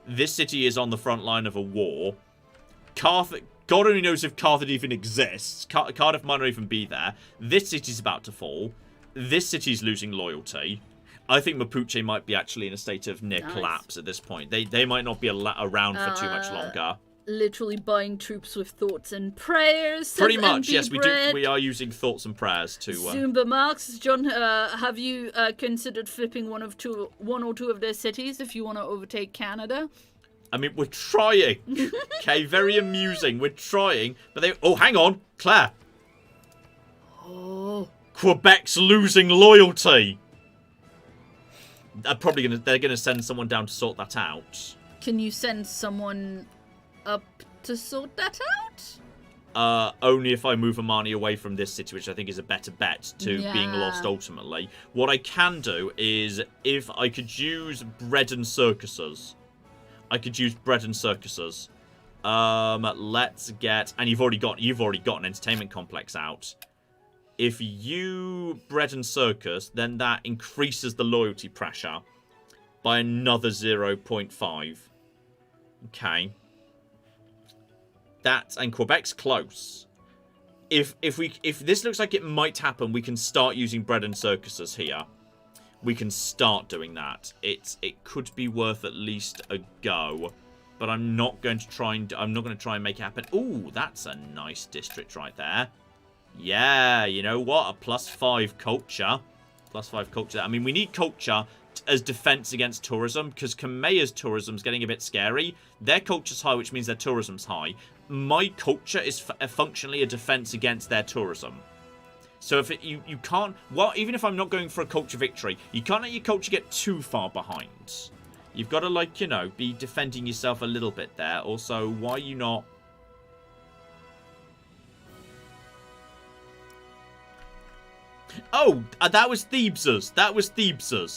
This city is on the front line of a war. Carthage, God only knows if Carthage even exists. Cardiff might not even be there. This city's about to fall. This city's losing loyalty. I think Mapuche might be actually in a state of near collapse at this point. They might not be around for too much longer. Literally buying troops with thoughts and prayers. Pretty much, yes, we do. We are using thoughts and prayers to. Zumba Marx, John, have you considered flipping one or two of their cities if you want to overtake Canada? I mean, we're trying. Okay, very amusing. We're trying, but they. Oh, hang on, Claire. Oh. Quebec's losing loyalty. They're gonna send someone down to sort that out. Can you send someone up to sort that out? only if I move Amani away from this city, which I think is a better bet to being lost ultimately. What I can do is, if I could use bread and circuses. Let's get, and you've already got an entertainment complex out. If you bread and circus, then that increases the loyalty pressure by another 0.5. Okay. And Quebec's close. If this looks like it might happen, we can start using bread and circuses here. We can start doing that. It could be worth at least a go, but I'm not going to try and make it happen. Ooh, that's a nice district right there. Yeah, you know what? A +5 culture. +5 culture. I mean, we need culture as defense against tourism, because Kameya's tourism's getting a bit scary. Their culture's high, which means their tourism's high. My culture is functionally a defense against their tourism. So if you can't, well, even if I'm not going for a culture victory, you can't let your culture get too far behind. You've got to, like, you know, be defending yourself a little bit there. Also, why are you not? Oh, that was Thebes's.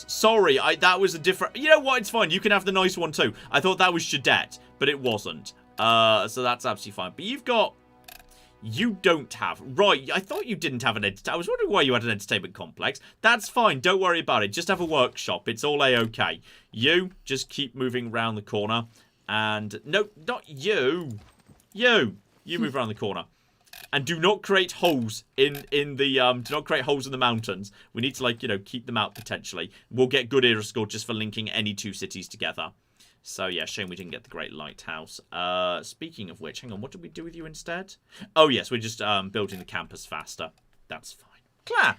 Sorry, that was a different... You know what? It's fine. You can have the nice one too. I thought that was Shadette, but it wasn't. So that's absolutely fine. But you've got... You don't have... Right, I thought you didn't have an... I was wondering why you had an entertainment complex. That's fine. Don't worry about it. Just have a workshop. It's all A-okay. You just keep moving around the corner. And... No, not you. You move around the corner. And do not create holes in the mountains. We need to, like, you know, keep them out potentially. We'll get good era score just for linking any two cities together. So yeah, shame we didn't get the Great Lighthouse. Speaking of which, hang on, what did we do with you instead? Oh yes, we're just building the campus faster. That's fine. Claire.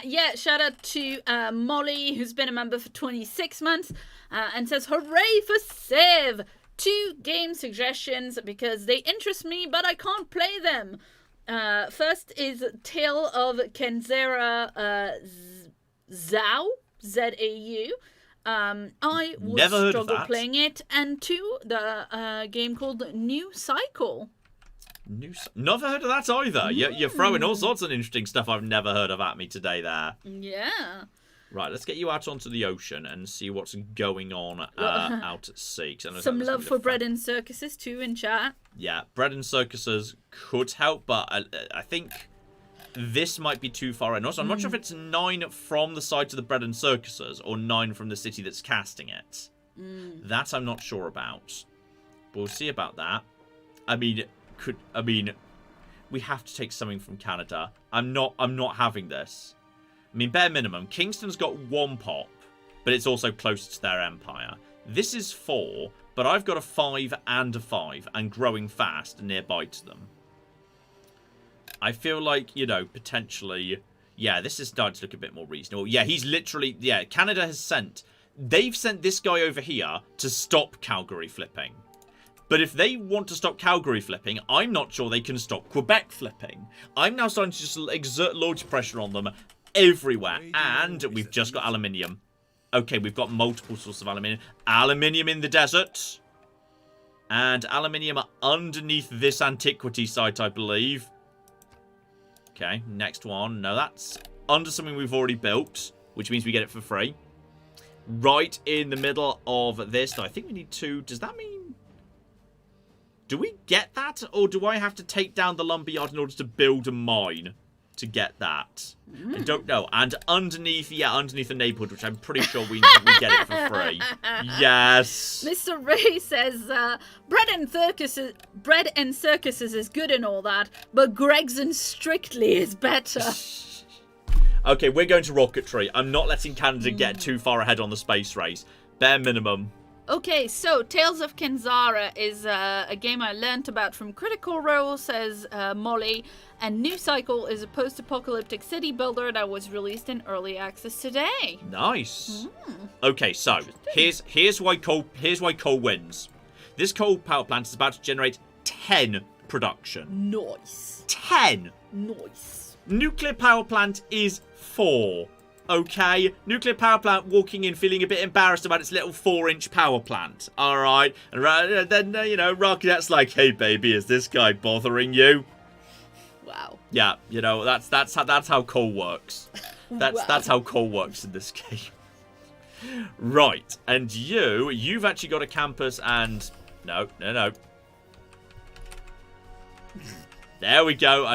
Yeah, shout out to Molly, who's been a member for 26 months, and says, hooray for Civ! 2 game suggestions because they interest me, but I can't play them. First is Tale of Kenzera Zau, Z-A-U. I would struggle playing it. And 2, the game called New Cycle. Never heard of that either. You're throwing all sorts of interesting stuff I've never heard of at me today there. Yeah. Right, let's get you out onto the ocean and see what's going on out at sea. Some love for bread and circuses too in chat. Yeah, bread and circuses could help, but I think this might be too far in. Also, I'm not sure if it's 9 from the side to the bread and circuses or 9 from the city that's casting it. That I'm not sure about. But we'll see about that. I mean, we have to take something from Canada. I'm not having this. I mean, bare minimum, Kingston's got 1 pop, but it's also close to their empire. This is 4, but I've got a 5 and a 5, and growing fast nearby to them. I feel like, you know, potentially, yeah, this is starting to look a bit more reasonable. Yeah, he's literally, yeah, Canada has sent, they've sent this guy over here to stop Calgary flipping. But if they want to stop Calgary flipping, I'm not sure they can stop Quebec flipping. I'm now starting to just exert loads of pressure on them everywhere. And we've just got aluminium. Okay, we've got multiple sources of aluminium. Aluminium in the desert. And aluminium underneath this antiquity site, I believe. Okay, next one. No, that's under something we've already built, which means we get it for free. Right in the middle of this. I think we need 2. Does that mean... Do we get that? Or do I have to take down the lumberyard in order to build a mine to get that? I don't know. And underneath, yeah, underneath the neighborhood, which I'm pretty sure we get it for free. Yes. Mr. Ray says, bread and circuses is good and all that, but Greg's and Strictly is better. Okay, we're going to rocketry. I'm not letting Canada get too far ahead on the space race. Bare minimum. Okay, so Tales of Kenzara is a game I learnt about from Critical Role, says Molly, and New Cycle is a post-apocalyptic city builder that was released in early access today. Nice. Okay, so here's why coal wins. This coal power plant is about to generate 10 production. Nice. 10. Nice. Nuclear power plant is 4. Okay, nuclear power plant walking in feeling a bit embarrassed about its little 4-inch power plant. Alright, and then, you know, Rocket's like, hey baby, is this guy bothering you? Wow. Yeah, you know, that's how coal works. That's how coal works in this game. Right, and you've actually got a campus and... No. There we go.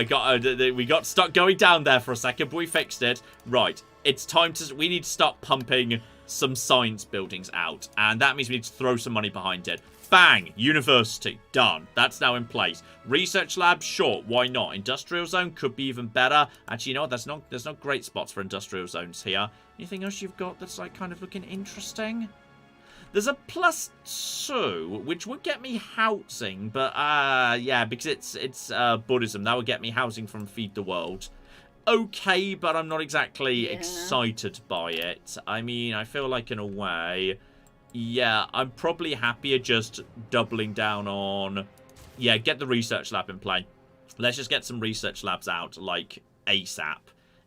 We got stuck going down there for a second, but we fixed it. Right, it's time to... We need to start pumping some science buildings out, and that means we need to throw some money behind it. Bang! University. Done. That's now in place. Research lab, sure. Why not? Industrial zone could be even better. Actually, you know what? There's not great spots for industrial zones here. Anything else you've got that's like kind of looking interesting? There's a +2, which would get me housing, but yeah, because it's Buddhism. That would get me housing from Feed the World. Okay, but I'm not exactly excited by it. I mean, I feel like in a way... Yeah, I'm probably happier just doubling down on... Yeah, get the research lab in play. Let's just get some research labs out, like, ASAP,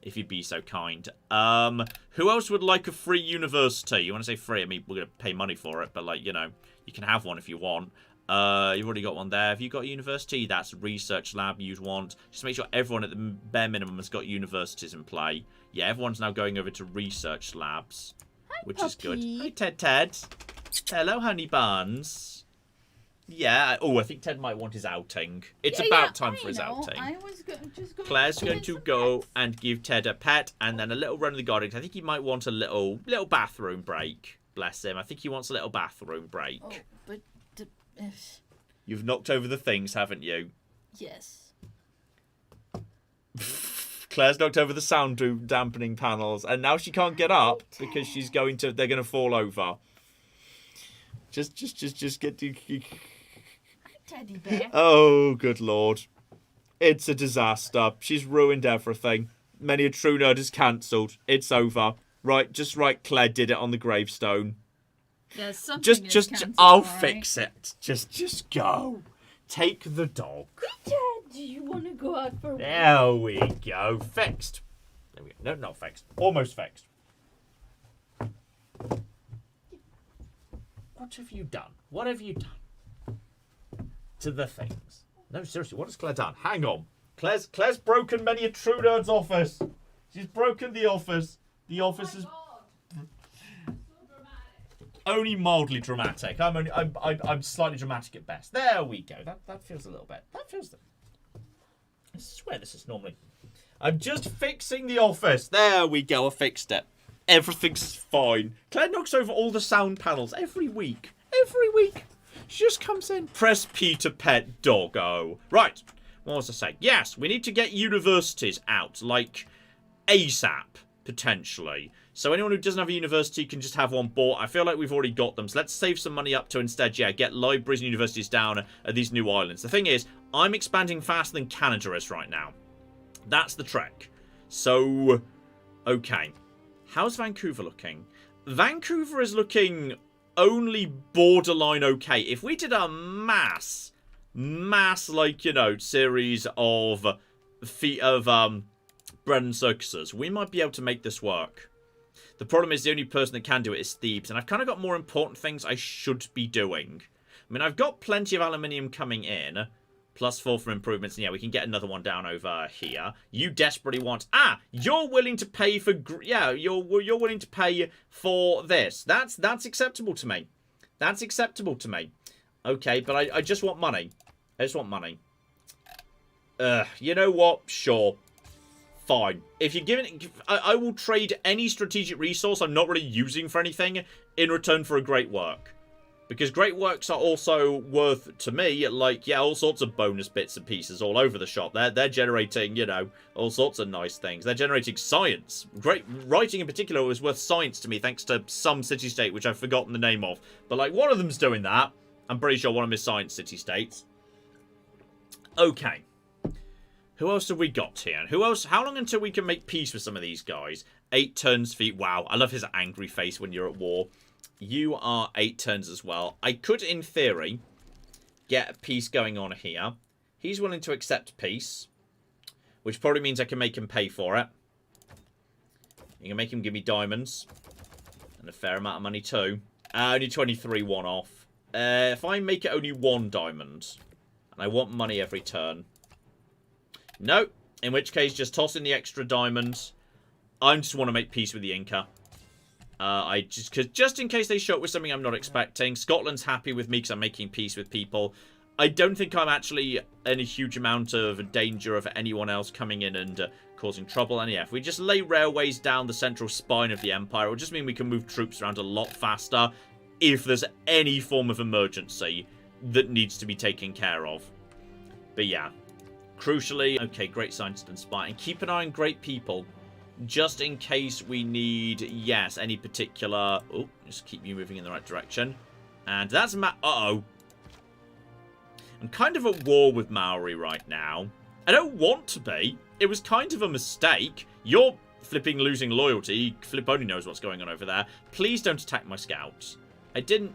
if you'd be so kind. Who else would like a free university? You want to say free? I mean, we're going to pay money for it, but, like, you know, you can have one if you want. You've already got one there. Have you got a university? That's a research lab you'd want. Just make sure everyone at the bare minimum has got universities in play. Yeah, everyone's now going over to research labs. Which is good. Hi, Ted. Hello, honey buns. Yeah. Oh, I think Ted might want his outing. It's about time for his outing. I was just going Claire's going to go and give Ted a pet and then a little run in the garden. I think he might want a little bathroom break. Bless him. I think he wants a little bathroom break. Oh, but... You've knocked over the things, haven't you? Yes. Claire's knocked over the sound dampening panels, and now she can't get up because they're going to fall over. Just get to... Teddy bear. Oh, good lord. It's a disaster. She's ruined everything. Many a true nerd is cancelled. It's over. Right, just right, Claire did it on the gravestone. There's something I'll right? fix it. Just go. Take the dog. Dad, do you want to go out for a walk? There we go. Fixed. There we go. No, not fixed. Almost fixed. What have you done? What have you done to the things? No, seriously, what has Claire done? Hang on. Claire's broken many a true nerd's office. She's broken the office. The office is only mildly dramatic. I'm slightly dramatic at best. There we go. That feels a little bit. That feels. I swear this is normally. I'm just fixing the office. There we go. I fixed it. Everything's fine. Claire knocks over all the sound panels every week. Every week. She just comes in. Press P to pet doggo. Right. What was I saying? Yes, we need to get universities out. Like, ASAP, potentially. So anyone who doesn't have a university can just have one bought. I feel like we've already got them. So let's save some money up to instead, yeah, get libraries and universities down at these new islands. The thing is, I'm expanding faster than Canada is right now. That's the trick. So, okay. How's Vancouver looking? Vancouver is looking only borderline okay. If we did a mass, like, you know, series of bread and circuses, we might be able to make this work. The problem is the only person that can do it is Thebes, and I've kind of got more important things I should be doing. I mean, I've got plenty of aluminium coming in, +4 for improvements, and yeah, we can get another one down over here. You desperately want... you're willing to pay for... Yeah, you're willing to pay for this. That's acceptable to me. That's acceptable to me. Okay, but I just want money. I just want money. You know what? Sure. Fine. If you're giving... I will trade any strategic resource I'm not really using for anything in return for a great work. Because great works are also worth, to me, like, yeah, all sorts of bonus bits and pieces all over the shop. They're generating, you know, all sorts of nice things. They're generating science. Great writing in particular was worth science to me, thanks to some city-state, which I've forgotten the name of. But, like, one of them's doing that. I'm pretty sure one of them is science city-states. Okay. Who else have we got here? Who else? How long until we can make peace with some of these guys? 8 turns feet. Wow, I love his angry face when you're at war. You are 8 turns as well. I could, in theory, get a peace going on here. He's willing to accept peace, which probably means I can make him pay for it. You can make him give me diamonds. And a fair amount of money too. Only 23 one-off. If I make it only 1 diamond, and I want money every turn, No. In which case, just toss in the extra diamonds. I just want to make peace with the Inca. Just in case they show up with something I'm not expecting. Scotland's happy with me because I'm making peace with people. I don't think I'm actually in a huge amount of danger of anyone else coming in and causing trouble. And yeah, if we just lay railways down the central spine of the empire, it will just mean we can move troops around a lot faster if there's any form of emergency that needs to be taken care of. But yeah, crucially, okay, great scientist and spy. And keep an eye on great people. Just in case we need, yes, any particular... Oh, just keep you moving in the right direction. And that's Uh-oh. I'm kind of at war with Maori right now. I don't want to be. It was kind of a mistake. You're flipping losing loyalty. Flip only knows what's going on over there. Please don't attack my scouts. I didn't...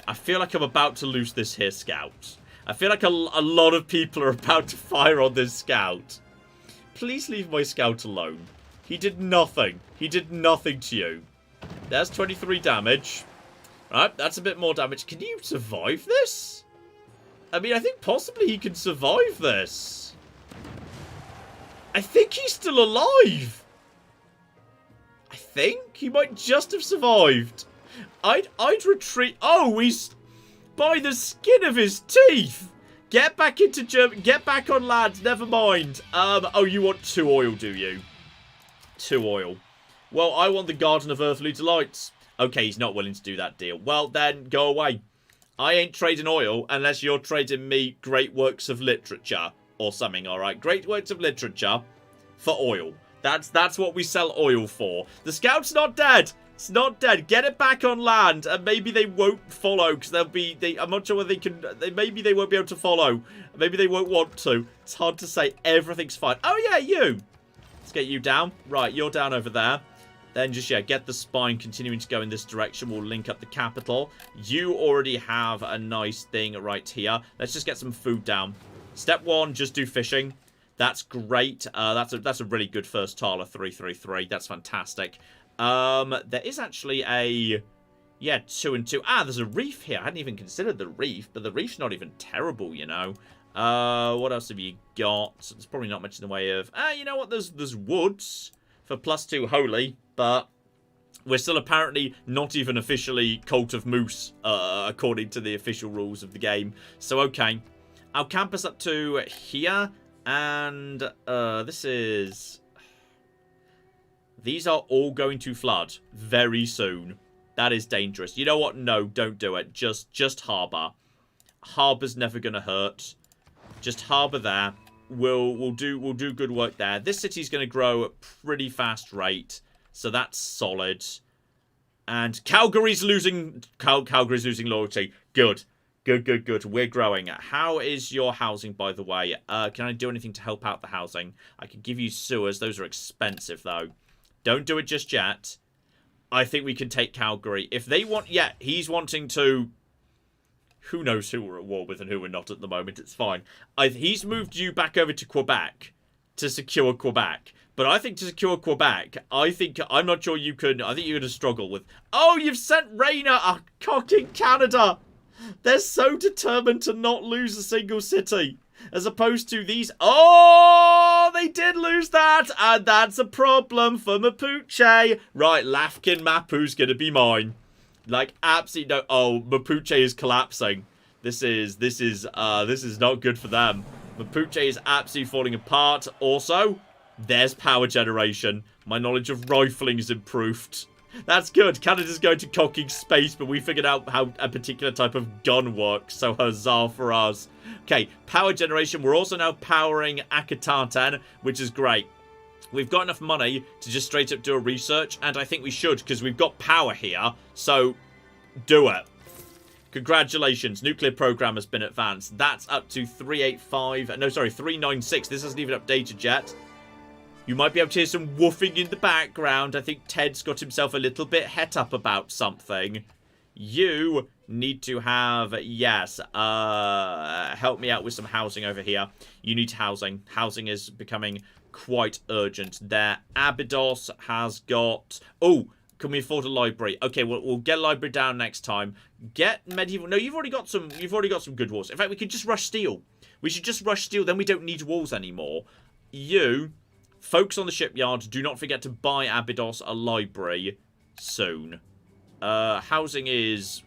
I feel like I'm about to lose this here scout. I feel like a lot of people are about to fire on this scout. Please leave my scout alone. He did nothing. He did nothing to you. There's 23 damage. Right, that's a bit more damage. Can you survive this? I mean, I think possibly he can survive this. I think he's still alive. I think he might just have survived. I'd retreat. Oh, he's by the skin of his teeth. Get back into Germany. Get back on land. Never mind. Oh, you want 2 oil, do you? 2 oil. Well, I want the Garden of Earthly Delights. Okay, he's not willing to do that deal. Well, then, go away. I ain't trading oil unless you're trading me great works of literature or something, alright? Great works of literature for oil. That's what we sell oil for. The scout's not dead. It's not dead. Get it back on land, and maybe they won't follow because they'll be. I'm not sure whether they can. Maybe they won't be able to follow. Maybe they won't want to. It's hard to say. Everything's fine. Oh yeah, you. Let's get you down. Right, you're down over there. Then just yeah, get the spine continuing to go in this direction. We'll link up the capital. You already have a nice thing right here. Let's just get some food down. Step 1, just do fishing. That's great. That's a really good first tile of 333. That's fantastic. There is actually a... Yeah, 2 and 2. Ah, there's a reef here. I hadn't even considered the reef, but the reef's not even terrible, you know. What else have you got? There's probably not much in the way of... you know what? There's woods for +2 holy, but we're still apparently not even officially Cult of Moose, according to the official rules of the game. So, okay. I'll camp us up to here, and this is... These are all going to flood very soon. That is dangerous. You know what? No, don't do it. Just harbour. Harbour's never going to hurt. Just harbour there. We'll do good work there. This city's going to grow at pretty fast rate, so that's solid. And Calgary's losing loyalty. Good. Good. We're growing. How is your housing, by the way? Can I do anything to help out the housing? I can give you sewers. Those are expensive, though. Don't do it just yet. I think we can take Calgary. If they want... Yeah, he's wanting to... Who knows who we're at war with and who we're not at the moment. It's fine. He's moved you back over to Quebec to secure Quebec. But I think to secure Quebec, I'm not sure you can... I think you're going to struggle with... Oh, you've sent Rainer a cocking Canada. They're so determined to not lose a single city. As opposed to these... Oh, they did lose that. And that's a problem for Mapuche. Right, Lafkin Mapu's going to be mine. Like, absolutely no... Oh, Mapuche is collapsing. This is not good for them. Mapuche is absolutely falling apart. Also, there's power generation. My knowledge of rifling is improved. That's good. Canada's going to cocking space, but we figured out how a particular type of gun works, so huzzah for us. Okay, power generation. We're also now powering Akhenaten, which is great. We've got enough money to just straight up do a research, and I think we should, because we've got power here, so do it. Congratulations, nuclear program has been advanced. That's up to 385, no, sorry, 396. This hasn't even updated yet. You might be able to hear some woofing in the background. I think Ted's got himself a little bit het up about something. You need to have, yes, help me out with some housing over here. You need housing. Housing is becoming quite urgent there. Abydos has got... Oh, can we afford a library? Okay, we'll get a library down next time. Get medieval... No, you've already got some good wars. In fact, we could just rush steel. We should just rush steel, then we don't need walls anymore. You, focus on the shipyard. Do not forget to buy Abydos a library soon. Housing is...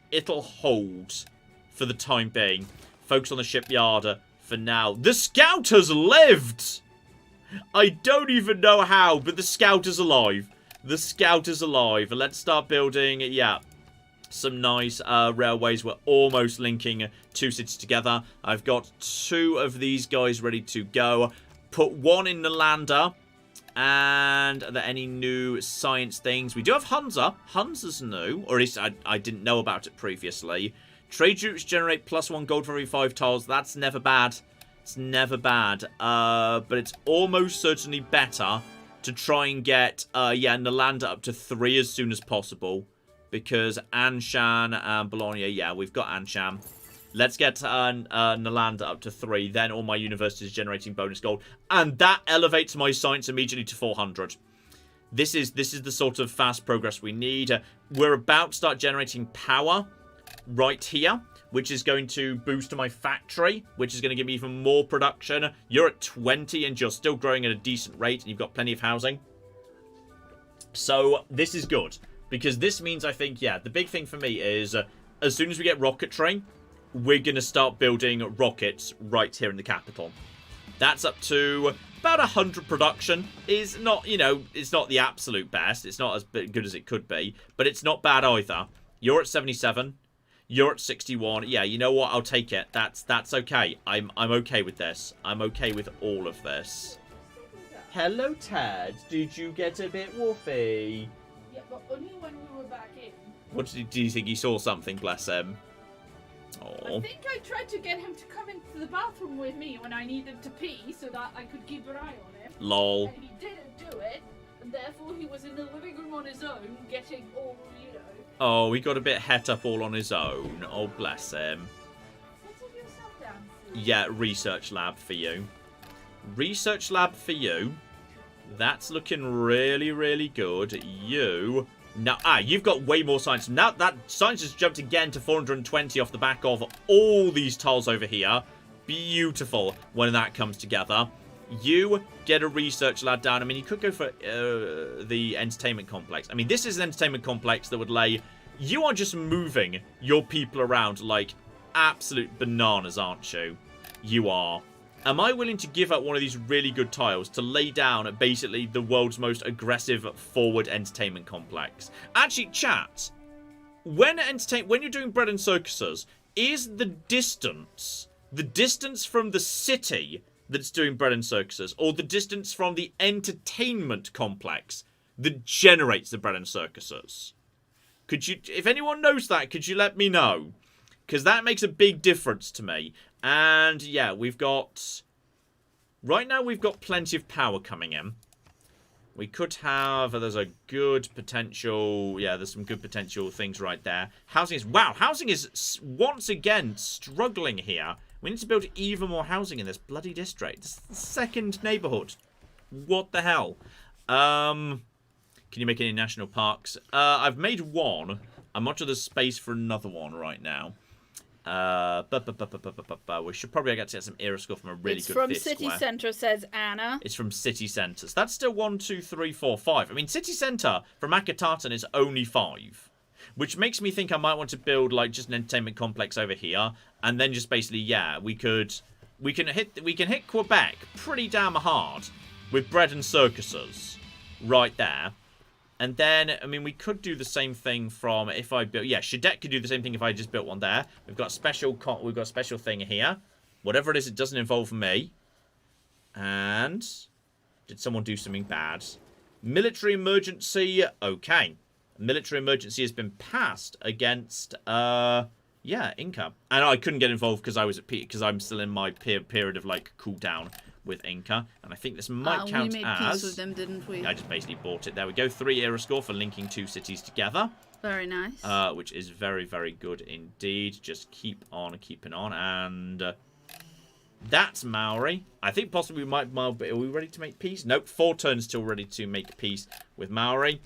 It'll hold for the time being. Focus on the shipyard for now. The scout has lived! I don't even know how, but the scout is alive. The scout is alive. Let's start building, yeah, some nice railways. We're almost linking 2 cities together. I've got 2 of these guys ready to go. Put 1 in Nalanda. And are there any new science things? We do have Hunza. Hunza's new, or at least I didn't know about it previously. Trade routes generate +1 gold for every 5 tiles. That's never bad. It's never bad. But it's almost certainly better to try and get, yeah, Nalanda up to 3 as soon as possible. Because Anshan and Bologna, yeah, we've got Anshan. Let's get Nalanda up to 3. Then all my universities generating bonus gold. And that elevates my science immediately to 400. This is the sort of fast progress we need. We're about to start generating power right here, which is going to boost my factory, which is going to give me even more production. You're at 20 and you're still growing at a decent rate, and you've got plenty of housing. So this is good, because this means, I think, yeah, the big thing for me is as soon as we get rocketry, we're going to start building rockets right here in the capital. That's up to about 100 production. Is not, you know, it's not the absolute best. It's not as good as it could be, but it's not bad either. You're at 77. You're at 61. Yeah, you know what? I'll take it. That's okay. I'm okay with this. I'm okay with all of this. Hello, Ted. Did you get a bit woofy? Yeah, but only when we were back in. What do you think he saw something? Bless him. I think I tried to get him to come into the bathroom with me when I needed to pee so that I could keep an eye on him. Lol. And he didn't do it, and therefore he was in the living room on his own, getting all, you know. Oh, he got a bit het up all on his own. Oh, bless him. Settle yourself down, Sue. Yeah, research lab for you. Research lab for you. That's looking really, really good. You... Now, you've got way more science. Now that science has jumped again to 420 off the back of all these tiles over here. Beautiful when that comes together. You get a research lab down. I mean, you could go for the entertainment complex. I mean, this is an entertainment complex that would lay... You are just moving your people around like absolute bananas, aren't you? You are. Am I willing to give up one of these really good tiles to lay down basically the world's most aggressive forward entertainment complex? Actually, chat, when you're doing bread and circuses, is the distance from the city that's doing bread and circuses, or the distance from the entertainment complex that generates the bread and circuses? Could you, if anyone knows that, could you let me know? Because that makes a big difference to me. And, yeah, we've got... Right now, we've got plenty of power coming in. We could have... There's a good potential... Yeah, there's some good potential things right there. Housing is... Wow, housing is once again struggling here. We need to build even more housing in this bloody district. This is the second neighborhood. What the hell? Can you make any national parks? I've made one. I'm not sure there's space for another one right now. We should probably get some era score from a really good It's theatre from City square. Centre, says Anna. It's from City Centres. That's still 1, 2, 3, 4, 5. I mean, City Centre from Akatatan is only 5. Which makes me think I might want to build like just an entertainment complex over here. And then just basically, yeah, we can hit Quebec pretty damn hard with bread and circuses right there. And then, I mean, we could do the same thing from if I built... Yeah, Shadek could do the same thing if I just built one there. We've got a special thing here. Whatever it is, it doesn't involve me. And... Did someone do something bad? Military emergency. Okay. Military emergency has been passed against... yeah, Inca. And I couldn't get involved because I was at because I'm still in my period of, like, cooldown with Inca, and I think this might count we made as... peace with them, didn't we? I just basically bought it. There we go. 3 era score for linking 2 cities together. Very nice. Which is very, very good indeed. Just keep on keeping on. And that's Maori. I think possibly we might... Are we ready to make peace? Nope. 4 turns till ready to make peace with Maori.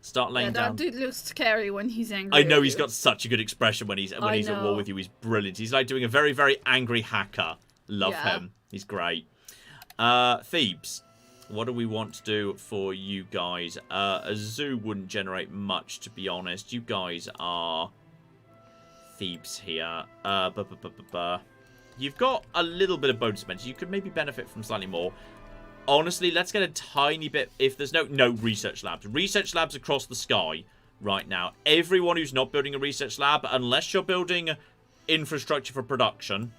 Start laying Yeah, down. that dude looks scary when he's angry. I know at he's you. got such a good expression when he's at war know. with you. He's brilliant. He's like doing a very, very angry hacker. Love Yeah. him. He's great. Thebes. What do we want to do for you guys? A zoo wouldn't generate much, to be honest. You guys are Thebes here. You've got a little bit of bonus spend. You could maybe benefit from slightly more. Honestly, let's get a tiny bit. If there's no research labs. Research labs across the sky right now. Everyone who's not building a research lab, unless you're building infrastructure for production,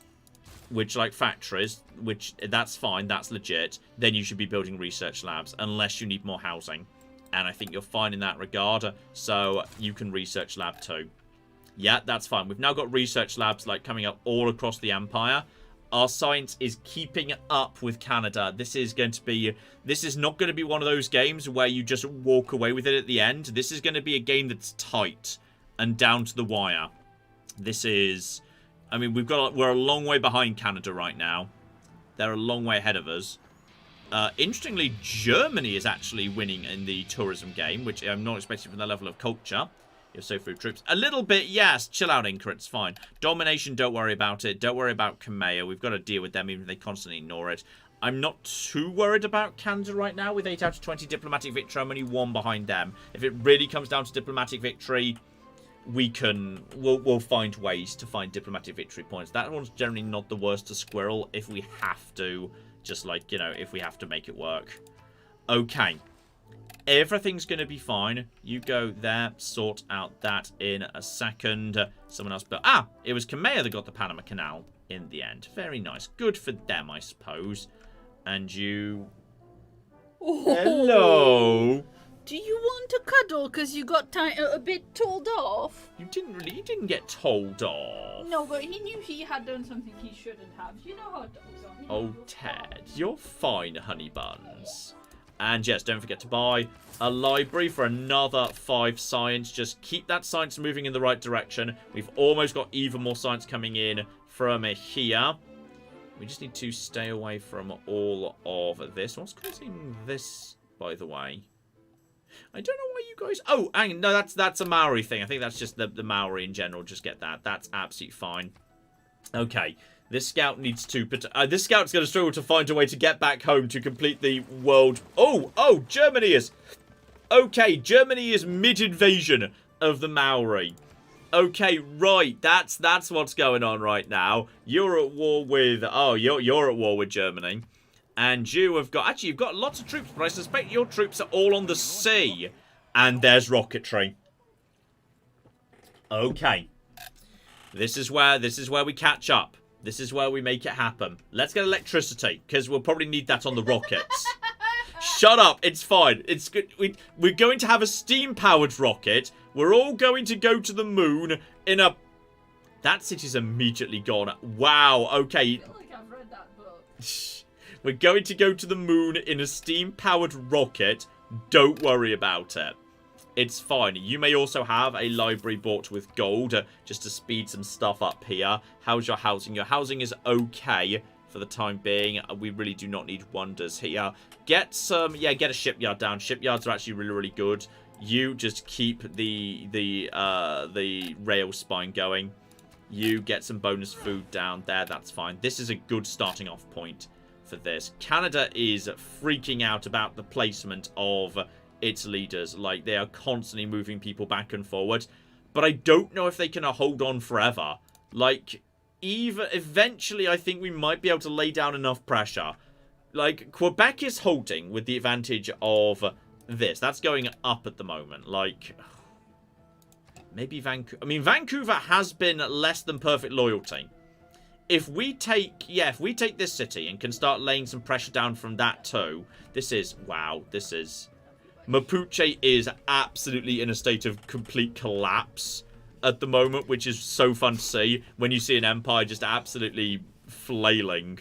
which like factories, which that's fine, that's legit, then you should be building research labs, unless you need more housing. And I think you're fine in that regard, so you can research lab too. Yeah, that's fine. We've now got research labs like coming up all across the empire. Our science is keeping up with Canada. This is not going to be one of those games where you just walk away with it at the end. This is going to be a game that's tight and down to the wire. This is, I mean, we're a long way behind Canada right now. They're a long way ahead of us. Interestingly, Germany is actually winning in the tourism game, which I'm not expecting from the level of culture. You have so few troops. A little bit, yes. Chill out, Inca. It's fine. Domination, don't worry about it. Don't worry about Kamea. We've got to deal with them, even if they constantly ignore it. I'm not too worried about Canada right now. With 8 out of 20 diplomatic victory, I'm only 1 behind them. If it really comes down to diplomatic victory, we'll find ways to find diplomatic victory points. That one's generally not the worst to squirrel if we have to. Just like, you know, if we have to make it work. Okay. Everything's going to be fine. You go there, sort out that in a second. Someone else built... Ah! It was Kamea that got the Panama Canal in the end. Very nice. Good for them, I suppose. And you... Oh. Hello! Do you want to cuddle because you got a bit told off? You didn't get told off. No, but he knew he had done something he shouldn't have. You know how dogs are. Oh, Ted. You're fine, honey buns. And yes, don't forget to buy a library for another 5 science. Just keep that science moving in the right direction. We've almost got even more science coming in from here. We just need to stay away from all of this. What's causing this, by the way? I don't know why you guys... Oh, hang on. No, that's a Maori thing. I think that's just the Maori in general. Just get that. That's absolutely fine. Okay. This scout needs to... this scout's going to struggle to find a way to get back home to complete the world... Oh, Germany is... Okay, Germany is mid-invasion of the Maori. Okay, right. That's what's going on right now. You're at war with... Oh, you're at war with Germany. And you have got... Actually, you've got lots of troops, but I suspect your troops are all on the sea. And there's rocketry. Okay. This is where we catch up. This is where we make it happen. Let's get electricity, because we'll probably need that on the rockets. Shut up. It's fine. It's good. We're going to have a steam-powered rocket. We're all going to go to the moon in a... That city's immediately gone. Wow. Okay. I feel like I've read that book. We're going to go to the moon in a steam-powered rocket. Don't worry about it. It's fine. You may also have a library bought with gold just to speed some stuff up here. How's your housing? Your housing is okay for the time being. We really do not need wonders here. Get some... Yeah, get a shipyard down. Shipyards are actually really, really good. You just keep the rail spine going. You get some bonus food down there. That's fine. This is a good starting off point for this. Canada is freaking out about the placement of... its leaders. Like, they are constantly moving people back and forward. But I don't know if they can hold on forever. Like, even eventually, I think we might be able to lay down enough pressure. Like, Quebec is holding with the advantage of this. That's going up at the moment. Like, maybe Vancouver. I mean, Vancouver has been less than perfect loyalty. If we take, this city and can start laying some pressure down from that too, this is, wow, this is... Mapuche is absolutely in a state of complete collapse at the moment, which is so fun to see when you see an empire just absolutely flailing.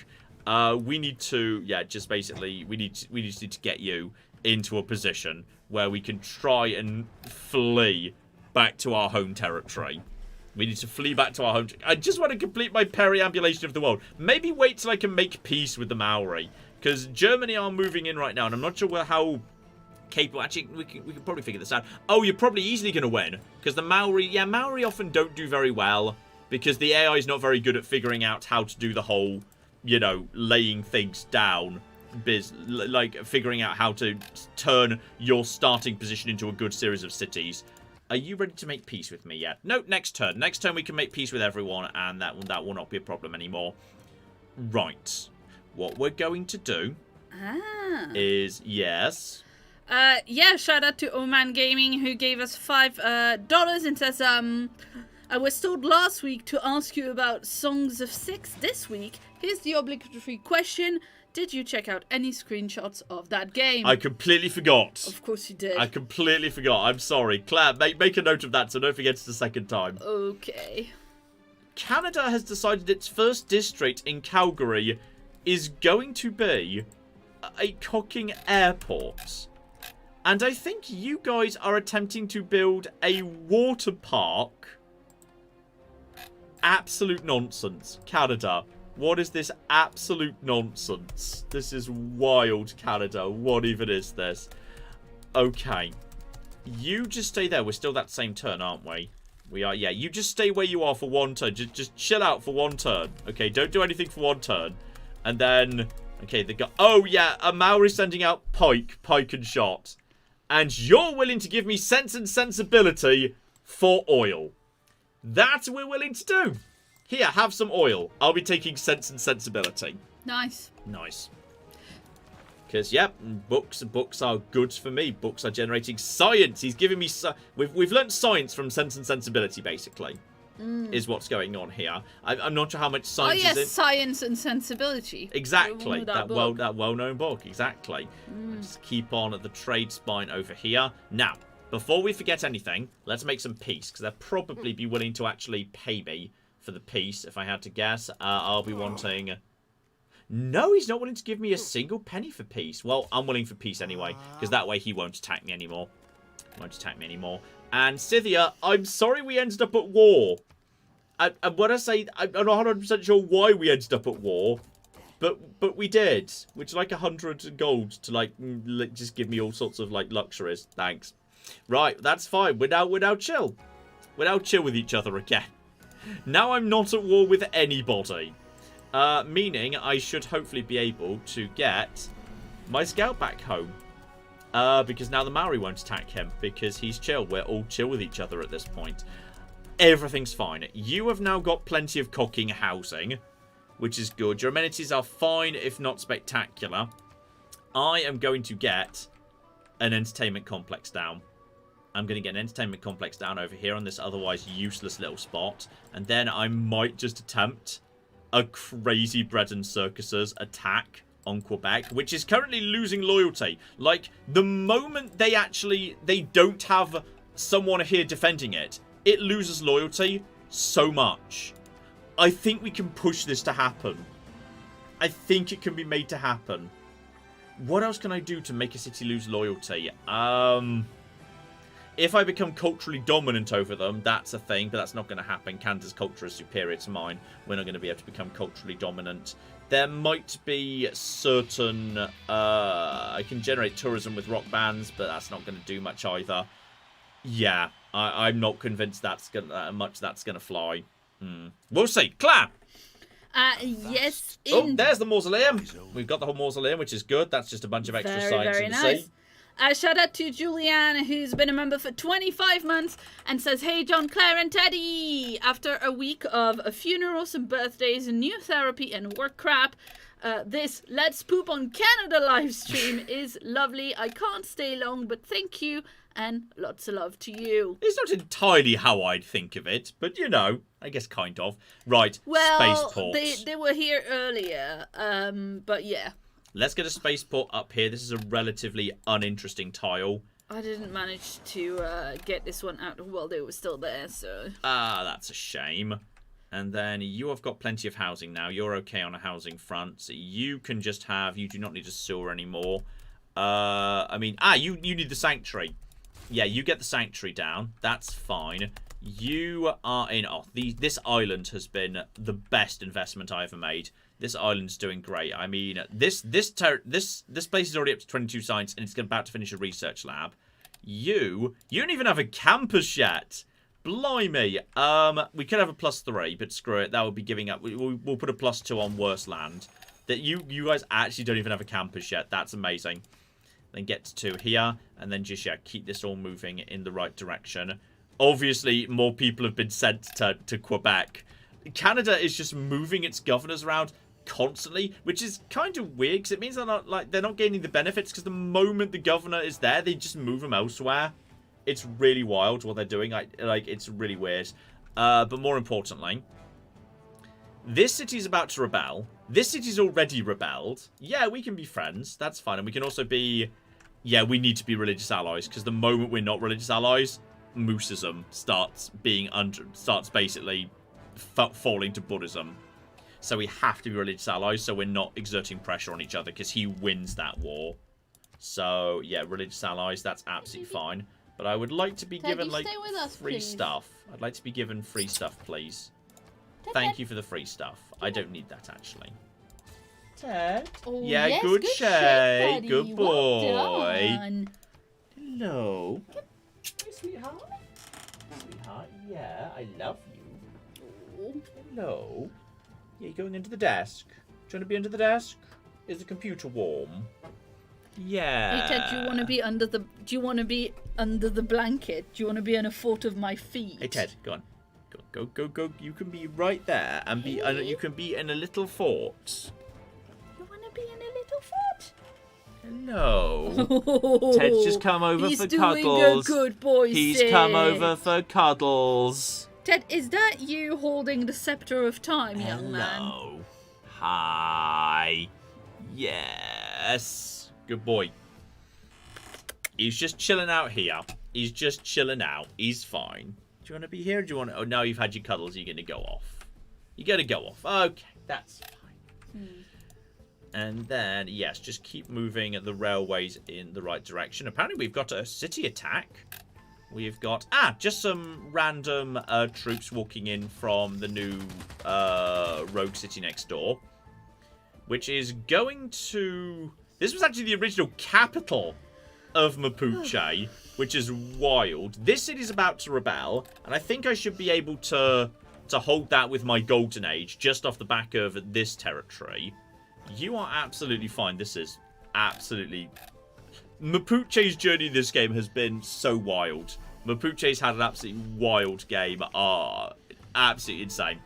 We need to, just basically, we just need to get you into a position where we can try and flee back to our home territory. We need to flee back to our home. I just want to complete my periambulation of the world. Maybe wait till I can make peace with the Maori, because Germany are moving in right now, and I'm not sure how capable. Actually, we can probably figure this out. Oh, you're probably easily going to win. Because the Maori... Yeah, Maori often don't do very well. Because the AI is not very good at figuring out how to do the whole, you know, laying things down. Like, figuring out how to turn your starting position into a good series of cities. Are you ready to make peace with me yet? No, next turn. Next turn we can make peace with everyone, and that will not be a problem anymore. Right. What we're going to do is... Yes? Yeah, shout out to Oman Gaming, who gave us $5 and says, I was told last week to ask you about Songs of Six this week. Here's the obligatory question. Did you check out any screenshots of that game? I completely forgot. Of course you did. I completely forgot. I'm sorry. Claire, make a note of that so don't forget it the second time. Okay. Canada has decided its first district in Calgary is going to be a cocking airport. And I think you guys are attempting to build a water park. Absolute nonsense. Canada. What is this absolute nonsense? This is wild, Canada. What even is this? Okay. You just stay there. We're still that same turn, aren't we? We are, yeah. You just stay where you are for one turn. Just chill out for one turn. Okay, don't do anything for one turn. And then, okay, they got... Oh, yeah, a Maori sending out pike and shot. And you're willing to give me sense and sensibility for oil. That we're willing to do. Here, have some oil. I'll be taking sense and sensibility. Nice. Nice. Because, yep, books are good for me. Books are generating science. He's giving me... We've learnt science from sense and sensibility, basically, is what's going on here. I'm not sure how much science is in... Science and Sensibility. Exactly. That well-known book. Exactly. Let's keep on at the trade spine over here. Now, before we forget anything, let's make some peace, because they'll probably be willing to actually pay me for the peace, if I had to guess. I'll be wanting... No, he's not willing to give me a single penny for peace. Well, I'm willing for peace anyway, because that way he won't attack me anymore. And Scythia, I'm sorry we ended up at war. And when I say, I'm not 100% sure why we ended up at war, but we did. Which is like 100 gold to like just give me all sorts of like luxuries. Thanks. Right, that's fine. We're now chill. We're now chill with each other again. Now I'm not at war with anybody. Meaning I should hopefully be able to get my scout back home. Because now the Maori won't attack him. Because he's chill. We're all chill with each other at this point. Everything's fine. You have now got plenty of cocking housing. Which is good. Your amenities are fine, if not spectacular. I am going to get an entertainment complex down. I'm going to get an entertainment complex down over here on this otherwise useless little spot. And then I might just attempt a crazy bread and circuses attack on Quebec, which is currently losing loyalty. Like, the moment they don't have someone here defending it, it loses loyalty so much. I think we can push this to happen. I think it can be made to happen. What else can I do to make a city lose loyalty? If I become culturally dominant over them, that's a thing, but that's not going to happen. Canada's culture is superior to mine. We're not going to be able to become culturally dominant. There might be certain... I can generate tourism with rock bands, but that's not going to do much either. Yeah, I'm not convinced that's going to fly. We'll see. Claire! Yes. Oh, there's the mausoleum. We've got the whole mausoleum, which is good. That's just a bunch of extra science in the sea. Shout out to Julianne, who's been a member for 25 months and says, hey, John, Claire, and Teddy. After a week of funerals and birthdays and new therapy and work crap, this Let's Poop on Canada live stream is lovely. I can't stay long, but thank you and lots of love to you. It's not entirely how I'd think of it, but you know, I guess kind of. Right, spaceport. They were here earlier, but yeah. Let's get a spaceport up here. This is a relatively uninteresting tile. I didn't manage to get this one out while they were still there, so... that's a shame. And then you have got plenty of housing now. You're okay on a housing front. So you can just have... You do not need a sewer anymore. I mean... you need the sanctuary. Yeah, you get the sanctuary down. That's fine. You are in... this island has been the best investment I ever made. This island's doing great. I mean, this place is already up to 22 science, and it's about to finish a research lab. You don't even have a campus yet. Blimey. We could have a +3, but screw it. That would be giving up. We'll put a +2 on worst land. That you guys actually don't even have a campus yet. That's amazing. Then get to here, and then just, yeah, keep this all moving in the right direction. Obviously, more people have been sent to Quebec. Canada is just moving its governors around constantly, which is kind of weird, because it means they're not gaining the benefits, because the moment the governor is there, they just move them elsewhere. It's really wild what they're doing. It's really weird. But more importantly, this city's about to rebel. This city's already rebelled. Yeah, we can be friends. That's fine. And we can also be... Yeah, we need to be religious allies, because the moment we're not religious allies, Mooseism starts basically falling to Buddhism. So we have to be religious allies, so we're not exerting pressure on each other, because he wins that war. So, yeah, religious allies, that's absolutely fine. But I would like to be given, like, free stuff. I'd like to be given free stuff, please. Thank you for the free stuff. I don't need that, actually. Ted? Oh, yeah, yes, good shade. Good boy. Well done. Hello. Hey, sweetheart. Sweetheart, yeah, I love you. Hello. Yeah, you going into the desk? Do you want to be under the desk? Is the computer warm? Yeah. Hey Ted, do you want to be under the? Do you want to be under the blanket? Do you want to be in a foot of my feet? Hey Ted, go on. Go. You can be right there, and be. You can be in a little fort. You want to be in a little fort? Hello. Ted's just come over for cuddles. He's doing a good boy. He's come over for cuddles. Ted, is that you holding the scepter of time, young man? Hello. Hi. Yes. Good boy. He's just chilling out here. He's just chilling out. He's fine. Do you want to be here? Or do you want to... Oh, now you've had your cuddles. You're going to go off. You're going to go off. Okay. That's fine. And then, yes, just keep moving the railways in the right direction. Apparently, we've got a city attack. We've got... just some random troops walking in from the new rogue city next door. Which is going to... This was actually the original capital of Mapuche, which is wild. This city's about to rebel, and I think I should be able to hold that with my golden age, just off the back of this territory. You are absolutely fine. This is absolutely... Mapuche's journey in this game has been so wild. Mapuche's had an absolutely wild game. Absolutely insane.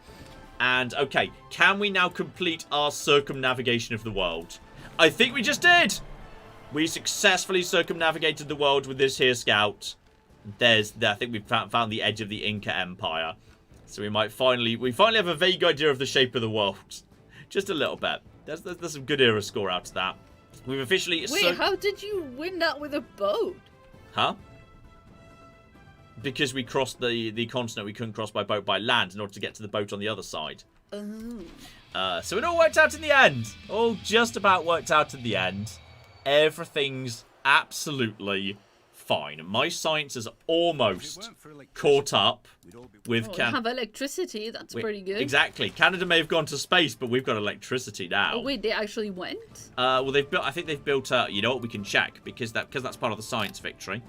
And, okay, can we now complete our circumnavigation of the world? I think we just did! We successfully circumnavigated the world with this here scout. I think we've found the edge of the Inca Empire. So we finally have a vague idea of the shape of the world. Just a little bit. There's some good era score out of that. We've officially... Wait, how did you win that with a boat? Huh? Because we crossed the continent we couldn't cross by boat by land in order to get to the boat on the other side. Oh. So it all worked out in the end. All just about worked out in the end. Everything's absolutely fine. My science has almost caught up with We have electricity. That's pretty good. Exactly. Canada may have gone to space, but we've got electricity now. Oh, wait, they actually went? Well, I think they've built. You know what? We can check because that's part of the science victory.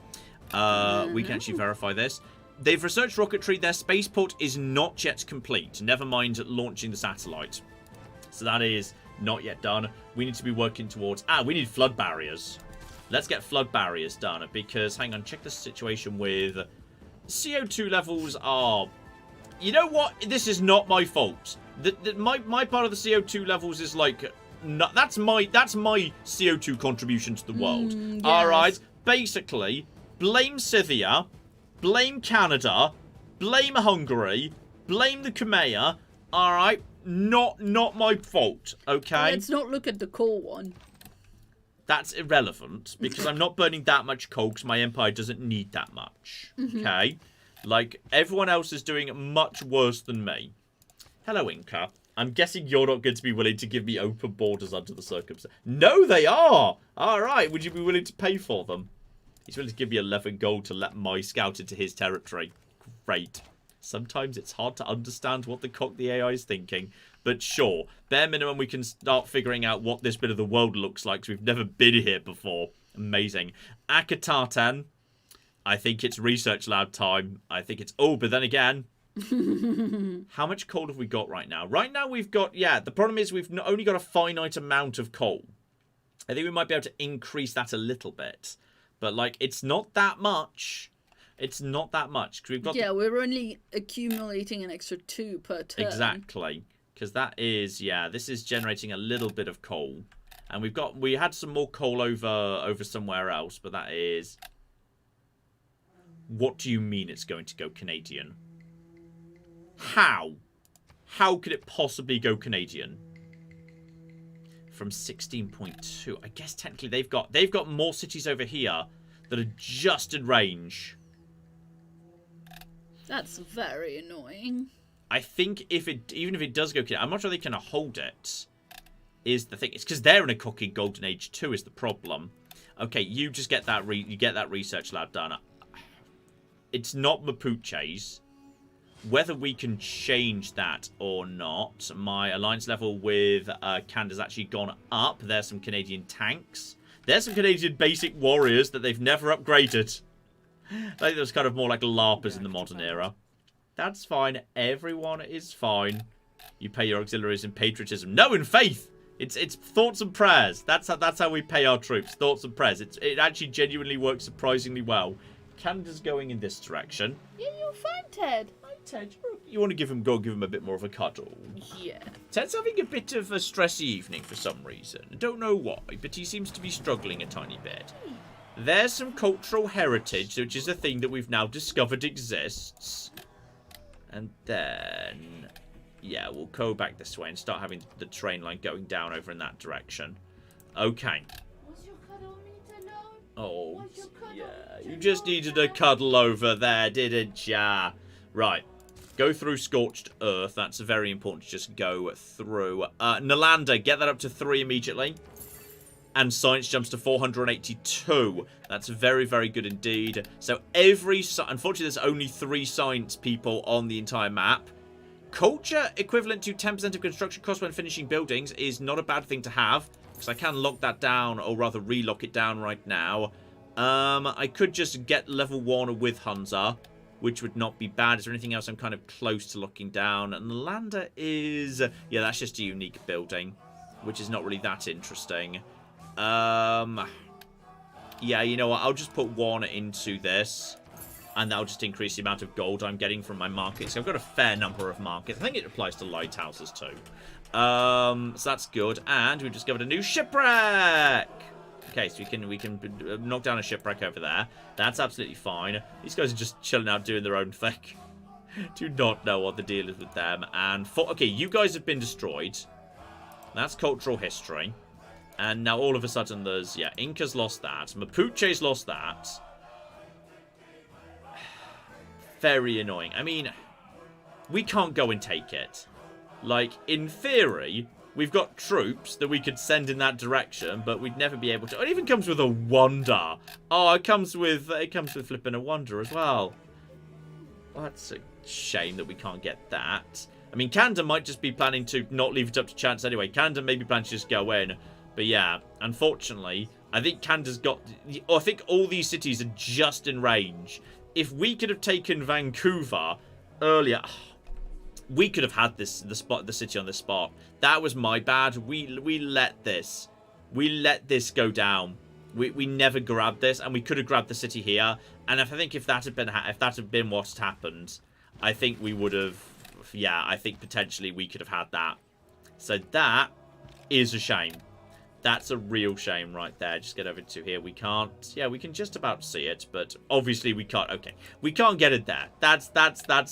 We can actually verify this. They've researched rocketry. Their spaceport is not yet complete. Never mind launching the satellite. So that is not yet done. We need to be working towards... we need flood barriers. Let's get flood barriers done because, hang on, check the situation with... CO2 levels are... You know what? This is not my fault. My part of the CO2 levels is like... No, that's my CO2 contribution to the world. Yes. Alright? Basically, blame Scythia, blame Canada, blame Hungary, blame the Crimea. Alright? Not my fault, okay? Let's not look at the coal one. That's irrelevant, because I'm not burning that much coal, because my empire doesn't need that much, okay? Like, everyone else is doing much worse than me. Hello, Inca. I'm guessing you're not going to be willing to give me open borders under the circumstances. No, they are! Alright, would you be willing to pay for them? He's willing to give me 11 gold to let my scout into his territory. Great. Sometimes it's hard to understand what the cock the AI is thinking. But sure, bare minimum, we can start figuring out what this bit of the world looks like, because we've never been here before. Amazing. Akatatan. I think it's research lab time. I think it's... Oh, but then again... How much coal have we got right now? Right now we've got... Yeah, the problem is we've only got a finite amount of coal. I think we might be able to increase that a little bit. But, like, it's not that much. It's not that much. 'Cause we've got we're only accumulating an extra 2 per turn. Exactly. Because that is... Yeah, this is generating a little bit of coal. And we had some more coal over somewhere else. But that is... What do you mean it's going to go Canadian? How? How could it possibly go Canadian? From 16.2. I guess technically they've got more cities over here that are just in range. That's very annoying. I think even if it does go Canadian, I'm not sure they can hold it. Is the thing. It's because they're in a cooking golden age too is the problem. Okay, you just get that research lab done. It's not Mapuche's. Whether we can change that or not, my alliance level with Canada's actually gone up. There's some Canadian tanks. There's some Canadian basic warriors that they've never upgraded. I think there's kind of more like LARPers in the modern era. That's fine. Everyone is fine. You pay your auxiliaries in patriotism. No, in faith. It's thoughts and prayers. That's how we pay our troops. Thoughts and prayers. It actually genuinely works surprisingly well. Canada's going in this direction. Yeah, you're fine, Ted. Ted, you want to give him a bit more of a cuddle? Yeah. Ted's having a bit of a stressy evening for some reason. I don't know why, but he seems to be struggling a tiny bit. There's some cultural heritage, which is a thing that we've now discovered exists. And then... Yeah, we'll go back this way and start having the train line going down over in that direction. Okay. Was your cuddle meter low? Oh, yeah. You just needed a cuddle over there, didn't ya? Right. Go through Scorched Earth. That's very important to just go through. Nalanda, get that up to 3 immediately. And science jumps to 482. That's very, very good indeed. So unfortunately, there's only 3 science people on the entire map. Culture equivalent to 10% of construction cost when finishing buildings is not a bad thing to have. Because I can lock that down, or rather relock it down right now. I could just get level 1 with Hunza, which would not be bad. Is there anything else I'm kind of close to locking down? And Nalanda is... Yeah, that's just a unique building, which is not really that interesting. Yeah, you know what? I'll just put 1 into this. And that'll just increase the amount of gold I'm getting from my markets. So I've got a fair number of markets. I think it applies to lighthouses too. So that's good. And we discovered a new shipwreck. Okay, so we can knock down a shipwreck over there. That's absolutely fine. These guys are just chilling out doing their own thing. Do not know what the deal is with them. And okay, you guys have been destroyed. That's cultural history. And now all of a sudden there's, yeah, Inca's lost that. Mapuche's lost that. Very annoying. I mean, we can't go and take it. Like, in theory, we've got troops that we could send in that direction, but we'd never be able to. It even comes with a wonder. Oh, it comes with flipping a wonder as well. Well, that's a shame that we can't get that. I mean, Canada might just be planning to not leave it up to chance anyway. Canada maybe plans to just go in. But yeah, unfortunately, I think Canada's got... I think all these cities are just in range. If we could have taken Vancouver earlier, we could have had the city on this spot. That was my bad. We let this go down. We never grabbed this, and we could have grabbed the city here. And I think if that had been what's happened, I think we would have. Yeah, I think potentially we could have had that. So that is a shame. That's a real shame right there. Just get over to here. We can't... Yeah, we can just about see it, but obviously we can't... Okay, we can't get it there. That's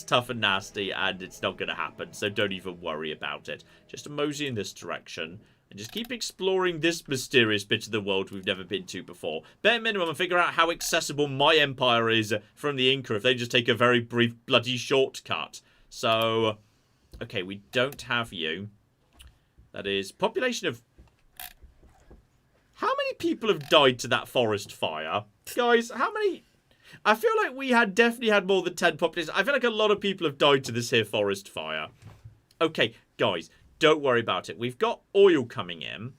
tough and nasty, and it's not going to happen, so don't even worry about it. Just mosey in this direction, and just keep exploring this mysterious bit of the world we've never been to before. Bare minimum, and figure out how accessible my empire is from the Inca if they just take a very brief, bloody shortcut. So, okay, we don't have you. That is population of... How many people have died to that forest fire? Guys, how many... I feel like we definitely had more than 10 populations. I feel like a lot of people have died to this here forest fire. Okay, guys, Don't worry about it. We've got oil coming in.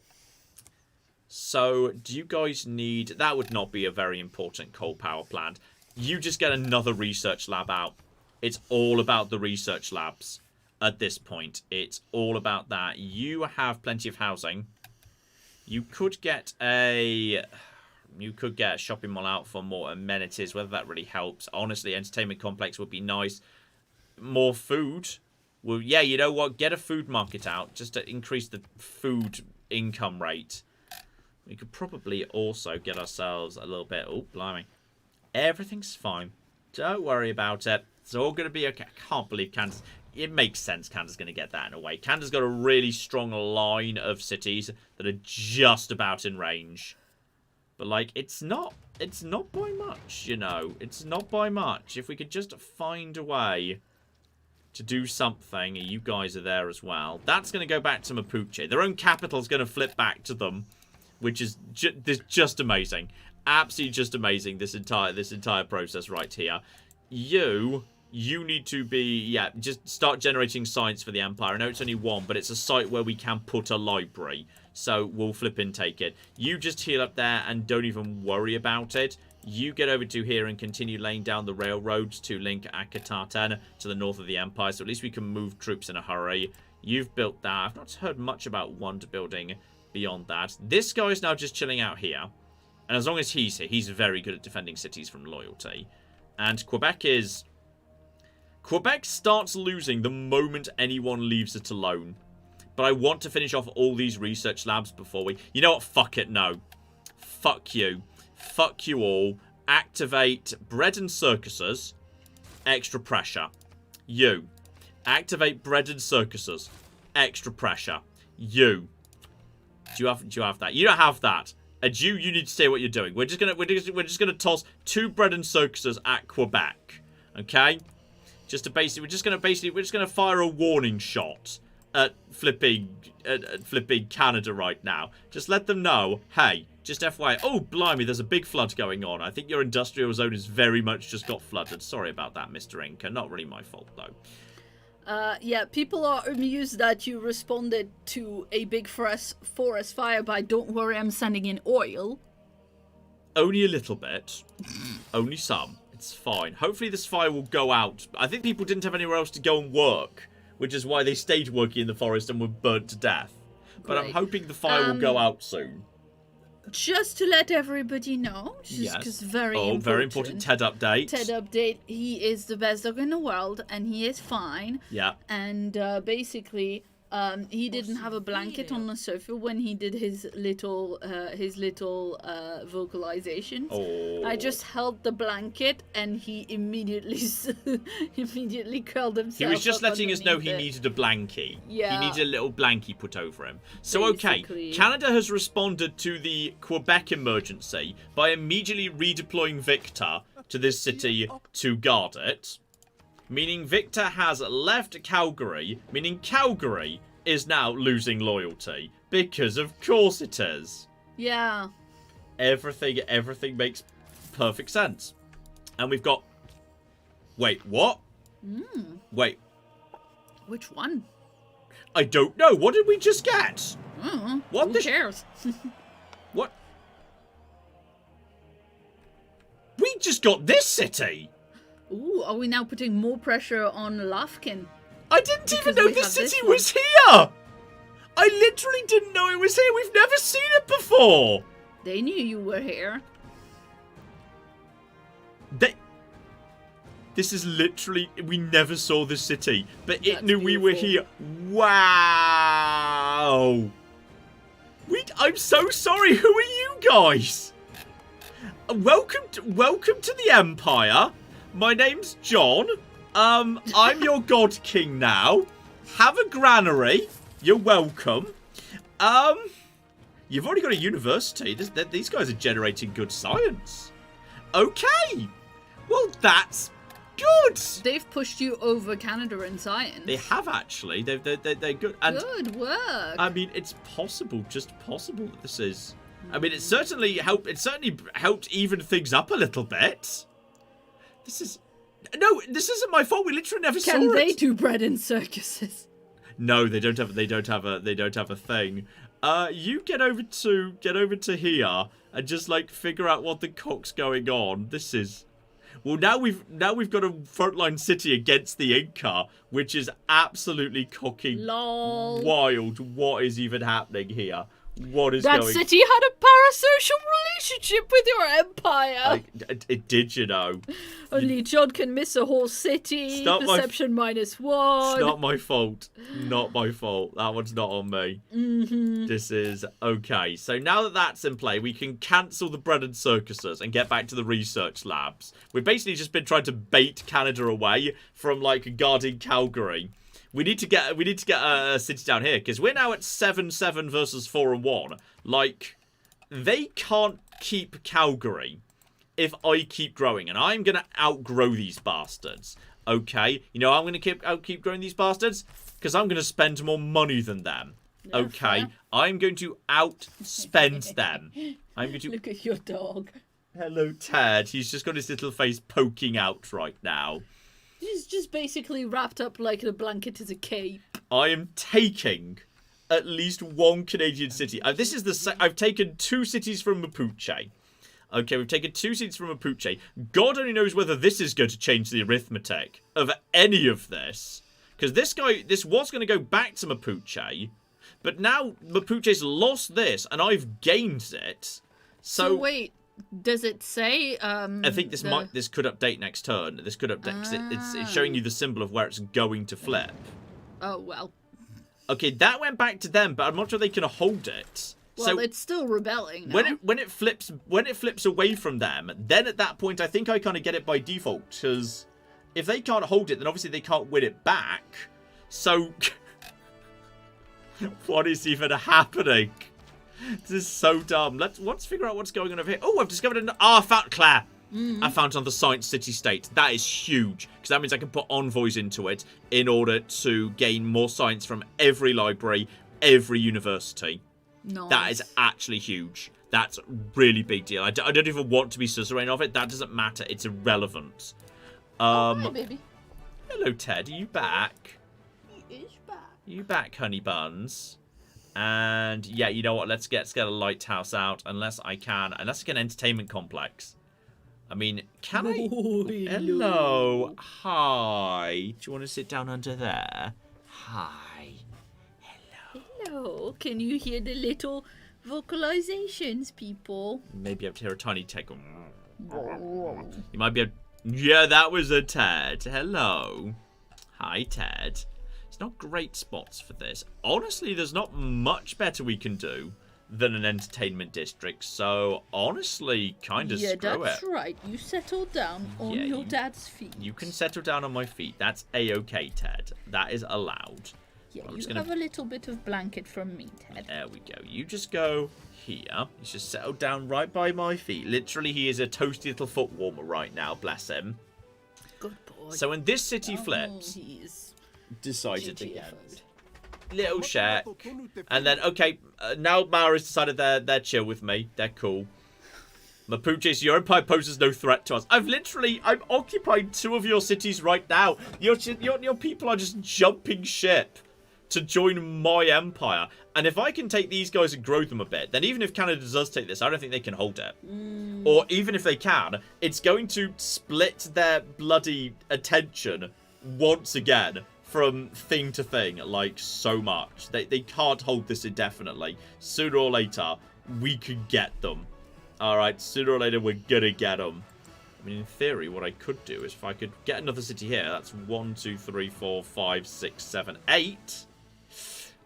So, do you guys need... That would not be a very important coal power plant. You just get another research lab out. It's all about the research labs at this point. It's all about that. You have plenty of housing. You could get a shopping mall out for more amenities, whether that really helps. Honestly, entertainment complex would be nice. More food. Well, yeah, you know what? Get a food market out just to increase the food income rate. We could probably also get ourselves a little bit... Oh, blimey. Everything's fine. Don't worry about it. It's all going to be okay. I can't believe Candace... It makes sense Candace's going to get that in a way. Candace's got a really strong line of cities that are just about in range. But, like, it's not by much, you know. It's not by much. If we could just find a way to do something, you guys are there as well. That's going to go back to Mapuche. Their own capital's going to flip back to them, which is just amazing. Absolutely just amazing, this entire process right here. You need to be, yeah, just start generating science for the Empire. I know it's only one, but it's a site where we can put a library. So we'll flip and take it. You just heal up there and don't even worry about it. You get over to here and continue laying down the railroads to link Akatatan to the north of the Empire. So at least we can move troops in a hurry. You've built that. I've not heard much about wonder building beyond that. This guy is now just chilling out here. And as long as he's here, he's very good at defending cities from loyalty. And Quebec starts losing the moment anyone leaves it alone. But I want to finish off all these research labs before we... You know what? Fuck it, no. Fuck you. Fuck you all. Activate bread and circuses. Extra pressure. You. Activate bread and circuses. Extra pressure. You. Do you have that? You don't have that. And you need to say what you're doing. We're just gonna toss 2 bread and circuses at Quebec. Okay? We're just gonna fire a warning shot at flipping Canada right now. Just let them know, hey, just FYI. Oh, blimey, there's a big flood going on. I think your industrial zone is very much just got flooded. Sorry about that, Mr. Inca. Not really my fault, though. Yeah, people are amused that you responded to a big forest fire by, don't worry, I'm sending in oil. Only a little bit. Only some. It's fine. Hopefully this fire will go out. I think people didn't have anywhere else to go and work, which is why they stayed working in the forest and were burnt to death. But I'm hoping the fire will go out soon. Just to let everybody know, just because very important. Ted update. Ted update. He is the best dog in the world, and he is fine. Yeah. And basically, he didn't have a blanket on the sofa when he did his little vocalization. Oh. I just held the blanket, and he immediately curled himself. He was just letting us know he it. needed a blankie. Yeah. He needed a little blankie put over him. So, Basically. okay, Canada has responded to the Quebec emergency by immediately redeploying Victor to this city to guard it. Meaning Victor has left Calgary, meaning Calgary is now losing loyalty. Because of course it is. Yeah. Everything makes perfect sense. And we've got... Wait, what? Wait. Which one? I don't know. What did we just get? What Who cares? What? We just got this city! Ooh, are we now putting more pressure on Lafkin? I didn't even know this city was here! I literally didn't know it was here. We've never seen it before! They knew you were here. This is literally... We never saw this city, but it That's knew we were here. Wow! I'm so sorry. Who are you guys? Welcome to the Empire. My name's John. I'm your god king now. Have a granary. You're welcome. You've already got a university. These guys are generating good science. Okay. Well, that's good. They've pushed you over Canada in science. They have actually. They're good. And good work. I mean, it's possible, just possible that this is. I mean, it certainly helped. It certainly helped even things up a little bit. This isn't my fault. We literally never saw it. Can they do bread and circuses? No, they don't have a thing. You get over to here and just like figure out what the cock's going on. This is well, now we've got a frontline city against the Inca, which is absolutely cocky Lol. wild. What is even happening here? What is that going? city had a parasocial relationship with your empire. It did, you know. Only John can miss a whole city. Perception -1. It's not my fault. Not my fault. That one's not on me. This is okay. So now that that's in play, we can cancel the bread and circuses and get back to the research labs. We've basically just been trying to bait Canada away from like guarding Calgary. We need to get a city down here because we're now at 7-7 versus 4-1. like, they can't keep Calgary if I keep growing, and I'm gonna outgrow these bastards. Okay, you know I'm gonna keep growing these bastards because I'm gonna spend more money than them. Okay, fair. I'm going to outspend them. I'm going to. Look at your dog. Hello, Ted. He's just got his little face poking out right now. He's just basically wrapped up like a blanket as a cape. I am taking at least one Canadian city. This is I've taken 2 cities from Mapuche. Okay, we've taken 2 cities from Mapuche. God only knows whether this is going to change the arithmetic of any of this. Because this was going to go back to Mapuche. But now Mapuche's lost this and I've gained it. So wait. Does it say? I think this could update next turn. This could update 'cause it's showing you the symbol of where it's going to flip. Oh well. Okay, that went back to them, but I'm not sure they can hold it. Well, so it's still rebelling now. when it flips away from them, then at that point I think I kind of get it by default because if they can't hold it, then obviously they can't win it back. So what is even happening? This is so dumb. Let's figure out what's going on over here. Oh, I've discovered I found Claire. I found another science city-state. That is huge, because that means I can put envoys into it in order to gain more science from every library, every university. Nice. That is actually huge. That's a really big deal. I don't even want to be suzerain of it. That doesn't matter. It's irrelevant. Hi, baby. Hello, Ted. Are you back? He is back. You back, honey buns? And yeah, you know what? Let's get a lighthouse out unless I can an entertainment complex. I mean, can I? Hello. Hi. Do you want to sit down under there? Hi. Hello. Hello. Can you hear the little vocalizations, people? Maybe able to hear a tiny tick. You might be able... Yeah, that was a Ted. Hello. Hi, Ted. It's not great spots for this. Honestly, there's not much better we can do than an entertainment district. So, honestly, kind of screw it. Yeah, that's right. You settle down on your dad's feet. You can settle down on my feet. That's A-okay, Ted. That is allowed. Yeah, I'm you have a little bit of blanket from me, Ted. There we go. You just go here. You just settle down right by my feet. Literally, he is a toasty little foot warmer right now. Bless him. Good boy. So when this city flips... He's decided again. GTFO'd. Little shack. And then, okay, now Mara's decided they're chill with me. They're cool. Mapuche, your empire poses no threat to us. I'm occupied 2 of your cities right now. Your people are just jumping ship to join my empire. And if I can take these guys and grow them a bit, then even if Canada does take this, I don't think they can hold it. Or even if they can, it's going to split their bloody attention once again from thing to thing, like so much. They can't hold this indefinitely. Sooner or later, we could get them. Alright, sooner or later, we're gonna get them. I mean, in theory, what I could do is if I could get another city here, that's 1, 2, 3, 4, 5, 6, 7, 8.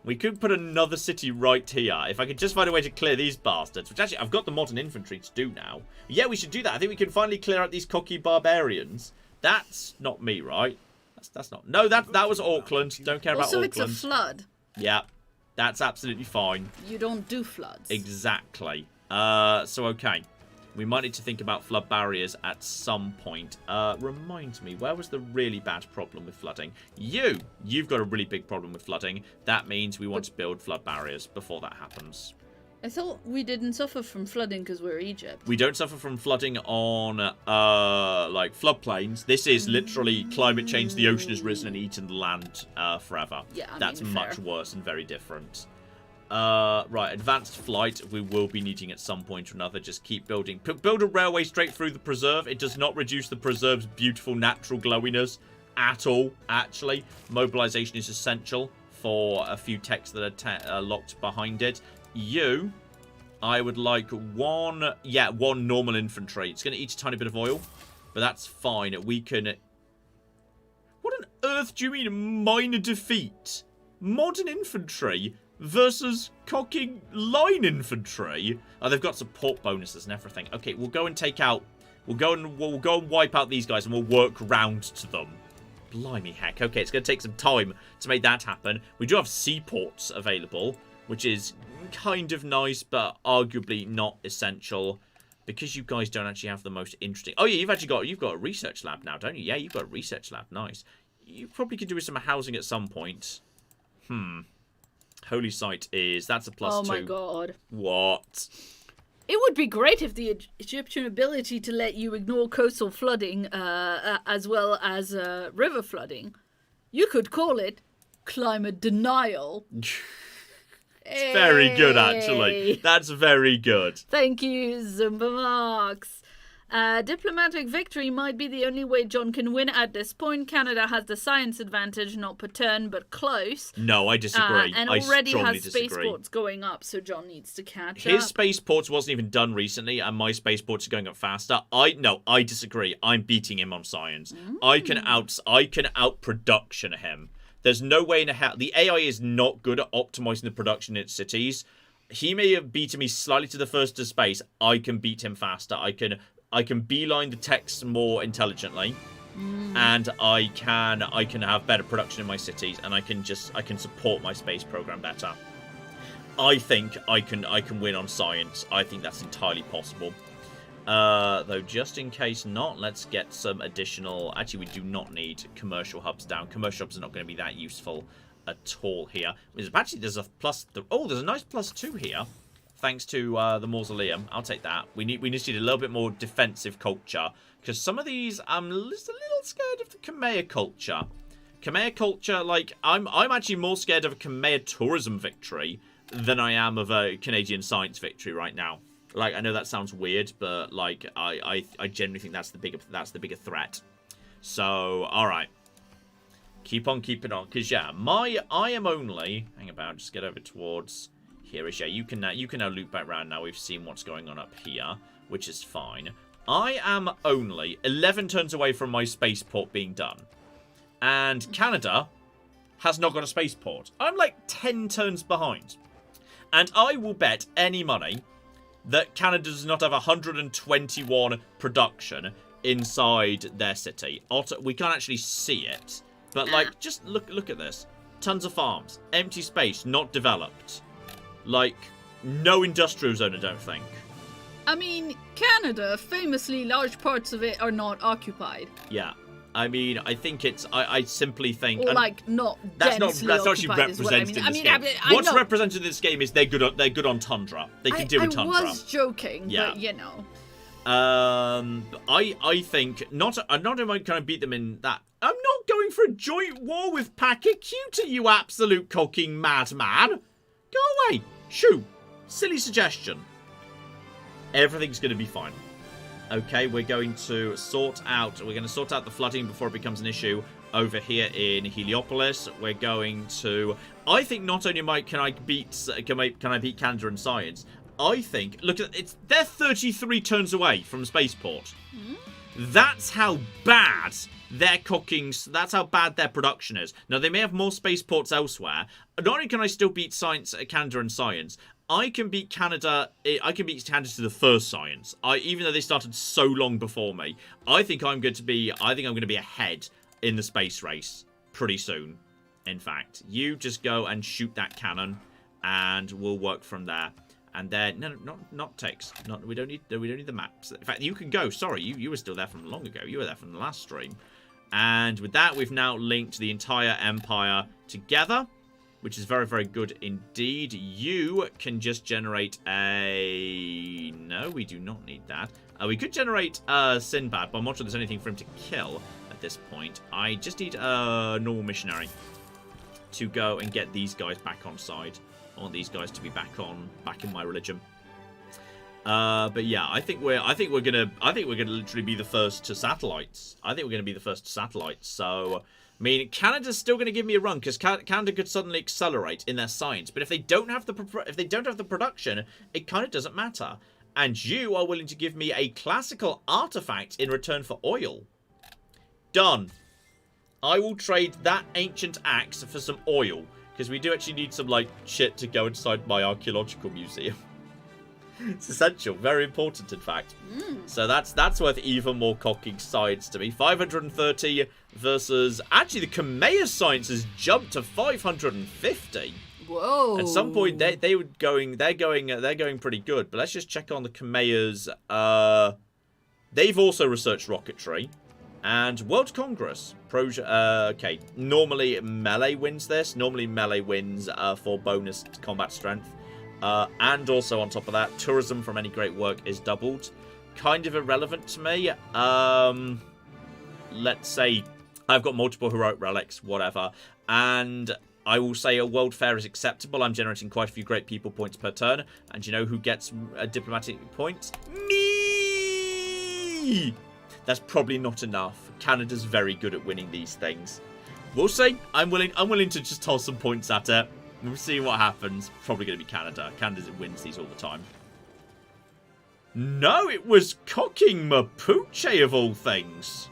We could put another city right here. If I could just find a way to clear these bastards, which actually, I've got the modern infantry to do now. Yeah, we should do that. I think we can finally clear out these cocky barbarians. That's not me, right? That's not... No, that was Auckland. Don't care about Also, Auckland. it's a flood. Yeah, that's absolutely fine. You don't do floods. Exactly. So, okay. We might need to think about flood barriers at some point. Remind me, where was the really bad problem with flooding? You've got a really big problem with flooding. That means we want to build flood barriers before that happens. I thought we didn't suffer from flooding because we're Egypt. We don't suffer from flooding on, like, floodplains. This is literally climate change. The ocean has risen and eaten the land forever. Yeah, That's fair. much worse and very different. Right, advanced flight we will be needing at some point or another. Just keep building. Build a railway straight through the preserve. It does not reduce the preserve's beautiful natural glowiness at all, actually. Mobilization is essential for a few techs that are locked behind it. I would like one normal infantry. It's going to eat a tiny bit of oil, but that's fine. We can... What on earth do you mean minor defeat? Modern infantry versus cocking line infantry? Oh, they've got support bonuses and everything. Okay, we'll go and take out... We'll go and wipe out these guys and we'll work round to them. Blimey heck. Okay, it's going to take some time to make that happen. We do have seaports available, which is kind of nice, but arguably not essential, because you guys don't actually have the most interesting... Oh, yeah, you've got a research lab now, don't you? Yeah, you've got a research lab. Nice. You probably could do with some housing at some point. Holy site is... That's a +2. Oh, my God. What? It would be great if the Egyptian ability to let you ignore coastal flooding as well as river flooding, you could call it climate denial. It's very good, actually. That's very good. Thank you, Zumba Marks. Diplomatic victory might be the only way John can win at this point. Canada has the science advantage, not per turn, but close. No, I disagree. And I already strongly has disagree. spaceports going up, so John needs to catch His up. spaceports wasn't even done recently, and my spaceports are going up faster. I disagree. I'm beating him on science. I can out production him. There's no way in hell. The AI is not good at optimizing the production in its cities. He may have beaten me slightly to the first to space. I can beat him faster. I can beeline the text more intelligently, and I can have better production in my cities, and I can support my space program better. I think I can win on science. I think that's entirely possible. Though just in case not, let's get some additional... Actually, we do not need commercial hubs down. Commercial hubs are not going to be that useful at all here. Actually, there's a plus... Oh, there's a nice +2 here. Thanks to the mausoleum. I'll take that. We just need a little bit more defensive culture. Because some of these, I'm just a little scared of the Khmer culture. Khmer culture, like, I'm actually more scared of a Khmer tourism victory than I am of a Canadian science victory right now. Like, I know that sounds weird, but like, I generally think that's the bigger threat. So, all right. Keep on keeping on, because yeah, I am only... Hang about, just get over towards here-ish. Yeah, you can now loop back around now. We've seen what's going on up here, which is fine. I am only 11 turns away from my spaceport being done. And Canada has not got a spaceport. I'm like 10 turns behind. And I will bet any money that Canada does not have 121 production inside their city. We can't actually see it. But, like, just look at this. Tons of farms. Empty space, not developed. Like, no industrial zone, I don't think. I mean, Canada, famously, large parts of it are not occupied. Yeah. I mean, I think it's... I simply think... Or, like, not densely that's not actually represented in this game. What's represented in this game is they're good on tundra. They can deal with tundra. I was joking, yeah. But, you know. I think... Not only can I beat them in that... I'm not going for a joint war with Pakicuta, you absolute cocking madman. Go away. Shoo. Silly suggestion. Everything's going to be fine. Okay, we're going to sort out the flooding before it becomes an issue over here in Heliopolis. We're going to... I think not only can I beat Canada in science, I think... Look, they're 33 turns away from Spaceport. That's how bad their cooking... That's how bad their production is. Now, they may have more spaceports elsewhere. Not only can I still beat Canada in science, I can beat Canada to the first science. Even though they started so long before me, I think I'm going to be ahead in the space race pretty soon. In fact, you just go and shoot that cannon, and we'll work from there. And then not text. We don't need the maps. In fact, you can go. Sorry, you were still there from long ago. You were there from the last stream. And with that, we've now linked the entire empire together. which is very, very good indeed. You can just generate a... No, we do not need that. We could generate Sinbad, but I'm not sure there's anything for him to kill at this point. I just need a normal missionary to go and get these guys back on side. I want these guys to be back in my religion. But yeah, I think we're gonna literally be the first to satellites. I think we're gonna be the first to satellites. So, I mean, Canada's still gonna give me a run because Canada could suddenly accelerate in their science. But if they don't have the production, it kind of doesn't matter. And you are willing to give me a classical artifact in return for oil. Done. I will trade that ancient axe for some oil because we do actually need some like shit to go inside my archaeological museum. It's essential, very important, in fact. So that's worth even more cocking sides to me. 530 versus actually the Kamea science has jumped to 550. Whoa! At some point they're going pretty good. But let's just check on the Kameas. They've also researched rocketry and World Congress. Okay, normally melee wins this. Normally melee wins for bonus combat strength. And also on top of that, tourism from any great work is doubled. Kind of irrelevant to me. Let's say I've got multiple heroic relics, whatever. And I will say a world fair is acceptable. I'm generating quite a few great people points per turn. And you know who gets diplomatic points? Me! That's probably not enough. Canada's very good at winning these things. We'll see. I'm willing to just toss some points at it. We'll see what happens. Probably going to be Canada. Canada wins these all the time. No, it was cocking Mapuche of all things.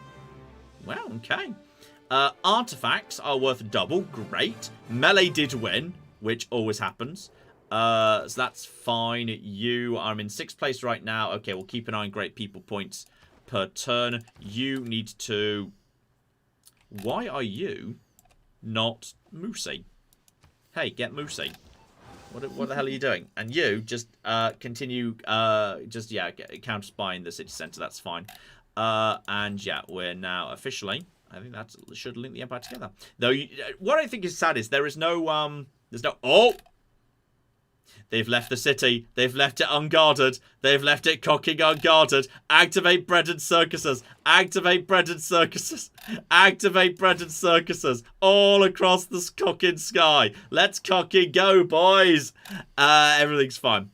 Well, okay. Artifacts are worth double. Great. Melee did win, which always happens. So that's fine. I'm in 6th place right now. Okay, we'll keep an eye on great people points per turn. You need to... Why are you not Moosey? Hey, get Moosey. What the hell are you doing? And you just continue, counter spying the city centre. That's fine. And yeah, we're now officially. I think that should link the empire together. Though, what I think is sad is there's no. Oh, they've left the city. They've left it unguarded. They've left it cocking unguarded. Activate bread and circuses. Activate bread and circuses. Activate bread and circuses all across the cocking sky. Let's cocking go, boys. Everything's fine.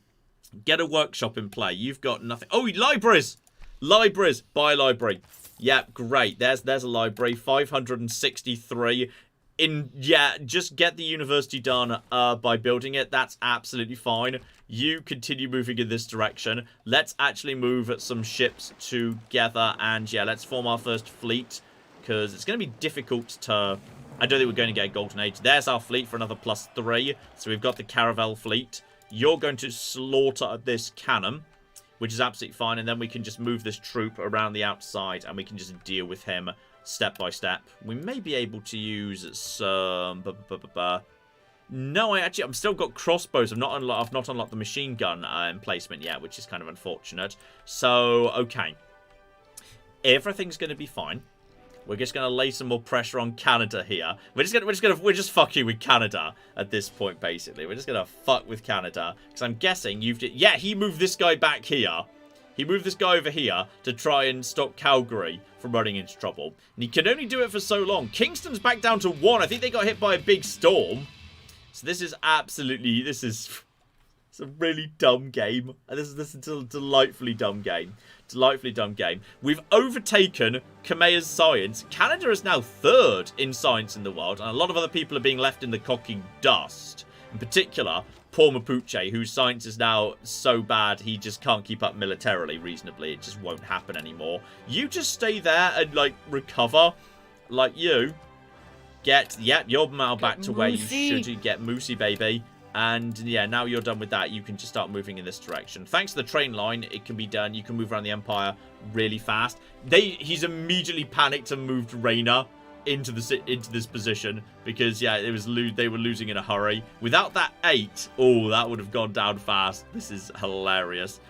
Get a workshop in play. You've got nothing. Oh, libraries. Libraries. Buy a library. Yep, great. There's a library. 563. Just get the university done by building it. That's absolutely fine. You continue moving in this direction. Let's actually move some ships together. And yeah, let's form our first fleet. Because it's going to be difficult to... I don't think we're going to get a golden age. There's our fleet for another +3. So we've got the Caravel fleet. You're going to slaughter this cannon, which is absolutely fine. And then we can just move this troop around the outside. And we can just deal with him step by step. We may be able to use some... No, I'm still got crossbows. I've not unlocked the machine gun emplacement yet, which is kind of unfortunate. So, okay. Everything's going to be fine. We're just going to lay some more pressure on Canada here. We're just fucking with Canada at this point, basically. We're just going to fuck with Canada. Because I'm guessing yeah, he moved this guy back here. He moved this guy over here to try and stop Calgary from running into trouble. And he can only do it for so long. Kingston's back down to 1. I think they got hit by a big storm. So this is absolutely... It's a really dumb game. This is a delightfully dumb game. Delightfully dumb game. We've overtaken Kamea's science. Canada is now 3rd in science in the world. And a lot of other people are being left in the cocking dust. In particular, poor Mapuche, whose science is now so bad he just can't keep up militarily reasonably. It just won't happen anymore. You just stay there and, like, recover. Like you. Get your Mao back to where you should. Get Moosey, baby. And, yeah, now you're done with that. You can just start moving in this direction. Thanks to the train line, it can be done. You can move around the Empire really fast. He's immediately panicked and moved Reyna into this position because, yeah, they were losing in a hurry. Without that 8, oh, that would have gone down fast. This is hilarious.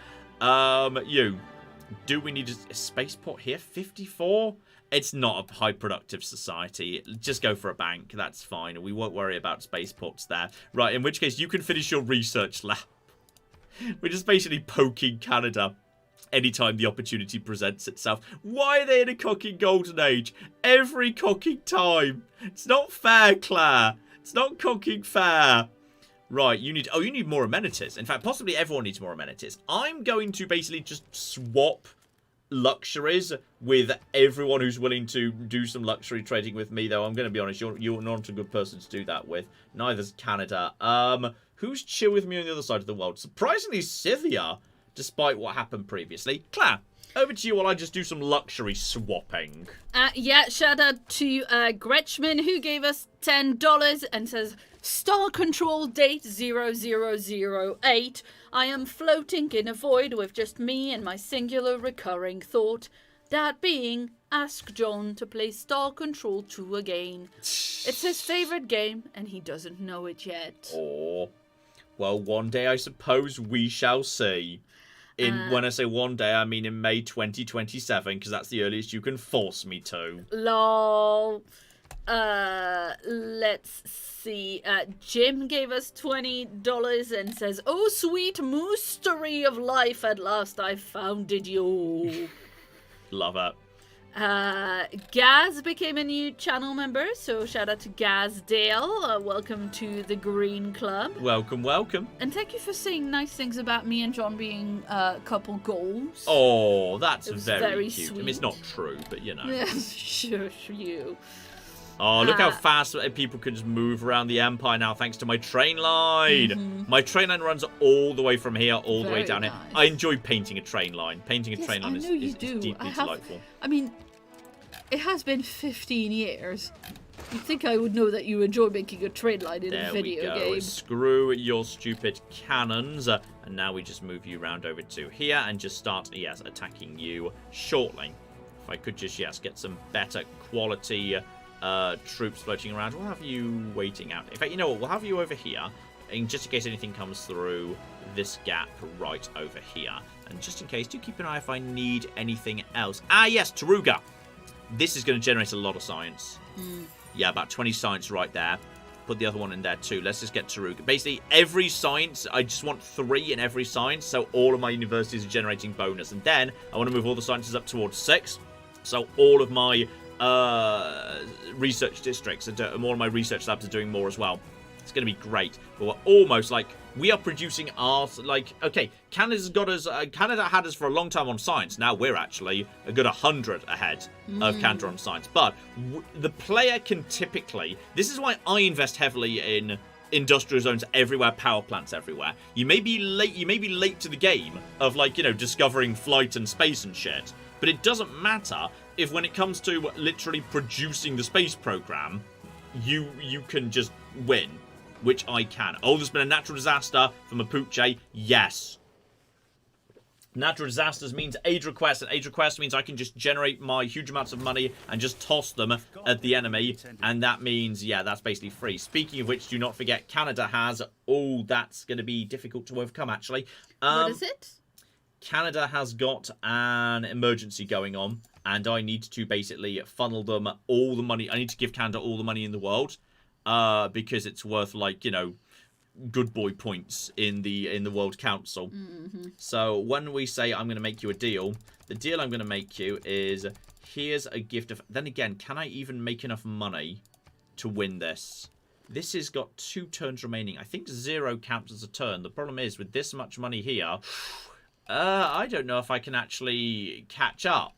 Do we need a spaceport here? 54? It's not a high productive society. Just go for a bank. That's fine. We won't worry about spaceports there. Right, in which case you can finish your research lab. We're just basically poking Canada anytime the opportunity presents itself. Why are they in a cocking golden age? Every cocking time. It's not fair, Claire. It's not cocking fair. Right, you need more amenities. In fact, possibly everyone needs more amenities. I'm going to basically just swap luxuries with everyone who's willing to do some luxury trading with me, though I'm going to be honest, you're not a good person to do that with. Neither's Canada. Who's chill with me on the other side of the world? Surprisingly, Scythia, despite what happened previously. Claire, over to you while I just do some luxury swapping. Yeah, shout out to Gretchman, who gave us $10 and says, Star Control date 0008. I am floating in a void with just me and my singular recurring thought. That being, ask John to play Star Control 2 again. It's his favorite game, and he doesn't know it yet. Oh, well, one day I suppose we shall see. When I say one day, I mean in May 2027, because that's the earliest you can force me to. Lol. Let's see. Jim gave us $20 and says, "Oh, sweet mystery of life, at last I founded you." Love it. Gaz became a new channel member, so shout out to Gaz Dale. Welcome to the Green Club. Welcome, welcome. And thank you for saying nice things about me and John being couple goals. Oh, that's very very cute. sweet. I mean, it's not true, but you know. Yes, sure, you. Oh, look how fast people can just move around the Empire now thanks to my train line. Mm-hmm. My train line runs all the way from here, all the way Very down nice. here. I enjoy painting a train line. Painting a Yes, train line I is know you do. deeply delightful. I mean, it has been 15 years. You'd think I would know that you enjoy making a train line in a video game. Screw your stupid cannons. And now we just move you round over to here and just start, yes, attacking you shortly. If I could just, yes, get some better quality troops floating around. We'll have you waiting out. In fact, you know what? We'll have you over here, and just in case anything comes through this gap right over here. And just in case, do keep an eye if I need anything else. Ah, yes, Taruga. This is going to generate a lot of science. Yeah, about 20 science right there. Put the other one in there too. Let's just get Taruga. Basically, every science, I just want 3 in every science, so all of my universities are generating bonus. And then I want to move all the sciences up towards 6, so all of my research districts and all of my research labs are doing more as well. It's going to be great. But we're almost like, we are producing our, like, okay, Canada's got us, Canada had us for a long time on science. Now we're actually a good 100 ahead of Canada on science. But the player can typically, this is why I invest heavily in industrial zones everywhere, power plants everywhere. You may be late to the game of, like, you know, discovering flight and space and shit. But it doesn't matter if when it comes to literally producing the space program, you can just win. Which I can. Oh, there's been a natural disaster from Mapuche. Yes. Natural disasters means aid requests, and aid request means I can just generate my huge amounts of money and just toss them at the enemy. And that means, yeah, that's basically free. Speaking of which, do not forget, Canada has... Oh, that's going to be difficult to overcome, actually. What is it? Canada has got an emergency going on, and I need to basically funnel them all the money. I need to give Canada all the money in the world. Because it's worth, like, you know, good boy points in the World Council. So when we say I'm going to make you a deal, the deal I'm going to make you is here's a gift of... Then again, can I even make enough money to win this? This has got 2 turns remaining. I think 0 counts as a turn. The problem is with this much money here, I don't know if I can actually catch up.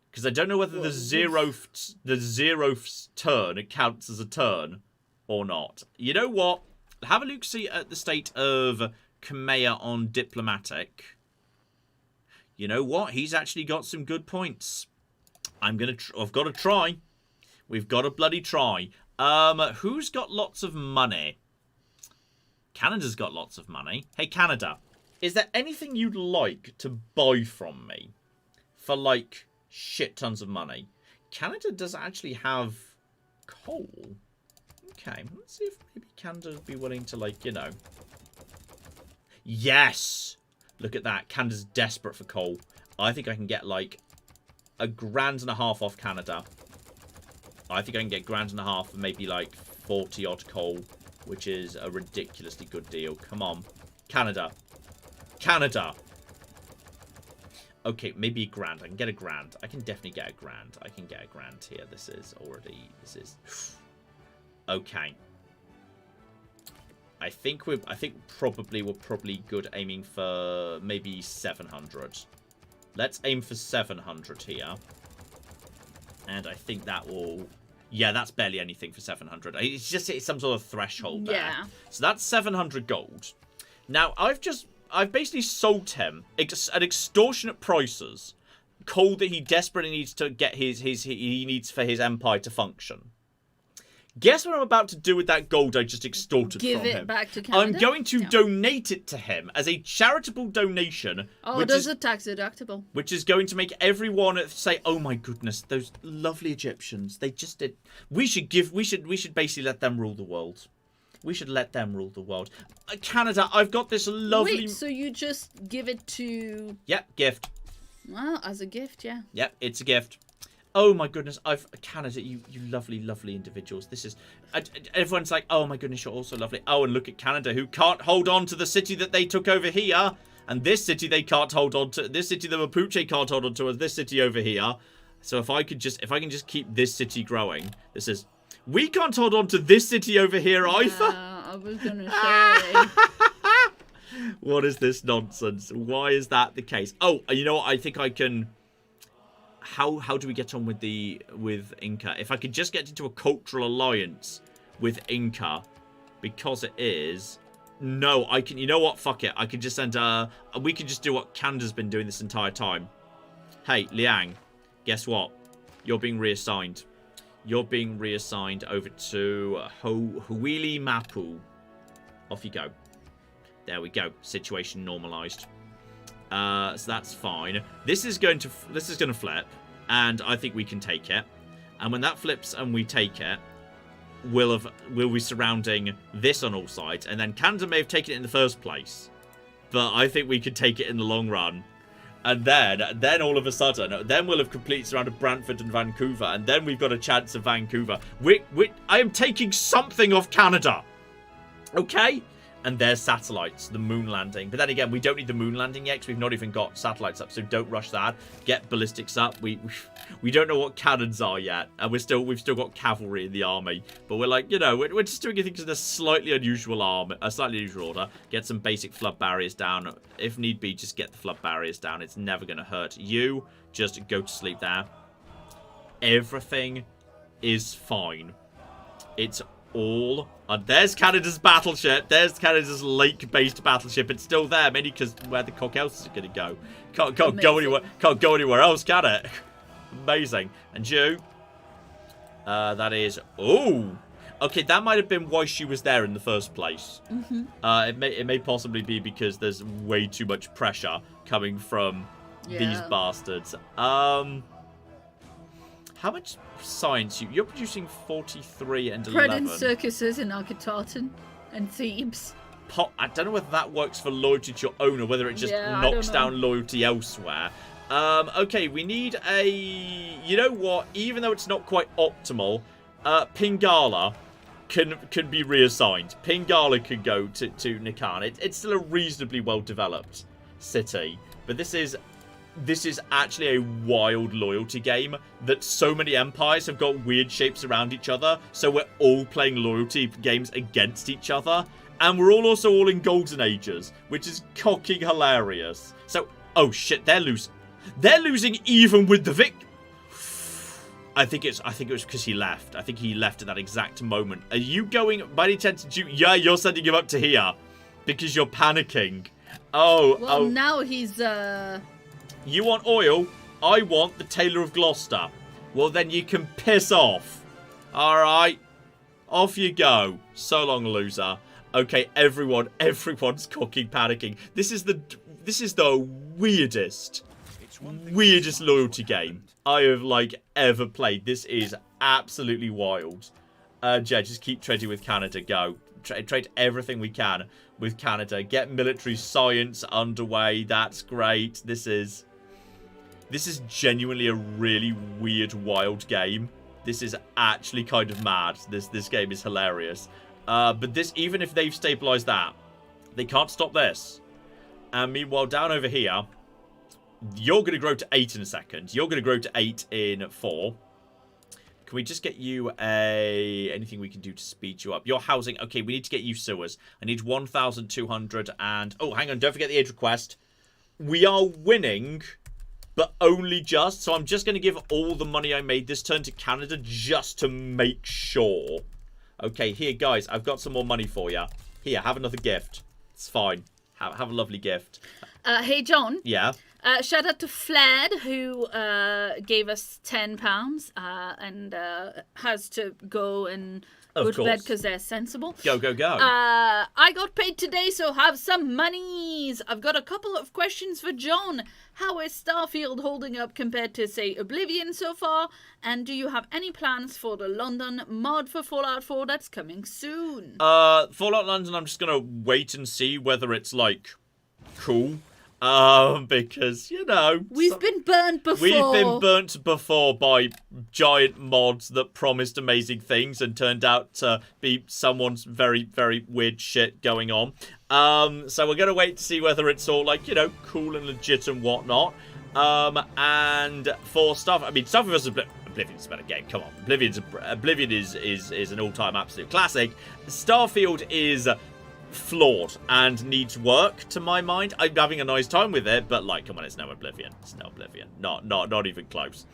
Because I don't know whether the zeroth turn counts as a turn or not. You know what? Have a look see at the state of Kamea on diplomatic. You know what? He's actually got some good points. I've got to try. We've got to bloody try. Who's got lots of money? Canada's got lots of money. Hey, Canada. Is there anything you'd like to buy from me? For, like... shit tons of money. Canada does actually have coal. Okay, let's see if maybe Canada would be willing to, like, you know. Yes! Look at that. Canada's desperate for coal. I think I can get, like, $1.50 off Canada. I think I can get $1.50 for maybe, like, 40-odd coal, which is a ridiculously good deal. Come on. Canada. Canada! Okay, maybe $1,000. I can get $1,000. I can definitely get $1,000. I can get $1,000 here. This is already... This is... Okay. I think we're probably good aiming for maybe 700. Let's aim for 700 here. And I think that will... Yeah, that's barely anything for 700. It's just some sort of threshold there. Yeah. So that's 700 gold. Now, I've basically sold him at extortionate prices coal that he desperately needs to get he needs for his empire to function. Guess what I'm about to do with that gold I just extorted from him? Give it back to Canada? I'm going to donate it to him as a charitable donation. Oh, it is tax deductible. Which is going to make everyone say, "Oh my goodness, those lovely Egyptians! They just did." We should basically let them rule the world. We should let them rule the world. Canada, I've got this lovely... Wait, so you just give it to... Yep, gift. Well, as a gift, yeah. Yep, it's a gift. Oh my goodness, Canada, you lovely, lovely individuals. This is... everyone's like, oh my goodness, you're also lovely. Oh, and look at Canada, who can't hold on to the city that they took over here. And this city they can't hold on to. This city the Mapuche can't hold on to, as this city over here. So if I can just keep this city growing. This is... We can't hold on to this city over here either. I was going to say. What is this nonsense? Why is that the case? Oh, you know what? I think I can... How do we get on with Inca? If I could just get into a cultural alliance with Inca, because it is... No, I can... You know what? Fuck it. I can just send... we can just do what Canada's been doing this entire time. Hey, Liang, guess what? You're being reassigned. You're being reassigned over to Huili Mapu. Off you go. There we go. Situation normalized. So that's fine. This is going to flip, and I think we can take it. And when that flips and we take it, we'll be surrounding this on all sides. And then Canada may have taken it in the first place, but I think we could take it in the long run. And then all of a sudden, then we'll have completely surrounded Brantford and Vancouver, and then we've got a chance of Vancouver. I am taking something off Canada, okay? And there's satellites, the moon landing. But then again, we don't need the moon landing yet, because we've not even got satellites up, so don't rush that. Get ballistics up. We don't know what cannons are yet, and we've still got cavalry in the army. But we're like, you know, we're just doing things in a slightly unusual order. Get some basic flood barriers down. If need be, just get the flood barriers down. It's never going to hurt you. Just go to sleep there. Everything is fine. It's all... there's Canada's battleship. There's Canada's lake-based battleship. It's still there, mainly because where the cock else is it going to go? Can't go anywhere. Can't go anywhere else, can it? Amazing. And you? That is... Ooh. Okay, that might have been why she was there in the first place. Mm-hmm. It may possibly be because there's way too much pressure coming from these bastards. How much science? You're producing 43 and 11. Predin circuses in Akhetaten and Thebes. I don't know whether that works for loyalty to your owner, whether it just knocks down loyalty elsewhere. Okay, we need a... You know what? Even though it's not quite optimal, Pingala can be reassigned. Pingala can go to Nikan. It's still a reasonably well-developed city, but this is actually a wild loyalty game that so many empires have got weird shapes around each other, so we're all playing loyalty games against each other, and we're also all in golden ages, which is cocking hilarious. So, oh shit, they're losing even with the victory. I think it was because he left. I think he left at that exact moment. Are you going by any chance? Yeah, you're sending him up to here because you're panicking. Well, now he's You want oil? I want the Tailor of Gloucester. Well, then you can piss off. Alright. Off you go. So long, loser. Okay, everyone's cocking, panicking. This is the weirdest loyalty game I have, ever played. This is absolutely wild. Jed, just keep trading with Canada. Go. Trade everything we can with Canada. Get military science underway. That's great. This is... This is genuinely a really weird, wild game. This is actually kind of mad. This game is hilarious. But this, even if they've stabilized that, they can't stop this. And meanwhile, down over here, you're going to grow to 8 in a second. You're going to grow to 8 in 4. Can we just get you anything we can do to speed you up? Your housing. Okay, we need to get you sewers. I need 1,200 and... Oh, hang on. Don't forget the aid request. We are winning, but only just. So I'm just going to give all the money I made this turn to Canada just to make sure. Okay, here, guys. I've got some more money for you. Here, have another gift. It's fine. Have a lovely gift. Hey, John. Yeah? Shout out to Fled, who gave us £10 and has to go and go to bed because they're sensible. Go, go, go. I got paid today, so have some monies. I've got a couple of questions for John. How is Starfield holding up compared to, say, Oblivion so far? And do you have any plans for the London mod for Fallout 4 that's coming soon? Fallout London, I'm just going to wait and see whether it's, like, cool. Because, you know... We've been burnt before. We've been burnt before by giant mods that promised amazing things and turned out to be someone's very, very weird shit going on. So we're going to wait to see whether it's all, like, you know, cool and legit and whatnot. And for stuff... I mean, stuff with us... Oblivion's a better game, come on. Oblivion is an all-time absolute classic. Starfield is... flawed and needs work to my mind. I'm having a nice time with it, but like, come on, it's no Oblivion. It's no Oblivion. Not even close.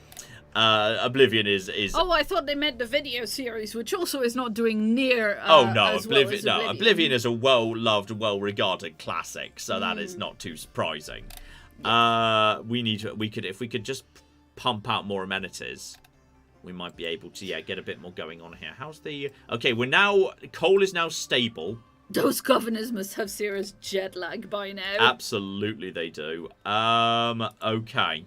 Oblivion is. Oh, I thought they meant the video series, which also is not doing near. Oh no, as well as Oblivion. No, Oblivion is a well-loved, well-regarded classic, so that is not too surprising. If we could just pump out more amenities, we might be able to get a bit more going on here. How's the? Okay, coal is now stable. Those governors must have serious jet lag by now. Absolutely they do. Okay.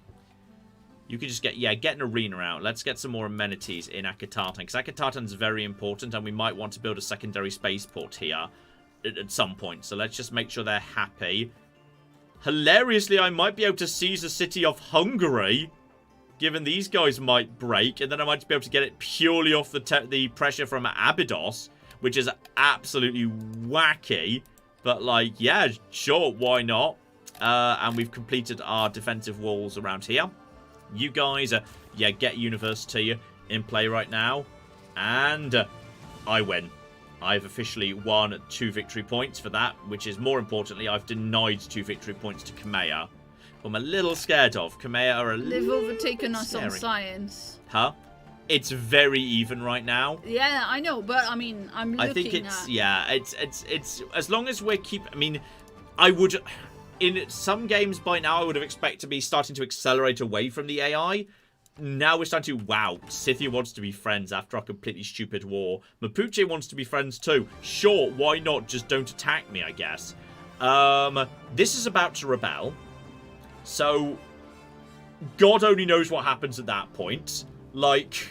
You could just get an arena out. Let's get some more amenities in Akatartan, because Akatartan's very important, and we might want to build a secondary spaceport here at some point. So let's just make sure they're happy. Hilariously, I might be able to seize the city of Hungary, given these guys might break, and then I might be able to get it purely off the pressure from Abydos, which is absolutely wacky. But, like, yeah, sure, why not? And we've completed our defensive walls around here. You guys, get University in play right now. And I win. I've officially won 2 victory points for that, which is, more importantly, I've denied 2 victory points to Kamea, who I'm a little scared of. Kamea are a little They've overtaken us scary. on science. Huh? It's very even right now. Yeah, I know, but I mean, I'm looking I think it's at... it's as long as we're I mean, I would in some games by now I would have expected to be starting to accelerate away from the AI. Now we're starting to Scythia wants to be friends after our completely stupid war. Mapuche wants to be friends too. Sure, why not? Just don't attack me, I guess. This is about to rebel. So God only knows what happens at that point. Like...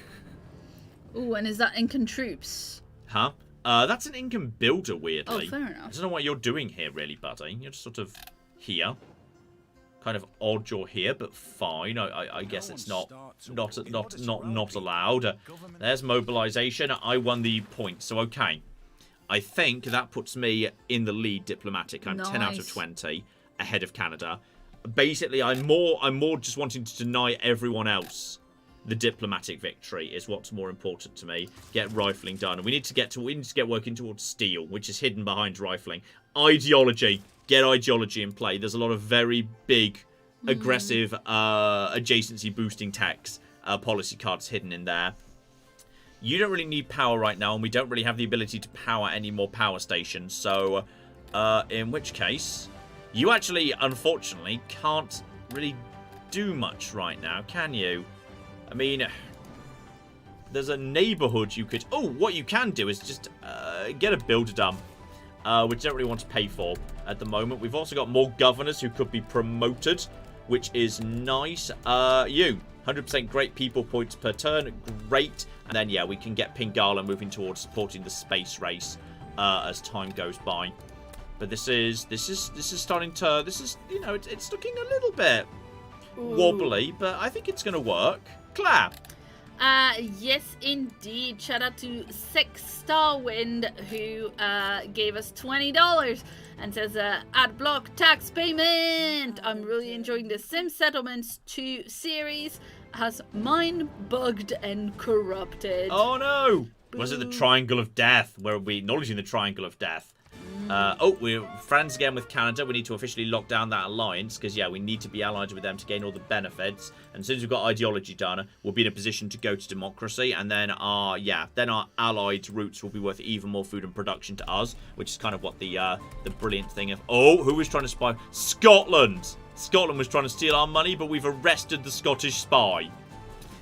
Ooh, and is that Incan troops? Huh? That's an Incan builder, weirdly. Oh, fair enough. I don't know what you're doing here, really, buddy. You're just sort of here. Kind of odd you're here, but fine. I guess it's not allowed. There's mobilization. I won the point, so okay. I think that puts me in the lead diplomatic. I'm 10 out of 20 ahead of Canada. Basically, I'm more just wanting to deny everyone else the diplomatic victory is what's more important to me. Get rifling done. And we need to get working towards steel, which is hidden behind rifling. Ideology. Get ideology in play. There's a lot of very big, aggressive, adjacency boosting techs, policy cards hidden in there. You don't really need power right now, and we don't really have the ability to power any more power stations. So, in which case, you actually, unfortunately, can't really do much right now, can you? I mean, there's a neighborhood you could... Oh, what you can do is just get a builder done, which I don't really want to pay for at the moment. We've also got more governors who could be promoted, which is nice. 100% great people points per turn. Great. And then, yeah, we can get Pingala moving towards supporting the space race as time goes by. But this is starting to... This is, you know, it's looking a little bit... wobbly, but I think it's going to work. Claire. Yes, indeed. Shout out to Six Star Wind, who gave us $20 and says, ad block tax payment. I'm really enjoying the Sim Settlements 2 series. Has mind bugged and corrupted. Oh no! Was it the Triangle of Death, where we acknowledging the Triangle of Death? We're friends again with Canada. We need to officially lock down that alliance, because, yeah, we need to be allied with them to gain all the benefits. And as soon as we've got ideology done, we'll be in a position to go to democracy, and then our allied routes will be worth even more food and production to us, which is kind of what the brilliant thing of... Oh, who was trying to spy? Scotland! Scotland was trying to steal our money, but we've arrested the Scottish spy.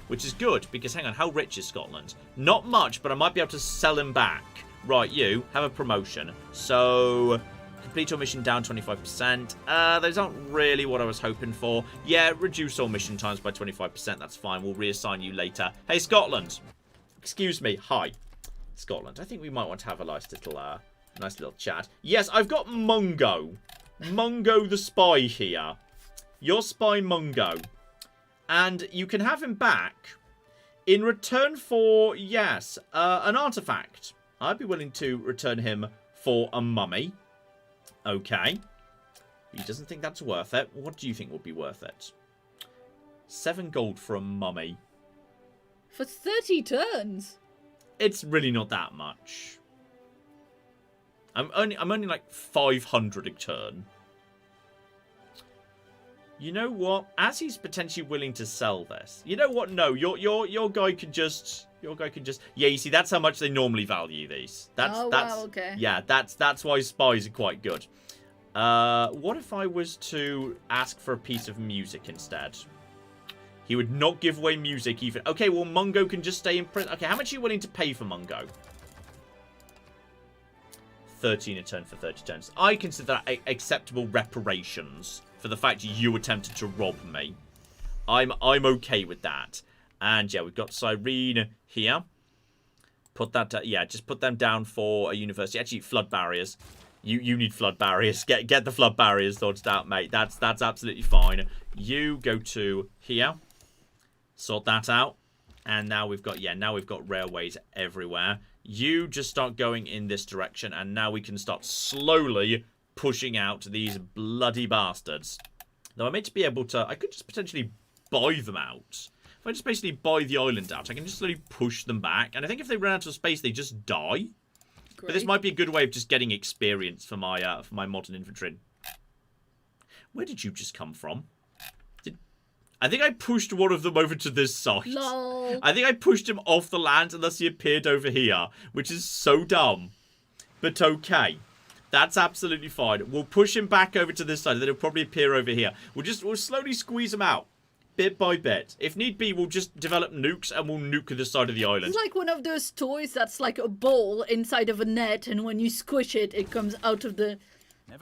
Which is good, because, hang on, how rich is Scotland? Not much, but I might be able to sell him back. Right, you have a promotion. So, complete your mission down 25%. Those aren't really what I was hoping for. Yeah, reduce all mission times by 25%. That's fine. We'll reassign you later. Hey, Scotland. Excuse me. Hi. Scotland. I think we might want to have a nice little chat. Yes, I've got Mungo. Mungo the spy here. Your spy Mungo. And you can have him back in return for, yes, an artifact. I'd be willing to return him for a mummy. Okay. He doesn't think that's worth it. What do you think would be worth it? 7 gold for a mummy. For 30 turns? It's really not that much. I'm only like 500 a turn. You know what? As he's potentially willing to sell this. You know what? No, your guy can just... Yeah, you see, that's how much they normally value these. That's wow, okay. Yeah, that's why spies are quite good. What if I was to ask for a piece of music instead? He would not give away music even. Okay, well, Mungo can just stay in prison. Okay, how much are you willing to pay for Mungo? 13 a turn for 30 turns. I consider that acceptable reparations for the fact you attempted to rob me. I'm okay with that. And yeah, we've got Cyrene here. Put that, just put them down for a university. Actually, flood barriers. You need flood barriers. Get the flood barriers sorted out, mate. That's absolutely fine. You go to here. Sort that out. And now we've got, railways everywhere. You just start going in this direction, and now we can start slowly pushing out these bloody bastards. Though I meant to be able to, I could just potentially buy them out. If I just basically buy the island out, I can just slowly push them back. And I think if they run out of space, they just die. Great. But this might be a good way of just getting experience for my modern infantry. Where did you just come from? I think I pushed one of them over to this side. Lol. I think I pushed him off the land unless he appeared over here, which is so dumb. But okay. That's absolutely fine. We'll push him back over to this side, and then he'll probably appear over here. We'll slowly squeeze him out. Bit by bit. If need be, we'll just develop nukes and we'll nuke the side of the island. It's like one of those toys that's like a ball inside of a net, and when you squish it, it comes out of the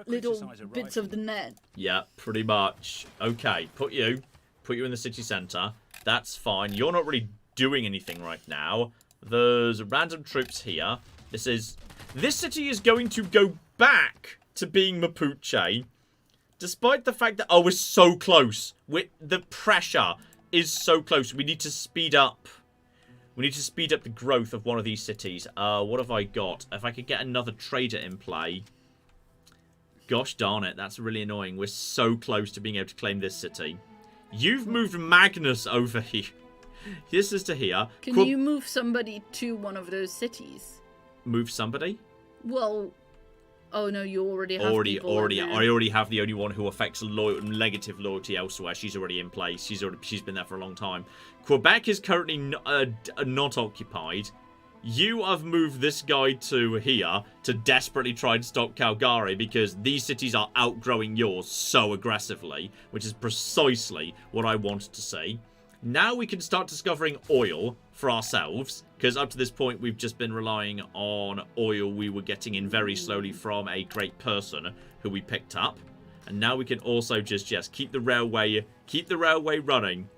little bits of the net. Yeah, pretty much. Okay, put you in the city centre. That's fine. You're not really doing anything right now. There's random troops here. This city is going to go back to being Mapuche. Despite the fact that, oh, we're so close. The pressure is so close. We need to speed up. We need to speed up the growth of one of these cities. What have I got? If I could get another trader in play. Gosh darn it, that's really annoying. We're so close to being able to claim this city. You've moved Magnus over here. This is to here. Can you move somebody to one of those cities? Move somebody? Well... Oh no, you already have I already have the only one who affects negative loyalty elsewhere. She's already in place. She's been there for a long time. Quebec is currently not occupied. You have moved this guy to here to desperately try and stop Calgary because these cities are outgrowing yours so aggressively, which is precisely what I wanted to see. Now we can start discovering oil for ourselves, because up to this point we've just been relying on oil we were getting in very slowly from a great person who we picked up. And now we can also just keep the railway running,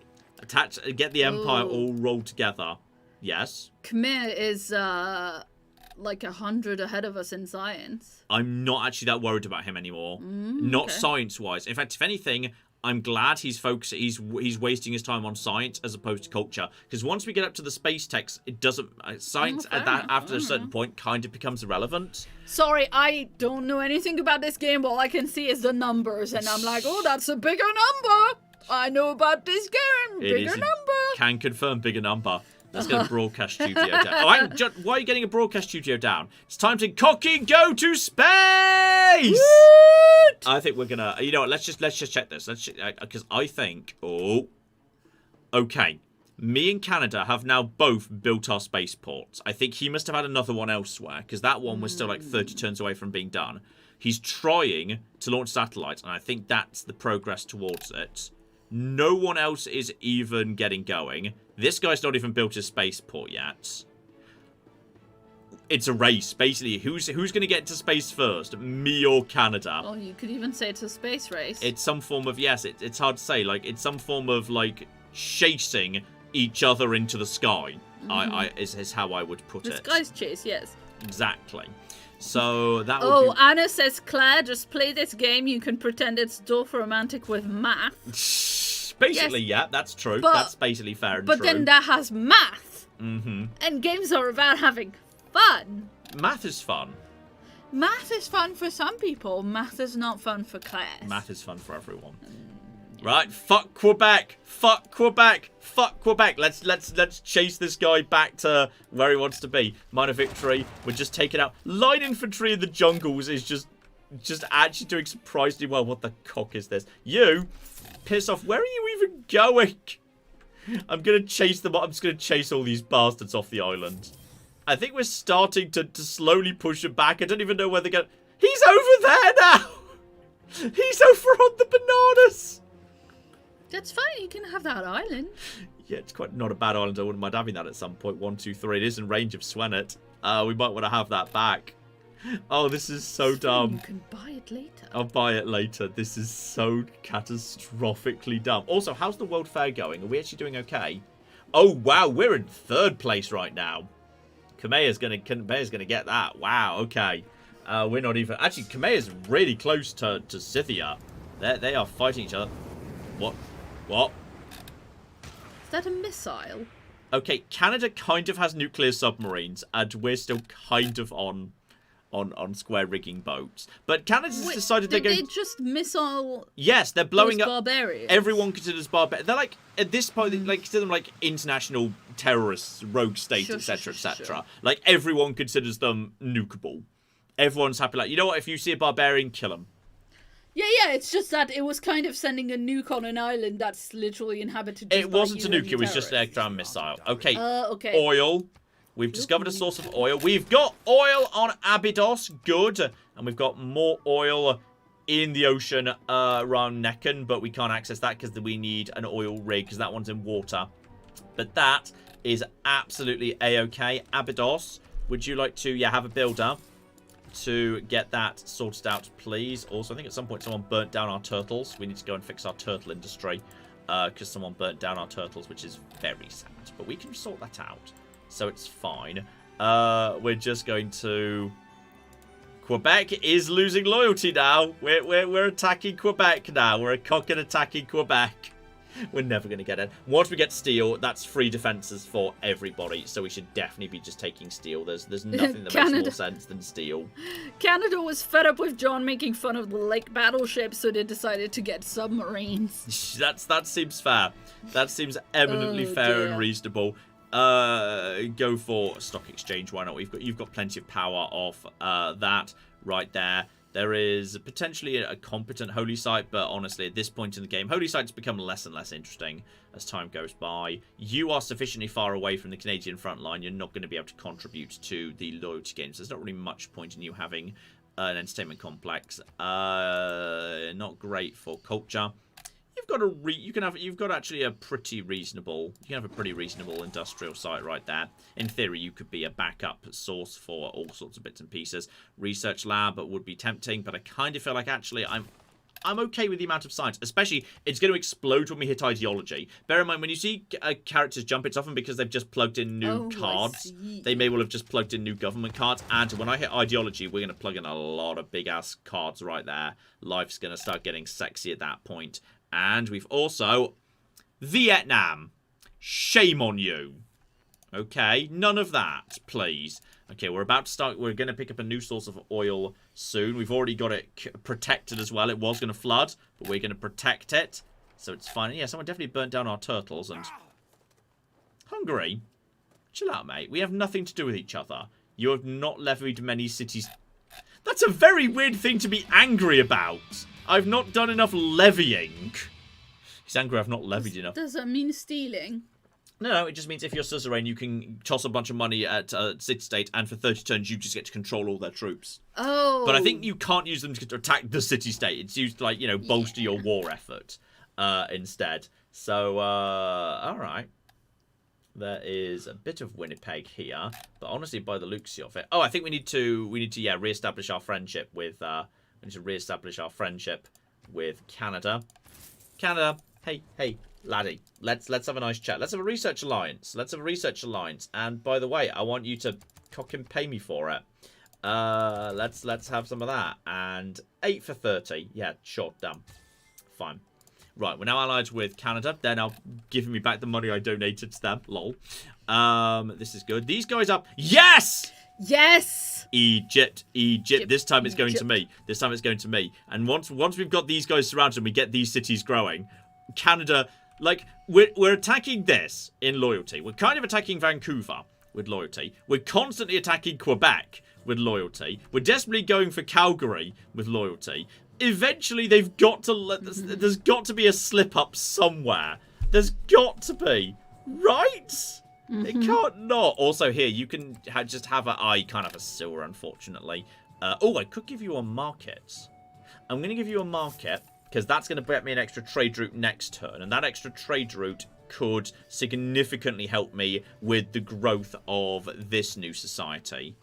get the empire all rolled together. Yes. Khmer is like 100 ahead of us in science. I'm not actually that worried about him anymore. Not science-wise. In fact, if anything, I'm glad he's wasting his time on science as opposed to culture. Because once we get up to the space techs, it doesn't... science after a certain point kind of becomes irrelevant. Sorry, I don't know anything about this game. All I can see is the numbers. And I'm like, oh, that's a bigger number. I know about this game. Bigger number. Can confirm bigger number. Let's get a broadcast studio down. Oh, why are you getting a broadcast studio down? It's time to cocky go to space! What? I think we're gonna... You know what? Let's just check this. Because I think... Oh. Okay. Me and Canada have now both built our spaceports. I think he must have had another one elsewhere. Because that one was still like 30 turns away from being done. He's trying to launch satellites. And I think that's the progress towards it. No one else is even getting going. This guy's not even built his spaceport yet. It's a race, basically. Who's going to get to space first? Me or Canada? Oh, you could even say it's a space race. It's some form of, yes, it's hard to say. Like, it's some form of, like, chasing each other into the sky. Is how I would put it. The sky's chase, yes. Exactly. So that would Oh, Anna says, Claire, just play this game. You can pretend it's dope romantic with math. Basically, yes, yeah, that's true. but, that's basically fair and but true. But then that has math. Mm-hmm. And games are about having fun. Math is fun. Math is fun for some people. Math is not fun for Claire. Math is fun for everyone. Right, fuck Quebec. Fuck Quebec. Fuck Quebec. Let's chase this guy back to where he wants to be. Minor victory. We're just taking out line infantry in the jungles is just actually doing surprisingly well. What the cock is this? You piss off. Where are you even going? I'm gonna chase them. I'm just gonna chase all these bastards off the island. I think we're starting to slowly push them back. I don't even know where they're going. He's over there now. He's over on the bananas. That's fine. You can have that island. Yeah, it's quite not a bad island. I wouldn't mind having that at some point. 1, 2, 3. It is in range of Swenet. We might want to have that back. Oh, this is so dumb. You can buy it later. I'll buy it later. This is so catastrophically dumb. Also, how's the World Fair going? Are we actually doing okay? Oh, wow. We're in 3rd place right now. Kameya's gonna get that. Wow, okay. We're not even... Actually, Kameya's really close to Scythia. They are fighting each other. What? Is that a missile? Okay, Canada kind of has nuclear submarines, and we're still kind of on square rigging boats. But Canada's decided they're going... They just missile... Yes, they're blowing up... barbarians. Everyone considers barbarians. They're like, at this point, they consider them like international terrorists, rogue states, etc., etc. Like, everyone considers them nukeable. Everyone's happy, like, you know what, if you see a barbarian, kill him. Yeah, it's just that it was kind of sending a nuke on an island that's literally inhabited just It wasn't a nuke, it was just an air-to-ground missile. Okay, okay. Oil. We've discovered a source of oil. We've got oil on Abydos, good. And we've got more oil in the ocean around Necken, but we can't access that because we need an oil rig because that one's in water. But that is absolutely A-okay. Abydos, would you like to, have a builder to get that sorted out, please? Also, I think at some point someone burnt down our turtles. We need to go and fix our turtle industry because someone burnt down our turtles, which is very sad. But we can sort that out, so it's fine. We're just going to... Quebec is losing loyalty now. We're attacking Quebec now. We're a cock and attacking Quebec. We're never going to get it. Once we get steel, that's free defenses for everybody. So we should definitely be just taking steel. There's nothing that makes more sense than steel. Canada was fed up with John making fun of the lake battleships, so they decided to get submarines. That seems fair. That seems eminently fair and reasonable. Go for stock exchange. Why not? You've got plenty of power off that right there. There is potentially a competent holy site, but honestly, at this point in the game, holy sites become less and less interesting as time goes by. You are sufficiently far away from the Canadian front line. You're not going to be able to contribute to the loyalty games. There's not really much point in you having an entertainment complex. Not great for culture. You've got actually a pretty reasonable. You can have a pretty reasonable industrial site right there. In theory, you could be a backup source for all sorts of bits and pieces. Research lab would be tempting, but I kind of feel like actually I'm okay with the amount of science. Especially, it's going to explode when we hit ideology. Bear in mind, when you see characters jump, it's often because they've just plugged in new cards. They may well have just plugged in new government cards. And when I hit ideology, we're going to plug in a lot of big-ass cards right there. Life's going to start getting sexy at that point. And we've also Vietnam. Shame on you. Okay, none of that, please. Okay, we're about to start. We're going to pick up a new source of oil soon. We've already got it protected as well. It was going to flood, but we're going to protect it. So it's fine. Yeah, someone definitely burnt down our turtles. And Hungary, chill out, mate. We have nothing to do with each other. You have not levied many cities. That's a very weird thing to be angry about. I've not done enough levying. He's angry I've not levied enough. Does that mean stealing? No, it just means if you're suzerain, you can toss a bunch of money at city-state, and for 30 turns, you just get to control all their troops. Oh. But I think you can't use them to attack the city-state. It's used to, like, you know, bolster your war effort instead. So, alright. There is a bit of Winnipeg here, but honestly, by the looks of it... Oh, I think we need to yeah, re-establish our friendship with, Canada. Canada, hey, laddie, let's have a nice chat. Let's have a research alliance. And by the way, I want you to cocking pay me for it. Let's have some of that. And 8 for 30. Yeah, sure, done. Fine. Right, we're now allied with Canada. They're now giving me back the money I donated to them. Lol. This is good. These guys up. Yes! Yes! Egypt. This time it's going to me. And once we've got these guys surrounded and we get these cities growing, Canada, like, we're attacking this in loyalty. We're kind of attacking Vancouver with loyalty. We're constantly attacking Quebec with loyalty. We're desperately going for Calgary with loyalty. Eventually, they've got to there's got to be a slip up somewhere. There's got to be, right? It can't not. Also, here you can just have an eye, kind of a silver, unfortunately. Oh, I could give you a market. I'm going to give you a market because that's going to get me an extra trade route next turn, and that extra trade route could significantly help me with the growth of this new society.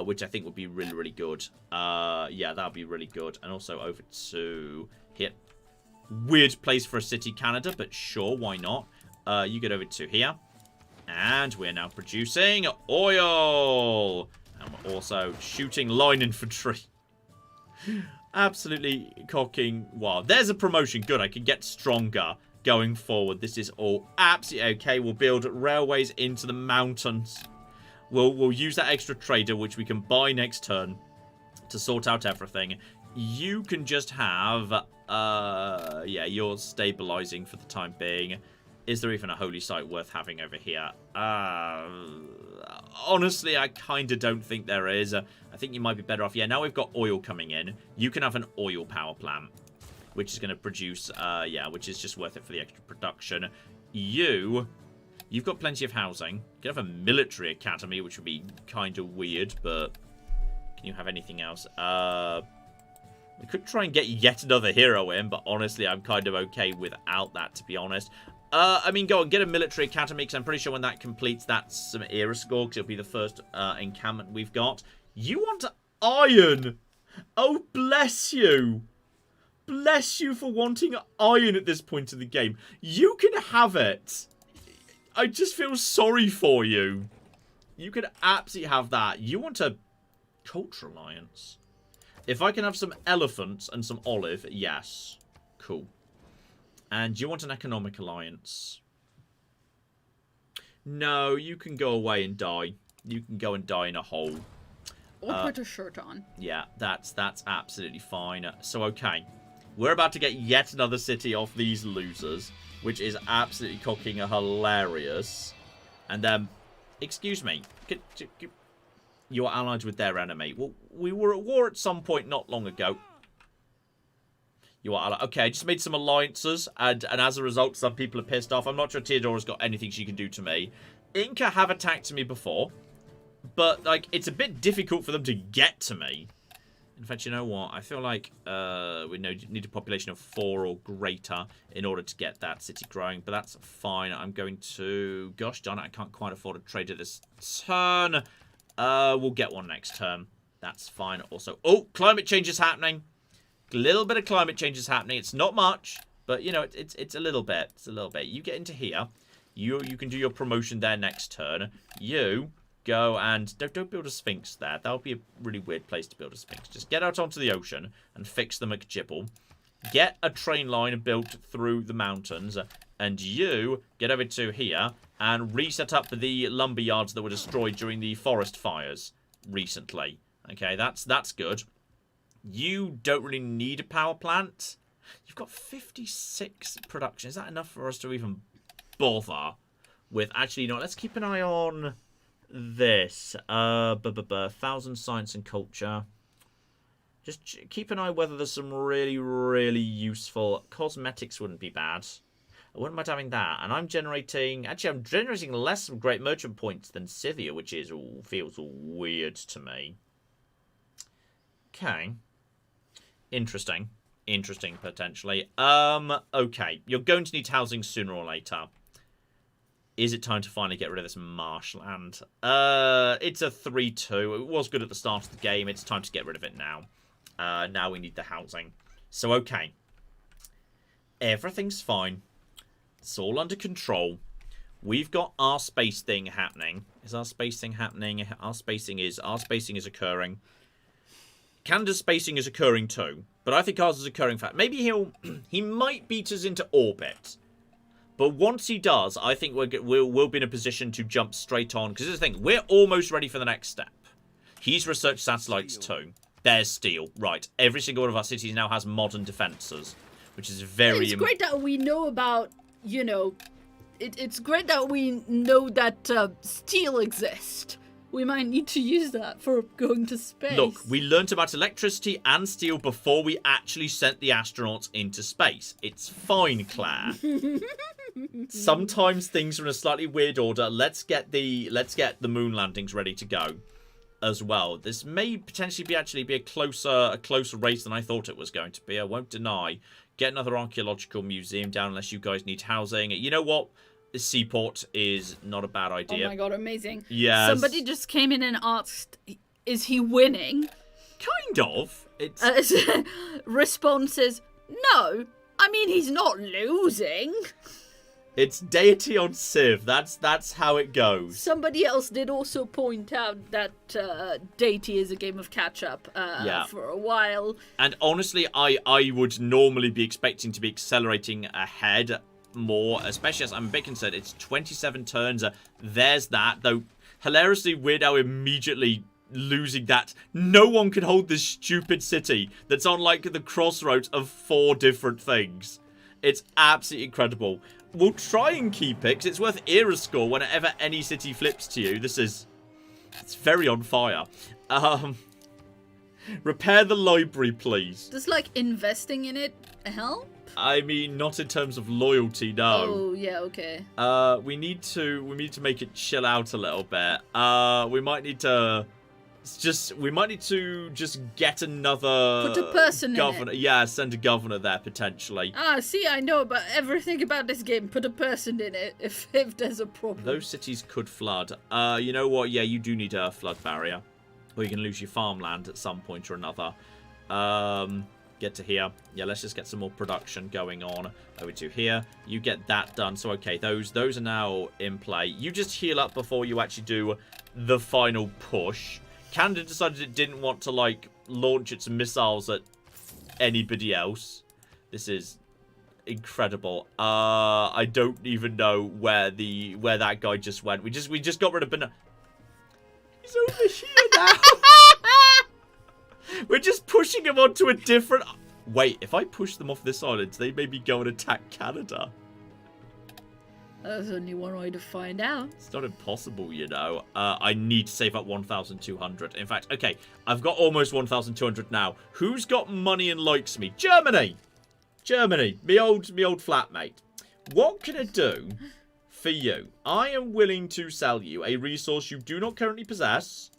Which I think would be really, really good. Yeah, that would be really good. And also over to here. Weird place for a city, Canada, but sure, why not? You get over to here. And we're now producing oil. And we're also shooting line infantry. Absolutely cocking. Wow, there's a promotion. Good, I can get stronger going forward. This is all absolutely okay. We'll build railways into the mountains. We'll use that extra trader, which we can buy next turn, to sort out everything. You can just have, yeah, you're stabilizing for the time being. Is there even a holy site worth having over here? Honestly, I kind of don't think there is. I think you might be better off. Yeah, now we've got oil coming in. You can have an oil power plant, which is going to produce, yeah, which is just worth it for the extra production. You've got plenty of housing. You can have a military academy, which would be kind of weird, but can you have anything else? We could try and get yet another hero in, but honestly, I'm kind of okay without that, to be honest. I mean, go on, get a military academy, because I'm pretty sure when that completes, that's some era score, because it'll be the first encampment we've got. You want iron? Oh, bless you. Bless you for wanting iron at this point in the game. You can have it. I just feel sorry for you. You could absolutely have that. You want a culture alliance. If I can have some elephants and some olive, yes. Cool. And you want an economic alliance? No, you can go away and die. You can go and die in a hole. Or put a shirt on. Yeah, that's absolutely fine. So, okay. We're about to get yet another city off these losers, which is absolutely cocking hilarious. And then, excuse me, you are allied with their enemy. Well, we were at war at some point not long ago. You are allied. Okay, I just made some alliances, and as a result, some people are pissed off. I'm not sure Theodora's got anything she can do to me. Inca have attacked me before, but, like, it's a bit difficult for them to get to me. In fact, you know what? I feel like we need a population of 4 or greater in order to get that city growing. But that's fine. I'm going to... Gosh darn it, I can't quite afford a trader this turn. We'll get one next turn. That's fine. Also, oh, climate change is happening. A little bit of climate change is happening. It's not much, but, you know, it's a little bit. It's a little bit. You get into here. You can do your promotion there next turn. You... go and don't build a sphinx there. That would be a really weird place to build a sphinx. Just get out onto the ocean and fix the McJibble. get a train line built through the mountains, and you get over to here and reset up the lumber yards that were destroyed during the forest fires recently. Okay, that's good. You don't really need a power plant. You've got 56 production. Is that enough for us to even bother with? Actually, you know what? Let's keep an eye on this. 1,000 science and culture. Just keep an eye whether there's some really, really useful cosmetics. Wouldn't be bad. I wouldn't mind having that. And I'm generating... Actually, I'm generating less great merchant points than Scythia, which is feels weird to me. Okay. Interesting. Interesting, potentially. Okay. You're going to need housing sooner or later. Is it time to finally get rid of this marshland? It's a 3-2. It was good at the start of the game. It's time to get rid of it now. Now we need the housing. So, okay. Everything's fine. It's all under control. We've got our space thing happening. Is our space thing happening? Our spacing is occurring. Canada's spacing is occurring too. But I think ours is occurring fast. Maybe he might beat us into orbit. But once he does, I think we'll be in a position to jump straight on. Because here's the thing. We're almost ready for the next step. He's researched satellites too. There's steel. Right. Every single one of our cities now has modern defences. Which is very... It's great that we know about, you know... It's great that we know that steel exists. We might need to use that for going to space. Look, we learnt about electricity and steel before we actually sent the astronauts into space. It's fine, Claire. Sometimes things are in a slightly weird order. Let's get the moon landings ready to go as well. This may potentially be a closer race than I thought it was going to be. I won't deny. Get another archaeological museum down unless you guys need housing. You know what? The seaport is not a bad idea. Oh my god, amazing. Yes. Somebody just came in and asked, is he winning? Kind of. It's... Response is, no. I mean, he's not losing. It's deity on Civ. That's how it goes. Somebody else did also point out that Deity is a game of catch-up for a while. And honestly, I would normally be expecting to be accelerating ahead more, especially as I'm a bit concerned. It's 27 turns. There's that, though. Hilariously, we're now immediately losing that. No one can hold this stupid city that's on, like, the crossroads of 4 different things. It's absolutely incredible. We'll try and keep it, because it's worth era score whenever any city flips to you. It's very on fire. Repair the library, please. Does, like, investing in it help? I mean, not in terms of loyalty, no. Oh, yeah, okay. We need to make it chill out a little bit. We might need to just get another put a person governor. in it. Yeah, send a governor there potentially. See, I know about everything about this game. Put a person in it if there's a problem. Those cities could flood. You know what? Yeah, you do need a flood barrier, or you can lose your farmland at some point or another. Get to here. Yeah, let's just get some more production going on. Over to here. You get that done. So, okay, those are now in play. You just heal up before you actually do the final push. Canada decided it didn't want to, like, launch its missiles at anybody else. This is incredible. I don't even know where that guy just went. We just got rid of Banana. He's over here now. We're just pushing him onto a different... Wait, if I push them off this island, they maybe go and attack Canada. There's only one way to find out. It's not impossible, you know. I need to save up 1,200. In fact, okay, I've got almost 1,200 now. Who's got money and likes me? Germany! Germany, me old flatmate. What can I do for you? I am willing to sell you a resource you do not currently possess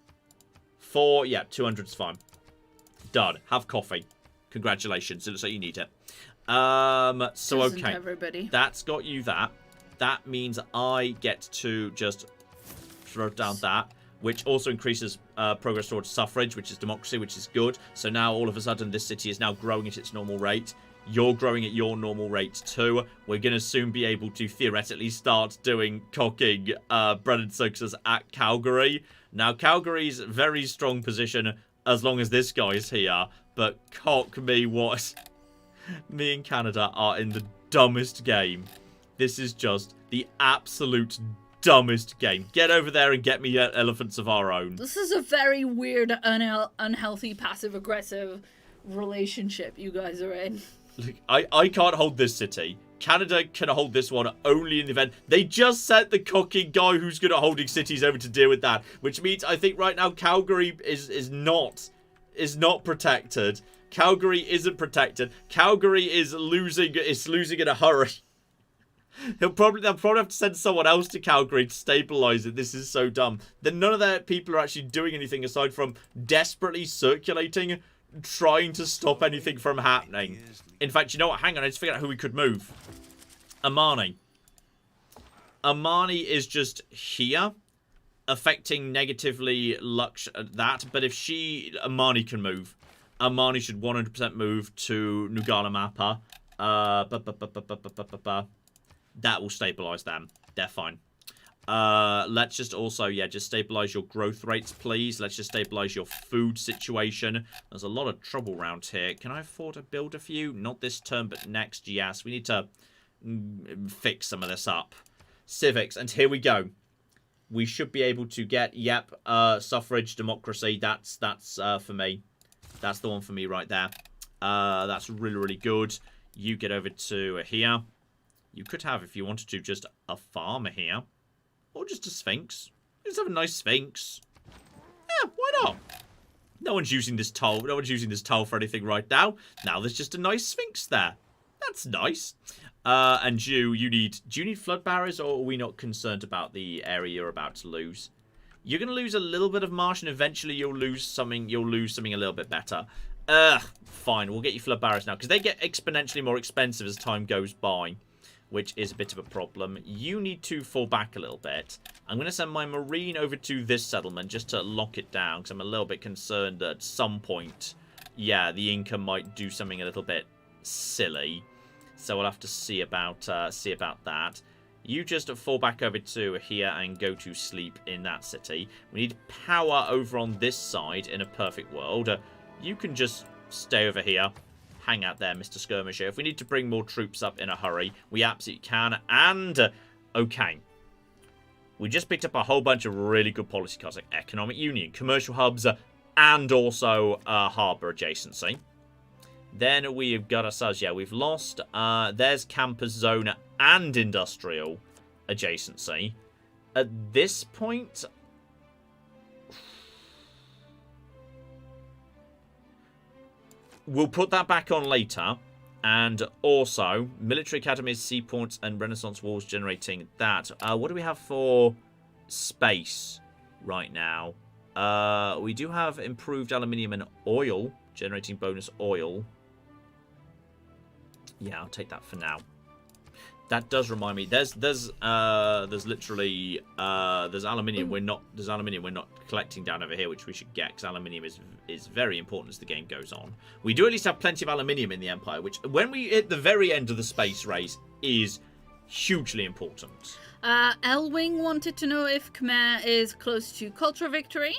for, yeah, 200 is fine. Done. Have coffee. Congratulations. It looks like you need it. So, Doesn't okay. everybody. That's got you that. That means I get to just throw down that, which also increases progress towards suffrage, which is democracy, which is good. So now, all of a sudden, this city is now growing at its normal rate. You're growing at your normal rate, too. We're going to soon be able to theoretically start doing cocking bread and circuses at Calgary. Now, Calgary's very strong position as long as this guy's here, but cock me what Me and Canada are in the dumbest game. This is just the absolute dumbest game. Get over there and get me elephants of our own. This is a very weird, unhealthy, passive-aggressive relationship you guys are in. Look, I can't hold this city. Canada can hold this one only in the event. They just sent the cocking guy who's good at holding cities over to deal with that. Which means I think right now Calgary is not protected. Calgary isn't protected. Calgary is losing in a hurry. They'll probably have to send someone else to Calgary to stabilize it. This is so dumb. Then none of their people are actually doing anything aside from desperately circulating, trying to stop anything from happening. In fact, you know what? Hang on, I just figured out who we could move. Amani. Amani is just here, affecting negatively that. But if Amani can move. Amani should 100% move to Nugala Mappa. That will stabilize them. They're fine. Let's just also, just stabilize your growth rates, please. Let's just stabilize your food situation. There's a lot of trouble around here. Can I afford to build a few? Not this turn, but next. Yes, we need to fix some of this up. Civics, and here we go. We should be able to get, suffrage, democracy. That's for me. That's the one for me right there. That's really, really good. You get over to here. You could have, if you wanted to, just a farmer here. Or just a sphinx. Just have a nice sphinx. Yeah, why not? No one's using this toll. No one's using this toll for anything right now. Now there's just a nice sphinx there. That's nice. And do you need flood barriers, or are we not concerned about the area you're about to lose? You're going to lose a little bit of marsh, and eventually you'll lose something a little bit better. Fine. We'll get you flood barriers now, because they get exponentially more expensive as time goes by, which is a bit of a problem. You need to fall back a little bit. I'm going to send my marine over to this settlement just to lock it down, because I'm a little bit concerned that at some point, the Inca might do something a little bit silly. So we'll have to see about that. You just fall back over to here and go to sleep in that city. We need power over on this side in a perfect world. You can just stay over here. Hang out there, Mr. Skirmisher. If we need to bring more troops up in a hurry, we absolutely can. And, okay. We just picked up a whole bunch of really good policy cards, like Economic Union, Commercial Hubs, and also Harbour Adjacency. Then we've got ourselves, we've lost. There's Campus Zone and Industrial Adjacency. At this point, we'll put that back on later. And also, Military Academies, Seaports, and Renaissance Walls generating that. What do we have for space right now? We do have improved aluminium and oil, generating bonus oil. Yeah, I'll take that for now. That does remind me. There's literally there's aluminium. We're not collecting down over here, which we should get, because aluminium is very important as the game goes on. We do at least have plenty of aluminium in the Empire, which when we hit the very end of the space race is hugely important. Elwing wanted to know if Khmer is close to cultural victory,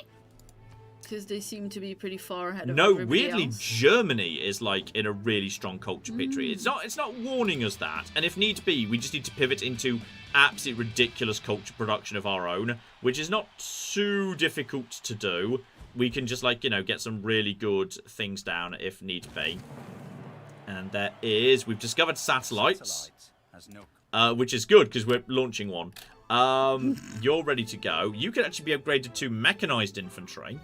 because they seem to be pretty far ahead of everybody weirdly, else. Germany is like in a really strong culture victory. It's not warning us that, and if need be, we just need to pivot into absolutely ridiculous culture production of our own, which is not too difficult to do. We can just get some really good things down if need be. And we've discovered satellites, which is good because we're launching one. You're ready to go. You can actually be upgraded to mechanized infantry.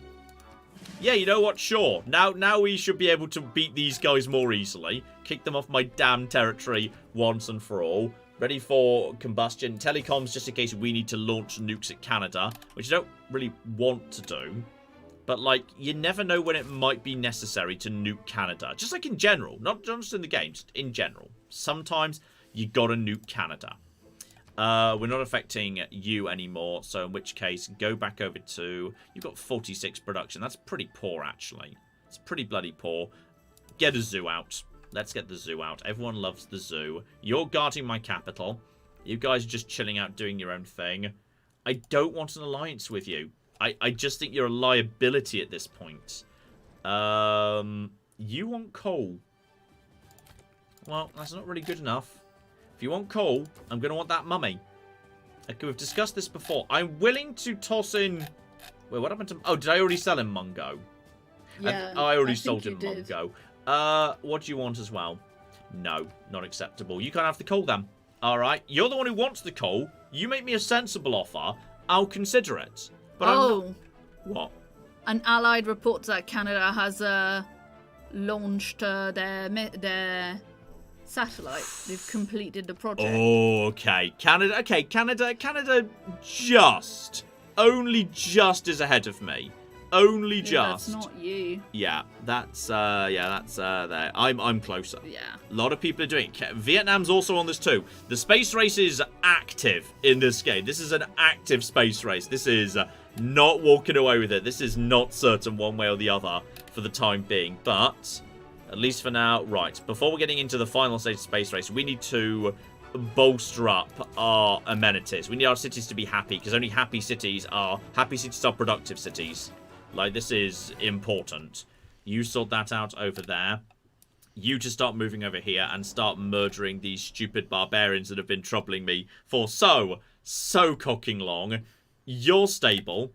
Yeah, you know what? Sure. Now we should be able to beat these guys more easily. Kick them off my damn territory once and for all. Ready for combustion. Telecoms, just in case we need to launch nukes at Canada, which I don't really want to do. But, you never know when it might be necessary to nuke Canada. Just like in general. Not just in the game, just in general. Sometimes you gotta nuke Canada. We're not affecting you anymore, so in which case, go back over to... You've got 46 production. That's pretty poor, actually. It's pretty bloody poor. Get a zoo out. Let's get the zoo out. Everyone loves the zoo. You're guarding my capital. You guys are just chilling out doing your own thing. I don't want an alliance with you. I just think you're a liability at this point. You want coal. Well, that's not really good enough. If you want coal, I'm going to want that mummy. Okay, we've discussed this before. I'm willing to toss in... Wait, what happened to... Oh, did I already sell him Mungo? Yeah, I already think sold you him did. Mungo. What do you want as well? No, not acceptable. You can't have the coal then. Alright, you're the one who wants the coal. You make me a sensible offer. I'll consider it. But I'm not... What? An allied reports that Canada has launched their satellite. They've completed the project. Okay, Canada only just is ahead of me. Only just. That's not you. Yeah, that's there. I'm closer. Yeah. A lot of people are doing it. Vietnam's also on this too. The space race is active in this game. This is an active space race. This is not walking away with it. This is not certain one way or the other for the time being. But, at least for now, right. Before we're getting into the final stage of space race, we need to bolster up our amenities. We need our cities to be happy, because only happy cities are productive cities. Like, this is important. You sort that out over there. You just start moving over here and start murdering these stupid barbarians that have been troubling me for so cocking long. You're stable.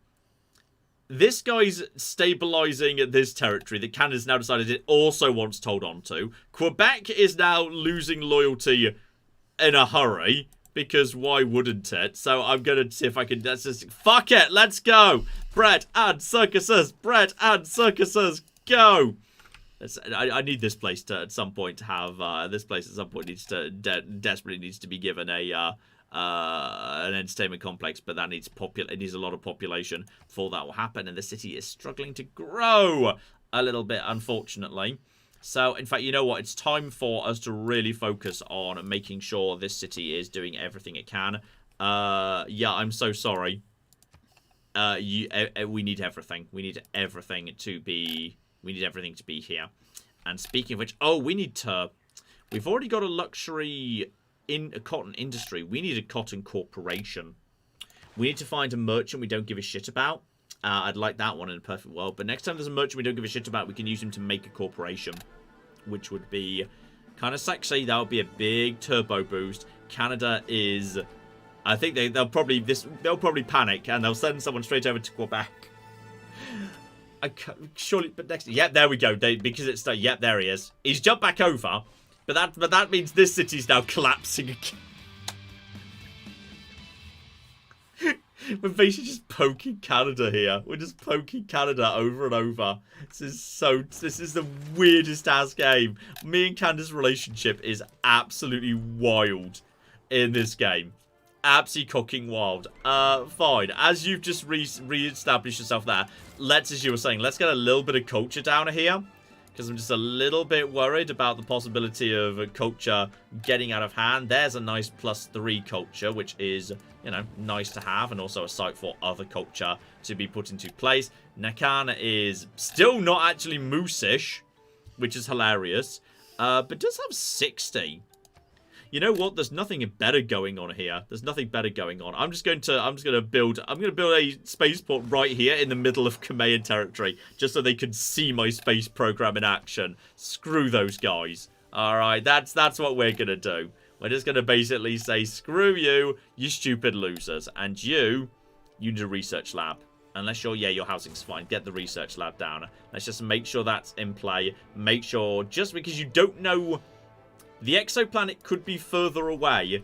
This guy's stabilizing this territory that Canada's now decided it also wants to hold on to. Quebec is now losing loyalty in a hurry, because why wouldn't it? So I'm going to see if I can... Fuck it, let's go! Bread and circuses! Bread and circuses! Go! I need this place to, at some point, to have... this place at some point needs to... desperately needs to be given a... an entertainment complex, but that needs it needs a lot of population before that will happen, and the city is struggling to grow a little bit, unfortunately. So, in fact, you know what? It's time for us to really focus on making sure this city is doing everything it can. Yeah, I'm so sorry. We need everything. We need everything to be... We need everything to be here. And speaking of which... Oh, we need to... We've already got a luxury in a cotton industry. We need a cotton corporation. We need to find a merchant we don't give a shit about. I'd like that one in a perfect world. But next time there's a merchant we don't give a shit about, we can use him to make a corporation. Which would be kind of sexy. That would be a big turbo boost. Canada is... I think they'll probably panic and they'll send someone straight over to Quebec. Surely, but next... Yep, there we go. Because it's... Yep, there he is. He's jumped back over. But that means this city's now collapsing again. We're basically just poking Canada here. We're just poking Canada over and over. This is the weirdest ass game. Me and Canada's relationship is absolutely wild in this game. Absolutely cocking wild. Fine. As you've just re-established yourself there, as you were saying, let's get a little bit of culture down here. Because I'm just a little bit worried about the possibility of culture getting out of hand. There's a nice +3 culture, which is, you know, nice to have. And also a site for other culture to be put into place. Nakan is still not actually moose-ish, which is hilarious. But does have 60. You know what? There's nothing better going on here. There's nothing better going on. I'm going to build a spaceport right here in the middle of Crimean territory, just so they can see my space program in action. Screw those guys. All right, that's what we're gonna do. We're just gonna basically say, screw you, you stupid losers, and you need a research lab. Unless your housing's fine. Get the research lab down. Let's just make sure that's in play. Make sure, just because you don't know... The exoplanet could be further away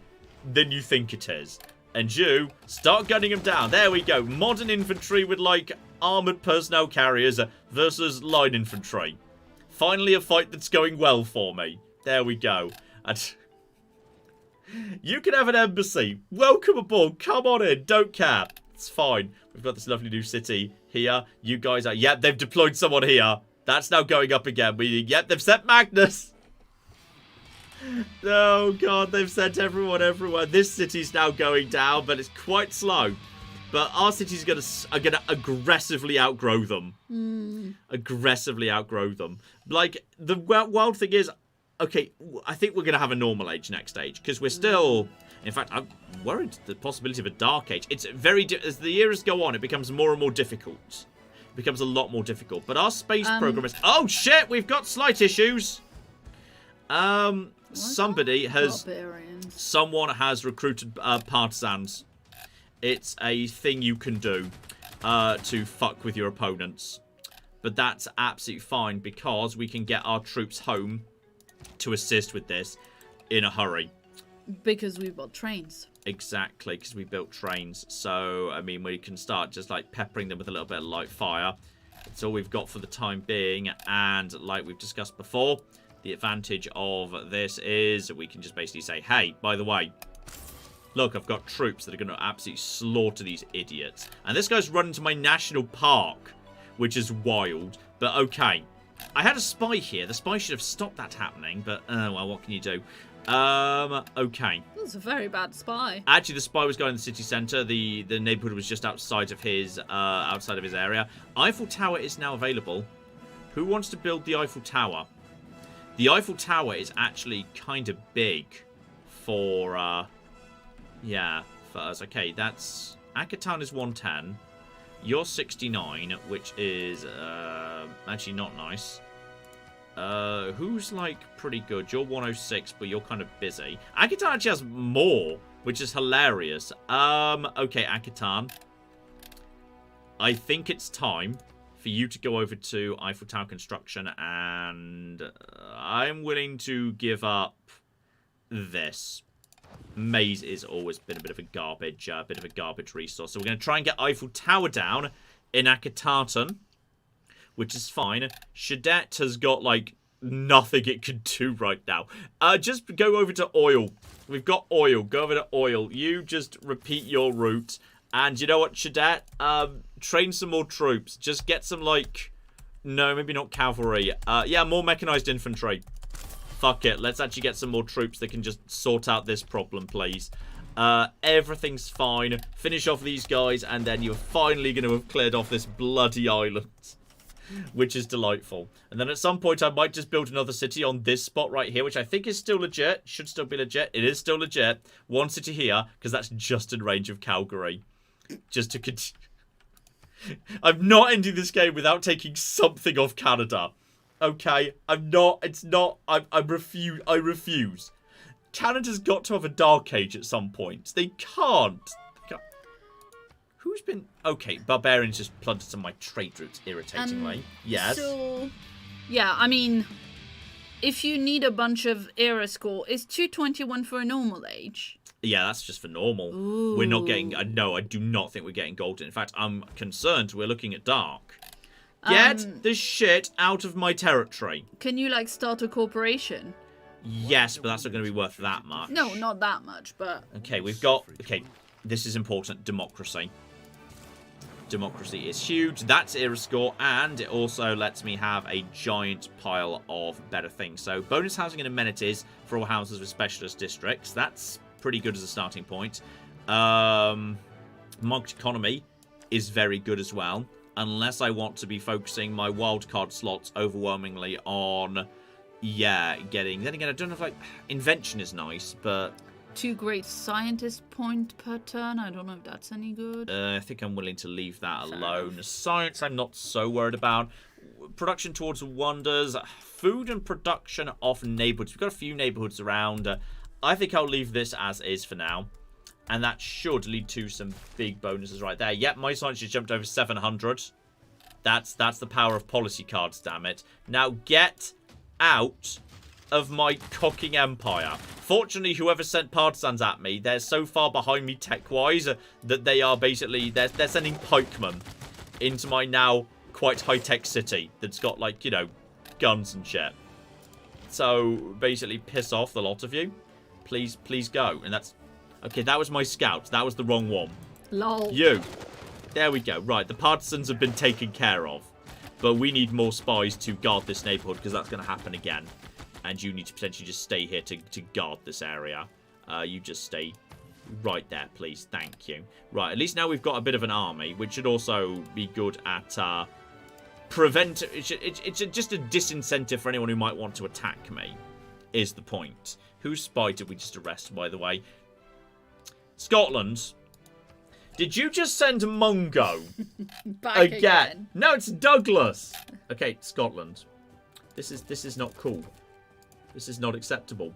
than you think it is. And you start gunning them down. There we go. Modern infantry with, like, armoured personnel carriers versus line infantry. Finally a fight that's going well for me. There we go. And you can have an embassy. Welcome aboard. Come on in. Don't care. It's fine. We've got this lovely new city here. You guys are... Yep, they've deployed someone here. That's now going up again. Yep, they've sent Magnus. Oh god, they've sent everyone everywhere. This city's now going down, but it's quite slow. But our city's are gonna aggressively outgrow them. Aggressively outgrow them. Like, the wild thing is, okay, I think we're gonna have a normal age next age, because we're still... In fact, I'm worried the possibility of a dark age. It's very... As the years go on, it becomes more and more difficult. It becomes a lot more difficult. But our space program is... Oh shit, we've got slight issues. somebody has... Barbarians. Someone has recruited partisans. It's a thing you can do to fuck with your opponents. But that's absolutely fine because we can get our troops home to assist with this in a hurry. Because we've got trains. Exactly, because we built trains. So, I mean, we can start just, like, peppering them with a little bit of light fire. It's all we've got for the time being. And, like we've discussed before, the advantage of this is we can just basically say, hey, by the way, look, I've got troops that are going to absolutely slaughter these idiots. And this guy's run into my national park, which is wild. But, okay. I had a spy here. The spy should have stopped that happening. But, well, what can you do? Okay. That's a very bad spy. Actually, the spy was going to the city centre. The neighbourhood was just outside of his area. Eiffel Tower is now available. Who wants to build the Eiffel Tower? The Eiffel Tower is actually kind of big for, yeah, for us. Okay, that's... Akatan is 110. You're 69, which is, actually not nice. Who's, like, pretty good? You're 106, but you're kind of busy. Akatan actually has more, which is hilarious. Okay, Akatan. I think it's time for you to go over to Eiffel Tower construction, and I'm willing to give up this. Maize is always been a bit of a garbage resource. So we're going to try and get Eiffel Tower down in Akataton, which is fine. Shadet has got, like, nothing it can do right now. Just go over to oil. We've got oil. Go over to oil. You just repeat your route. And you know what, Shadet? Train some more troops. Just get some, like... No, maybe not cavalry. Yeah, more mechanized infantry. Fuck it. Let's actually get some more troops that can just sort out this problem, please. Everything's fine. Finish off these guys, and then you're finally going to have cleared off this bloody island. Which is delightful. And then at some point I might just build another city on this spot right here, which I think is still legit. Should still be legit. It is still legit. One city here, because that's just in range of Calgary. Just to continue. I'm not ending this game without taking something off Canada. Okay? I'm not. It's not. I refuse. Canada's got to have a dark age at some point. They can't. Who's been... Okay, barbarians just plundered some of my trade routes, irritatingly. Yes. So, yeah, I mean, if you need a bunch of era score, is 221 for a normal age? Yeah, that's just for normal. Ooh. We're not getting... No, I do not think we're getting golden. In fact, I'm concerned we're looking at dark. Get the shit out of my territory. Can you, like, start a corporation? Yes, but that's not going to be worth that much. No, not that much, but... Okay, we've got... Okay, this is important. Democracy. Democracy is huge. That's era score, and it also lets me have a giant pile of better things. So bonus housing and amenities for all houses with specialist districts. That's pretty good as a starting point. Market economy is very good as well, unless I want to be focusing my wildcard slots overwhelmingly on, yeah, getting... Then again, I don't know if, like, invention is nice, but... 2 great scientist point per turn. I don't know if that's any good. I think I'm willing to leave that alone. Science, I'm not so worried about. Production towards wonders. Food and production off neighborhoods. We've got a few neighborhoods around. I think I'll leave this as is for now. And that should lead to some big bonuses right there. Yep, my science just jumped over 700. That's the power of policy cards, damn it. Now get out of my cocking empire. Fortunately, whoever sent partisans at me, they're so far behind me tech-wise that they are basically... They're sending pikemen into my now quite high-tech city that's got, like, you know, guns and shit. So, basically, piss off the lot of you. Please go. And that's... Okay, that was my scout. That was the wrong one. Lol. You. There we go. Right, the partisans have been taken care of. But we need more spies to guard this neighborhood because that's going to happen again. And you need to potentially just stay here to guard this area. You just stay right there, please. Thank you. Right, at least now we've got a bit of an army, which should also be good at prevent... It's just a disincentive for anyone who might want to attack me, is the point. Whose spy did we just arrest, by the way? Scotland. Did you just send Mungo? Back again. No, it's Douglas. Okay, Scotland. This is not cool. This is not acceptable.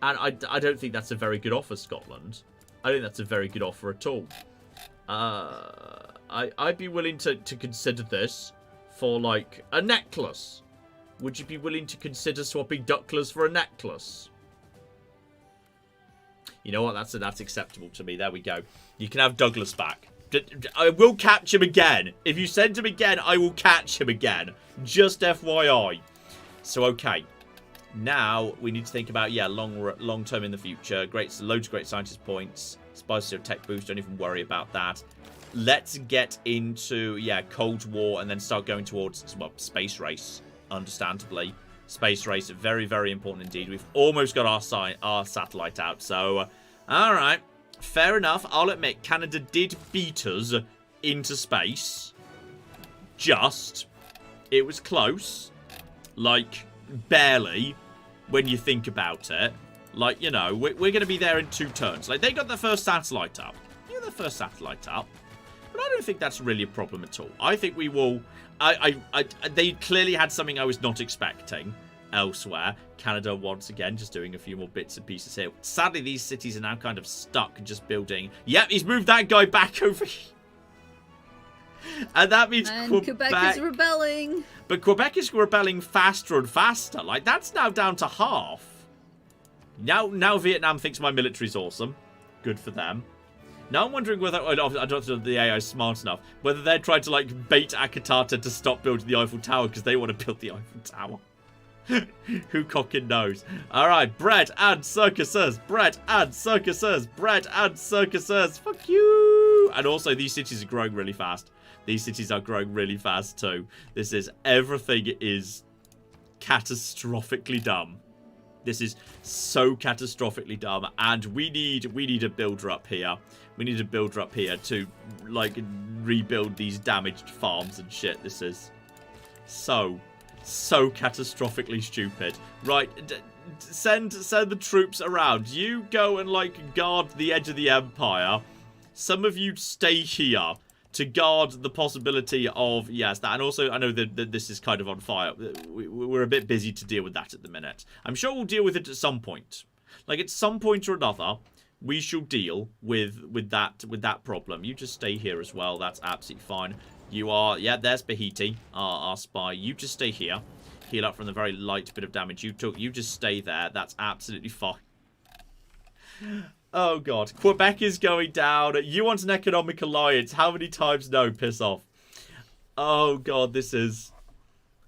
And I don't think that's a very good offer, Scotland. I think that's a very good offer at all. I'd be willing to consider this for, like, a necklace. Would you be willing to consider swapping ducklers for a necklace? You know what? That's acceptable to me. There we go. You can have Douglas back. I will catch him again. If you send him again, I will catch him again. Just FYI. So, okay. Now, we need to think about, yeah, long term in the future. Loads of great scientist points. Spice tech boost. Don't even worry about that. Let's get into, yeah, Cold War and then start going towards, well, space race. Understandably. Space race, very, very important indeed. We've almost got our satellite out. So, alright. Fair enough. I'll admit, Canada did beat us into space. Just. It was close. Like, barely. When you think about it. Like, you know, we're going to be there in 2 turns. Like, they got their first satellite up. You got their first satellite up. But I don't think that's really a problem at all. I think we will... they clearly had something I was not expecting elsewhere. Canada, once again, just doing a few more bits and pieces here. Sadly, these cities are now kind of stuck just building... Yep, he's moved that guy back over here. And that means Quebec is rebelling. But Quebec is rebelling faster and faster. Like, that's now down to half. Now Vietnam thinks my military's awesome. Good for them. Now I'm wondering whether... I don't know if the AI is smart enough. Whether they're trying to, like, bait Akatata to stop building the Eiffel Tower because they want to build the Eiffel Tower. Who cocking knows? Alright, bread and circuses. Bread and circuses. Bread and circuses. Fuck you. And also, these cities are growing really fast. These cities are growing really fast too. Everything is catastrophically dumb. This is so catastrophically dumb. And we need a builder up here. We need a builder up here to, like, rebuild these damaged farms and shit. This is so catastrophically stupid. Right, send the troops around. You go and, like, guard the edge of the empire. Some of you stay here to guard the possibility of, yes, that. And also, I know that this is kind of on fire. We're a bit busy to deal with that at the minute. I'm sure we'll deal with it at some point. Like, at some point or another, we shall deal with that problem. You just stay here as well. That's absolutely fine. You are, yeah, there's Bahiti, our spy. You just stay here. Heal up from the very light bit of damage you took. You just stay there. That's absolutely fine. Oh, God. Quebec is going down. You want an economic alliance. How many times? No, piss off. Oh, God, this is...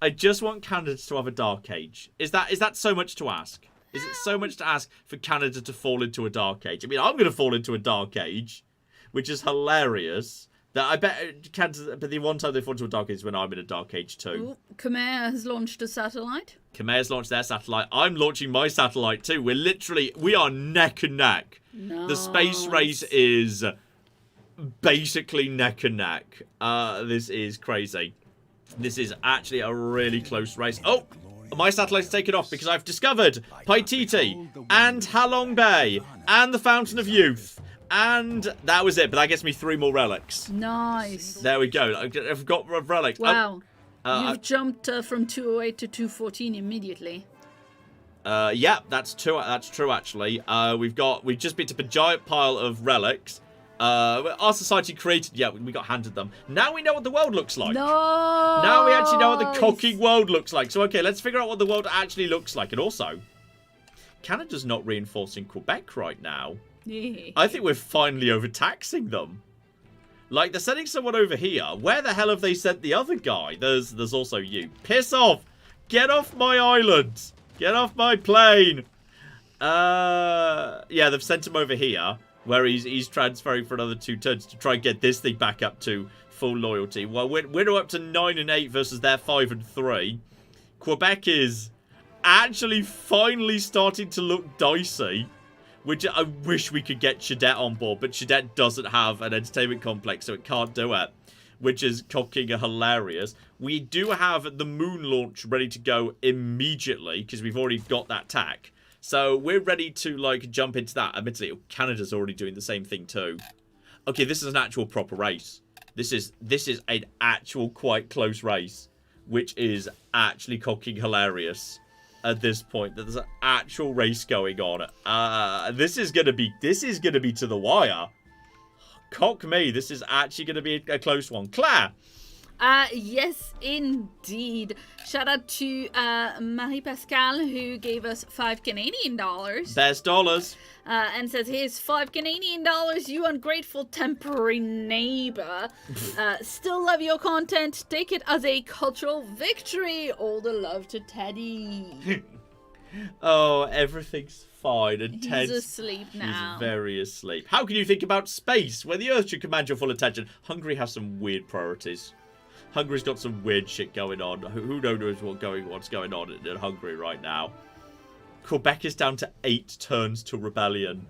I just want Canada to have a dark age. Is that so much to ask? Is it so much to ask for Canada to fall into a dark age? I mean, I'm going to fall into a dark age, which is hilarious. That I bet Canada, but the one time they fall into a dark age is when I'm in a dark age too. Ooh, Khmer has launched a satellite. Khmer has launched their satellite. I'm launching my satellite too. We are neck and neck. Nice. The space race is basically neck and neck. This is crazy. This is actually a really close race. Oh, my satellite's taken off because I've discovered Paititi and Halong Bay and the Fountain of Youth. And that was it, but that gets me 3 more relics. Nice. There we go. I've got relics. Wow. You've jumped from 208 to 214 immediately. Yeah, that's true actually. We've just picked up a giant pile of relics. Our society created, yeah, we got handed them. Now we know what the world looks like. No. Now we actually know what the cocking world looks like. So, okay, let's figure out what the world actually looks like. And also, Canada's not reinforcing Quebec right now. I think we're finally overtaxing them. Like, they're sending someone over here. Where the hell have they sent the other guy? There's also you. Piss off! Get off my island! Get off my plane! Yeah, they've sent him over here, where he's transferring for another 2 turns to try and get this thing back up to full loyalty. Well, we're up to 9 and 8 versus their 5 and 3. Quebec is actually finally starting to look dicey. Which I wish we could get Chaudet on board, but Chaudet doesn't have an entertainment complex, so it can't do it. Which is cocking hilarious. We do have the moon launch ready to go immediately, because we've already got that tack. So we're ready to, like, jump into that. Admittedly, Canada's already doing the same thing too. Okay, this is an actual proper race. This is an actual quite close race, which is actually cocking hilarious. at this point. That there's an actual race going on. This is gonna be to the wire. Cock me, this is actually gonna be a close one. Claire! Yes, indeed. Shout out to Marie Pascal, who gave us $5 Canadian. Best dollars. And says, here's $5 Canadian, you ungrateful temporary neighbor. Still love your content. Take it as a cultural victory. All the love to Teddy. Oh, everything's fine. And He's Ted's asleep now. He's very asleep. How can you think about space, where the Earth should command your full attention? Hungary has some weird priorities. Hungary's got some weird shit going on. Who knows what's going on in Hungary right now? Quebec is down to 8 turns to rebellion.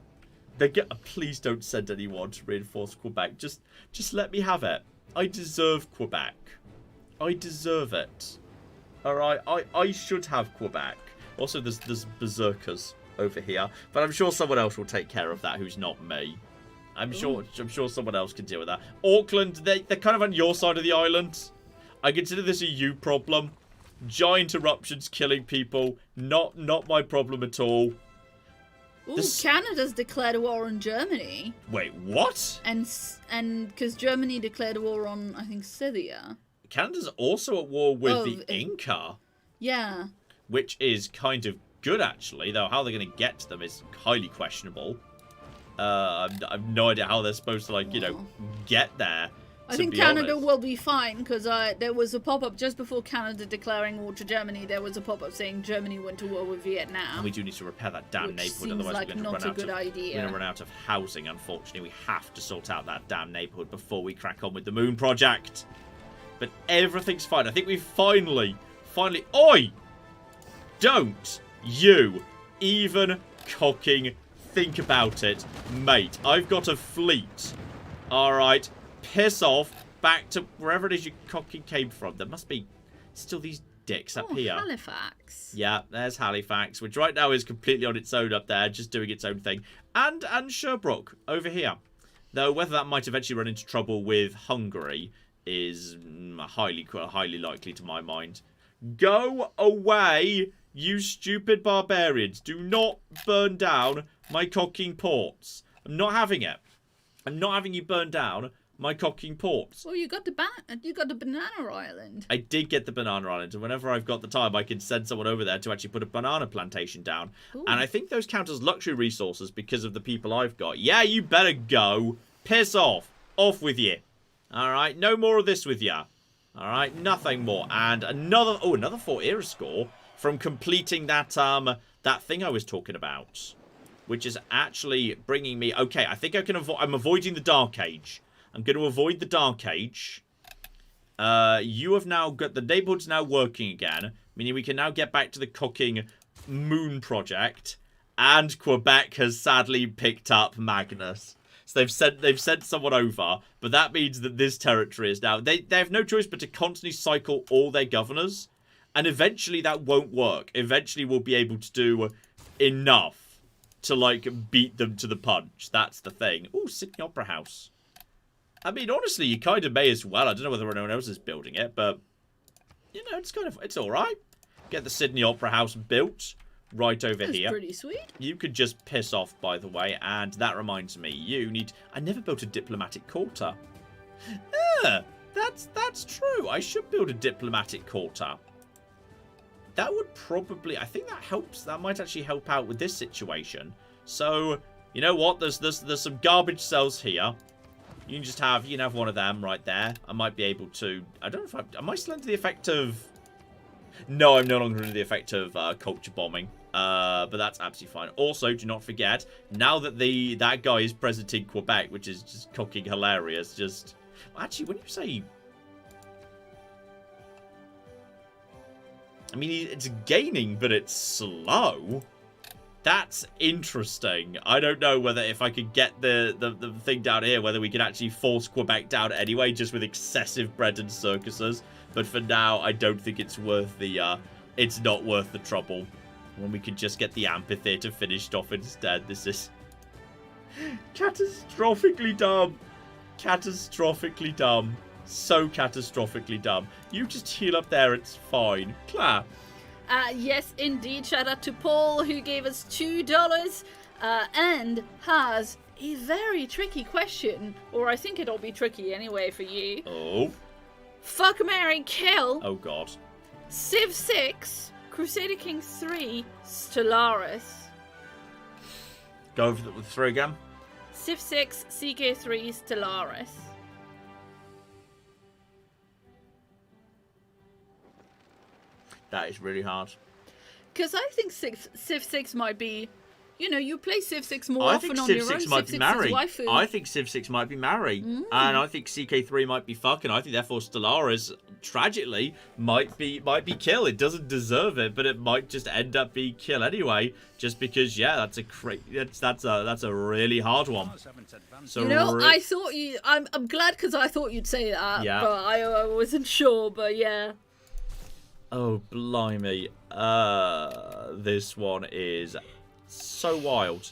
Please don't send anyone to reinforce Quebec. Just let me have it. I deserve Quebec. I deserve it. Alright, I should have Quebec. Also, there's berserkers over here. But I'm sure someone else will take care of that who's not me. I'm sure someone else can deal with that. Auckland, they're kind of on your side of the island. I consider this a you problem. Giant eruptions killing people. Not my problem at all. Ooh, Canada's declared war on Germany. Wait, what? And because Germany declared war on, I think, Scythia. Canada's also at war with the Inca. Yeah. Which is kind of good, actually. Though how they're going to get to them is highly questionable. I've no idea how they're supposed to, get there. I think Canada will be fine, because there was a pop-up just before Canada declaring war to Germany. There was a pop-up saying Germany went to war with Vietnam. And we do need to repair that damn neighborhood, otherwise we're going to run out of housing. Unfortunately, we have to sort out that damn neighborhood before we crack on with the Moon Project. But everything's fine. I think we finally... Oi! Don't you even cocking think about it, mate. I've got a fleet. Alright. Piss off back to wherever it is you cocking came from. There must be still these dicks up here. Halifax. Yeah, there's Halifax, which right now is completely on its own up there, just doing its own thing. And Sherbrooke over here. Though whether that might eventually run into trouble with Hungary is highly likely to my mind. Go away, you stupid barbarians. Do not burn down my cocking ports. I'm not having it. I'm not having you burn down my cocking ports. Well, you got the banana island. I did get the banana island, and whenever I've got the time, I can send someone over there to actually put a banana plantation down. Ooh. And I think those count as luxury resources because of the people I've got. Yeah, you better go. Piss off. Off with you. Alright, no more of this with ya. Alright, nothing more. And another 4 era score from completing that thing I was talking about. Which is actually bringing me... Okay, I think I can I'm avoiding the Dark Age. I'm going to avoid the Dark Age. You have now got... The neighborhood's now working again. Meaning we can now get back to the cooking Moon Project. And Quebec has sadly picked up Magnus. So they've sent someone over. But that means that this territory is now... They have no choice but to constantly cycle all their governors. And eventually that won't work. Eventually we'll be able to do enough to, like, beat them to the punch. That's the thing. Ooh, Sydney Opera House. I mean, honestly, you kind of may as well. I don't know whether anyone else is building it, but, you know, it's alright. Get the Sydney Opera House built right over here. That's pretty sweet. You could just piss off, by the way, and that reminds me, I never built a diplomatic quarter. That's true. I should build a diplomatic quarter. That would probably... I think that helps. That might actually help out with this situation. So, you know what? There's some garbage cells here. You can just have... You can have one of them right there. I might be able to... I don't know if am I still under the effect of... No, I'm no longer under the effect of culture bombing. But that's absolutely fine. Also, do not forget, now that that guy is present in Quebec, which is just cocking hilarious, just... Actually, when you say... I mean, it's gaining, but it's slow. That's interesting. I don't know whether if I could get the thing down here, whether we could actually force Quebec down anyway, just with excessive bread and circuses. But for now, I don't think it's worth the, it's not worth the trouble. When we could just get the amphitheater finished off instead. This is catastrophically dumb. Catastrophically dumb. So catastrophically dumb. You just heal up there, it's fine. Claire. Yes, indeed. Shout out to Paul, who gave us $2 and has a very tricky question. Or I think it'll be tricky anyway for you. Oh. Fuck, marry, kill. Oh, God. Civ 6, Crusader Kings 3, Stellaris. Go over the three again. Civ 6, CK3, Stellaris. That is really hard. Because I think Civ 6 might be... You know, you play Civ 6 more I often think on Civ your 6 own. might Civ be 6 is married. waifu. I think Civ 6 might be married. And I think CK3 might be fucking. I think therefore Stellaris, tragically, might be kill. It doesn't deserve it, but it might just end up being kill anyway. Just because, yeah, that's a really hard one. So You know, I thought you... I'm glad because I thought you'd say that. Yeah. But I wasn't sure, but yeah. Oh, blimey. This one is so wild.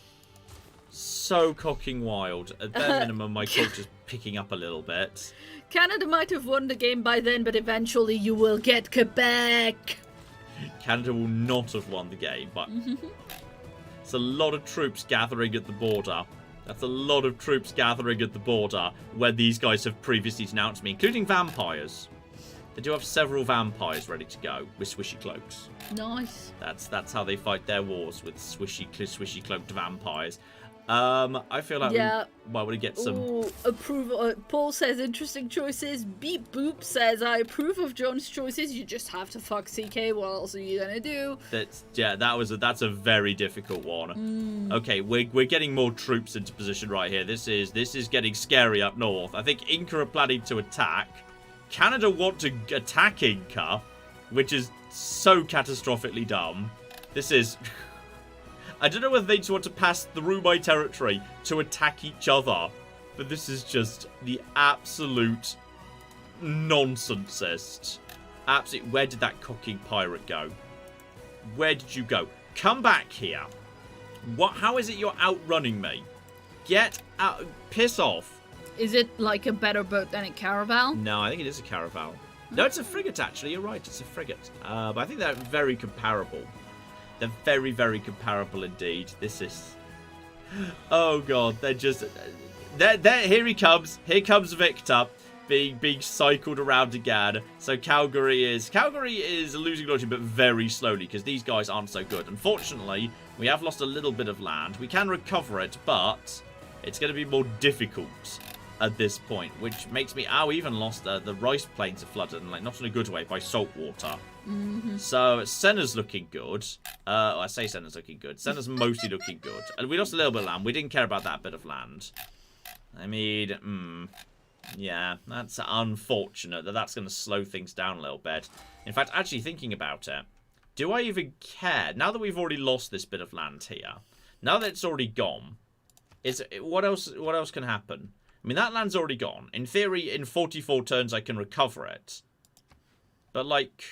So cocking wild. At bare minimum, my culture's picking up a little bit. Canada might have won the game by then, but eventually you will get Quebec. Canada will not have won the game, but it's a lot of troops gathering at the border. That's a lot of troops gathering at the border where these guys have previously denounced me, including vampires. They do have several vampires ready to go with swishy cloaks. Nice. That's how they fight their wars, with swishy cloaked vampires. I feel like why would we get some... Ooh, approval. Paul says interesting choices. Beep Boop says I approve of John's choices. You just have to fuck CK. What else are you gonna do? That's a very difficult one. Okay, we're getting more troops into position right here. This is getting scary up north. I think Inca are planning to attack. Canada want to attack Inca, which is so catastrophically dumb. This is... I don't know whether they just want to pass through my territory to attack each other, but this is just the absolute nonsensest. Absolute. Where did that cocking pirate go? Where did you go? Come back here. What? How is it you're outrunning me? Get out. Piss off. Is it like a better boat than a caravel? No, I think it is a caravel. No, it's a frigate, actually. You're right, it's a frigate. But I think they're very comparable. They're very, very comparable indeed. This is... Oh, God. They're just... Here he comes. Here comes Victor being cycled around again. So Calgary is losing loyalty, but very slowly, because these guys aren't so good. Unfortunately, we have lost a little bit of land. We can recover it, but it's going to be more difficult at this point, which makes me... Oh, we even lost the rice plains are flooded, and like not in a good way, by salt water. So Senna's looking good. I say Senna's looking good. Senna's mostly looking good. And we lost a little bit of land. We didn't care about that bit of land. I mean, yeah, that's unfortunate that that's going to slow things down a little bit. In fact, actually thinking about it, do I even care? Now that we've already lost this bit of land here, now that it's already gone, what else can happen? I mean, that land's already gone. In theory, in 44 turns, I can recover it. But, like...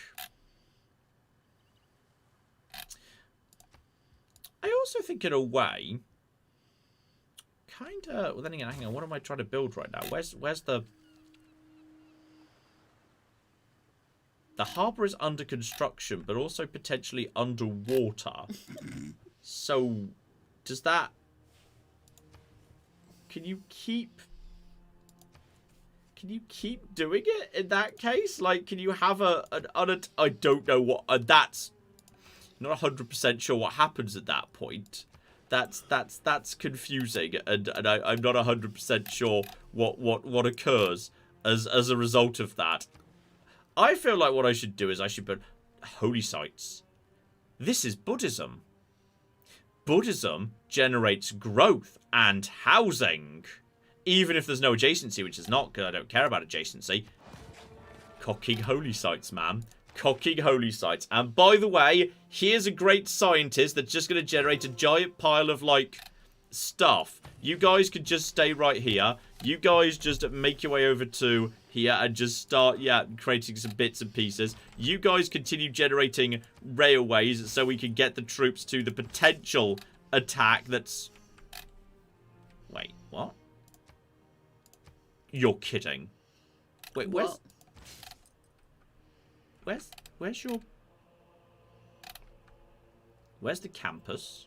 I also think, in a way... Kinda... Well, then again, hang on. What am I trying to build right now? Where's the... The harbour is under construction, but also potentially underwater. So, does that... Can you keep doing it in that case? Like, can you have I don't know what... that's... Not 100% sure what happens at that point. That's confusing, and I'm not 100% sure what occurs as a result of that. I feel like what I should do is I should put holy sites. This is Buddhism. Buddhism generates growth and housing. Even if there's no adjacency, which is not, because I don't care about adjacency. Cocking holy sites, man. Cocking holy sites. And by the way, here's a great scientist that's just going to generate a giant pile of, like, stuff. You guys could just stay right here. You guys just make your way over to here and just start, creating some bits and pieces. You guys continue generating railways so we can get the troops to the potential attack that's... Wait, what? You're kidding. Wait, where's your... Where's the campus?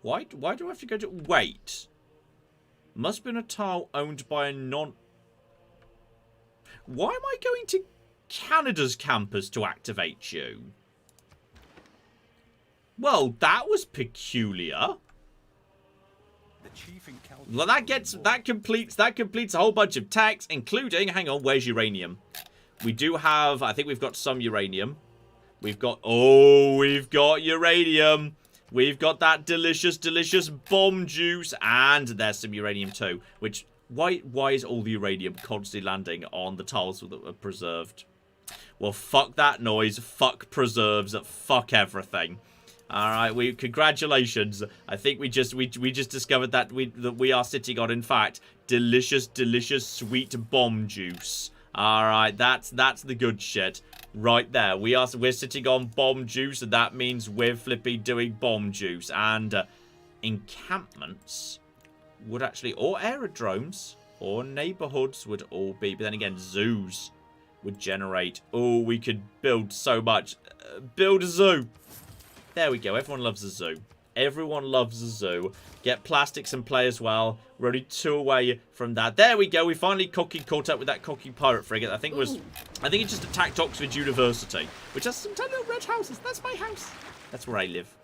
Why do I have to go to... Wait. Must have been a tile owned by a non... Why am I going to Canada's campus to activate you? Well, that was peculiar. The chief in Well, that completes a whole bunch of tax, including... Hang on, where's uranium? We do have... I think we've got some uranium. We've got... Oh, we've got uranium. We've got that delicious, delicious bomb juice. And there's some uranium too. Which, why is all the uranium constantly landing on the tiles that are preserved? Well, fuck that noise. Fuck preserves. Fuck everything. Alright, congratulations. I think we just discovered that we are sitting on, in fact, delicious, delicious, sweet bomb juice. Alright, that's the good shit. Right there, we're sitting on bomb juice, and that means we're flipping doing bomb juice. And encampments would actually, or aerodromes, or neighborhoods would all be. But then again, zoos would generate. Oh, we could build so much. Build a zoo. There we go. Everyone loves a zoo. Everyone loves a zoo. Get plastics and play as well. We're only 2 away from that. There we go. We finally caught up with that cocky pirate frigate. I think it just attacked Oxford University, which has some tiny little red houses. That's my house. That's where I live.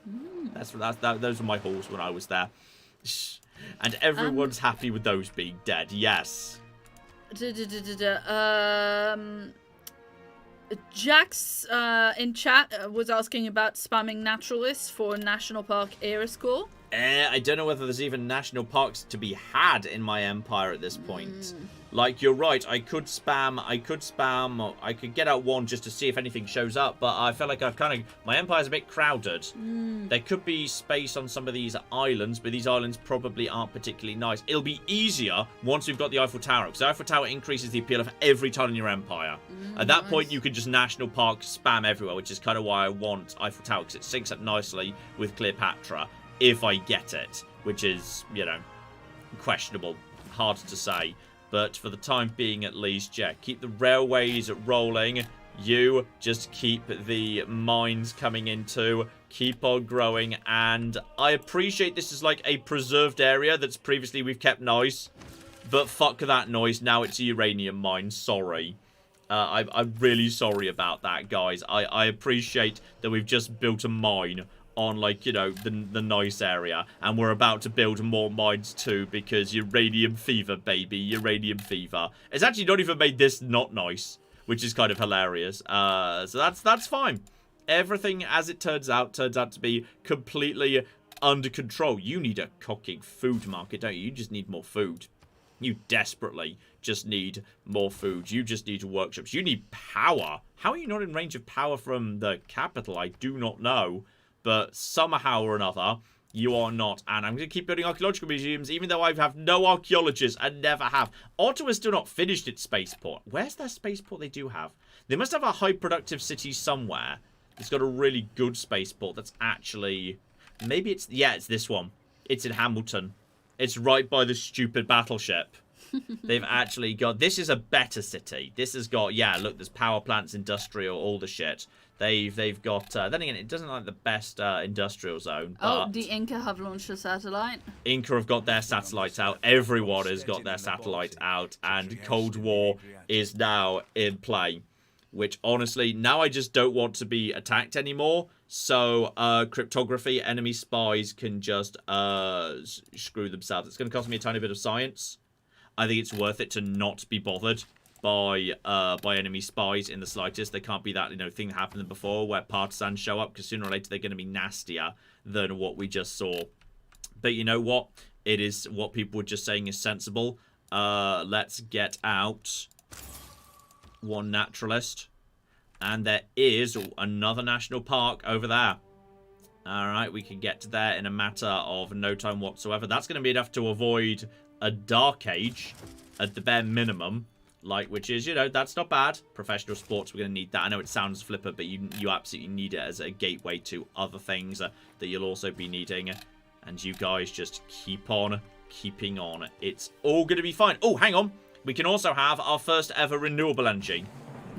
Those were my halls when I was there. And everyone's happy with those being dead. Yes. Jax in chat was asking about spamming naturalists for National Park Era Score. I don't know whether there's even national parks to be had in my empire at this point. Like, you're right, I could get out one just to see if anything shows up, but I feel like my empire's a bit crowded. There could be space on some of these islands, but these islands probably aren't particularly nice. It'll be easier once we've got the Eiffel Tower, because the Eiffel Tower increases the appeal of every tile in your empire. At that point, you could just national park spam everywhere, which is kind of why I want Eiffel Tower, because it syncs up nicely with Cleopatra, if I get it, which is, you know, questionable, hard to say. But for the time being, at least, yeah, keep the railways rolling. You just keep the mines coming into. Keep on growing. And I appreciate this is like a preserved area that's previously we've kept nice. But fuck that noise. Now it's a uranium mine. Sorry. I'm really sorry about that, guys. I appreciate that we've just built a mine on, like, you know, the nice area, and we're about to build more mines too, because uranium fever, baby, uranium fever. It's actually not even made this not nice, which is kind of hilarious. So that's fine. Everything, as it turns out to be completely under control. You need a cocking food market, don't you? You just need more food. You desperately just need more food. You just need workshops. You need power. How are you not in range of power from the capital? I do not know. But somehow or another, you are not. And I'm going to keep building archaeological museums, even though I have no archaeologists and never have. Ottawa's still not finished its spaceport. Where's their spaceport they do have? They must have a high productive city somewhere. It's got a really good spaceport that's actually... Maybe it's... Yeah, it's this one. It's in Hamilton. It's right by the stupid battleship. They've actually got... This is a better city. This has got... Yeah, look, there's power plants, industrial, all the shit. They've got... then again, it doesn't like the best industrial zone. But the Inca have launched a satellite. Inca have got their satellites out. Everyone has got their satellite out. And Cold War is now in play. Which, honestly, now I just don't want to be attacked anymore. So, cryptography, enemy spies can just screw themselves. It's going to cost me a tiny bit of science. I think it's worth it to not be bothered by enemy spies in the slightest. There can't be that, you know, thing that happened before where partisans show up, because sooner or later they're going to be nastier than what we just saw. But you know what? It is what people were just saying is sensible. Let's get out one naturalist. And there is another national park over there. Alright, we can get to there in a matter of no time whatsoever. That's going to be enough to avoid a dark age at the bare minimum. Like, which is, you know, that's not bad. Professional sports, we're going to need that. I know it sounds flipper, but you absolutely need it as a gateway to other things that you'll also be needing. And you guys just keep on keeping on. It's all going to be fine. Oh, hang on. We can also have our first ever renewable energy.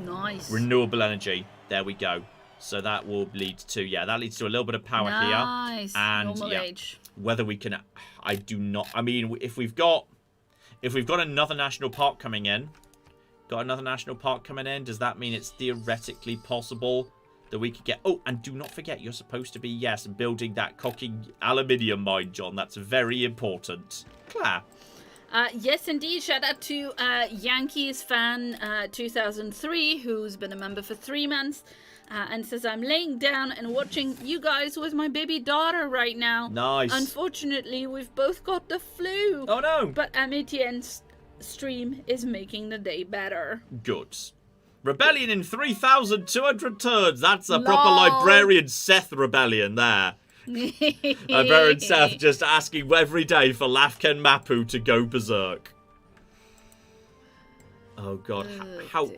Nice. Renewable energy. There we go. So that will lead to, that leads to a little bit of power here. Nice. And Normal age. whether we can, I do not, I mean, if we've got another national park coming in, does that mean it's theoretically possible that we could get, oh, and do not forget, you're supposed to be, yes, building that cocking aluminium mine, John. That's very important. Claire. Yes, indeed. Shout out to Yankees fan 2003, who's been a member for 3 months, and says, I'm laying down and watching you guys with my baby daughter right now. Nice. Unfortunately, we've both got the flu. Oh, no. But Etienne's stream is making the day better. Good. Rebellion in 3,200 turns. That's a Lol. proper librarian Seth rebellion there. Librarian Seth just asking every day for Lafken Mapu to go berserk. Oh god, how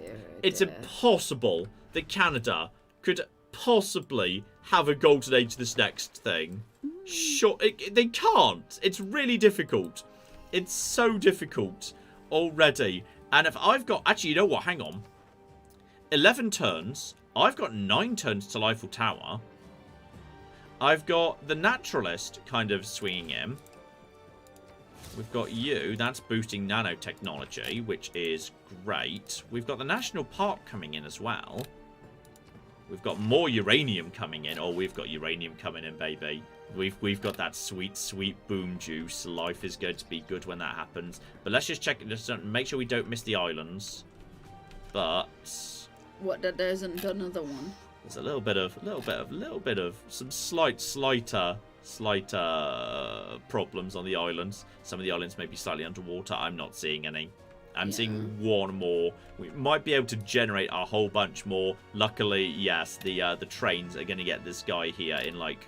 it's impossible that Canada could possibly have a golden age this next thing. Sure, they can't. It's really difficult. It's so difficult already. And if I've got, actually, you know what? Hang on. 11 turns. I've got 9 turns to Eiffel Tower. I've got the Naturalist kind of swinging in. We've got you. That's boosting nanotechnology, which is great. We've got the National Park coming in as well. We've got more uranium coming in. Oh, we've got uranium coming in, baby. We've got that sweet, sweet boom juice. Life is going to be good when that happens. But let's just check. Just make sure we don't miss the islands. But what? That there isn't another one. There's a little bit of some slight problems on the islands. Some of the islands may be slightly underwater. I'm not seeing any. I'm seeing one more. We might be able to generate a whole bunch more. Luckily, yes, the trains are going to get this guy here in like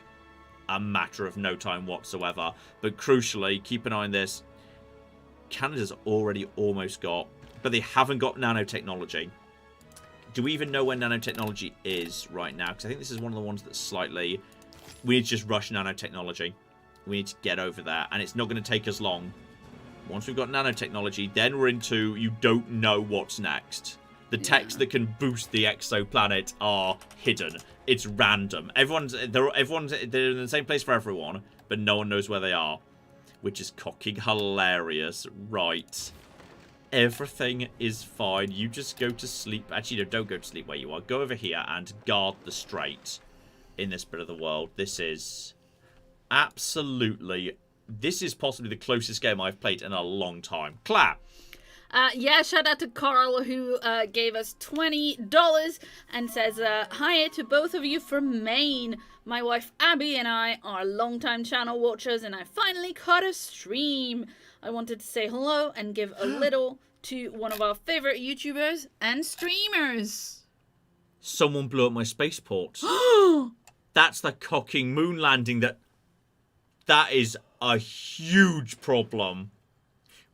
a matter of no time whatsoever. But crucially, keep an eye on this. Canada's already almost got, but they haven't got nanotechnology. Do we even know where nanotechnology is right now? Because I think this is one of the ones that's slightly... We need to just rush nanotechnology. We need to get over there. And it's not going to take us long. Once we've got nanotechnology, then we're into you don't know what's next. The techs that can boost the exoplanet are hidden. It's random. They're in the same place for everyone, but no one knows where they are. Which is cocking hilarious. Right. Everything is fine. You just go to sleep. Actually, no, don't go to sleep where you are. Go over here and guard the strait in this bit of the world. This is absolutely... This is possibly the closest game I've played in a long time. Clap! Yeah, shout out to Carl who gave us $20 and says, hi to both of you from Maine. My wife Abby and I are longtime channel watchers and I finally caught a stream. I wanted to say hello and give a little to one of our favorite YouTubers and streamers. Someone blew up my spaceport. That's the cocking moon landing that is a huge problem.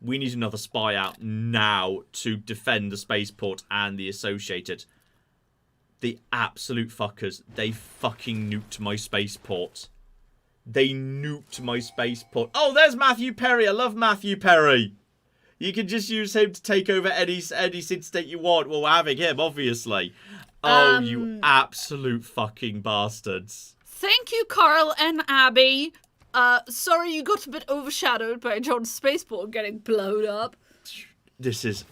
We need another spy out now to defend the spaceport and the associated. The absolute fuckers. They fucking nuked my spaceport. They nuked my spaceport. Oh, there's Matthew Perry. I love Matthew Perry. You can just use him to take over any city state you want. Well, we're having him, obviously. Oh, you absolute fucking bastards. Thank you, Carl and Abby. Sorry you got a bit overshadowed by John's spaceport getting blown up. This is...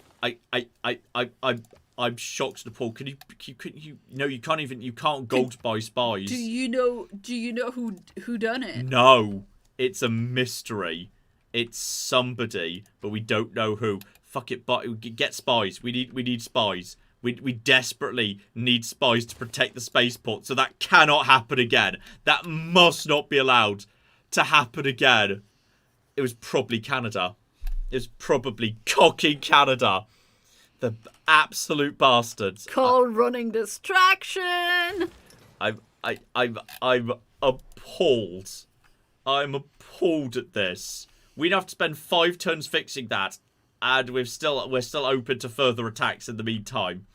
I'm shocked and appalled. You can't gold buy spies. Do you know who done it? No. It's a mystery. It's somebody, but we don't know who. Fuck it, but get spies. We need spies. We desperately need spies to protect the spaceport, so that cannot happen again. That must not be allowed to happen again. It was probably Canada. It was probably cocking Canada. The absolute bastards. Call running distraction. I'm appalled. I'm appalled at this. We'd have to spend 5 turns fixing that, and we're still open to further attacks in the meantime.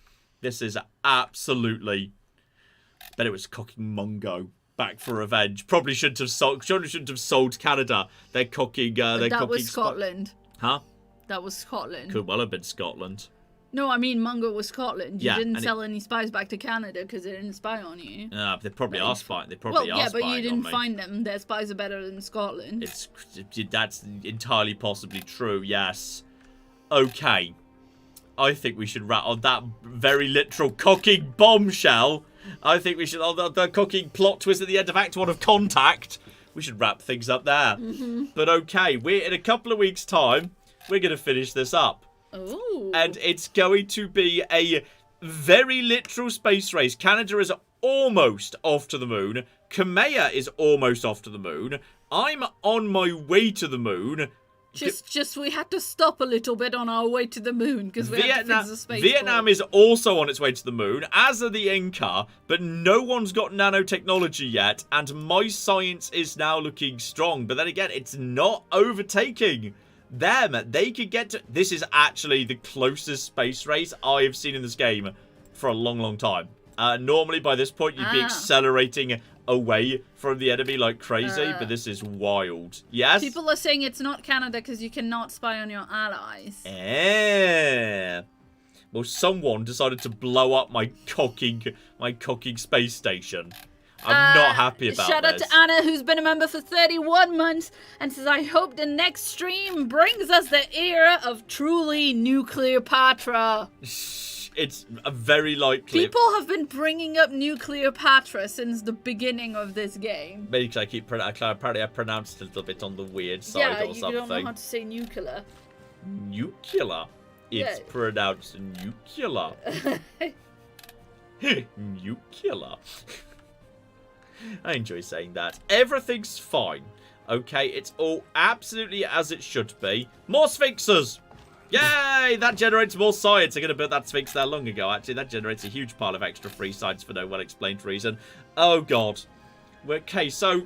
This is absolutely... Bet it was cocking Mungo. Back for revenge. Probably shouldn't have sold Canada. They're cocking. That was Scotland. Huh? That was Scotland. Could well have been Scotland. No, I mean Mungo was Scotland. You Yeah, didn't and sell any spies back to Canada because they didn't spy on you. They probably are spying. They Well, probably are yeah, spying but you didn't on me. find them. Their spies are better than Scotland. That's entirely possibly true, yes. Okay. I think we should wrap on that very literal cocking bombshell. I think we should, on the cocking plot twist at the end of Act 1 of Contact, we should wrap things up there. But okay, we're in a couple of weeks' time, we're going to finish this up. Ooh. And it's going to be a very literal space race. Canada is almost off to the moon. Kamea is almost off to the moon. I'm on my way to the moon. Just we had to stop a little bit on our way to the moon because we had to fix the space. Vietnam is also on its way to the moon, as are the Inca, but no one's got nanotechnology yet, and my science is now looking strong. But then again, it's not overtaking them. They could get to... This is actually the closest space race I have seen in this game for a long, long time. Normally, by this point, you'd be accelerating away from the enemy like crazy, but this is wild. Yes? People are saying it's not Canada because you cannot spy on your allies. Well, someone decided to blow up my cocking space station. I'm not happy about Shout out this. to Anna, who's been a member for 31 months, and says, I hope the next stream brings us the era of truly new Cleopatra. It's very likely. People have been bringing up new Cleopatra since the beginning of this game. Maybe because apparently I pronounced it a little bit on the weird side or something. Yeah, you don't know how to say nuclear. Nuclear. It's pronounced nuclear. Nuclear. I enjoy saying that. Everything's fine. Okay, it's all absolutely as it should be. More sphinxes! Yay! That generates more science. I could have built that sphinx there long ago. Actually, that generates a huge pile of extra free science for no well-explained reason. Oh, God. Okay, so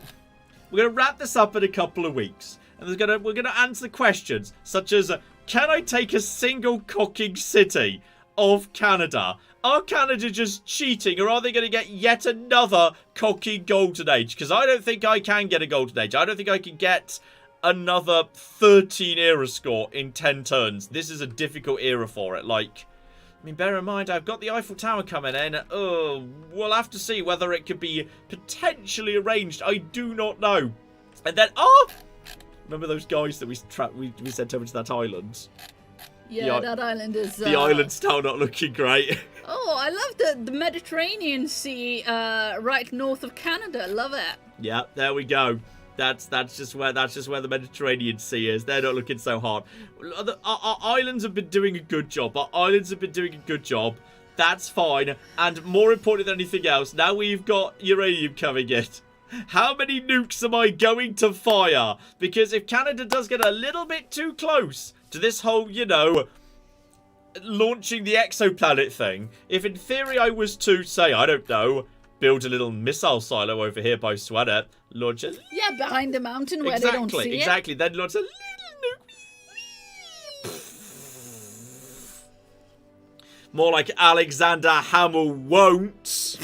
we're going to wrap this up in a couple of weeks. And we're going to answer questions such as, can I take a single cocking city of Canada? Are Canada just cheating, or are they going to get yet another cocking golden age? Because I don't think I can get a golden age. I don't think I can get another 13 era score in 10 turns. This is a difficult era for it. Like, I mean, bear in mind, I've got the Eiffel Tower coming in. Oh, we'll have to see whether it could be potentially arranged. I do not know. And then, remember those guys that we sent over to that island? Yeah, that island is... The island's still not looking great. Oh, I love the Mediterranean Sea right north of Canada. Love it. Yeah, there we go. That's just where the Mediterranean Sea is. They're not looking so hard. Our islands have been doing a good job. That's fine. And more important than anything else, now we've got uranium coming in. How many nukes am I going to fire? Because if Canada does get a little bit too close to this whole, launching the exoplanet thing, if in theory I was to, say, I don't know, build a little missile silo over here by Sweater, launch it. Yeah, behind the mountain where they don't see it. Exactly, then launch a little nuke. More like Alexander Hamill won't.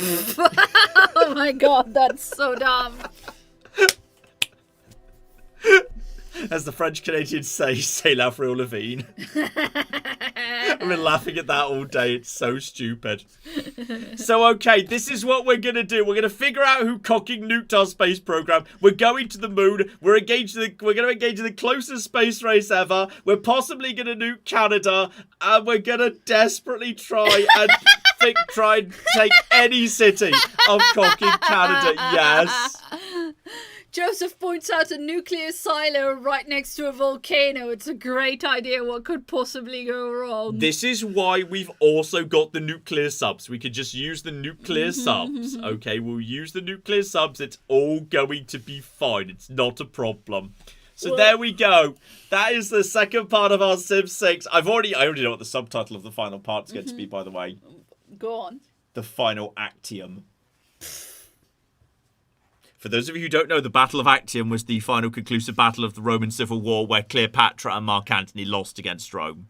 Oh my god, that's so dumb. As the French Canadians say, c'est l'Avril Lavigne. I've been laughing at that all day. It's so stupid. So, okay, this is what we're going to do. We're going to figure out who cocking nuked our space program. We're going to the moon. We're going to engage in the closest space race ever. We're possibly going to nuke Canada. And we're going to desperately try and take any city of cocking Canada. Yes. Joseph points out a nuclear silo right next to a volcano. It's a great idea. What could possibly go wrong? This is why we've also got the nuclear subs. We could just use the nuclear subs. Okay, we'll use the nuclear subs. It's all going to be fine. It's not a problem. So there we go. That is the second part of our Civ 6. I already know what the subtitle of the final part's going to be, by the way. Go on. The final Actium. For those of you who don't know, the Battle of Actium was the final conclusive battle of the Roman Civil War where Cleopatra and Mark Antony lost against Rome.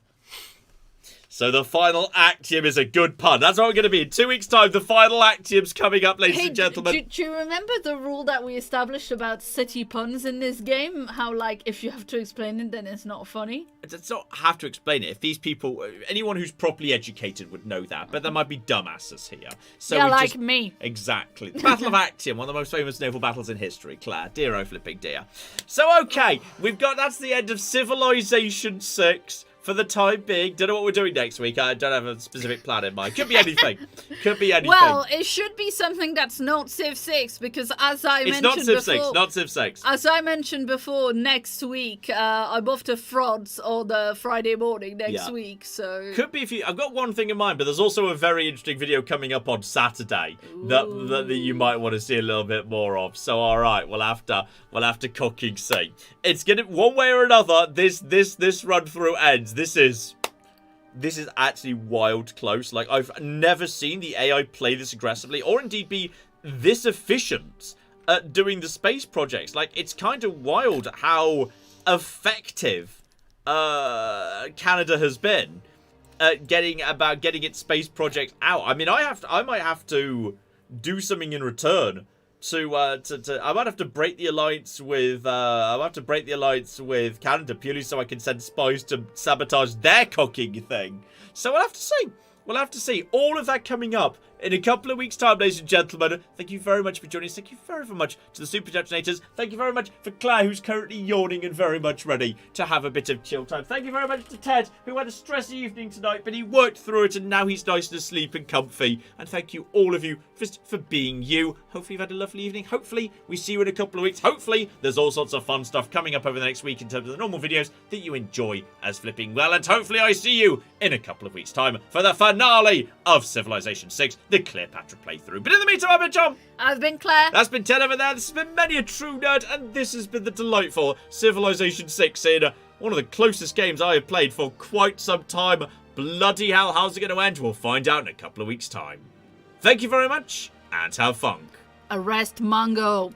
So the final Actium is a good pun. That's what we're going to be. In 2 weeks' time, the final Actium's coming up, ladies and gentlemen. Do you remember the rule that we established about city puns in this game? How, like, if you have to explain it, then it's not funny? It's not have to explain it. If these people, anyone who's properly educated would know that, but there might be dumbasses here. So yeah, like me. Exactly. The Battle of Actium, one of the most famous naval battles in history. Claire, dear oh flipping dear. So, okay, that's the end of Civilization 6. For the time being, don't know what we're doing next week. I don't have a specific plan in mind. Could be anything. Could be anything. Well, it should be something that's not Civ 6 because as I mentioned before... It's not Civ 6, not Civ 6. As I mentioned before, next week, I'm off to Frods on the Friday morning next week, so... Could be if you... I've got one thing in mind, but there's also a very interesting video coming up on Saturday that you might want to see a little bit more of. So, all right, we'll have to cooking see. It's gonna... One way or another, this run through ends. This is actually wild close. Like, I've never seen the AI play this aggressively or indeed be this efficient at doing the space projects. Like, it's kind of wild how effective Canada has been at getting its space project out. I mean, I might have to do something in return. I might have to break the alliance with Canada purely so I can send spies to sabotage their cooking thing. So we'll have to see. We'll have to see. All of that coming up in a couple of weeks' time, ladies and gentlemen. Thank you very much for joining us. Thank you very, very much to the Super Detonators. Thank you very much for Claire, who's currently yawning and very much ready to have a bit of chill time. Thank you very much to Ted, who had a stressy evening tonight, but he worked through it and now he's nice and asleep and comfy. And thank you, all of you, for being you. Hopefully you've had a lovely evening. Hopefully we see you in a couple of weeks. Hopefully there's all sorts of fun stuff coming up over the next week in terms of the normal videos that you enjoy as flipping well. And hopefully I see you in a couple of weeks' time for the finale of Civilization 6, the Cleopatra playthrough. But in the meantime, I've been John. I've been Claire. That's been Ted over there. This has been Many a True Nerd, and this has been the delightful Civilization 6 in one of the closest games I have played for quite some time. Bloody hell, how's it going to end? We'll find out in a couple of weeks' time. Thank you very much, and have fun. Arrest Mongo.